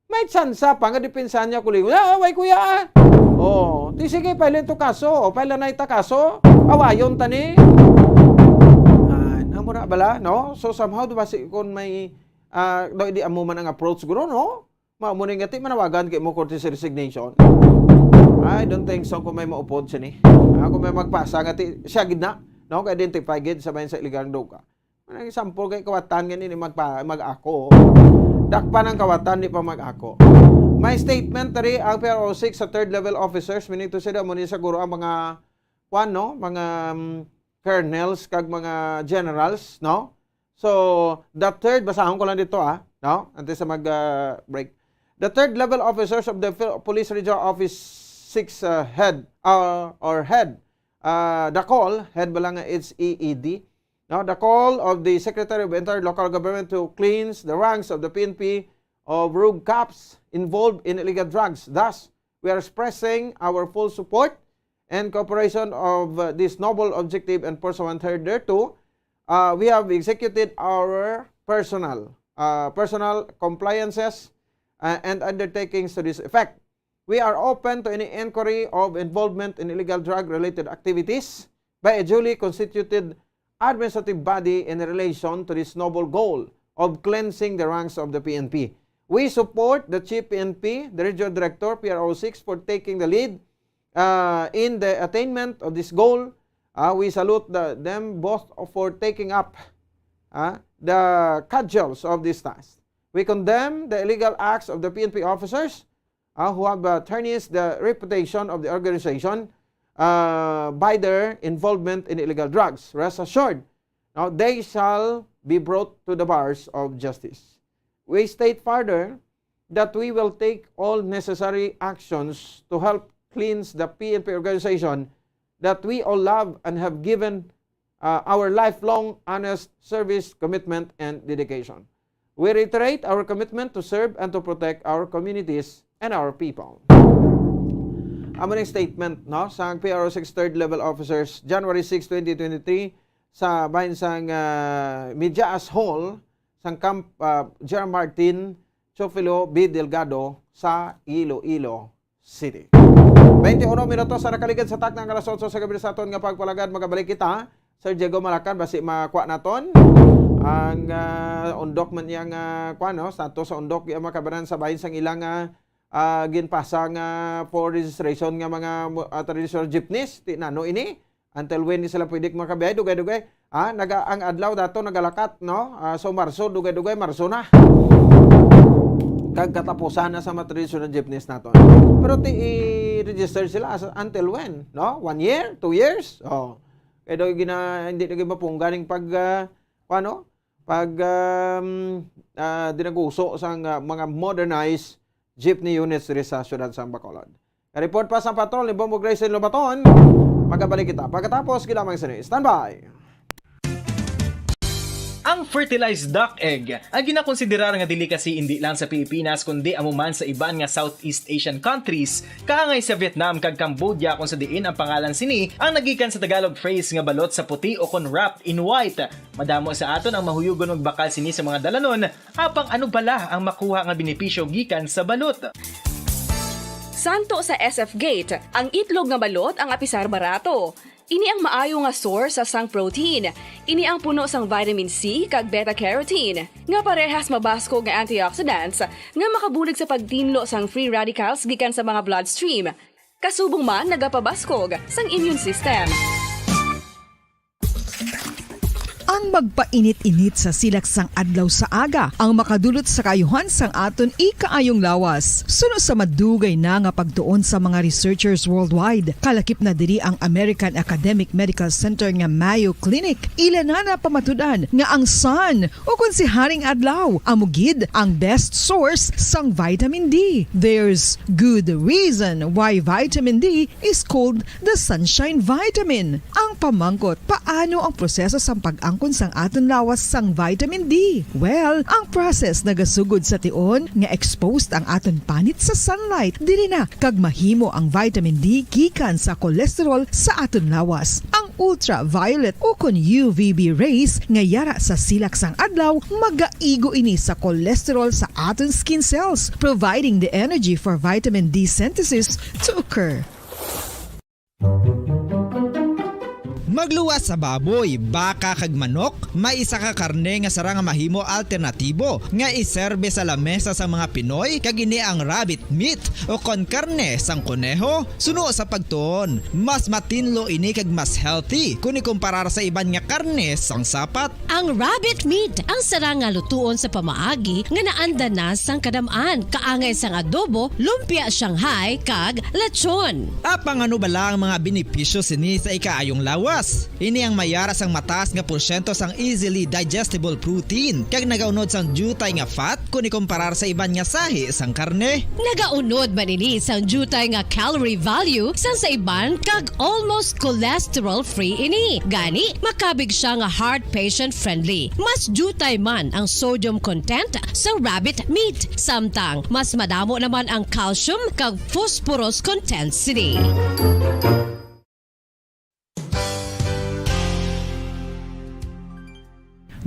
may tsansa pa nga depensahan niya kulingon. Away kuya di sige, pailan to kaso. Pailan na ita kaso. Awayon tani. Namo na bala, no? So somehow, diba, kung may, di amo man ang approach guro, no? Maamunin nga, manawagan kay mo courtesy resignation. I don't think so kung may maupod siya ni. Kung may magpasa nga, siya gid na, no? Ka-identify gid sa bayan sa illegal droga. Ang sample kay kawatan nga ni mag-ako. Dakpan ang kawatan, di pa mag-ako. May statement tari ang PRO6 sa third level officers. Minito sila muna siguro ang mga mga colonels kag mga generals, no? So, the third, basahon ko lang dito, no? Antes sa mag-break. The third level officers of the Police Regional Office 6 head, the call, head ba lang it's EED, no? The call of the Secretary of Entire Local Government to cleanse the ranks of the PNP of rogue cops involved in illegal drugs. Thus, we are expressing our full support and cooperation of this noble objective and pursuant thereto. We have executed our personal compliances and undertakings to this effect. We are open to any inquiry of involvement in illegal drug-related activities by a duly constituted administrative body in relation to this noble goal of cleansing the ranks of the PNP. We support the Chief PNP, the Regional Director, PRO6, for taking the lead in the attainment of this goal. We salute them both for taking up the cudgels of this task. We condemn the illegal acts of the PNP officers who have tarnished the reputation of the organization by their involvement in illegal drugs. Rest assured, they shall be brought to the bars of justice. We state further that we will take all necessary actions to help cleanse the PNP organization that we all love and have given our lifelong honest service, commitment, and dedication. We reiterate our commitment to serve and to protect our communities and our people. Amo statement, no, sa PRO6 third level officers, January 6, 2023, sa bahin sang Midyas Hall, sang Camp J.R. Martin, Chofilo B. Delgado, sa Iloilo City. 21 minutos sa nakaligid sa taknang alas 8 sa gabi sa aton nga pagpalagad, magabalik kita Sir Diego Malacan basi makuha naton ang undok man yang status sa undok yung makabanan sa bahin sang ilang ginpasang for registration nga mga traditional jeepneys ti nano ini until when ni sila pwede makabiyay dugay-dugay ang adlaw dato nagalakat no so Marso dugay-dugay Marso na kag katapusan na sa mga traditional jeepneys naton pero ti i-register sila until when no 1 year 2 years kaya hindi na mapungganing dinaguso sa mga modernized jeepney units diri sa syudad sa Bacolod. Report pa sa patrol ni Bombo Grayson Lobaton. Magabalik kita. Pagkatapos, kilamang sini. Stand by! Ang fertilized duck egg ang ginakonsiderar nga dili kasi hindi lang sa Pilipinas kundi amuman sa iban nga Southeast Asian countries kaangay sa Vietnam kag Cambodia kung sa diin ang pangalan sini ang nagikan sa Tagalog phrase nga balot sa puti o kon wrapped in white. Madamo sa aton ang mahuyugon og bakal sini sa mga dalanon apang ano bala ang makuha nga benepisyo gikan sa balot. Santo sa SF Gate, ang itlog nga balot ang apisar barato. Ini ang maayo nga source sa sang protein. Ini ang puno sang vitamin C kag beta-carotene. Nga parehas mabasko nga antioxidants nga makabulig sa pagtinlo sang free radicals gikan sa mga bloodstream. Kasubong man nagapabaskog sang immune system. Ang magpainit-init sa silak sang adlaw sa aga ang makadulot sa kayuhan sang aton ikaayong lawas. Suno sa madugay na nga pagtuon sa mga researchers worldwide. Kalakip na diri ang American Academic Medical Center nga Mayo Clinic. Ilan na pamatudan nga ang sun o kung si Haring Adlaw amugid ang best source sang vitamin D. There's good reason why vitamin D is called the sunshine vitamin. Ang pamangkot, paano ang proseso sang pag-angkon sang aton lawas sang vitamin D? Well, ang process nagasugod sa tion nga exposed ang aton panit sa sunlight. Dili na kag mahimo ang vitamin D gikan sa cholesterol sa aton lawas. Ang ultraviolet o kon UVB rays nga yara sa silak sang adlaw magaigo ini sa cholesterol sa aton skin cells, providing the energy for vitamin D synthesis to occur. Magluwas sa baboy, baka kag manok, may isa ka karne nga sarang mahimo alternatibo nga iserbe sa lamesa sa mga Pinoy kag ini ang rabbit meat o kon karne sang kuneho. Suno sa pagtuon, mas matinlo ini kag mas healthy kung ikumparar sa iban nga karne sang sapat. Ang rabbit meat ang sarang nga lutuon sa pamaagi nga naanda na sang kadamaan, kaangay sang adobo, lumpia Shanghai kag lechon. Apang ano bala ang mga benepisyo sini sa ikaayong lawas? Ini ang mayara sang mataas nga porsyento sang easily digestible protein kag nagaunod sang jutay nga fat kung ikumparar sa iban nga sahi sang karne. Nagaunod man ini sang jutay nga calorie value sang sa iban kag almost cholesterol free ini. Gani makabig siya nga heart patient friendly. Mas jutay man ang sodium content sa rabbit meat, samtang mas madamo naman ang calcium kag phosphorus content sini.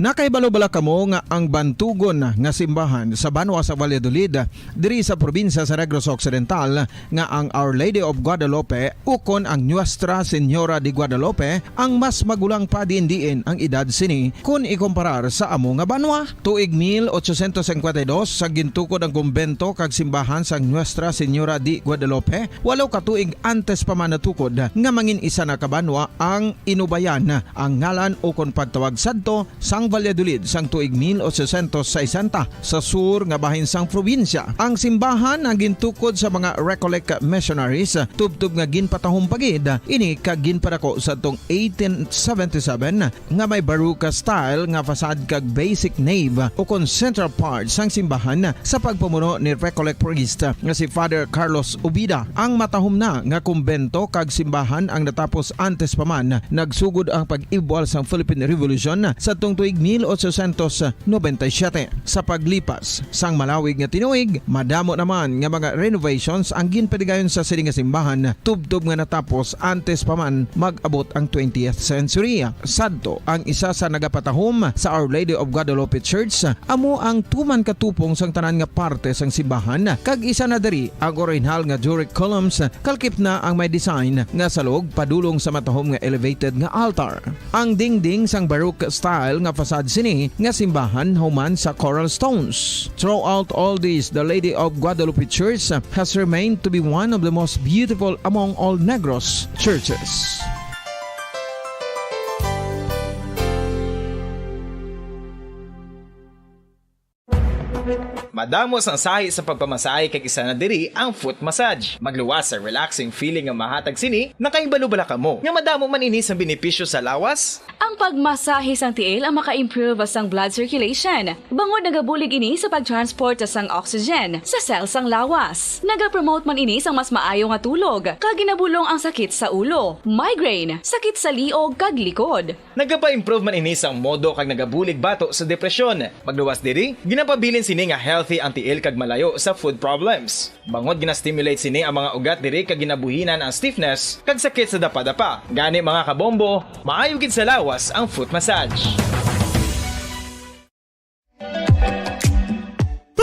Nakaibalo-bala kamo nga ang bantugon nga simbahan sa Banwa sa Valladolid diri sa probinsya sa Negros Occidental nga ang Our Lady of Guadalupe ukon ang Nuestra Señora de Guadalupe ang mas magulang pa diin ang edad sini kung ikumparar sa amo nga banwa. Tuig 1852 sa gintukod ang kumbento kag simbahan sa Nuestra Señora de Guadalupe, walo ka tuig antes pa man natukod nga mangin isa na kabanwa ang inubayan ang ngalan ukon pagtawag sadto sang Valladolid sang tuig 1860 sa sur nga bahin sang probinsya. Ang simbahan ang gintukod sa mga Recollect missionaries tubtub nga ginpatahong pagid ini kag ginpadako sa tong 1877 nga may baroque style nga fasad kag basic nave o kon central part sang simbahan sa pagpamuno ni Recollect priest nga si Father Carlos Ubida. Ang matahom na nga kumbento kag simbahan ang natapos antes pa man nagsugod ang pag-ibwal sang Philippine Revolution sa tong tuig 1897. Sa paglipas sang malawig nga tinuig, madamo naman nga mga renovations ang ginpadigayon sa sining nga simbahan, tubtob nga natapos antes pa man mag-abot ang 20th century. Sadto ang isa sa nagapatahom sa Our Lady of Guadalupe Church, amo ang tuman katupong sang tanan nga parte sang simbahan, kag isa na diri ang original nga Doric columns, kalkip na ang may design nga salog padulong sa matahom nga elevated nga altar. Ang dingding sang Baroque style nga facade sini nga simbahan human sa coral stones. Throughout all this, the Lady of Guadalupe Church has remained to be one of the most beautiful among all Negros churches. Madamos ang sahi sa pagpamasahe kag isa na diri ang foot massage. Magluwas sa relaxing feeling nga mahatag sini, nakaibalo-bala ka mo. Nga madamo man ini sa benepisyo sa lawas. Ang pagmasahe sang tiil ang maka-improve sang blood circulation. Bangod nagabulig ini sa pagtransport sang oxygen sa cells sang lawas. Nagapromote man ini sang mas maayo nga tulog, kag ginabulong ang sakit sa ulo, migraine, sakit sa liog kag likod. Nagapa-improve man ini sang modo kag nagabulig bato sa depresyon. Magluwas diri, ginapabilin sini nga healthy ang tiil kag malayo sa food problems. Bangod gina-stimulate sini ang mga ugat diri kag ginabuhinan ang stiffness kag sakit sa dapa-dapa. Gani mga kabombo, maayo gid sa lawas ang foot massage.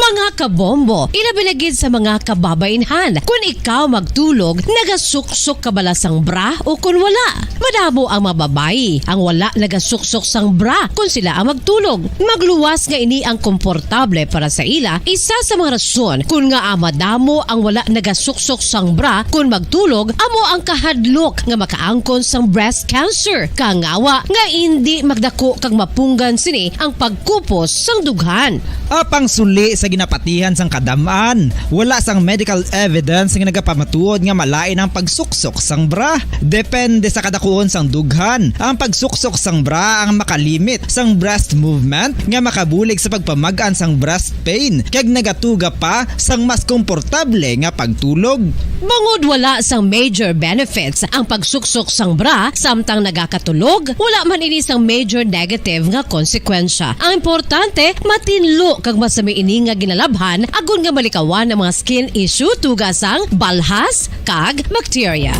Mga kabombo, ilabilagid sa mga kababainhan. Kung ikaw magtulog, nagasuksok ka bala sang bra o kung wala. Madamo ang mababayi ang wala nagasuksok sang bra kung sila ang magtulog. Magluwas nga ini ang komportable para sa ila. Isa sa mga rason kung nga madamo ang wala nagasuksok sang bra kung magtulog, amo ang kahadlok nga makaangkon sang breast cancer. Kangawa nga hindi magdako kag mapunggan sini ang pagkupos sang dughan. Apang suli sa ginapatihan sang kadamaan, wala sang medical evidence nga nagapamatuod nga malain ang pagsuksok sang bra. Depende sa kadakuon sang dughan. Ang pagsuksok sang bra ang makalimit sang breast movement nga makabulig sa pagpamagaan sang breast pain kag nagatuga pa sang mas komportable nga pagtulog. Bangod wala sang major benefits ang pagsuksok sang bra samtang nagakatulog, wala man ini sang major negative nga konsekwensya. Ang importante, matinlo kag masami ini nga ginalabhan agon nga malikawan ang mga skin issue tugasang balhas kag bacteria.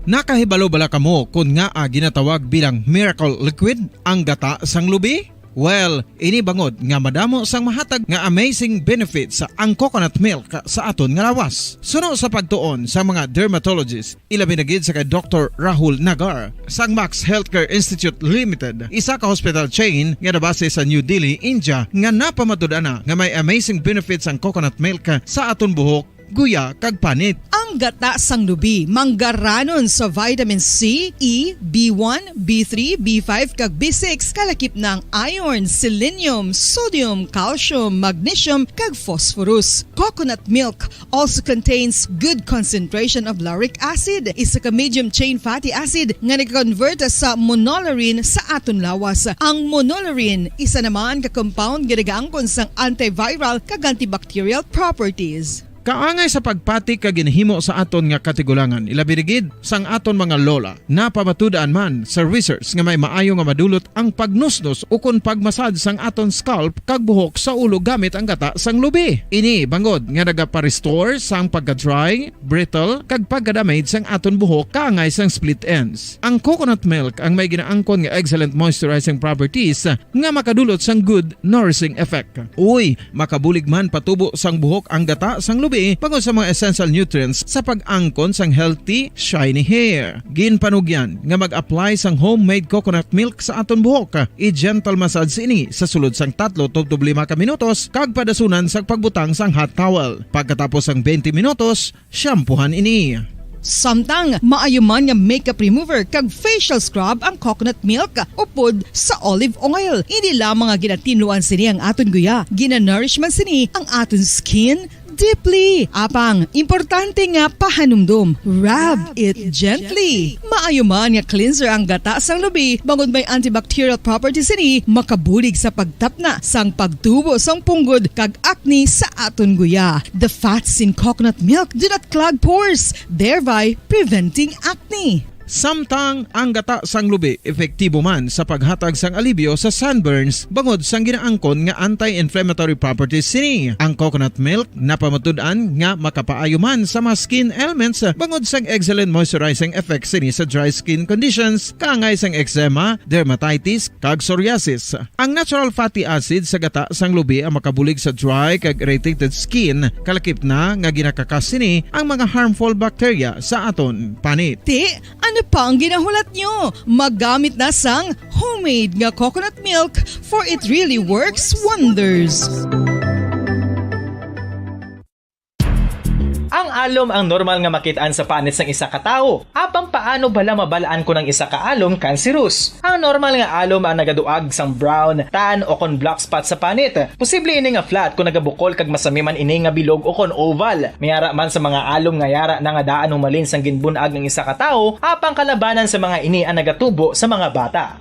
Nakahibalo-bala kamo kung nga ginatawag bilang miracle liquid ang gata sang lubi? Well, ini bangod nga madamo sang mahatag nga amazing benefit sa ang coconut milk sa aton nga lawas. Suno sa pagtuon sa mga dermatologist, ilabi na gid sa kay Dr. Rahul Nagar sang Max Healthcare Institute Limited, isa ka hospital chain nga nabase sa New Delhi, India, nga napamatud-ana nga may amazing benefits ang coconut milk sa aton buhok, guya kag panit. Ang gata sang lubi manggaranon sa vitamin C, E, B1, B3, B5 kag B6 kalakip ng iron, selenium, sodium, calcium, magnesium kag phosphorus. Coconut milk also contains good concentration of lauric acid, isa ka medium chain fatty acid nga nag-convert sa monolarin sa aton lawas. Ang monolarin isa naman ka compound nga nagaangkon sang antiviral kag antibacterial properties. Kaangay sa pagpati ka ginhimo sa aton nga katigulangan, ilabirigid sang aton mga lola na pamatudaan man sa research nga may maayo nga madulot ang pagnusnos o kun pagmasad sang aton scalp kag buhok sa ulo gamit ang gata sang lubi. Ini bangod nga nagapa-restore sang pagka-dry, brittle kag pagka-damage sang aton buhok kaangay sang split ends. Ang coconut milk ang may ginaangkon nga excellent moisturizing properties nga makadulot sang good nourishing effect. Uy, makabulig man patubo sang buhok ang gata sang lubi pagod sa mga essential nutrients sa pag-angkon sang healthy, shiny hair. Ginpanugyan nga mag-apply sang homemade coconut milk sa aton buhok. I-gentle massage ini sa sulod sang 3 to 5 ka minutos kag padasunan sang pagbutang sang hot towel. Pagkatapos sang 20 minutos, shampoohan ini. Samtang maayuman nga makeup remover kag facial scrub ang coconut milk upod sa olive oil. Hindi lamang nga ginatinluan sini ang aton guya, gina-nourish man sini ang aton skin, deeply. Apang, importante nga pahanumdum. Rub it gently. Maayo man nga cleanser ang gata sang lubi, bangod may antibacterial properties ini, makabulig sa pagtapna sang pagtubo sang punggod kag acne sa aton guya. The fats in coconut milk do not clog pores, thereby preventing acne. Samtang ang gata sang lubi epektibo man sa paghatag sang alibyo sa sunburns bangod sang ginaangkon nga anti-inflammatory properties sini. Ang coconut milk napamatud-an nga makapaayo man sa mga skin ailments bangod sang excellent moisturizing effects sini sa dry skin conditions kaangay sang eczema, dermatitis kag psoriasis. Ang natural fatty acid sa gata sang lubi ang makabulig sa dry kag irritated skin, kalakip na nga ginakakas sini ang mga harmful bacteria sa aton panit. Ano pa ang ginahulat nyo? Maggamit na sang homemade nga coconut milk for it really works wonders. Ang alom ang normal nga makitaan sa panit sang isa ka tawo. Apang paano bala mabalaan ko ng isa ka alom cancerous? Ang normal nga alom ang nagaduag sang brown, tan o kon black spot sa panit. Posible ini nga flat kung nagabukol kag masami man ini nga bilog o kon oval. Mayara man sa mga alom nga yara na nga daan humalin sang ginbunag ng isa ka tawo, apang kalabanan sa mga ini ang nagatubo sa mga bata.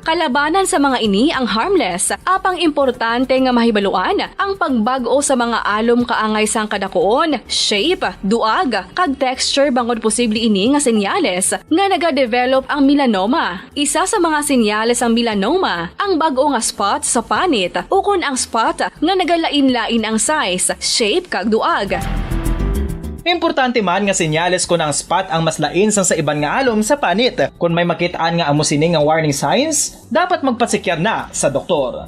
Kalabanan sa mga ini ang harmless, apang importante nga mahibaluan ang pagbago sa mga alom kaangay sang kadakuon, shape, duag, kag texture bangod posible ini nga senyales nga nagadevelop ang melanoma. Isa sa mga senyales ang melanoma, ang bago nga spot sa panit o kun ang spot nga nagalain-lain ang size, shape kag duag. Importante man nga senyales kung ang spot ang mas lain sang sa iban nga alom sa panit. Kung may makitaan nga amo sini nga warning signs, dapat magpasikyar na sa doktor.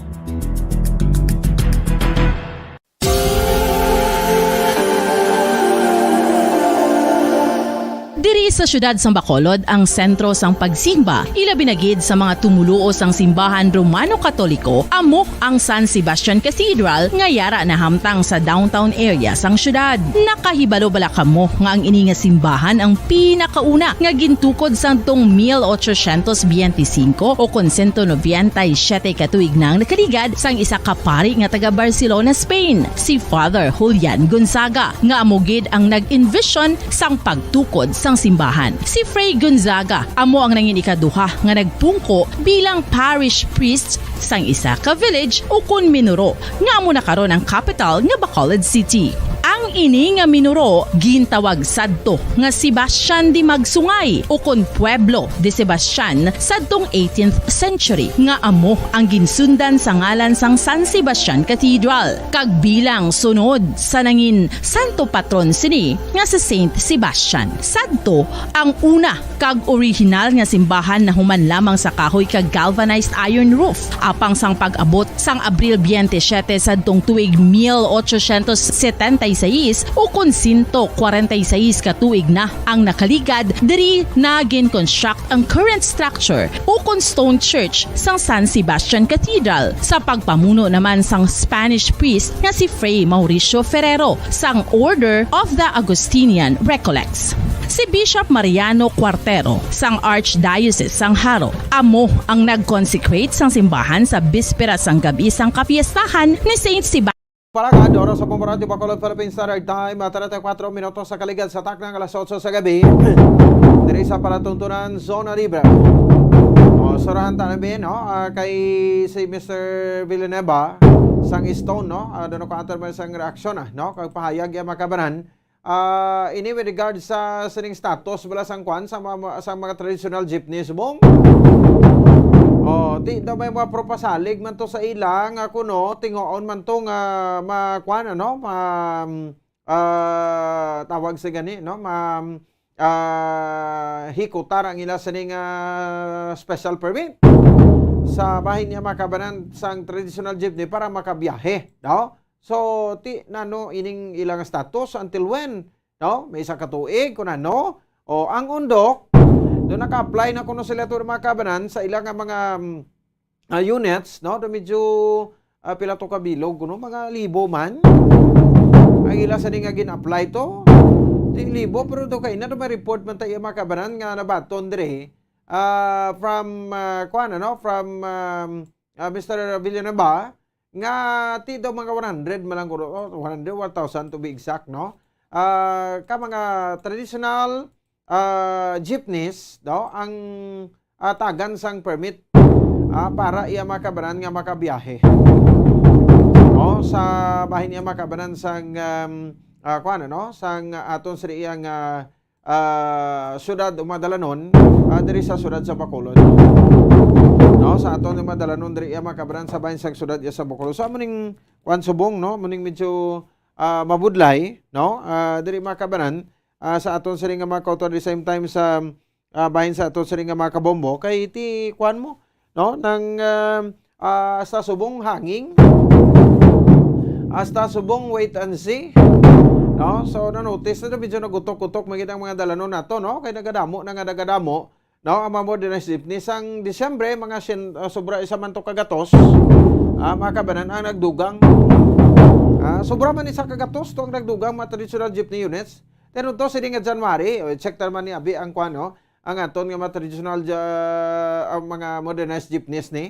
Diri sa syudad sang Bacolod ang sentro sang pagsimba, ilabi na gid sa mga tumuluo sang simbahan Romano-Katoliko, amo ang San Sebastian Cathedral nga yara na hamtang sa downtown area sang syudad. Nakahibalo bala kamo nga ang ini nga simbahan ang pinakauna nga gintukod sang tong 1825 o kon 197 katuig nang nakaligad sang isa ka pari nga taga Barcelona, Spain, si Father Julian Gonzaga, nga amo gid ang nag-envision sang pagtukod sang simbahan. Si Fray Gonzaga amo ang nangin ikaduha nga nagpungko bilang parish priest sang isa ka village o kun minuro nga amo na karon ang capital nga Bacolod City. Ang ini nga minuro gintawag sadto nga Sebastian de Magsungay o kon Pueblo de Sebastian sadtong 18th century nga amo ang ginsundan sa ngalan sang San Sebastian Cathedral kag bilang sunod sa nangin santo patron sini nga sa Saint Sebastian. Sadto ang una kag original nga simbahan na human lamang sa kahoy kag galvanized iron roof apang sang pag-abot sang Abril 27 sadtong tuig 1876 o kun 146 katuig na ang nakaligad diri na gin-construct ang current structure o kun stone church sang San Sebastian Cathedral sa pagpamuno naman sang Spanish priest nga si Fray Mauricio Ferrero sang Order of the Augustinian Recollects. Si Bishop Mariano Cuartero sang Archdiocese sang Haro amo ang nag-consecrate sang simbahan sa bispera sang gabi sang kapiestahan ni Saint Sebastian. Palagad, oras sa Pumaradio Bacolod Philippine Standard Time, 34 minutos sa kaligad sa taknang alas 8 sa gabi. Diri sa palatuntunan Zona Libre. Surahan namin kay si Mr. Villanueva sang Stone, doon ko antar man sang reaksyon, kag pahayag yung makabanan. Ini with regard sa sining status bala sang kwan sa mga traditional jeepneys mong di daw may mga propasalig man to sa ilang kuno tingoon man to nga makwan tawag sa gani hikutar ang ila sining special permit sa bahin niya makabanan sang traditional jeepney para makabiyahe, so ti nano ining ilang status until when, may isa ka tuig kun ano o ang undok doon naka-apply na kuno sila to makabanan sa ilang mga units, do medyo pila to kabilog kuno mga libo man ang ila sa nga gin-apply to di libo pero do kay na may report man tayo makabanan nga nabaton dire from Mr. Villanueva nga ti daw mga 100 malang 100 1,000 to be exact, no? Ka mga traditional jeepneys daw ang tagan sang permit para iya makabanan nga makabiyahe. No, sa bahin iya makabanan sang kuan no, sang aton sa iyang syudad umadalanon diri sa syudad sa Bacolod. No, sa aton umadalanon diri iya makabanan sa bahin sang syudad iya sa Bacolod. So muning kuan subong no, muning medyo mabudlay no, diri makabanan sa aton sa nga makauto at the same time sa bahin sa aton sa nga makabombo kay iti kuan mo no nang sa subong hanging hasta subong wait and see no. So na-notice na medyo nagutok-gutok magitang mga dalanon nato no kay nagadamo no ang mga modernized jeepney sang Disyembre mga sobra isa man to kagatos makabanan ang nagdugang sobra man isa kagatos to ang nagdugang mga traditional jeepney units. Pero to sa nga January check naman ni abi ang kuan no ang aton nga mga traditional mga modernized jeepneys ni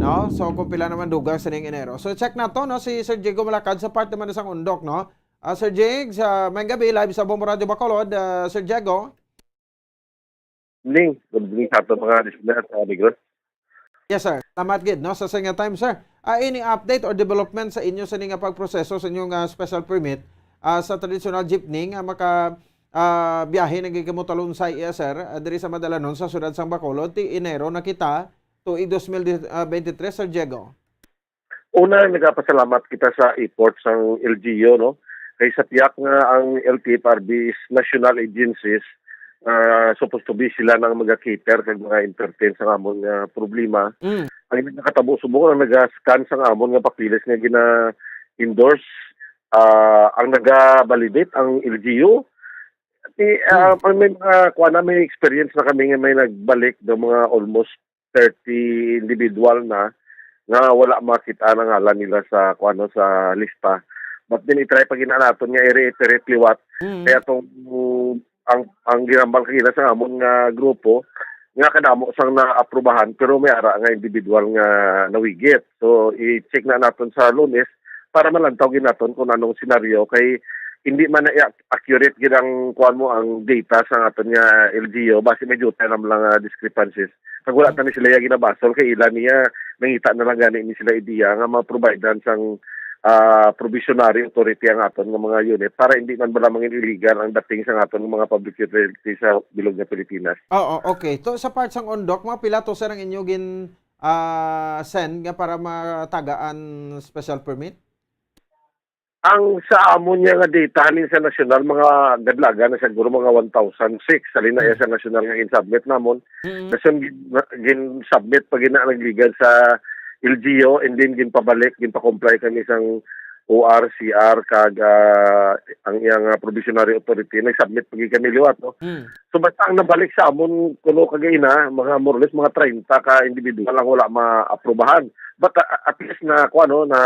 no. So kung pila naman dugang sa ning Enero. So check na to no si Sir Diego Malacad sa part naman sang undok no. Sir Jigs, may gabi live sa Bombo Radio Bacolod. Sir Diego. Good evening sa ato mga listeners sa Negros. Yes sir, tamat gid no sa singa time sir. Any update or development sa inyo sa nga pagproseso sa inyong special permit sa traditional jeepney nga maka biyahe nagigamutalon sa iya sir diri sa Madalanon sa syudad sang Bacolod ti Enero na kita tuig 2023 Sir Diego. Una, nagpasalamat kita sa effort sang LGU no. Kay sa tiyak nga ang LTFRB is national agencies, supposed to be sila nang mag-cater kag mga entertain sa amon nga problema. Ang nakatabo subong ang nag-scan sa amon nga papilis nga gina-endorse, ang nag-validate ang LGU. May mga may experience na kami nga may nagbalik do mga almost 30 individual na nga wala makita ang ngalan nila sa sa lista. But then itry pag naton nga i-reiterate liwat kaya tong ang ginambal kagina sa amon nga grupo nga kadamo sang naaprubahan pero may ara nga individual nga nawigit. So i-check na naton sa Lunes para malantaw ginaton kung anong senaryo kay hindi man na accurate gid ang kuan mo ang data sa aton nga LGU base medyo tanam lang discrepancies. Pag wala ta ni sila ginabasol kay ila niya nangita na lang gani ni sila ideya nga ma-providean sang provisionary authority ang aton ng mga unit para hindi man bala mangin illegal ang dating sa aton ng mga public utility sa bilog ng Pilipinas. Oo, okay. To sa part sang undok, mga pila to sir ang inyo gin send nga para matagaan special permit? Ang sa amon niya nga data halin sa national mga gadlaga na siguro mga 1,006 halin na sa national nga in-submit namon. Kasi gin-submit pag nagligan sa LGU and then ginpabalik, ginpa-comply kami isang ORCR kag ang iyang provisionary authority nag-submit pagi kami liwat no. So basta ang nabalik sa amon kuno kagaina mga more or less mga 30 ka individual lang wala maaprubahan. But at least na na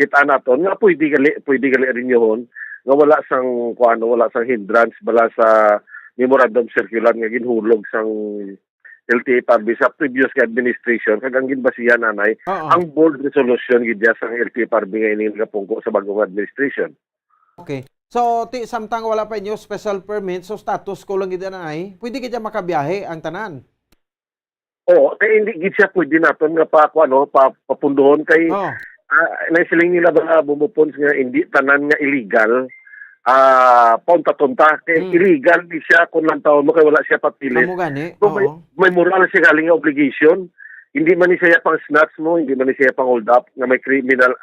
kita naton nga pwede gali rin yun nga wala sang wala sang hindrance bala sa memorandum circular nga ginhulog sang LTFRB sa previous administration kag ang ginbasihan anay ang board resolution gidya sa LTFRB nga ini nagapungko sa bagong administration. Okay. So samtang wala pa inyo special permit so status ko lang gid anay, pwede gid makabiyahe ang tanan. Oo, kay hindi gid siya pwede naton nga papundohon kay naisiling nila ba bumupons nga hindi tanan nga illegal punta-tunta kay illegal di siya kung lang taon mo kay wala siya papilit. So, may moral siya galing nga obligation. Hindi man ni siya pang snatch mo, hindi man ni siya pang hold up nga may criminal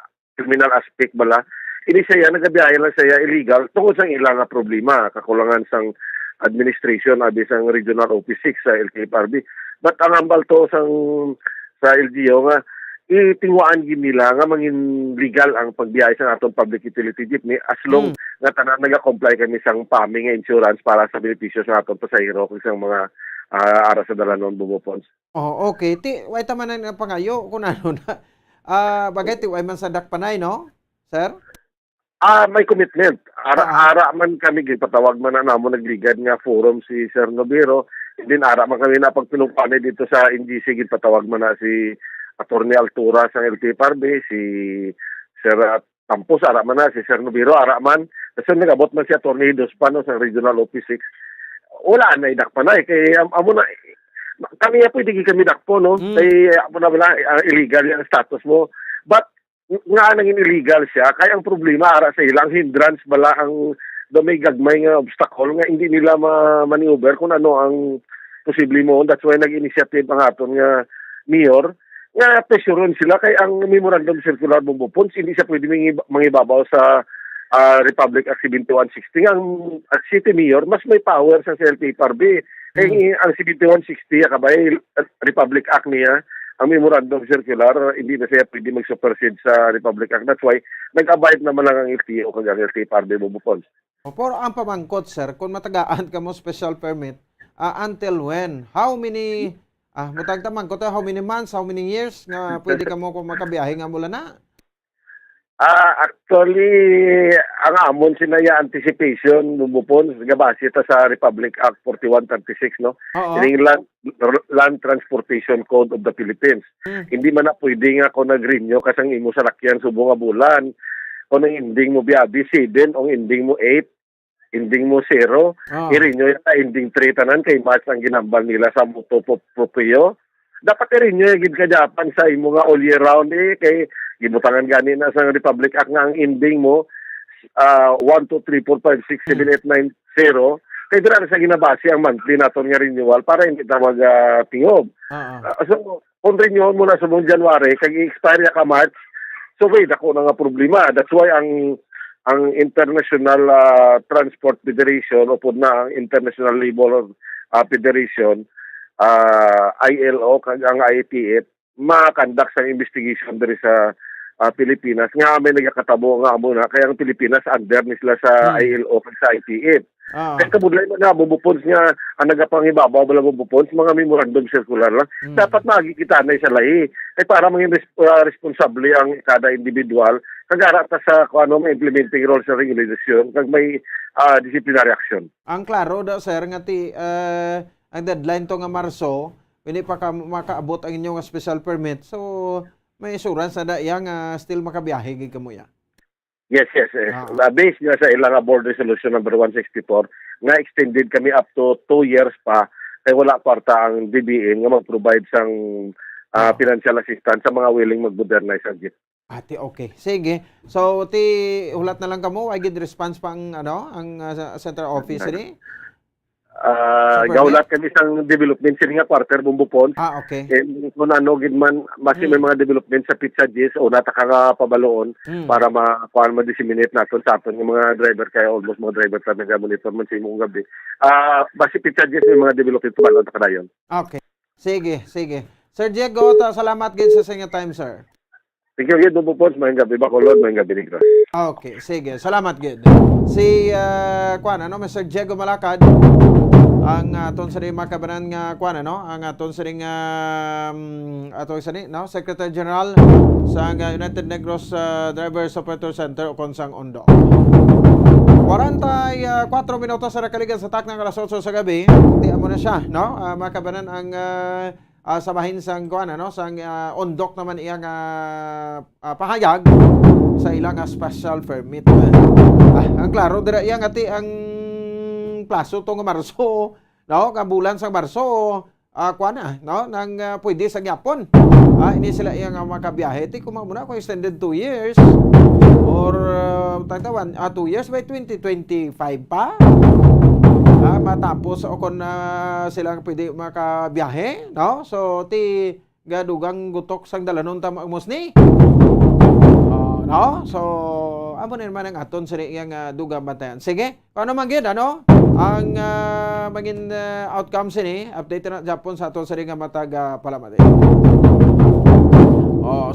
aspect bala. Hindi siya nagabiyahe lang siya illegal tungod sa ilang problema kakulangan sang administration abi sang regional office 6 sa LTFRB. But ang ambal to sa LGU nga itingwaan gid nila nga mangin legal ang pagbiyahe sa atong public utility jeepney as long nga tanan naga-comply kami sang PAMI nga insurance para sa benepisyo sa atong pasahero kung sang mga ara sa dalanon bumupons. Oh, okay. Way taman ang pangayo kun ano na. Bagay way man sa dakpanay no, sir? May commitment. Ara man kami gipatawag man na namo nagligad nga forum si Sir Nobero. Din ara man kami na pagpinupani dito sa NGC gipatawag man na si Attorney Altura sa LTFRB, si Sir Tampos Araman na, si Sir Nubiro Araman. Kasi nag-abot man si Attorney Dospano sa Regional Office 6. Wala na idakpanay. Kaya amo na, kami pwede kami dakpo, no? Kaya amo na wala, illegal yung status mo. But, nga naging illegal siya, kaya ang problema ara sa ilang hindrance bala ang may gagmay nga obstacle nga hindi nila maneuver kung ano ang posible mo. That's why nag-initiative ang aton nga mayor nga pressureon sila kay ang memorandum circular bumbupons hindi siya pwede mangibabaw sa Republic Act 7160. Ang city mayor mas may power sa LTFRB. Kaya ang 7160 kabay Republic Act niya, ang memorandum circular, hindi na siya pwede mag-supersede sa Republic Act. That's why, nag-abide naman lang ang LTO kag ang LTFRB bubupons. Pero ang pamangkot, sir, kung matagaan ka mo special permit, until when? How many, mutag tamangkot, how many months, how many years nga pwede ka mo kung makabiyahe nga mula na? Actually, ang amon sinaya anticipation bubupons, gabase ta sa Republic Act 4136, no? Yung Land Transportation Code of the Philippines. Hindi man na pwede nga kung nag-renew kasang imo sa lakyan subong nga bulan. Kung ang ending mo biyabi 7, o ending mo 8, ending mo 0, i-renew yung ending 3 tanan kay match ang ginambal nila sa moto proprio. Dapat i-renew yung gidkadapan sa imo nga all year round kay gibutangan gani na sa Republic Act nga ang ending mo 1, 2, 3, 4, 5, 6, 7, 8, 9, 0. Kaya dira na sa ginabase ang monthly naton nga renewal para hindi ta mag-tingob. So, kung renewal mo na sa buong January, kag i-expire ka March, so wait, ako na nga problema. That's why ang International Transport Federation o na ang International Labour Federation, ILO, kag ang IATF, makandak sa investigation diri sa Pilipinas. Nga may nagkakatabo nga amo na, kaya ang Pilipinas under ni sila sa ILO kag sa IATF. Kaya kabudlay mo na, bubupons nga, ang nagapangibabaw wala bubupons, mga memorandum circular lang. Dapat makikita na sa lahi. Kaya para maging responsable ang kada individual, kagara ta sa kung ano, may implementing rules sa regulation, kag may disciplinary action. Ang klaro daw, sir, nga ang deadline to nga Marso, hindi pa makaabot ang inyong special permit. So, may assurance na yang still makabiyahe gid kamo ya. Yes. Based nga sa ilang board resolution number 164, nga extended kami up to 2 years pa kay wala parta ang DBM nga mag-provide sang financial assistance sa mga willing mag-modernize ang jeep. Okay. Sige. So, hulat na lang kamo, I get response pa ang central office ni. Gaulat kami sang development sini nga quarter bumbupon. Okay. Kung ano gid man may mga development sa Pizza G's o nataka nga pabaloon para ma-disseminate naton sa aton yung mga driver kaya almost mga driver ta nag-monitor man sa imong gabi. Basi Pizza G's may mga development pabaloon ta kadayon. Okay. Sige. Sir Diego, salamat gid sa inyong time, sir. Thank you gid bumbupon, may gabi Bacolod, may gabi Negros. Okay, sige. Salamat gid. Si Mr. Diego Malacad, ang aton sa rin makabanan nga ang aton sa rin Secretary General sa United Negros Drivers Operator Center o Konsang Ondo. 44 minutos sa nakaligan sa tak ng alas 8 sa gabi. Di mo na siya, no? Makabanan ang sabahin sang sang Ondok naman iyang pahayag sa ilang special permit. Ang klaro dira iyang ati ang plaso to nga Marso, no? Kabulan sa Marso, nang pwede sa gyapon. Ini sila iyang makabiyahe. Ti kumamuna ko extended 2 years or 2 years by 2025 pa. Matapos o kung silang pwede makabiyahe, no? So ti gadugang gutok sang dalanon ta musni. No? So amo naman ang aton sa iyang dugang bantayan. Sige, paano man gid ang maging outcome sini update na Japon sa aton sa ring matag palamat.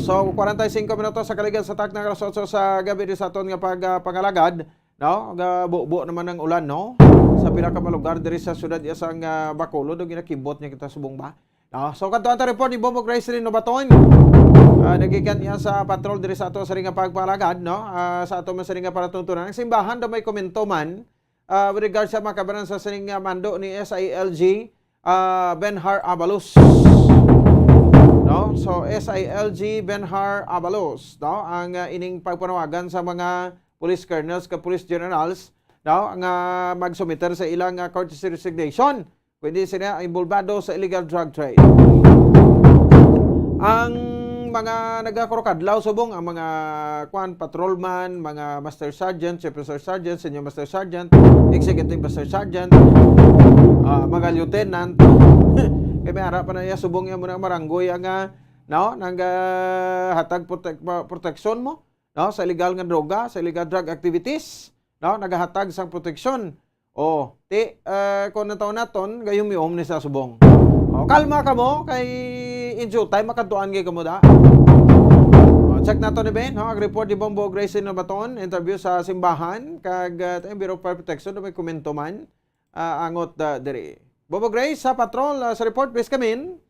So 45 minutos sa kaligan sa tak ng alas 8 sa gabi sa aton nga pangalagad, no? Buo naman ang ulan, no? Sa pila ka lugar diri sa syudad isang Bacolod og ginakibot niya kita subong ba. No? So kanto ang report ni Bobo Grace rin no baton. Nagikan niya sa patrol diri sa ato sa ring pagpalagad, no? Sa ato man sa ring paratuntunan. Ang simbahan daw may komento man with regards sa makabanan sa sining mando ni SILG Benhar Abalos. No? no? So SILG Benhar Abalos, no? Ang ining pagpanawagan sa mga police colonels ka police generals, no? Nga magsumiter sa ilang courtesy resignation. Pwede sila involvado sa illegal drug trade. Ang mga nagakurukadlaw subong ang mga patrolman, mga master sergeant, chief master sergeant, senior master sergeant, executive master sergeant, mga lieutenant. Kaya may harap pa na iya subong yan mo ng maranggoy ang no, nang hatag proteksyon mo, no, sa illegal nga droga, sa illegal drug activities, no, nagahatag sang proteksyon. O, kung nataon naton, gayong miom ni sa subong. O, kalma ka mo, kay injo time makaduan gay kamo da. O, check nato ni Ben, no, ang report ni Bombo Gracie na baton, interview sa simbahan, kag Bureau of Fire Protection, may komento man, angot diri. Bombo Grace, sa patrol, sa report, please come in.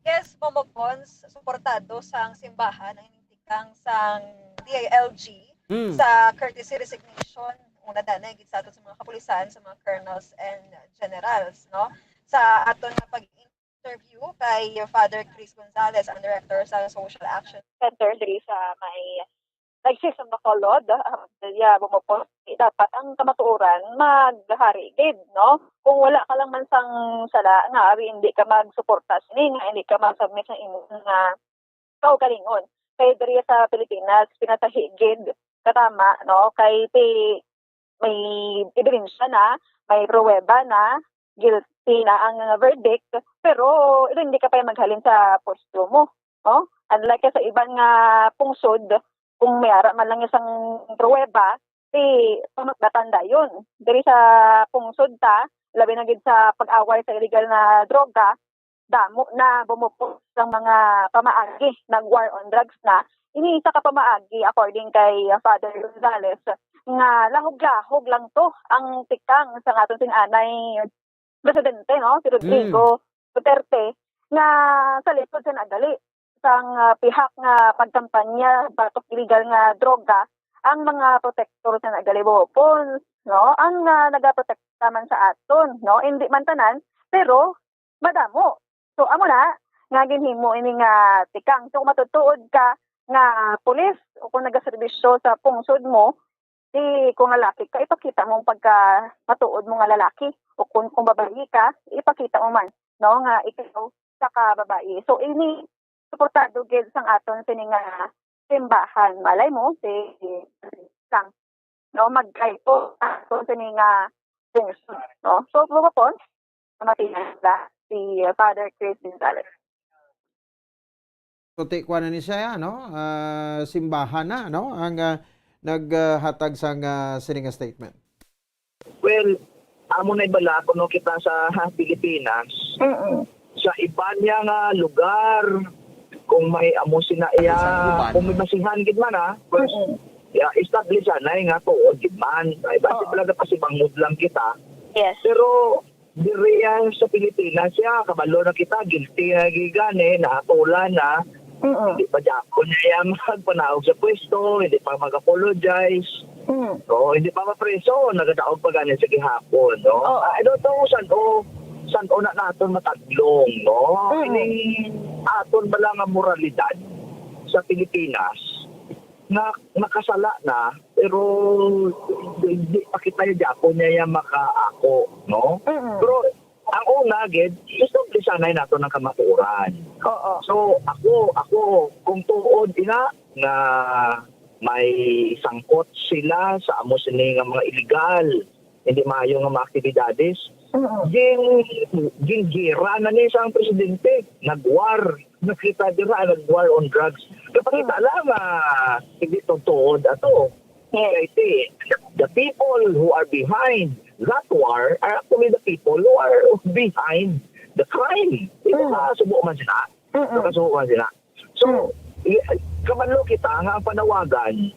Yes, Bombo Pons, suportado sa simbahan, ang inintikang sa DILG, sa courtesy resignation, una danay sa ato sa mga kapulisan, sa mga colonels and generals, no? Sa aton na pag-interview kay Father Chris Gonzalez, ang director sa Social Action Center diri sa may nagsisang Bacolod, bumupos, dapat ang kamatuoran magharigid, no? Kung wala ka lang man sang sala nga, hindi ka magsuporta sini nga, hindi ka mag-submit ng imo nga kaugalingon. Kaya diri sa Pilipinas, pinatahigid katama, no? Kay may ebidensya na, may pruweba na, guilty na ang verdict, pero hindi ka pa maghalin sa posto mo. No? Unlike sa ibang pungsod, kung may ara man lang isang pruweba, pamatanda yun. Dari sa pungsod ta, labi na gid sa pag-away sa illegal na droga, damo na bumupos ng mga pamaagi, nag-war on drugs na, iniisa ka pamaagi according kay Father Gonzalez, nga lahog-lahog lang to ang tikang sa aton sinanay presidente, no, si Rodrigo Duterte, nga sa likod sa nagali sang pihak nga pagkampanya batok illegal nga droga, ang mga protector sa nagali bopon, no, ang nagaprotekta man sa aton, no, hindi man tanan pero madamo. So amo na nga ginhimo ini nga tikang. So matutuod ka nga pulis o kung nagaserbisyo sa pungsod mo, kung lalaki ka, ipakita mo pagka matuod mo nga lalaki. O kung babae ka, ipakita mo man, no, nga ikaw saka babae. So, ini, suportado gid sang aton sini nga simbahan. Malay mo, sang, no, magkaito aton sini nga function, no. So, bukapon, matinan na si Father Chris Gonzalez. So, tikwa na ni siya, no, simbahan na, no, ang naghatag sang sininga statement. Well, amo na ibala kuno kita sa Pilipinas. Sa iba niya nga lugar, kung may amo sina iya, kung may masihan gid man first, establish na nga tuod gid man. Iba si talaga pasibangod lang kita. Yes. Pero diri sa Pilipinas kabalo na kita, guilty na gigani, naatulan na. Hindi pa Japon niya magpanawag sa pwesto, hindi pa mag-apologize. So, hindi pa mapreso, nagadaog pa ganyan sa gihapon, no? I don't know saan na natin matadlong, no? Ini aton ba lang ang moralidad sa Pilipinas na nakasala na, pero hindi pa kita yung Japon niya makaako, no? Pero ang una, establish sanay nato ng kamaturan. So, ako, kung tuod ina na may sangkot sila sa amo sini nga mga illegal, hindi maayo nga mga aktibidades, gira na ni isang presidente, nag-war, nakita dira, nag-war on drugs. Kapag kita lang, hindi tuod ato. The people who are behind that war are actually the people who are behind the crime. Nakasubo man sila. So, kabalo kita nga ang panawagan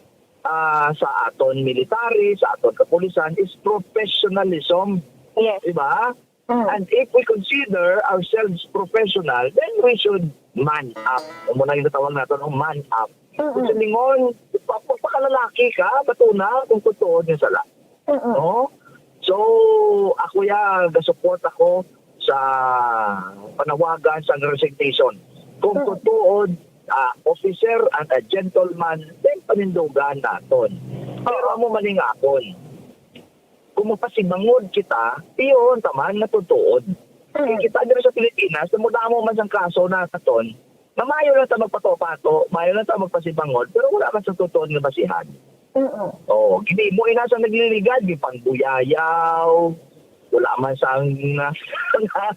sa aton military, sa aton kapulisan is professionalism. Yes. Diba? And if we consider ourselves professional, then we should man up. Muna yung natawag natin, man up. Kung salingon, pagpakalalaki ka, batuna kung totoo niya sala. No? So, ako gasupport ako sa panawagan sa resignation Kung tutuod, officer and a gentleman, then panindugan naton. Pero amo maningakon. Kung mapasibangod kita, iyon taman natutuod. Kita dito sa Pilipinas, mo man ang kaso naton, mamayo lang ta magpato-pato, mayo lang ta magpasibangod, pero wala man sa tutuod nga basihan. Gini mo ina sa nagliligad, di pangbuyayaw, wala man sang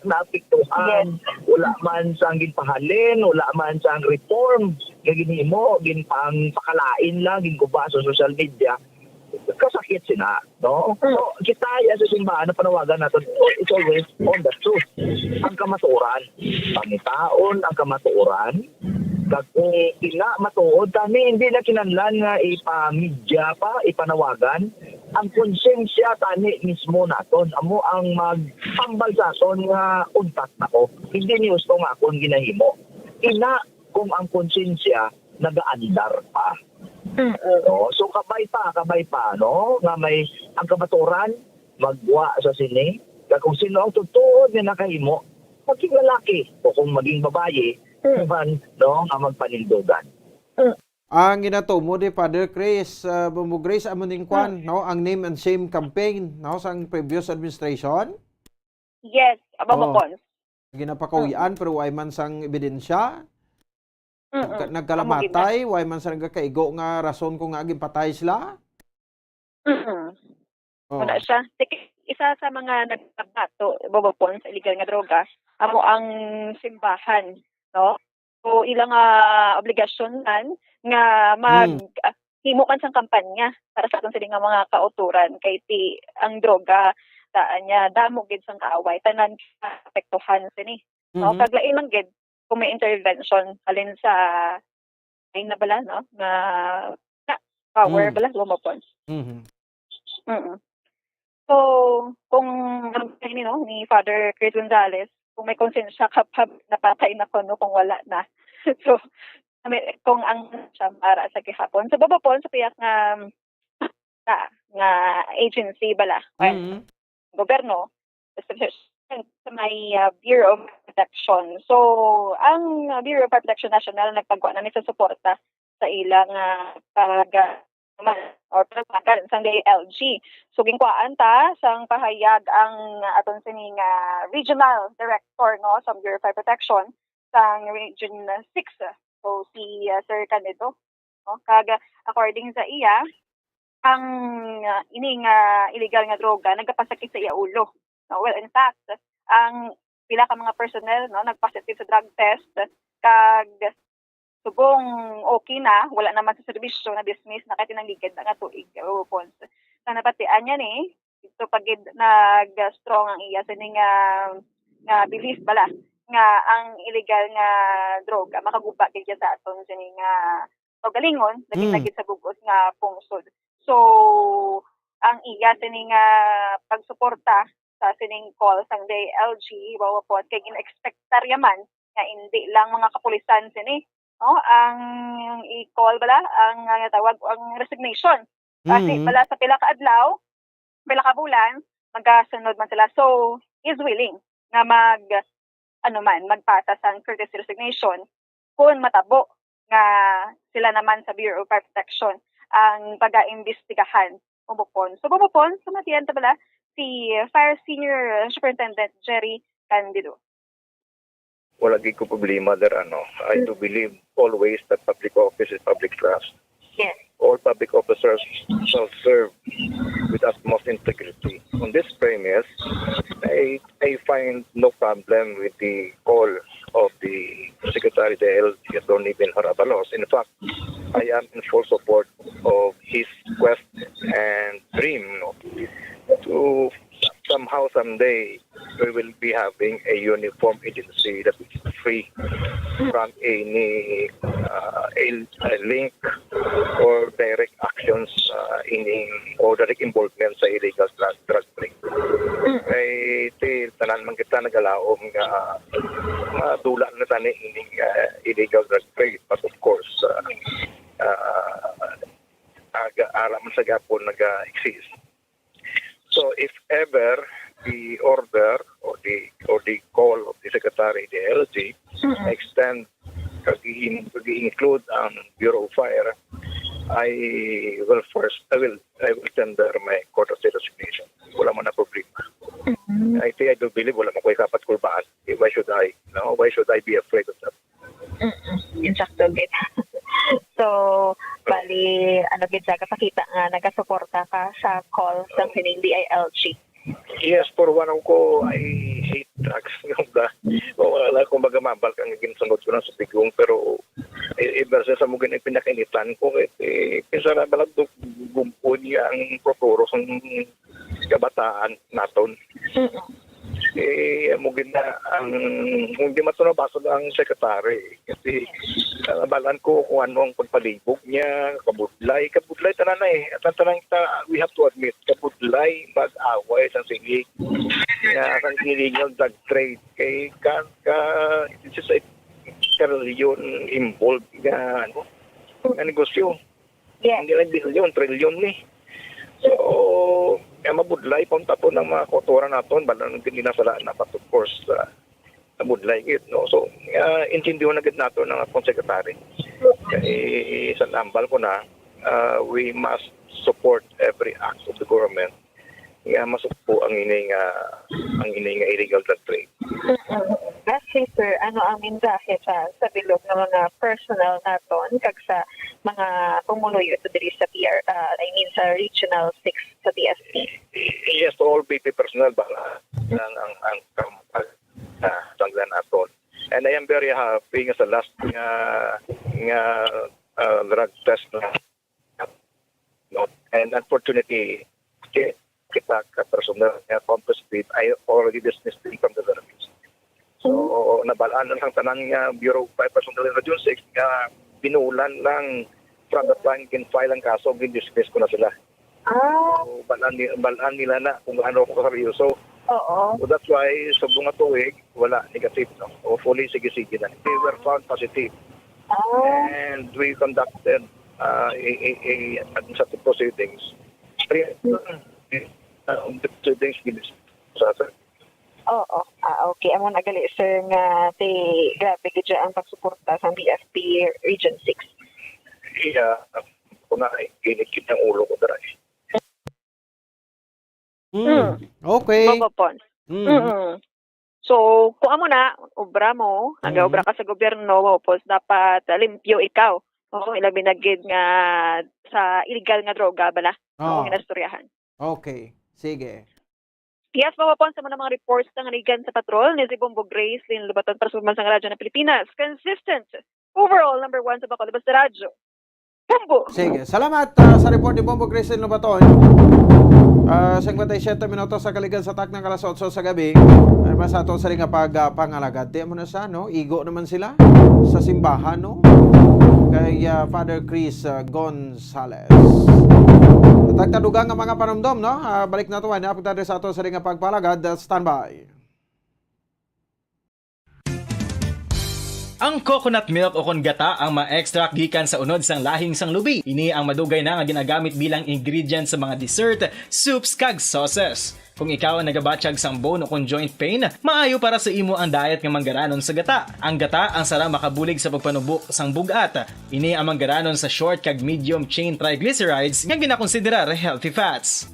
napiktuhan, wala man sang ginpahalin, wala man sang reform, gini mo, ginpang pakalain lang, ginkuba sa social media. Kasakit sina, no? So, kita sa simbahan na panawagan natin, it's always on the truth. Ang kamatuoran, pangitaon, ang kamatuoran, kung ina matuod, kami hindi na kinanlan nga ipamidya pa, ipanawagan, ang konsensya tani mismo naton, amo ang magpambal sa aton nga untat nako. Hindi ni gusto nga akong ginahimo. Ina kung ang konsensya nagaandar pa. No? So kabay pa, no? Nga may ang kamaturan magwa sa sini. Kung sino ang tutuod na nakahimo, maging lalaki o kung maging babae, no, nga magpanindugan. Ang ginato mo di Father Chris, Bumbo Grace Amuning Kwan, no, ang name and shame campaign, no, sa previous administration. Yes, ababakon. Ginapakawian pero way man sang ebidensya. Nagkalamatay, way man sa nagkaigo nga rason kung nga patay sila. Wala siya. Isa sa mga nagtabato, babapon sa illegal nga droga, amo ang simbahan, no? So ilang obligasyon man nga himo man sang kampanya para sa aton sila nga mga kauturan kay ti ang droga daan niya damo gid sang kaaway tanan apektuhan sini. No? Kaglain man gid kung may intervention alin sa ay na bala no na power bala lumapon. So kung ni no ni Father Chris Gonzales kung may konsensya kapag napatay na ko no kung wala na. So kung ang siya para sa gihapon sa babapon sa piyak nga agency bala gobyerno sa may Bureau of Protection. So, ang Bureau of Protection National nagpagwa na ni sa suporta sa ilang pagpagan sa DILG. So, ginkwaan ta sang pahayag ang aton sining regional director no sa Bureau of Protection sang Region 6. So, si Sir Canedo. No? According sa iya, ang ining illegal nga droga nagkapasakit sa iya ulo. No, well, in fact, ang pila ka mga personnel no nagpositive sa drug test kag subong okay na wala naman sa serbisyo na dismiss na kay tinangligid nga tuig upon sa napatian niya ni ito pag nag-strong ang iya sining nga belief bala nga ang illegal nga droga makaguba gid sa aton sining pagalingon lagi sa bugos nga pungsod. So ang iya sining pagsuporta sa sining call sang DILG bawa po kay in-expectarya man nga hindi lang mga kapulisan sini no ang i-call bala ang tawag ang resignation kasi bala sa pila ka adlaw pila ka bulan magasunod man sila so is willing nga magpasa sang courtesy resignation kung matabo nga sila naman sa Bureau of Protection ang pag-aimbestigahan bubupon sa matiyan ta bala si Fire Senior Superintendent Jerry Candido. Wala di ko problema there, I do believe always that public office is public trust. Yes. All public officers shall serve with utmost integrity. On this premise, I find no problem with the call of the Secretary del Attorney Ben Harabalos. In fact, I am in full support of his quest and dream to somehow someday we will be having a uniform agency that is free from any link or direct actions or direct involvement sa illegal drug trade. Kay tanan man kita nagalaom nga madula na tani ining illegal drug trade, but of course alam sa gapon naga-exist. So if ever the order or the call of the Secretary, the LG, extend kag-include ang Bureau of Fire, I will tender my courtesy resignation. Wala man na problema. I do believe wala man ko'y kapat kulbaan. Why should I? No? Why should I be afraid of that? Insakto gid. So, bali, gid sa kapakita nga nagasuporta ka sa call sa sining DILG. Yes, for one ko, I hate drugs. Wala akong magamabal kang ginsunod ko na sa bigong, pero iba sa mugin ay pinakinitan ko. Pinsa na balag gumpo niya ang prokuro sa kabataan naton. Mugin na hindi matunabasa ang sekretary. Kasi balan ko kung ano ang pagpalibog niya, kabudlay tanan na at tanan we have to admit, kabudlay mag-away sa sige nga ang illegal drug trade kay it's just a trillion involved nga negosyo. Hindi lang bilyon, trillion ni. So, mabudlay pa tapo ng mga kotora naton balang hindi na sala na but of course mabudlay gid no. So intindiho na gid nato ng akong secretary kay sa ambal ko na we must support every act of the government nga masupo ang inay nga illegal drug trade. Lastly, sir, ano ang mensahe sa bilog ng mga personnel naton kag sa mga pumuluyo to diri sa sa Regional 6 sa PSP? Yes, to all BP personnel bala ang tanglan naton. And I am very happy nga sa last nga drug test na no, and unfortunately kita ka-personal na compass speed, I already dismissed it from the service. So, nabalaan na lang tanan nga Bureau of Fire Personnel in Region 6 nga binulan lang from the time file ang kaso, dismiss ko na sila. So, balaan nila na kung ano ko seryoso. So, that's why sa bunga tuwig, wala negative. No? Hopefully, sige-sige na. They were found positive. And we conducted administrative proceedings. Okay. Amo nagali sir nga grabe gid ang pagsuporta sa BFP Region 6. Iya, kuna ginikit ng ulo ko dara. Okay. So, kung amo na, obra mo, nag-obra ka sa gobyerno, pos dapat limpyo ikaw. Ilabi na gid nga sa illegal nga droga bala. Kung inastoryahan. Okay. Sige. Yes, mapapon sa mga reports ng Anigan sa Patrol ni Bombo Grace, Lin Lubaton para sa Bansang Radyo ng Pilipinas. Consistent. Overall, number 1 sa Bacolod Basta Radyo. Bombo! Sige. Salamat sa report ni Bombo Grace, Lin Lubaton. 57 minutos sa kaligan sa tak ng alas 8 sa gabi. Ay mas ato sa ring pangalagat. Di mo na sa, no? Igo naman sila sa simbahan, no? Kay Father Chris Gonzales. Tagtadugang ang mga panumdom, no? Balik na ito, napagtadre sa ato sa ring pagpalagad. Standby. Ang coconut milk o kon gata ang ma-extract gikan sa unod sang lahing sang lubi. Ini ang madugay na nga ginagamit bilang ingredient sa mga dessert, soups kag sauces. Kung ikaw ang nagabatsyag sang bone o kung joint pain, maayo para sa imo ang diet nga manggaranon sa gata. Ang gata ang sara makabulig sa pagpanubok sang bugat. Ini ang manggaranon sa short kag medium chain triglycerides nga ginakonsiderar healthy fats.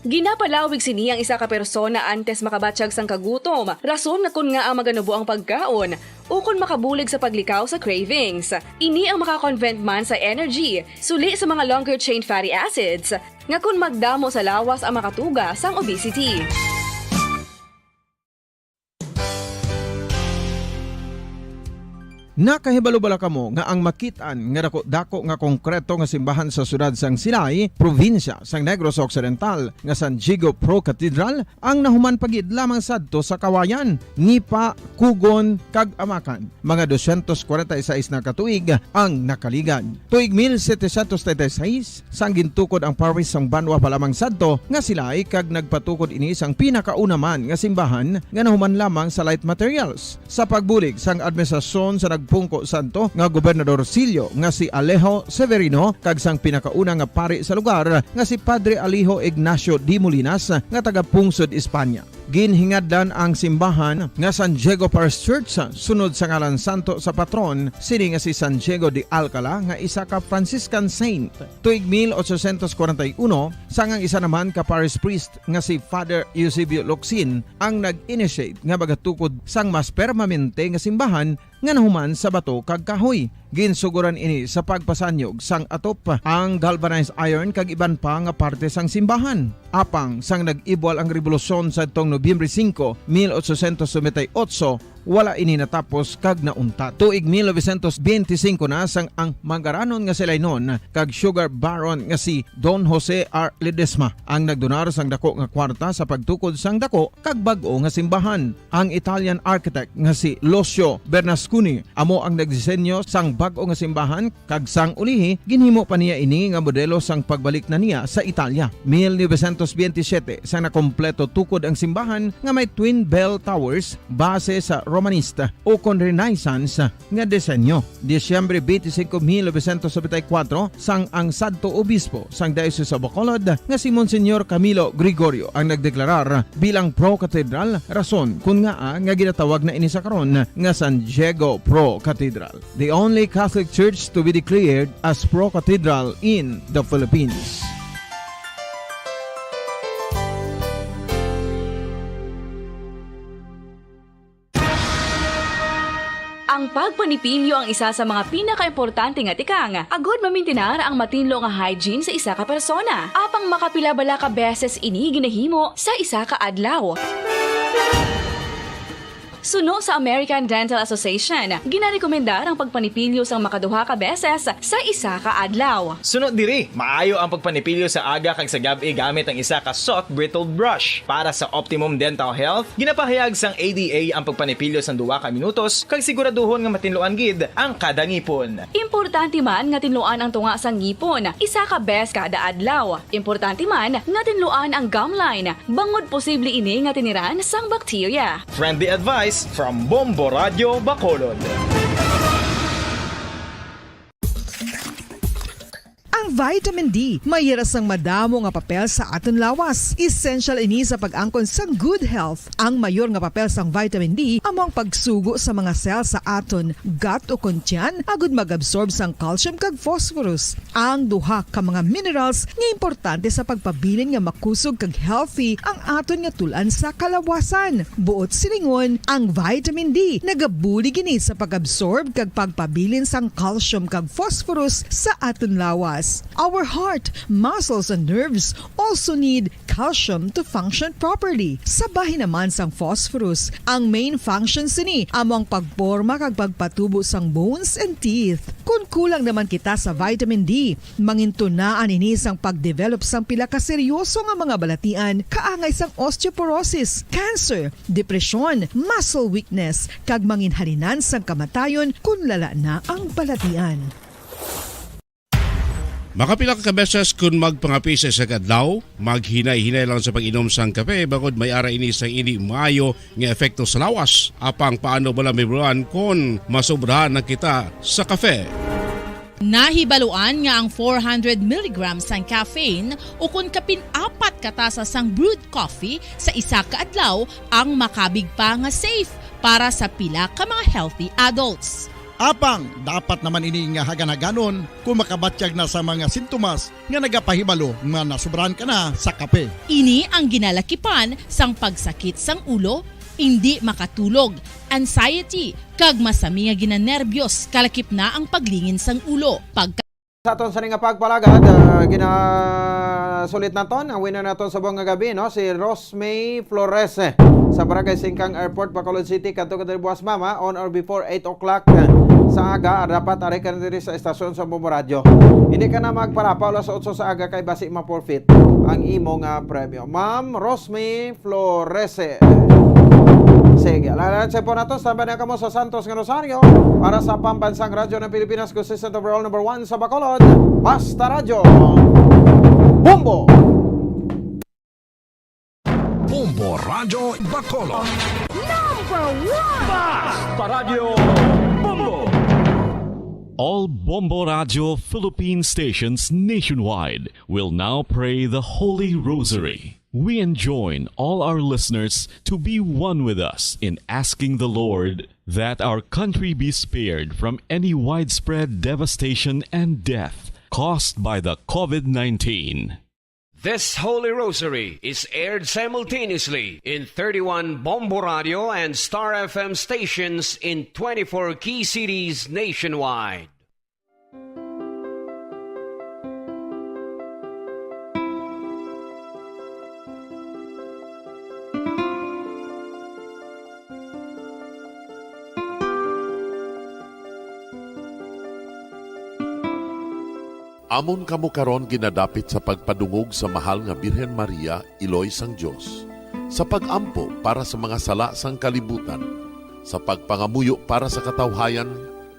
Ginapalawig sini ang isa ka persona antes makabatsyag sang kagutom. Rason na kun nga ang maganubo ang pagkaon o kun makabulig sa paglikaw sa cravings. Ini ang makakonvent man sa energy, suli sa mga longer chain fatty acids, nga kun magdamo sa lawas ang makatuga sang obesity. Nakahibalo-bala kamo nga ang makitaan nga dako nga konkreto nga simbahan sa sudad sang Sinay, probinsya sang Negros Occidental nga San Diego Pro Cathedral ang nahuman pagid lamang sadto sa Kawayan, Nipa, Kugon kag Amakan. Mga 246 na katuig ang nakaligan. Tuig 1736 sang gintukod ang parish sang Banwa pa lamang sadto nga Silay kag nagpatukod ini sang pinakauna man nga simbahan nga nahuman lamang sa light materials. Sa pagbulig sang administrasyon sa Pungko Santo nga Gobernador Silio nga si Alejo Severino kag sang pinakauna nga pari sa lugar nga si Padre Alijo Ignacio Di Molinas nga taga Pungsod, Espanya. ginhingadlan ang simbahan nga San Diego Parish Church sunod sa ngalan santo sa patron sini nga si San Diego de Alcala nga isa ka Franciscan saint. Tuig 1841 sangang isa naman ka parish priest nga si Father Eusebio Locsin ang nag-initiate nga bagatukod sang mas permanente nga simbahan nga nahuman sa bato kag kahoy. Ginsuguran ini sa pagpasanyog sang atop ang galvanized iron kag iban pa nga parte sang simbahan. Apang sang nag-ibwal ang revolusyon sa tong Nobyembre 5, 1898, wala ini natapos kag nauntat. Tuig 1925 na sang ang mangaranon nga sila noon kag sugar baron nga si Don Jose R. Ledesma ang nagdonar sang dako nga kwarta sa pagtukod sang dako kag bag-o nga simbahan. Ang Italian architect nga si Lucio Bernasconi amo ang nagdisenyo sang bag-o nga simbahan kag sang ulihi ginhimo pa niya ini nga modelo sang pagbalik na niya sa Italia. 1927 sang nakompleto tukod ang simbahan nga may twin bell towers base sa Romanista o kon Renaissance nga disenyo. Disyembre 25, 1974 sang ang sadto obispo sang Diocese sa Bacolod nga si Monsignor Camilo Gregorio ang nagdeklarar bilang pro-cathedral, rason kung nga ginatawag na ini sa karon nga San Diego Pro-Cathedral, the only Catholic church to be declared as pro-cathedral in the Philippines. Ang pagpanipilyo ang isa sa mga pinaka-importante nga tikang. Agod mamintinar ang matinlo nga hygiene sa isa ka persona. Apang makapilabala ka beses ini ginahimo sa isa ka adlaw. Suno sa American Dental Association, ginarekomendar ang pagpanipilyo sang makaduha ka beses sa isa ka adlaw. Sunod diri, maayo ang pagpanipilyo sa aga kag sa gabi gamit ang isa ka soft brittle brush. Para sa optimum dental health, ginapahayag sang ADA ang pagpanipilyo sang 2 ka minutos kag siguraduhon nga matinluan gid ang kada ngipon. Importante man nga tinluan ang tunga sang ngipon, isa ka bes kada adlaw. Importante man nga tinluan ang gum line, bangod posible ini nga tiniran sang bakterya. Friendly advice from Bombo Radio Bacolod. Ang vitamin D, mahiras ang madamo nga papel sa aton lawas. Essential ini sa pag-angkon sang good health. Ang mayor nga papel sang vitamin D amo ang pagsugo sa mga cell sa aton gut o kuntyan agud mag-absorb sang calcium kag phosphorus. Ang duha ka mga minerals nga importante sa pagpabilin nga makusog kag healthy ang aton nga tulan sa kalawasan. Buot silingon, ang vitamin D nagabuli gini sa pag-absorb kag pagpabilin sang calcium kag phosphorus sa aton lawas. Our heart, muscles, and nerves also need calcium to function properly. Sabahin naman sang phosphorus, ang main function sini among pagporma kag pagpatubo sang bones and teeth. Kung kulang naman kita sa vitamin D, mangintunaan ini sang pagdevelop sang pila ka seryoso nga mga balatian, kaangay sang osteoporosis, cancer, depresyon, muscle weakness, kag manginhalinan sang kamatayon kung lala na ang balatian. Makapila ka beses kung magpangapi sa isang adlaw, maghinay-hinay lang sa pag-inom sang kape bagod may ara ini sang hindi maayo nga epekto sa lawas. Apang paano bala may buwan kung masobrahan na kita sa kape? Nahibaluan nga ang 400 mg sang caffeine o kung kapin-4 katasa sang brewed coffee sa isa ka adlaw ang makabig pa nga safe para sa pila ka mga healthy adults. Apang, dapat naman ini nga haganaganon kung makabatyag na sa mga sintomas nga nagapahibalo nga nasubrahan ka na sa kape. Ini ang ginalakipan sang pagsakit sang ulo, hindi makatulog, anxiety, kag masami nga ginanerbiyos, kalakip na ang paglingin sang ulo. Sa aton sa nga pagpalagad, ginasulit naton ang winner naton sa buong gabi, no? Si Rosmay Flores sa Barangay Singkang Airport, Bacolod City, kanto ka buwas mama on or before 8 o'clock sa aga, dapat aray ka na diri sa estasyon sa Bombo Radio. Hindi ka na magparapa alas 8 sa aga kay basi ma-forfeit ang imong premyo. Ma'am Rosmay Flores. Sige, lalatse po na to. Tambay na kamo sa Santos ng Rosario para sa Pambansang Radyo ng Pilipinas, consistent overall number 1 sa Bacolod, Basta Radio Bombo! Bombo Radio Bacolod. Number 1! Basta Radio Bombo! All Bombo Radio Philippine stations nationwide will now pray the Holy Rosary. We enjoin all our listeners to be one with us in asking the Lord that our country be spared from any widespread devastation and death caused by the COVID-19. This Holy Rosary is aired simultaneously in 31 Bombo Radio and Star FM stations in 24 key cities nationwide. Amon kamo karon ginadapit sa pagpadungog sa mahal nga Birhen Maria, Iloy sang Dios, sa pagampo para sa mga sala sang kalibutan, sa pagpangamuyo para sa katawhayan,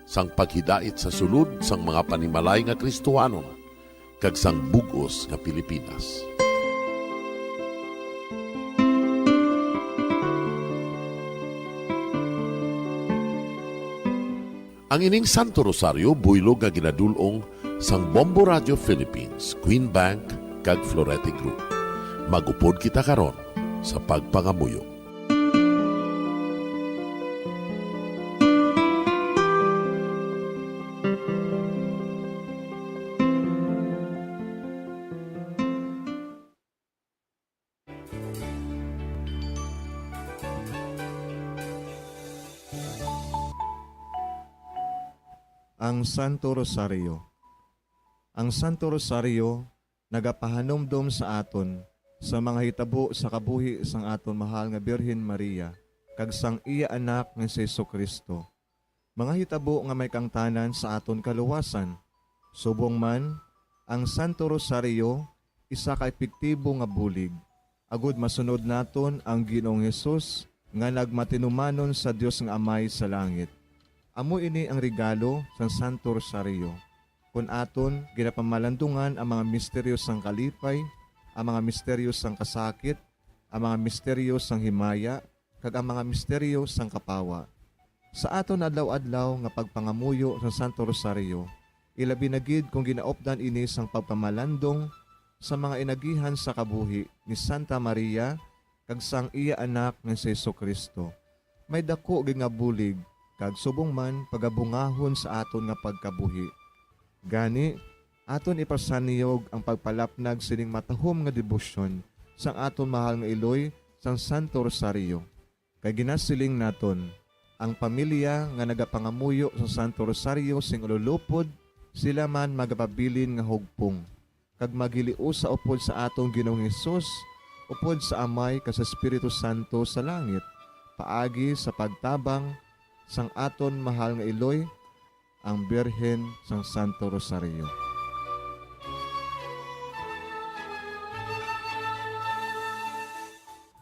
sang paghidait sa sulod sang mga panimalay nga Kristohanon, kag sang bugos nga Pilipinas. Ang ining Santo Rosario buylog nga ginadulong sang Bombo Radio Philippines, Queen Bank, kag Florete Group. Magupod kita karon sa pagpangamuyo. Ang Santo Rosario. Ang Santo Rosario nagapahanumdum sa aton sa mga hitabo sa kabuhi sang aton mahal nga Birhen Maria kag sang iya anak nga si Jesucristo. Mga hitabo nga may kangtanan sa aton kaluwasan. Subong man, ang Santo Rosario isa ka epektibo nga bulig. Agud masunod naton ang Ginoong Hesus nga nagmatinumanon sa Dios nga Amay sa langit. Amo ini ang regalo sa Santo Rosario. Kung aton ginapamalandungan ang mga misteryo sang kalipay, ang mga misteryo sang kasakit, ang mga misteryo sang himaya, kag ang mga misteryo sang kapawa. Sa aton adlaw-adlaw nga pagpangamuyo sa Santo Rosario, ilabi na gid kung ginaopdan ini sang pagpamalandong sa mga inagihan sa kabuhi ni Santa Maria kag sang iya anak nga si Jesucristo. May dako gid nga bulig kag subong man pagabungahon sa aton nga pagkabuhi. Gani, aton ipasaniyog ang pagpalapnag sining matahom nga debosyon sang aton mahal nga Iloy sang Santo Rosario. Kay ginasiling naton, ang pamilya nga nagapangamuyo sa Santo Rosario sing ululupod, sila man magapabilin nga hugpong. Kag magiliu sa upod sa atong Ginoong Hesus, upod sa Amay ka sa Espiritu Santo sa langit, paagi sa pagtabang sang aton mahal nga Iloy, ang Birhen sang Santo Rosario.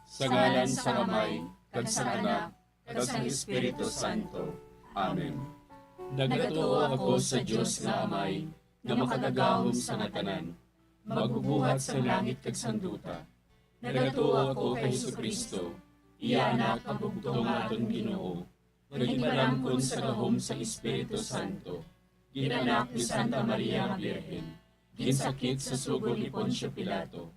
Sa ngalan sa Amay, kag sa Anak, kag sa Espiritu Santo. Amen. Nagatuo ako sa Dios nga Amay, nga makagagahom sa ngatanan, magbubuhat sa langit kag sanduta. Nagatuo ako kay Jesucristo, iya anak ang bugtong aton Ginoo. Nagipalangkon sa gahom sa Espiritu Santo, ginanak ni Santa Maria nga Birhen, ginsakit sa sugod ni Poncio Pilato,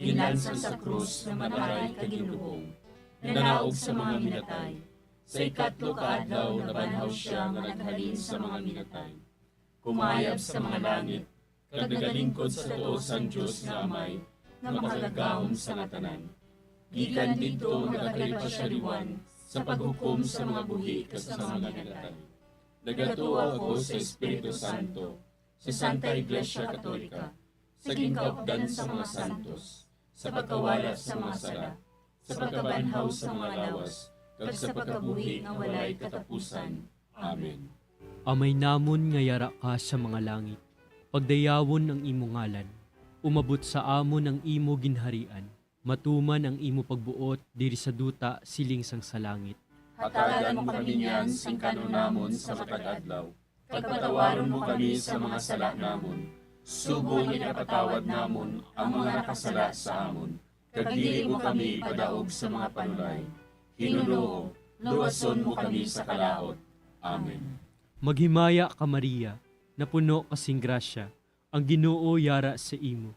ginlansang sa krus na mataray kaginlubong, nanaog sa mga minatay. Sa ikatlo ka adlaw nabanhaw siya nga naghalin sa mga minatay. Kumayab sa mga langit, kag nagalingkod sa tuo sang Dios nga Amay, nga makagagahom sa ngatanan. Gikan didto nagakalipa siya liwan, sa paghukom sa mga buhi kas sa mga minatay. Nagatuo ako sa Espiritu Santo, sa Santa Iglesia Katolika, sa gingkaupdan sa mga santos, sa pagkawala sa mga sala, sa pagkabanhaw sa mga lawas, kag sa pagkabuhi nga walay katapusan. Amen. Amay namon nga yara ka sa mga langit, pagdayawon ang imo ngalan, umabot sa amon ang imo ginharian. Matuman ang imo pagbuot diri sa duta siling sang sa langit. Hatagan mo kami niyan sing kanunamon sa matag adlaw. Pagpatawaron mo kami sa mga sala namon. Subong ipatawad namon ang mga nakasala sa amon. Kag dili mo kami padaog sa mga panulay. Hinunoo, luwason mo kami sa kalaot. Amen. Maghimaya ka Maria, napuno kasing grasya, ang Ginoo yara sa imo.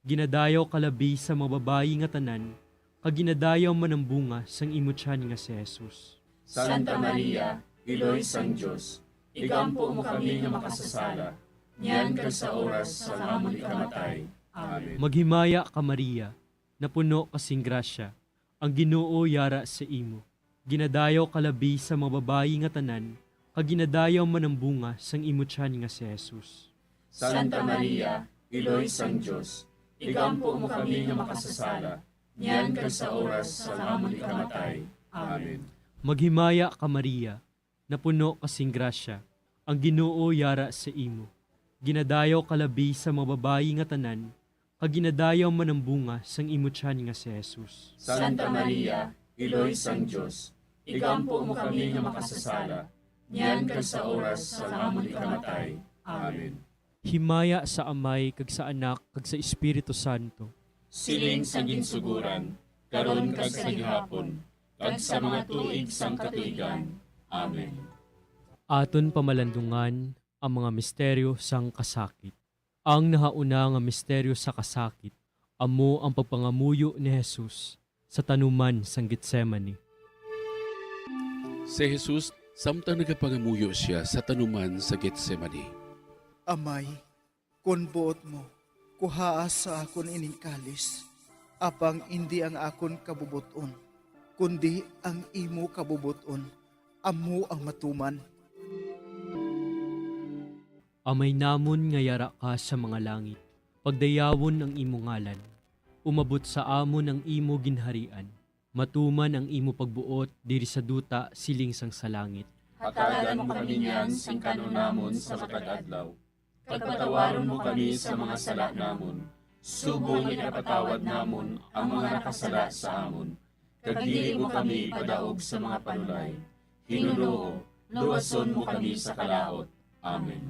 Ginadayaw kalabi sa mga babayi nga tanan, kag ginadayaw man ang bunga sang imutyan nga si Jesus. Santa Maria, Iloy sang Diyos, igampo mo kami nga makasasala, niyan ka sa oras sa amon ikamatay. Amen. Maghimaya ka Maria, napuno kasing grasya, ang Ginoo yara sa imo. Ginadayaw kalabi sa mga babayi nga tanan, kag ginadayaw man ang bunga sang imutyan nga si Jesus. Santa Maria, Iloy sang Diyos, igampo mo kami nga makasasala, niyan ka sa oras sa amon ikamatay. Amen. Maghimaya ka Maria, napuno kasing grasya, ang Ginoo yara sa imo. Ginadayaw kalabi sa mga babayi nga tanan, kag ginadayaw man ang bunga sang imutyan nga si Jesus. Santa Maria, Iloy sang Diyos, igampo mo kami nga makasasala, niyan ka sa oras sa amon ikamatay. Amen. Himaya sa Amay, kag sa Anak, kag sa Espiritu Santo. Siling sa ginsuguran, karon kag sa gihapon, kag sa mga tuig sang katuigan. Amen. Aton pamalandungan ang mga misteryo sang kasakit. Ang nahauna nga misteryo sa kasakit, amo ang pagpangamuyo ni Jesus sa tanuman sang Getsemani. Si Jesus, samtang nagapangamuyo siya sa tanuman sa Getsemani. Amay, kun buot mo, kuhaas sa akon ining kalis, apang hindi ang akon kabubuton, kundi ang imo kabubuton, amo ang matuman. Amay namon nga yara ka sa mga langit, pagdayawon ang imo ngalan, umabot sa amon ang imo ginharian, matuman ang imo pagbuot diri sa duta siling sang sa langit. Hatagan mo kami niyan sing kanunamon sa matag-adlaw. Pagpatawaron mo kami sa mga sala namon, subong ipatawad namon ang mga nakasala sa amon. Kag dili mo kami padaog sa mga panulay. Hinunoo, luwason mo kami sa kalaot. Amen.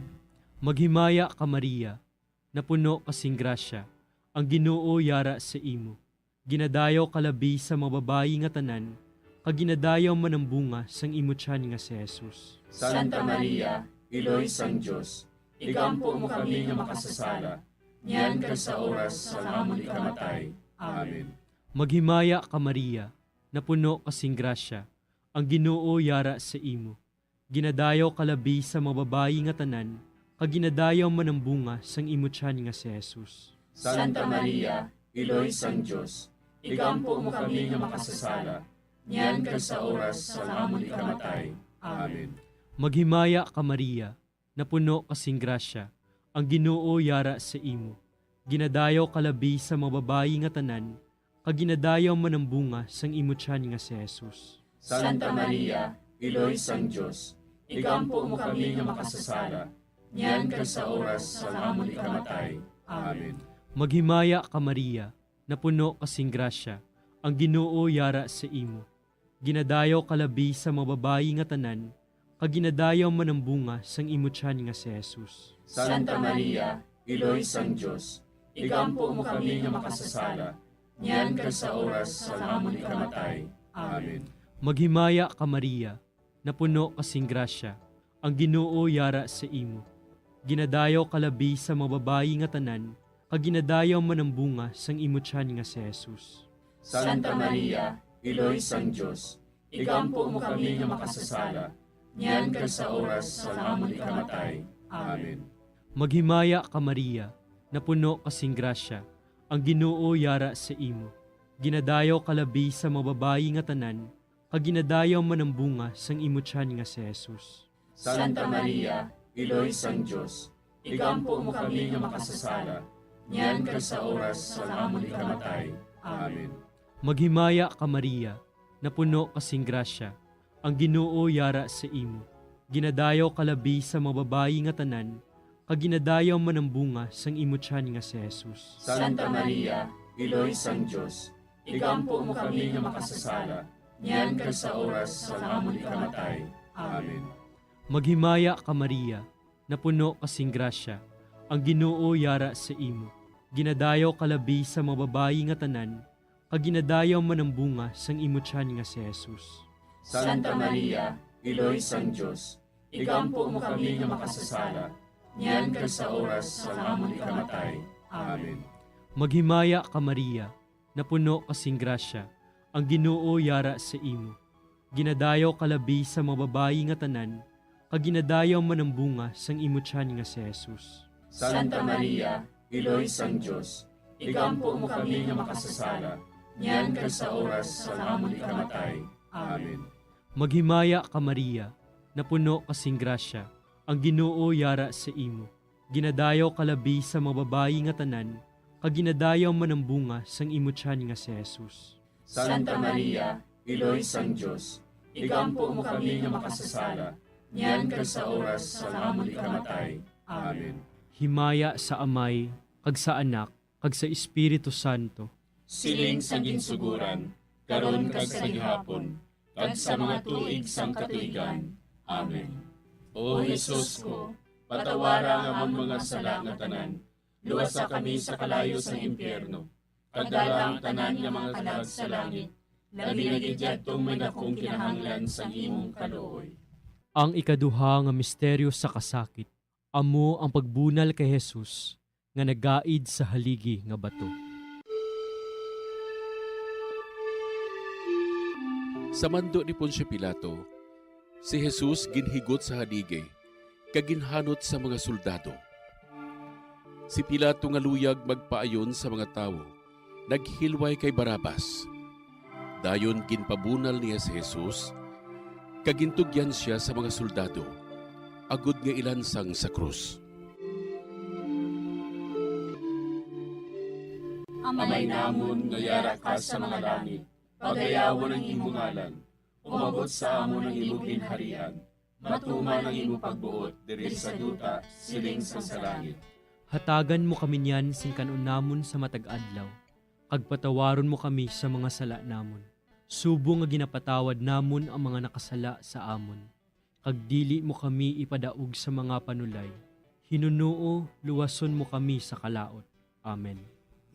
Maghimaya ka Maria, napuno kasing grasya, ang Ginoo yara sa imo. Ginadayaw kalabi sa mga babayi nga tanan, kag ginadayaw man ang bunga sang imutyan nga si Jesus. Santa Maria, Iloy sang Diyos, igampo mo kami nga makasasala, niyan ka sa oras sa amon ikamatay. Amen. Maghimaya ka Maria, napuno kasing grasya, ang Ginoo yara sa imo. Ginadayaw kalabi sa mga babayi nga tanan, kag ginadayaw man ang bunga sang imutyan nga si Jesus. Santa Maria, Iloy sang Diyos, igampo mo kami nga makasasala, niyan ka sa oras sa amon ikamatay. Amen. Maghimaya ka Maria, napuno kasing grasya, ang Ginoo yara sa imo. Ginadayaw kalabi sa mga babayi nga tanan, kag ginadayaw man ang bunga sang imutyan nga si Jesus. Santa Maria, Iloy sang Diyos, igampo mo kami nga makasasala, niyan ka sa oras sa amon ikamatay. Amen. Maghimaya ka Maria, napuno kasing grasya, ang Ginoo yara sa imo. Ginadayaw kalabi sa mga babayi nga tanan, kag ginadayaw man ang bunga sang imutyan nga si Jesus. Santa Maria, Iloy sang Diyos, igampo mo kami nga makasasala, niyan ka sa oras sa amon ikamatay. Amen. Maghimaya ka Maria, napuno kasing grasya, ang Ginoo yara sa imo. Ginadayaw kalabi sa mga babayi nga tanan, kag ginadayaw man ang bunga sang imutyan nga si Jesus. Santa Maria, Iloy sang Diyos, igampo mo kami nga makasasala, niyan ka sa oras sa amon ikamatay. Amen. Maghimaya ka Maria, napuno kasing grasya, ang Ginoo yara sa imo. Ginadayaw kalabi sa mga babayi nga tanan, kag ginadayaw man ang bunga sang imutyan nga si Jesus. Santa Maria, Iloy sang Diyos, igampo mo kami nga makasasala, niyan ka sa oras sa amon ikamatay. Amen. Maghimaya ka Maria, napuno kasing grasya, ang Ginoo yara sa imo. Ginadayaw kalabi sa mga babayi nga tanan, kag ginadayaw man ang bunga sang imutyan nga si Jesus. Santa Maria, Iloy sang Diyos, igampo mo kami nga makasasala, niyan ka sa oras sa amon ikamatay. Amen. Maghimaya ka Maria, napuno kasing grasya, ang Ginoo yara sa imo. Ginadayaw kalabi sa mga babayi nga tanan, kag ginadayaw man ang bunga sang imutyan nga si Jesus. Santa Maria, Iloy sang Diyos, igampo mo kami nga makasasala, niyan ka sa oras sa amon ikamatay. Amen. Maghimaya ka Maria, napuno kasing grasya, ang Ginoo yara sa imo. Ginadayaw kalabi sa mga babayi nga tanan, kag ginadayaw man ang bunga sang imo tiyan nga si Jesus. Santa Maria, Iloy sang Diyos, igampo mo kami nga makasasala, niyan kag sa oras sa amon ikamatay. Amen. Maghimaya ka Maria, napuno kasing grasya, ang Ginoo yara sa imo. Ginadayaw kalabi sa mga babayi nga tanan, kag ginadayaw man ang bunga sang imo tiyan nga si Jesus. Santa Maria, Iloy sang Diyos, igampo mo kami nga makasasala, niyan kag sa oras sa amon ikamatay. Amen. Himaya sa Amay, kag sa Anak, kag sa Espiritu Santo. Siling sa ginsuguran, karon kag sa gihapon, kag sa mga tuig sang katuigan. Amen. O Jesus ko, patawara nga amon mga sala nga tanan, luwasa kami sa kalayo sa impyerno, kagdala ang tanan nga mga kalag sa langit, labi na gidyadtong may dakong kinahanglan sa imong kaluoy. Ang ikaduha nga misteryo sa kasakit, amo ang pagbunal kay Jesus nga nagaid sa haligi nga bato. Sa mando ni Poncio Pilato, si Jesus ginhigot sa haligi, kaginhanot sa mga soldado. Si Pilato nga luyag magpaayon sa mga tao, naghilway kay Barabas. Dayon ginpabunal niya si Jesus, kagintugyan siya sa mga soldado, agud nga ilansang sa krus. Amay namon nga yara ka sa mga langit, pagayawon ang imong ngalan, umabot sa amon ang imong ginharian, matuman ang imong pagbuot diri sa duta siling sa langit. Hatagan mo kami niyan sing kanunamon sa matag adlaw, kag patawaron mo kami sa mga sala namon. Subo nga ginapatawad namon ang mga nakasala sa amon. Kag dili mo kami ipadaog sa mga panulay. Hinunuo, luwason mo kami sa kalaot. Amen.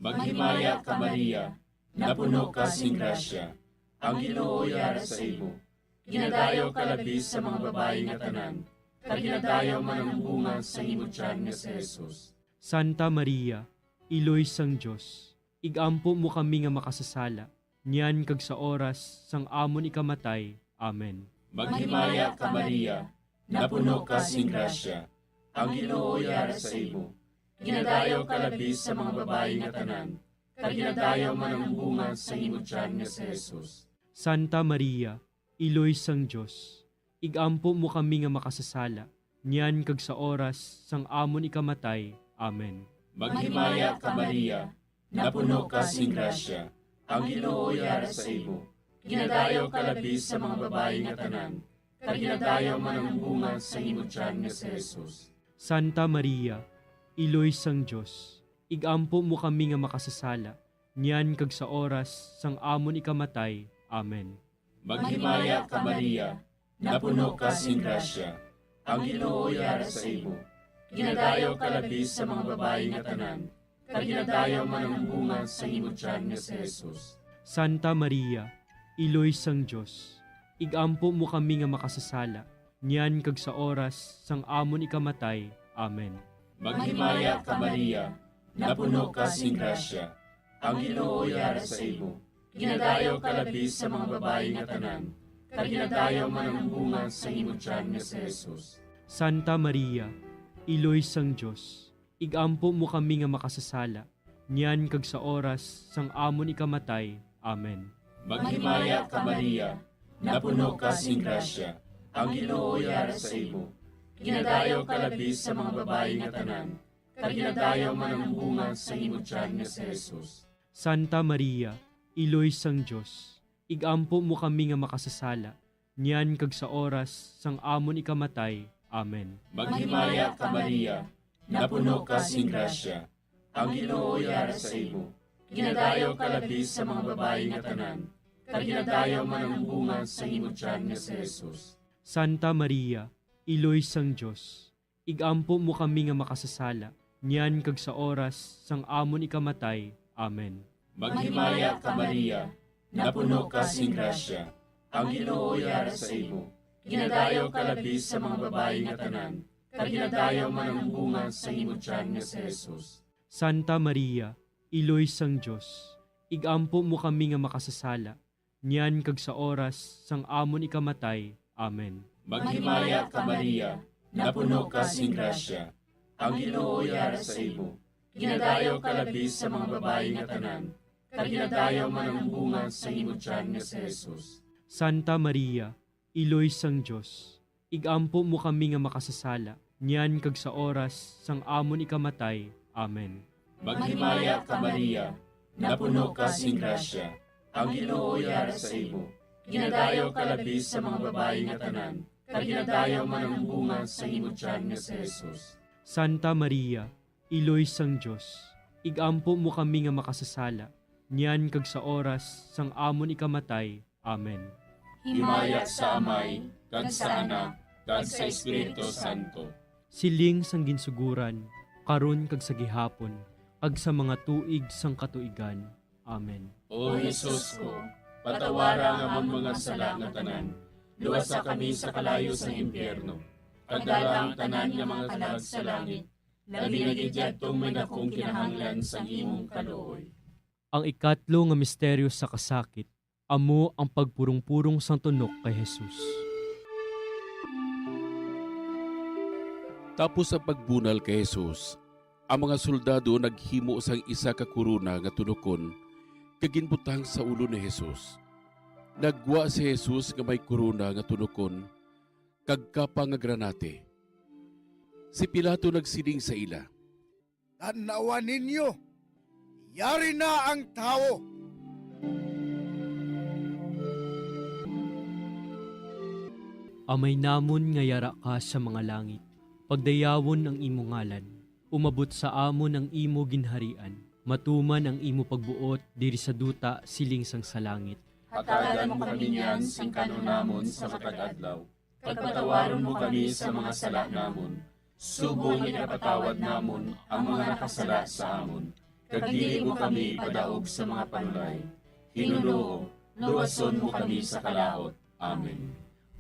Maghimaya ka Maria, napuno ka sing grasya, ang Ginoo yara sa imo. Ginadayaw ka labi sa mga babayi nga tanan, kag ginadayaw man ang bunga sa imo tiyan nga si Jesus. Santa Maria, Iloy sang Diyos, igampo mo kami nga makasasala, niyan kag sa oras sang amon ikamatay. Amen. Maghimaya ka Maria, napuno ka sing grasya, ang Ginoo yara sa imo. Ginadayaw ka labi sa mga babayi nga tanan, kag ginadayaw man ang bunga sa imo tiyan nga si Jesus. Santa Maria, Iloy sang Diyos, igampo mo kami nga makasasala, niyan kag sa oras sang amon ikamatay. Amen. Maghimaya ka Maria, napuno ka sing grasya, ang Ginoo yara sa imo. Ginadayaw ka labi sa mga babayi nga tanan, kag ginadayaw man ang bunga sa imo tiyan nga si Jesus. Santa Maria, Iloy sang Diyos, igampo mo kami nga makasasala, niyan kag sa oras sang amon ikamatay. Amen. Maghimaya ka Maria, napuno ka sing grasya, ang Ginoo yara sa imo. Ginadayaw ka labi sa mga babayi nga tanan, kag ginadayaw man ang bunga sa imo tiyan nga si Jesus. Santa Maria, Iloy sang Diyos, igampo mo kami nga makasasala, niyan kag sa oras sang amon ikamatay. Amen. Maghimaya ka Maria, napuno ka sing grasya, ang Ginoo yara sa imo. Ginadayaw ka labi sa mga babayi nga tanan, kag ginadayaw man ang bunga sa imo tiyan nga si Jesus. Santa Maria, Iloy sang Diyos, igampo mo kami nga makasasala, niyan kag sa oras sang amon ikamatay. Amen. Maghimaya ka Maria, napuno ka sing grasya, ang Ginoo yara sa imo. Ginadayaw ka labi sa mga babayi nga tanan, kag ginadayaw man ang bunga sa imo tiyan nga si Jesus. Santa Maria, Iloy sang Diyos, igampo mo kami nga makasasala, niyan kag sa oras sang amon ikamatay. Amen. Maghimaya ka Maria, napuno ka sing grasya, ang Ginoo yara sa imo. Ginadayaw ka labi sa mga babayi nga tanan, kag ginadayaw man ang bunga sa imo tiyan nga si Jesus. Santa Maria, Iloy sang Diyos, igampo mo kami nga makasasala, niyan kag sa oras sang amon ikamatay. Amen. Maghimaya ka Maria, napuno ka sing grasya, ang Ginoo yara sa imo. Ginadayaw ka labi sa mga babayi nga tanan, kag ginadayaw man ang bunga sa imo tiyan nga si Jesus. Santa Maria, Iloy sang Dios, igampo mo kami nga makasasala, niyan kag sa oras sang amon ikamatay. Amen. Maghimaya ka Maria, napuno ka sing grasya, ang Ginoo yara sa imo. Ginadayaw ka labis sa mga babae nga tanan, kag ginadayaw man ang bunga sa imo tiyan nga si Jesus. Santa Maria, iloy sang Dios, igampo mo kami nga makasasala, niyan kag sa oras sang amon ikamatay. Amen. Maghimaya ka Maria, napuno ka sing grasya, ang Ginoo yara sa imo. Ginadayaw ka labis sa mga babae nga tanan, kag ginadayaw man ang bunga sa imo tiyan nga si Jesus. Santa Maria, iloy sang Dios, igampo mo kami nga makasasala, niyan kag sa oras sang amon ikamatay. Amen. Himaya sa Amay, kag sa Anak, kag sa Espiritu Santo. Siling sang ginsuguran, karon kag sa gihapon, kag sa mga tuig sang katuigan. Amen. O Jesus ko, patawara nga among mga sala nga tanan, luwasa kami sa kalayo sa impyerno, kag dala ang tanan nga mga kalag sa langit, labi na gidyadtong may dakong kinahanglan sa imong kaluoy. Ang ikatlo nga misteryo sa kasakit, amo ang pagpurong-purong sang tunok kay Jesus. Tapos sa pagbunal kay Jesus, ang mga soldado naghimo sang isa ka kuruna nga tunokon kaginbutang sa ulo ni Jesus. Nagwa si Jesus nga may kuruna nga tunokon kag kapa nga granate. Si Pilato nagsiling sa ila, Tanawan ninyo, yari na ang tao. Amay namon nga yara ka sa mga langit, pagdayawon ang imo ngalan, umabot sa amon ang imo ginharian, matuman ang imo pagbuot diri sa duta siling sang sa langit. Hatagan mo kami niyan sing kanon namon sa matag adlaw, pagpatawaron mo kami sa mga sala namon, subong ipatawad namon ang mga nakasala sa amon, kag dili mo kami padaog sa mga panulay. Hinunoo, luwason mo kami sa kalaot. Amen.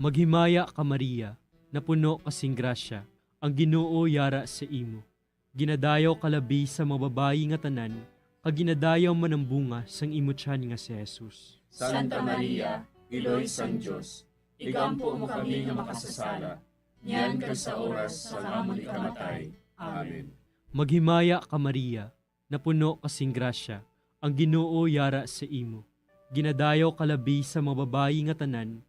Maghimaya ka Maria, napuno kasing grasya, ang Ginoo yara sa imo. Ginadayaw kalabi sa mga babayi nga tanan, kag ginadayaw man ang bunga sang imo tiyan nga si Jesus. Santa Maria, iloy sang Dios, igampo mo kami nga makasasala, niyan kag sa oras sa amon ikamatay. Amen. Maghimaya ka Maria, napuno kasing grasya, ang Ginoo yara sa imo. Ginadayaw kalabi sa mga babayi nga tanan,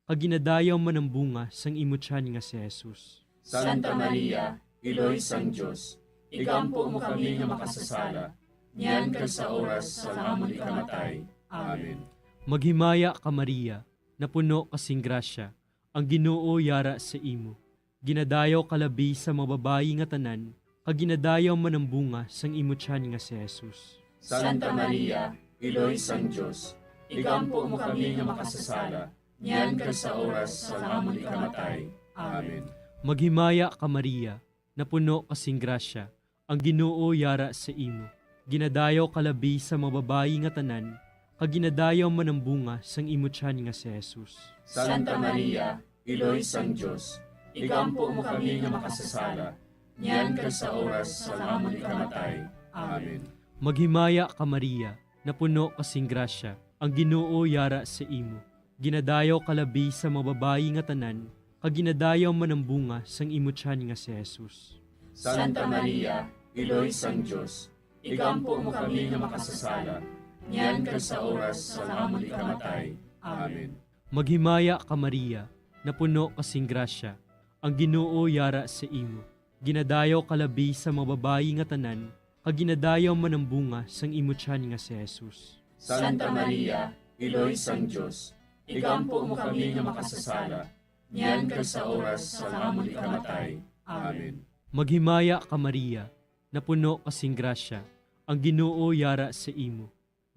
kag ginadayaw man ang bunga sang imo tiyan nga si Jesus. Santa Maria, iloy sang Dios, igampo mo kami nga makasasala, niyan kag sa oras sa amon ikamatay. Amen. Maghimaya ka Maria, napuno kasing grasya, ang Ginoo yara sa imo. Ginadayaw kalabi sa mga babayi nga tanan, kag ginadayaw man ang bunga sang imo tiyan nga si Jesus. Santa Maria, iloy sang Dios, igampo mo kami nga makasasala, niyan kag sa oras sa amon ikamatay. Amen. Maghimaya ka Maria, napuno kasing grasya, ang Ginoo yara sa imo. Ginadayaw kalabi sa mga babayi nga tanan, kag ginadayaw man ang bunga sang imo tiyan nga si Jesus. Santa Maria, iloy sang Dios, igampo mo kami nga makasasala, niyan kag sa oras sa amon ikamatay. Amen. Maghimaya ka Maria, napuno kasing grasya, ang Ginoo yara sa imo. Ginadayaw kalabi sa mga babayi nga tanan, kag ginadayaw man ang bunga sang imo tiyan nga si Jesus. Santa Maria, iloy sang Dios, igampo mo kami nga makasasala, niyan kag sa oras sa amon ikamatay. Amen. Maghimaya ka Maria, napuno kasing grasya, ang Ginoo yara sa imo. Ginadayaw kalabi sa mga babayi nga tanan, kag ginadayaw man ang bunga sang imo tiyan nga si Jesus. Santa Maria, iloy sang Dios, igampo mo kami nga makasasala, niyan kag sa oras sa amon ikamatay. Amen. Maghimaya ka Maria, napuno kasing grasya, ang Ginoo yara sa imo.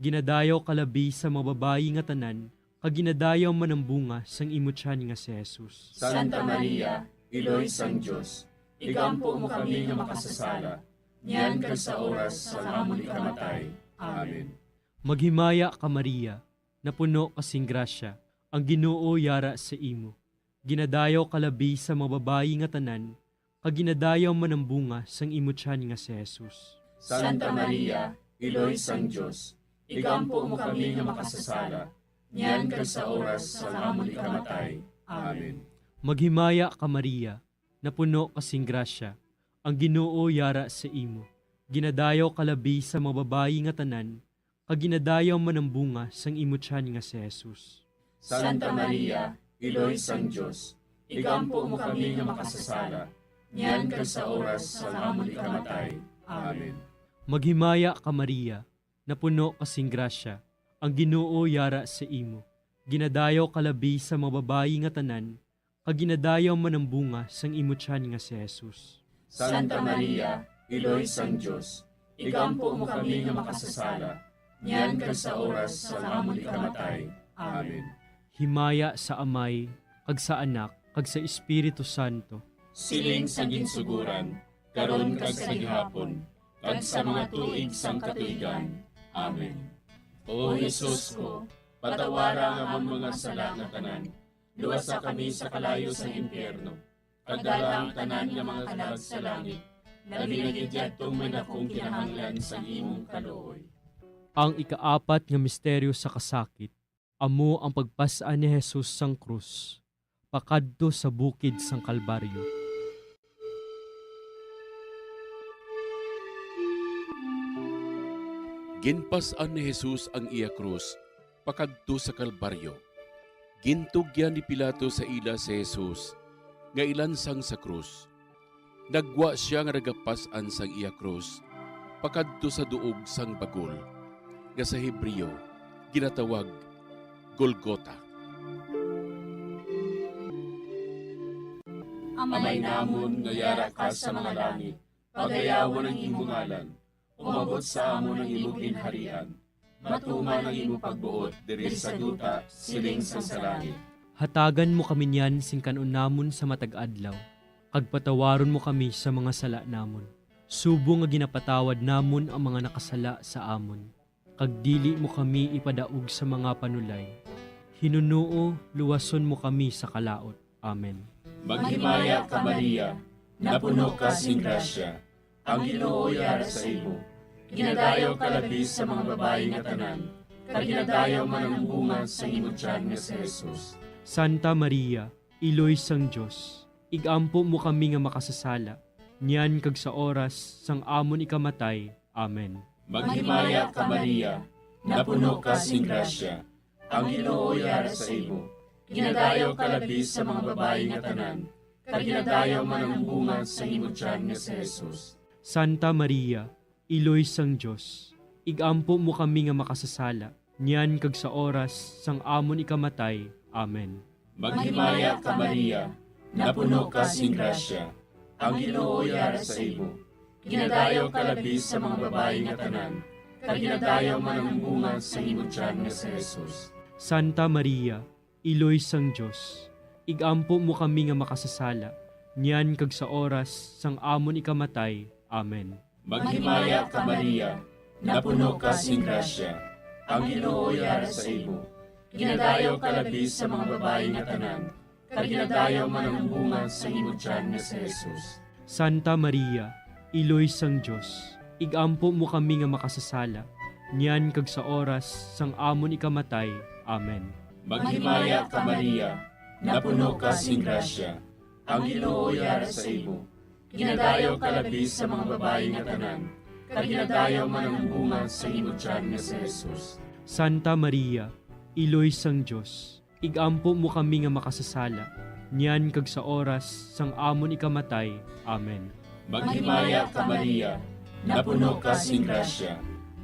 Ginadayaw kalabi sa mga babayi nga tanan, kag ginadayaw man ang bunga sang imo tiyan nga si Jesus. Santa Maria, iloy sang Dios, igampo mo kami nga makasasala, niyan kag sa oras sa amon ikamatay. Amen. Maghimaya ka Maria, napuno kasing grasya, ang Ginoo yara sa imo. Ginadayaw kalabi sa mga babayi nga tanan, kag ginadayaw man ang bunga sang imo tiyan nga si Jesus. Santa Maria, Iloy sang Dios, igampo mo kami nga makasasala, niyan kag sa oras sa amon ikamatay. Amen. Maghimaya ka Maria, napuno kasing grasya, ang Ginoo yara sa imo. Ginadayaw kalabi sa mga babayi nga tanan, kag ginadayaw man ang bunga sang imo tiyan nga si Jesus. Santa Maria, Iloy sang Dios, igampo mo kami nga makasasala, niyan kag sa oras sa amon ikamatay. Amen. Maghimaya ka Maria, napuno kasing grasya, ang Ginoo yara sa imo. Ginadayaw kalabi sa mga babayi nga tanan, kag ginadayaw man ang bunga sang imo tiyan nga si Jesus. Santa Maria, Iloy sang Dios, igampo mo kami nga makasasala, niyan kag sa oras sa amon ikamatay. Amen. Himaya sa Amay, kag sa Anak, kag sa Espiritu Santo. Siling sa ginsuguran, karon kag sa gihapon, kag sa mga tuig sang katuigan. Amen. O Jesus ko, patawara nga among mga sala nga tanan, luwasa kami sa kalayo sa impyerno, kag dala ang tanan nga mga kalag sa langit, labi na gidyadtong may nakong kinahanglan sa imong kaluoy. Ang ikaapat nga misteryo sa kasakit, amo ang pagpasaan ni Jesus sang krus, pakadto sa bukid sang Kalbaryo. Ginpasan ni Jesus ang iya krus, pakadto sa Kalbaryo. Gintugyan ni Pilato sa ila si Jesus, nga ilansang sa krus. Nagwa siya nga nagapasan sang iya krus, pakadto sa duog sang bagol, nga sa Hebreo, ginatawag Golgota. Amay namon nga yara ka sa mga langit, pagayawan ang imong ngalan, umabot sa amon ang imong ginharian, matuman ang imong pagbuot diri sa duta siling sa langit. Hatagan mo kami niyan sing kanon namon sa matag adlaw, kag patawaron mo kami sa mga sala namon. Subo nga ginapatawad namon ang mga nakasala sa amon, kag dili mo kami ipadaog sa mga panulay. Hinunuo, luwason mo kami sa kalaot. Amen. Maghimaya ka Maria, napuno ka sing grasya, ang Ginoo yara sa imo. Ginadayaw ka labi sa mga babayi nga tanan, kag ginadayaw man ang bunga sa imo tiyan nga si Jesus. Santa Maria, Iloy sang Dios, igampo mo kami nga makasasala, niyan kag sa oras sang amon ikamatay. Amen. Maghimaya ka Maria, napuno ka sing grasya, ang Ginoo yara sa imo. Ginadayaw ka labi sa mga babayi nga tanan, kag ginadayaw man ang bunga sa imo tiyan nga si Jesus. Santa Maria, Iloy sang Dios, igampo mo kami nga makasasala, niyan kag sa oras sang amon ikamatay. Amen. Maghimaya ka Maria, napuno ka sing grasya, ang Ginoo yara sa imo. Ginadayaw ka labi sa mga babayi nga tanan, kag ginadayaw man ang bunga sa imo tiyan nga si Jesus. Santa Maria, Iloy sang Dios, igampo mo kami nga makasasala, niyan kag sa oras sang amon ikamatay. Amen. Maghimaya ka Maria, napuno ka sing grasya, ang Ginoo yara sa imo. Ginadayaw ka labi sa mga babayi nga tanan, kag ginadayaw man ang bunga sa imo tiyan nga si Jesus. Santa Maria, Iloy sang Dios, igampo mo kami nga makasasala, niyan kag sa oras sang amon ikamatay. Amen. Maghimaya ka Maria, napuno ka sing grasya, ang Ginoo yara sa imo. Ginadayaw ka labi sa mga babayi nga tanan, kag ginadayaw man ang bunga sa imo tiyan nga si Jesus. Santa Maria, Iloy sang Dios, igampo mo kami nga makasasala, niyan kag sa oras sang amon ikamatay. Amen. Maghimaya ka Maria, napuno ka sing grasya,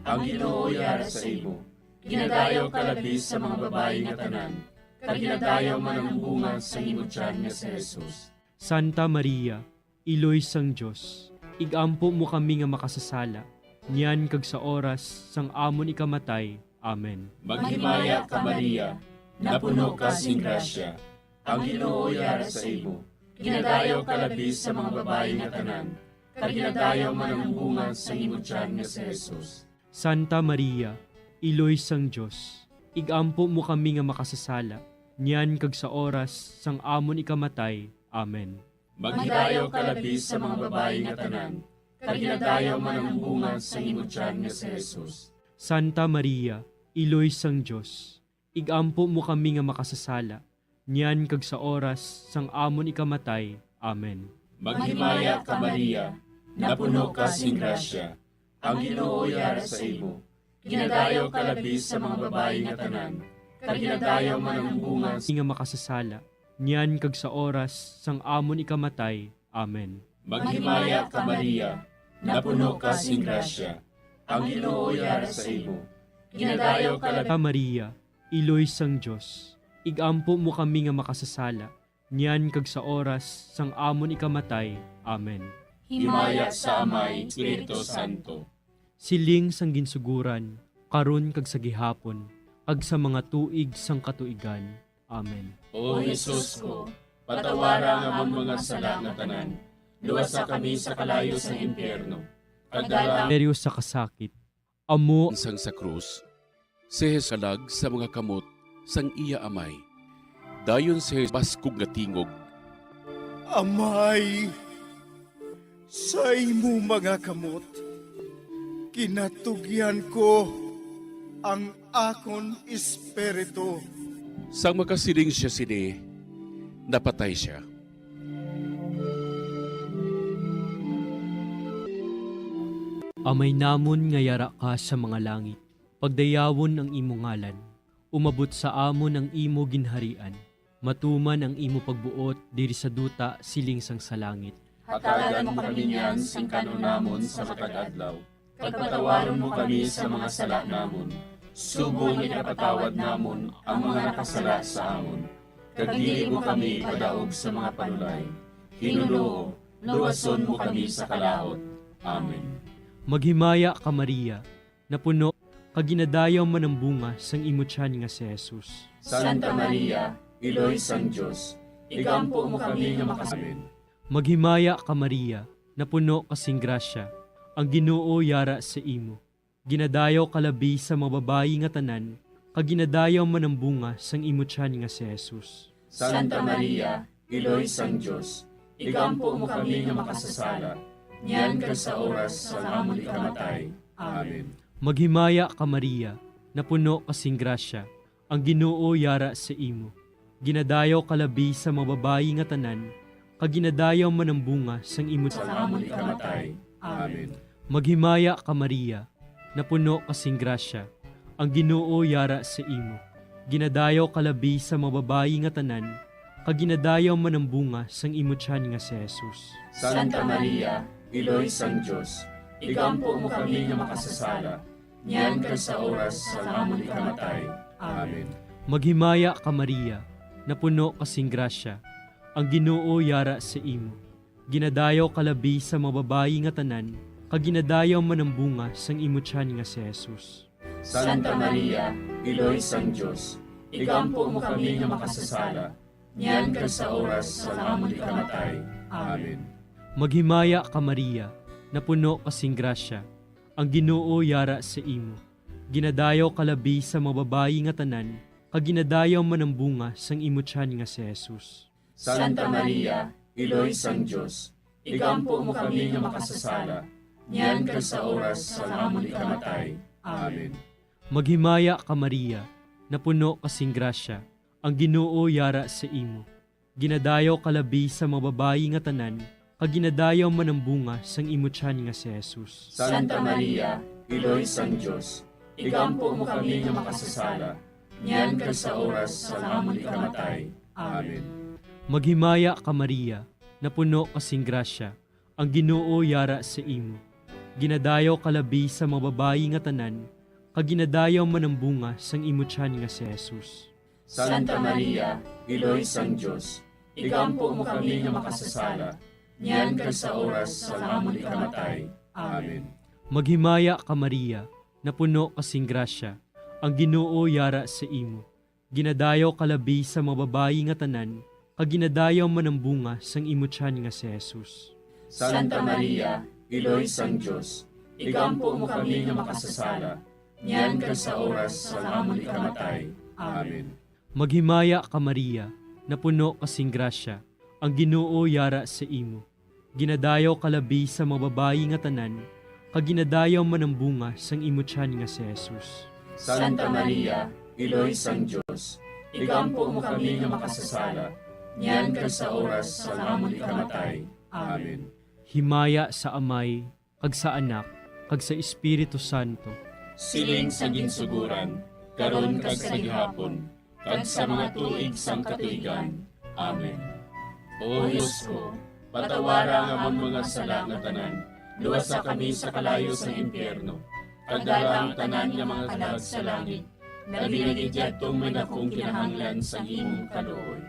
ang Ginoo yara sa imo. Ginadayaw ka labi sa mga babayi nga tanan, kag ginadayaw man ang bunga sa imo tiyan nga si Jesus. Santa Maria, Iloy sang Dios, igampo mo kami nga makasasala, niyan kag sa oras sang amon ikamatay. Amen. Maghimaya ka Maria, napuno ka sing grasya, ang Ginoo yara sa imo. Ginadayaw ka labi sa mga babayi nga tanan, kag ginadayaw man ang bunga sa imo tiyan nga si Jesus. Santa Maria, Iloy sang Dios, igampo mo kami nga makasasala, niyan kag sa oras sang amon ikamatay. Amen. Maghidayaw ka labi sa mga babayi nga tanan, kaginadayaw man ang bunga sa imong tiyan nga si Jesus. Santa Maria, Iloy sang Dios, igampo mo kami nga makasasala, niyan kag sa oras sang amon ikamatay. Amen. Maghimaya ka Maria, napuno ka sing grasya, ang Ginoo yara sa imo. Ginadayaw ka labi sa mga babae nga tanan, kaginadayaw man ang bunga nga makasasala, niyan kag sa oras sang amon ikamatay. Amen. Maghimaya ka Maria, napuno ka sing grasya, ang Ginoo yara sa imo. Ginadayaw ka labi Santa Maria, Iloy sang Dios, igampo mo kami nga makasasala, niyan kag sa oras sang amon ikamatay. Amen. himaya sa Amay, Espiritu Santo. Siling sang ginsuguran, karon kag sa gihapon, kag sa mga tuig sang katuigan. Amen. O Jesus ko, patawara nga among mga sala nga tanan, luwasa kami sa kalayo sa impyerno. Kadala Peryo sa kasakit, amo sang sa krus, si Hesalag sa mga kamot sang iya amay. Dayon si baskog nga tingog. Amay, sa imo mga kamot, kinatugyan ko ang akon espiritu. Sang makasiling siya sini, napatay siya. amay namon nga yara ka sa mga langit, pagdayawon ang imo ngalan, umabot sa amon ang imo ginharian, matuman ang imo pagbuot diri sa duta siling sang sa langit. hatagan mo kami niyan sing kanon namon sa matag adlaw. Pagpatawaron mo kami sa mga sala namon. Subong ipatawad namon ang mga nakasala sa amon. Kag dili mo kami padaog sa mga panulay. Hinuloo, luwason mo kami sa kalaot. Amen. Maghimaya ka Maria, napuno kag ginadayaw man ang bunga sang imo tiyan nga si Jesus. Santa Maria, Iloy sang Dios, igampo mo kami nga makasamin. Maghimaya ka Maria, napuno kasing grasya, ang Ginoo yara sa imo. Ginadayaw kalabi sa mga babayi nga tanan, kag ginadayaw man ang bunga sang imo tiyan nga si Jesus. Santa Maria, Iloy sang Dios, igampo mo kami nga makasasala, niyan ka sa oras sa amon ikamatay. Amen. Maghimaya ka Maria, napuno kasing grasya, ang Ginoo yara sa imo. Ginadayaw kalabi sa mga babayi nga tanan, kag ginadayaw man ang bunga sang imo Sa amon ikamatay. Amen. Maghimaya ka Maria, napuno kasing grasya, ang Ginoo yara sa imo. Ginadayaw kalabi sa mga babayi nga tanan, kag ginadayaw man ang bunga sang imo tiyan nga si Jesus. Santa Maria, Iloy sang Dios, igampo mo kami nga makasasala, niyan ka sa oras sa amon ikamatay. Amen. Maghimaya ka Maria, napuno kasing grasya, ang Ginoo yara sa imo. Ginadayaw kalabi sa mga babayi nga tanan, kag ginadayaw man ang bunga sang imo tiyan nga si Jesus. Santa Maria, Iloy sang Dios, igampo mo kami nga makasasala, niyan ka sa oras sa amon ikamatay. Amen. Maghimaya ka Maria, napuno kasing grasya, ang Ginoo yara sa imo. Ginadayaw kalabi sa mga babayi nga tanan, kag ginadayaw man ang bunga sang imo tiyan nga si Jesus. Santa Maria, Iloy sang Dios, igampo mo kami nga makasasala, niyan ka sa oras sa amon ikamatay. Amen. Maghimaya ka Maria, napuno kasing grasya, ang Ginoo yara sa imo. Ginadayaw kalabi sa mga babayi nga tanan, kag ginadayaw man ang bunga sang imo tiyan nga si Jesus. Santa Maria, Iloy sang Dios, igampo mo kami nga makasasala, niyan ka sa oras sa amon ikamatay. Amen. Maghimaya ka Maria, napuno kasing grasya, ang Ginoo yara sa imo. Ginadayaw kalabi sa mga babayi nga tanan, kag ginadayaw man ang bunga sang imo tiyan nga si Jesus. Santa Maria, Iloy sang Dios, igampo mo kami nga makasasala, niyan ka sa oras sa amon ikamatay. Amen. Maghimaya ka Maria, napuno kasing grasya, ang Ginoo yara sa imo. Ginadayaw kalabi sa mga babayi nga tanan, kag ginadayaw man ang bunga sang imo tiyan nga si Jesus. Santa Maria, Iloy sang Dios, igampo mo kami nga makasasala, niyan ka sa oras sa amon ikamatay. Amen. Maghimaya ka Maria, napuno kasing grasya, ang Ginoo yara sa imo. ginadayaw kalabi sa mga babayi nga tanan, kag ginadayaw man ang bunga sang imutyan nga si Jesus. Santa Maria, Iloy sang Diyos, igampo mo kami nga makasasala, niyan kag sa oras sa amon ikamatay. Amen. Himaya sa Amay, kag sa Anak, kag sa Espiritu Santo. Siling sa ginsuguran, karon kag sa gihapon, kag sa mga tuig sang katuigan. Amen. O Diyos ko, patawara nga amon mga sala nga tanan, luwasa kami sa kalayo sa impyerno, kag dala ang tanan nga mga kalag sa langit, nabinigid yatong may akong kinahanglan sa imong kaluoy.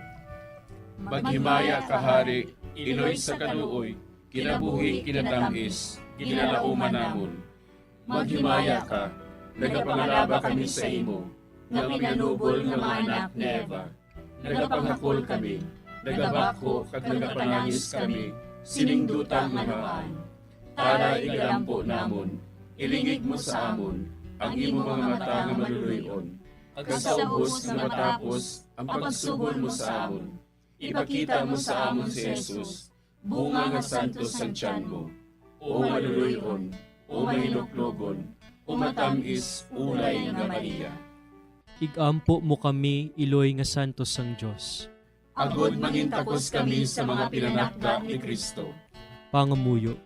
Maghimaya ka, Hari, Iloy sa kaluoy, kinabuhi kinatamis, kinalauman namon. Maghimaya ka, nagapangalaba kami sa imo, nga pinanubol nga mga anak ni Eva. Nagapanghakol kami, nagabako kag nagapanangis kami, siningdutang namaan. Para igalampo namon, ilingig mo sa amon, ang imo mga mata nga maluluyon. Ag sa ubos nga matapos, ang pagsugod mo sa amon. Ipakita mo sa amon si Jesus, bunga nga santos sa tiyan mo. O maluluyon, o mahiluklogon, o matamis, ulay nga Maria. Igampo mo kami, Iloy nga santos sang Diyos. Agod mangintakos kami sa mga pinanakda ni Kristo. Pangamuyo.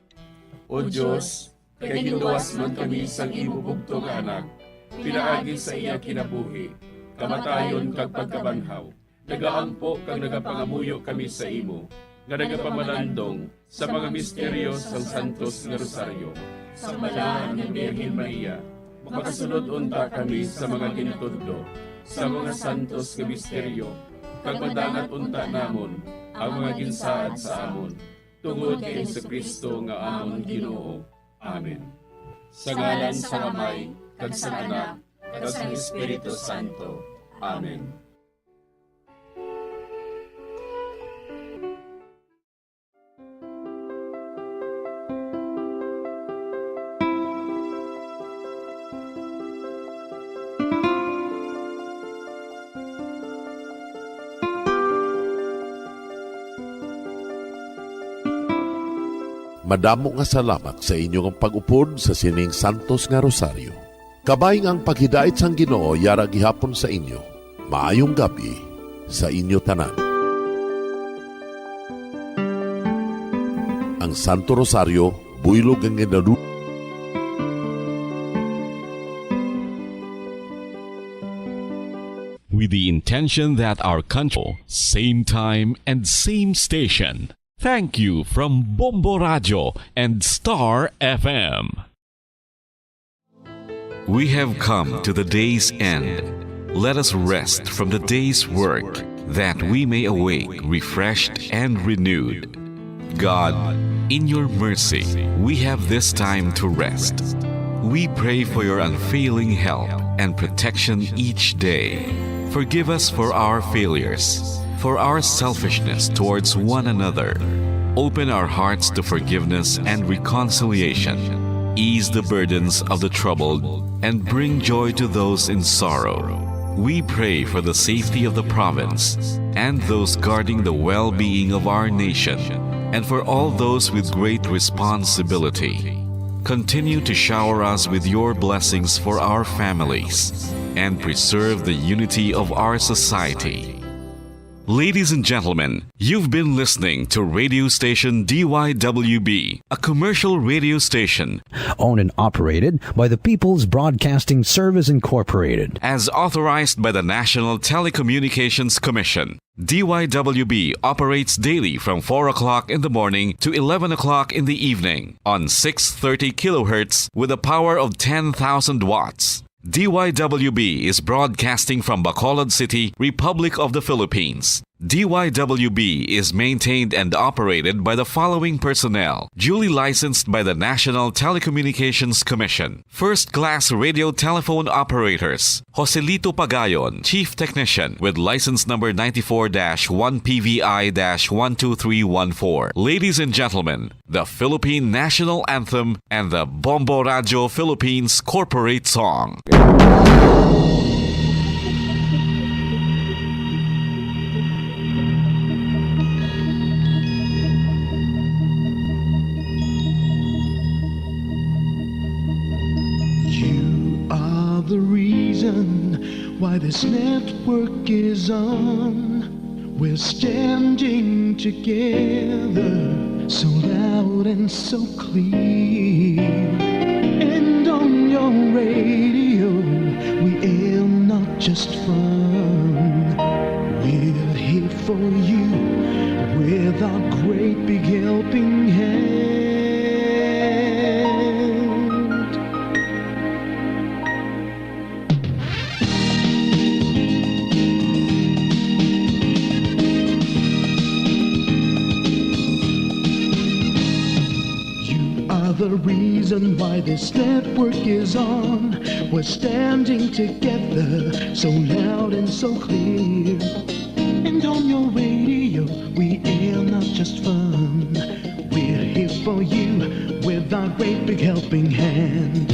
O Diyos, kay ginluwas man kami sang imo bugto nga anak, pinaagi sa iya kinabuhi, kamatayon kag pagkabanhaw. Nagaampo kag nagapangamuyo kami sa imo, nga nagapamalandong sa mga misteryo sang Santos nga Rosaryo. Sa balaan ng Birhen Maria, makasunod unta kami sa mga ginutudlo, sa mga santos nga misteryo, kag madangat unta namon ang mga ginsaad sa amon, tungod kay Jesucristo nga amon Ginoo. Amen. Sa ngalan sa Amay, kag sa Anak, kag sa Espiritu Santo. Amen. Madamo nga salamat sa inyong pag-upod sa sining Santos nga Rosaryo. Kabayng ang paghidait sang Ginoo yara gihapon sa inyo. Maayong gabi sa inyo tanan. Ang Santo Rosario, buylog ang ginadu. With the intention that our country, same time and same station. Thank you from Bombo Radio and Star FM. We have come to the day's end. Let us rest from the day's work, that we may awake refreshed and renewed. God, in your mercy, we have this time to rest. We pray for your unfailing help and protection each day. Forgive us for our failures, for our selfishness towards one another. Open our hearts to forgiveness and reconciliation. Ease the burdens of the troubled and bring joy to those in sorrow. We pray for the safety of the province and those guarding the well-being of our nation, and for all those with great responsibility. Continue to shower us with your blessings for our families and preserve the unity of our society. Ladies and gentlemen, you've been listening to radio station DYWB, a commercial radio station owned and operated by the People's Broadcasting Service Incorporated, as authorized by the National Telecommunications Commission. DYWB operates daily from 4 o'clock in the morning to 11 o'clock in the evening on 630 kilohertz with a power of 10,000 watts. DYWB is broadcasting from Bacolod City, Republic of the Philippines. DYWB is maintained and operated by the following personnel, duly licensed by the National Telecommunications Commission. First-class radio telephone operators, Joselito Pagayon, Chief Technician with license number 94-1PVI-12314. Ladies and gentlemen, the Philippine National Anthem and the Bombo Radio Philippines Corporate Song. why this network is on. We're standing together, so loud and so clear. And on your radio, we aim not just fun. We're here for you with our great big helping hand. The reason why this network is on. We're standing together, so loud and so clear. And on your radio, we air not just fun. We're here for you with our great big helping hand.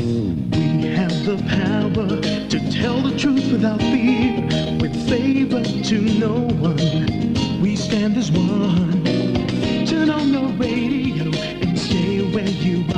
We have the power to tell the truth without fear, with favor to no one. We stand as one. Turn on your radio and stay where you are.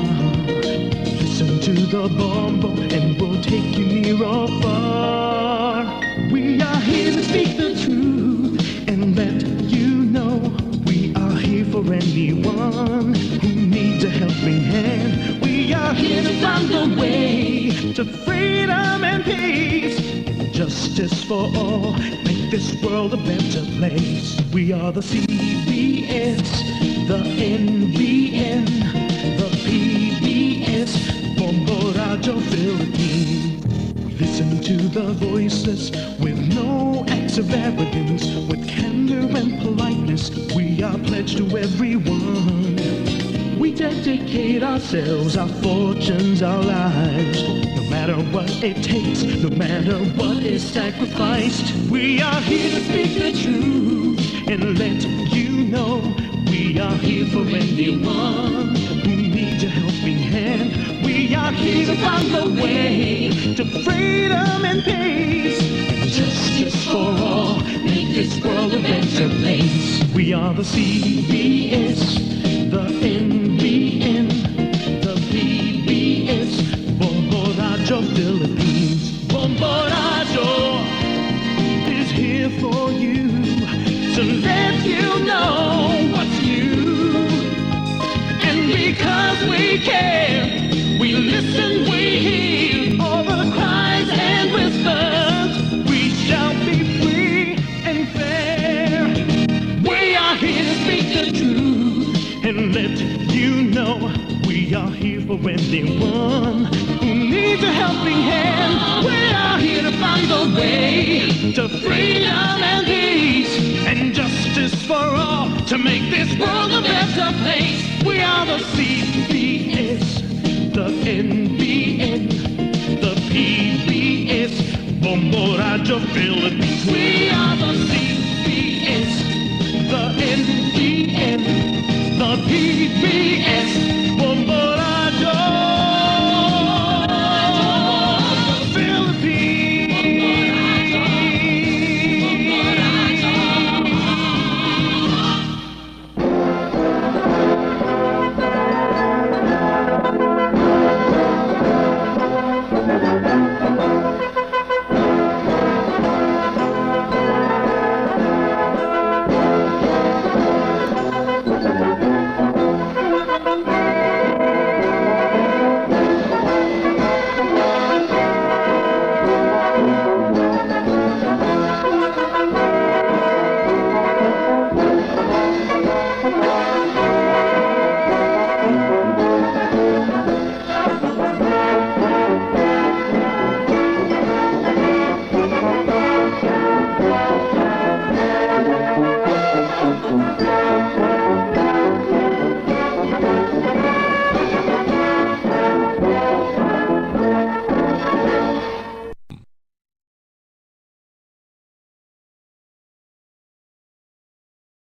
Listen to the bombo and we'll take you near or far. We are here to speak the truth and let you know. We are here for anyone who needs a helping hand. We are here to find the way to freedom and peace, and justice for all. Make this world a better place. We are the CBS, the NBN, the PBS, Bombo Radio Philippines. Listen to the voiceless with no acts of arrogance, with candor and politeness. We are pledged to everyone. We dedicate ourselves, our fortunes, our lives. No matter what it takes, no matter what is sacrificed. We are here to speak the truth and let you know. We are here for anyone who needs a helping hand. We are here to find the way to freedom and peace, and justice for all. Make this world a better place. We are the CBS, the NBN, the PBS, Bombo Radio Philippines. Bombo Radio is here for you, to let you know what's new. And because we care, we listen, we hear all the cries and whispers. We shall be free and fair. We are here to speak the truth and let you know. We are here for anyone who needs a helping hand. We are here to find the way to freedom and peace, and justice for all, to make this world a better place. We are the CBS, the NBN, the PBS, Bombo Radio Philippines. We are the CBS, the NBN, the PBS, Bombo Radio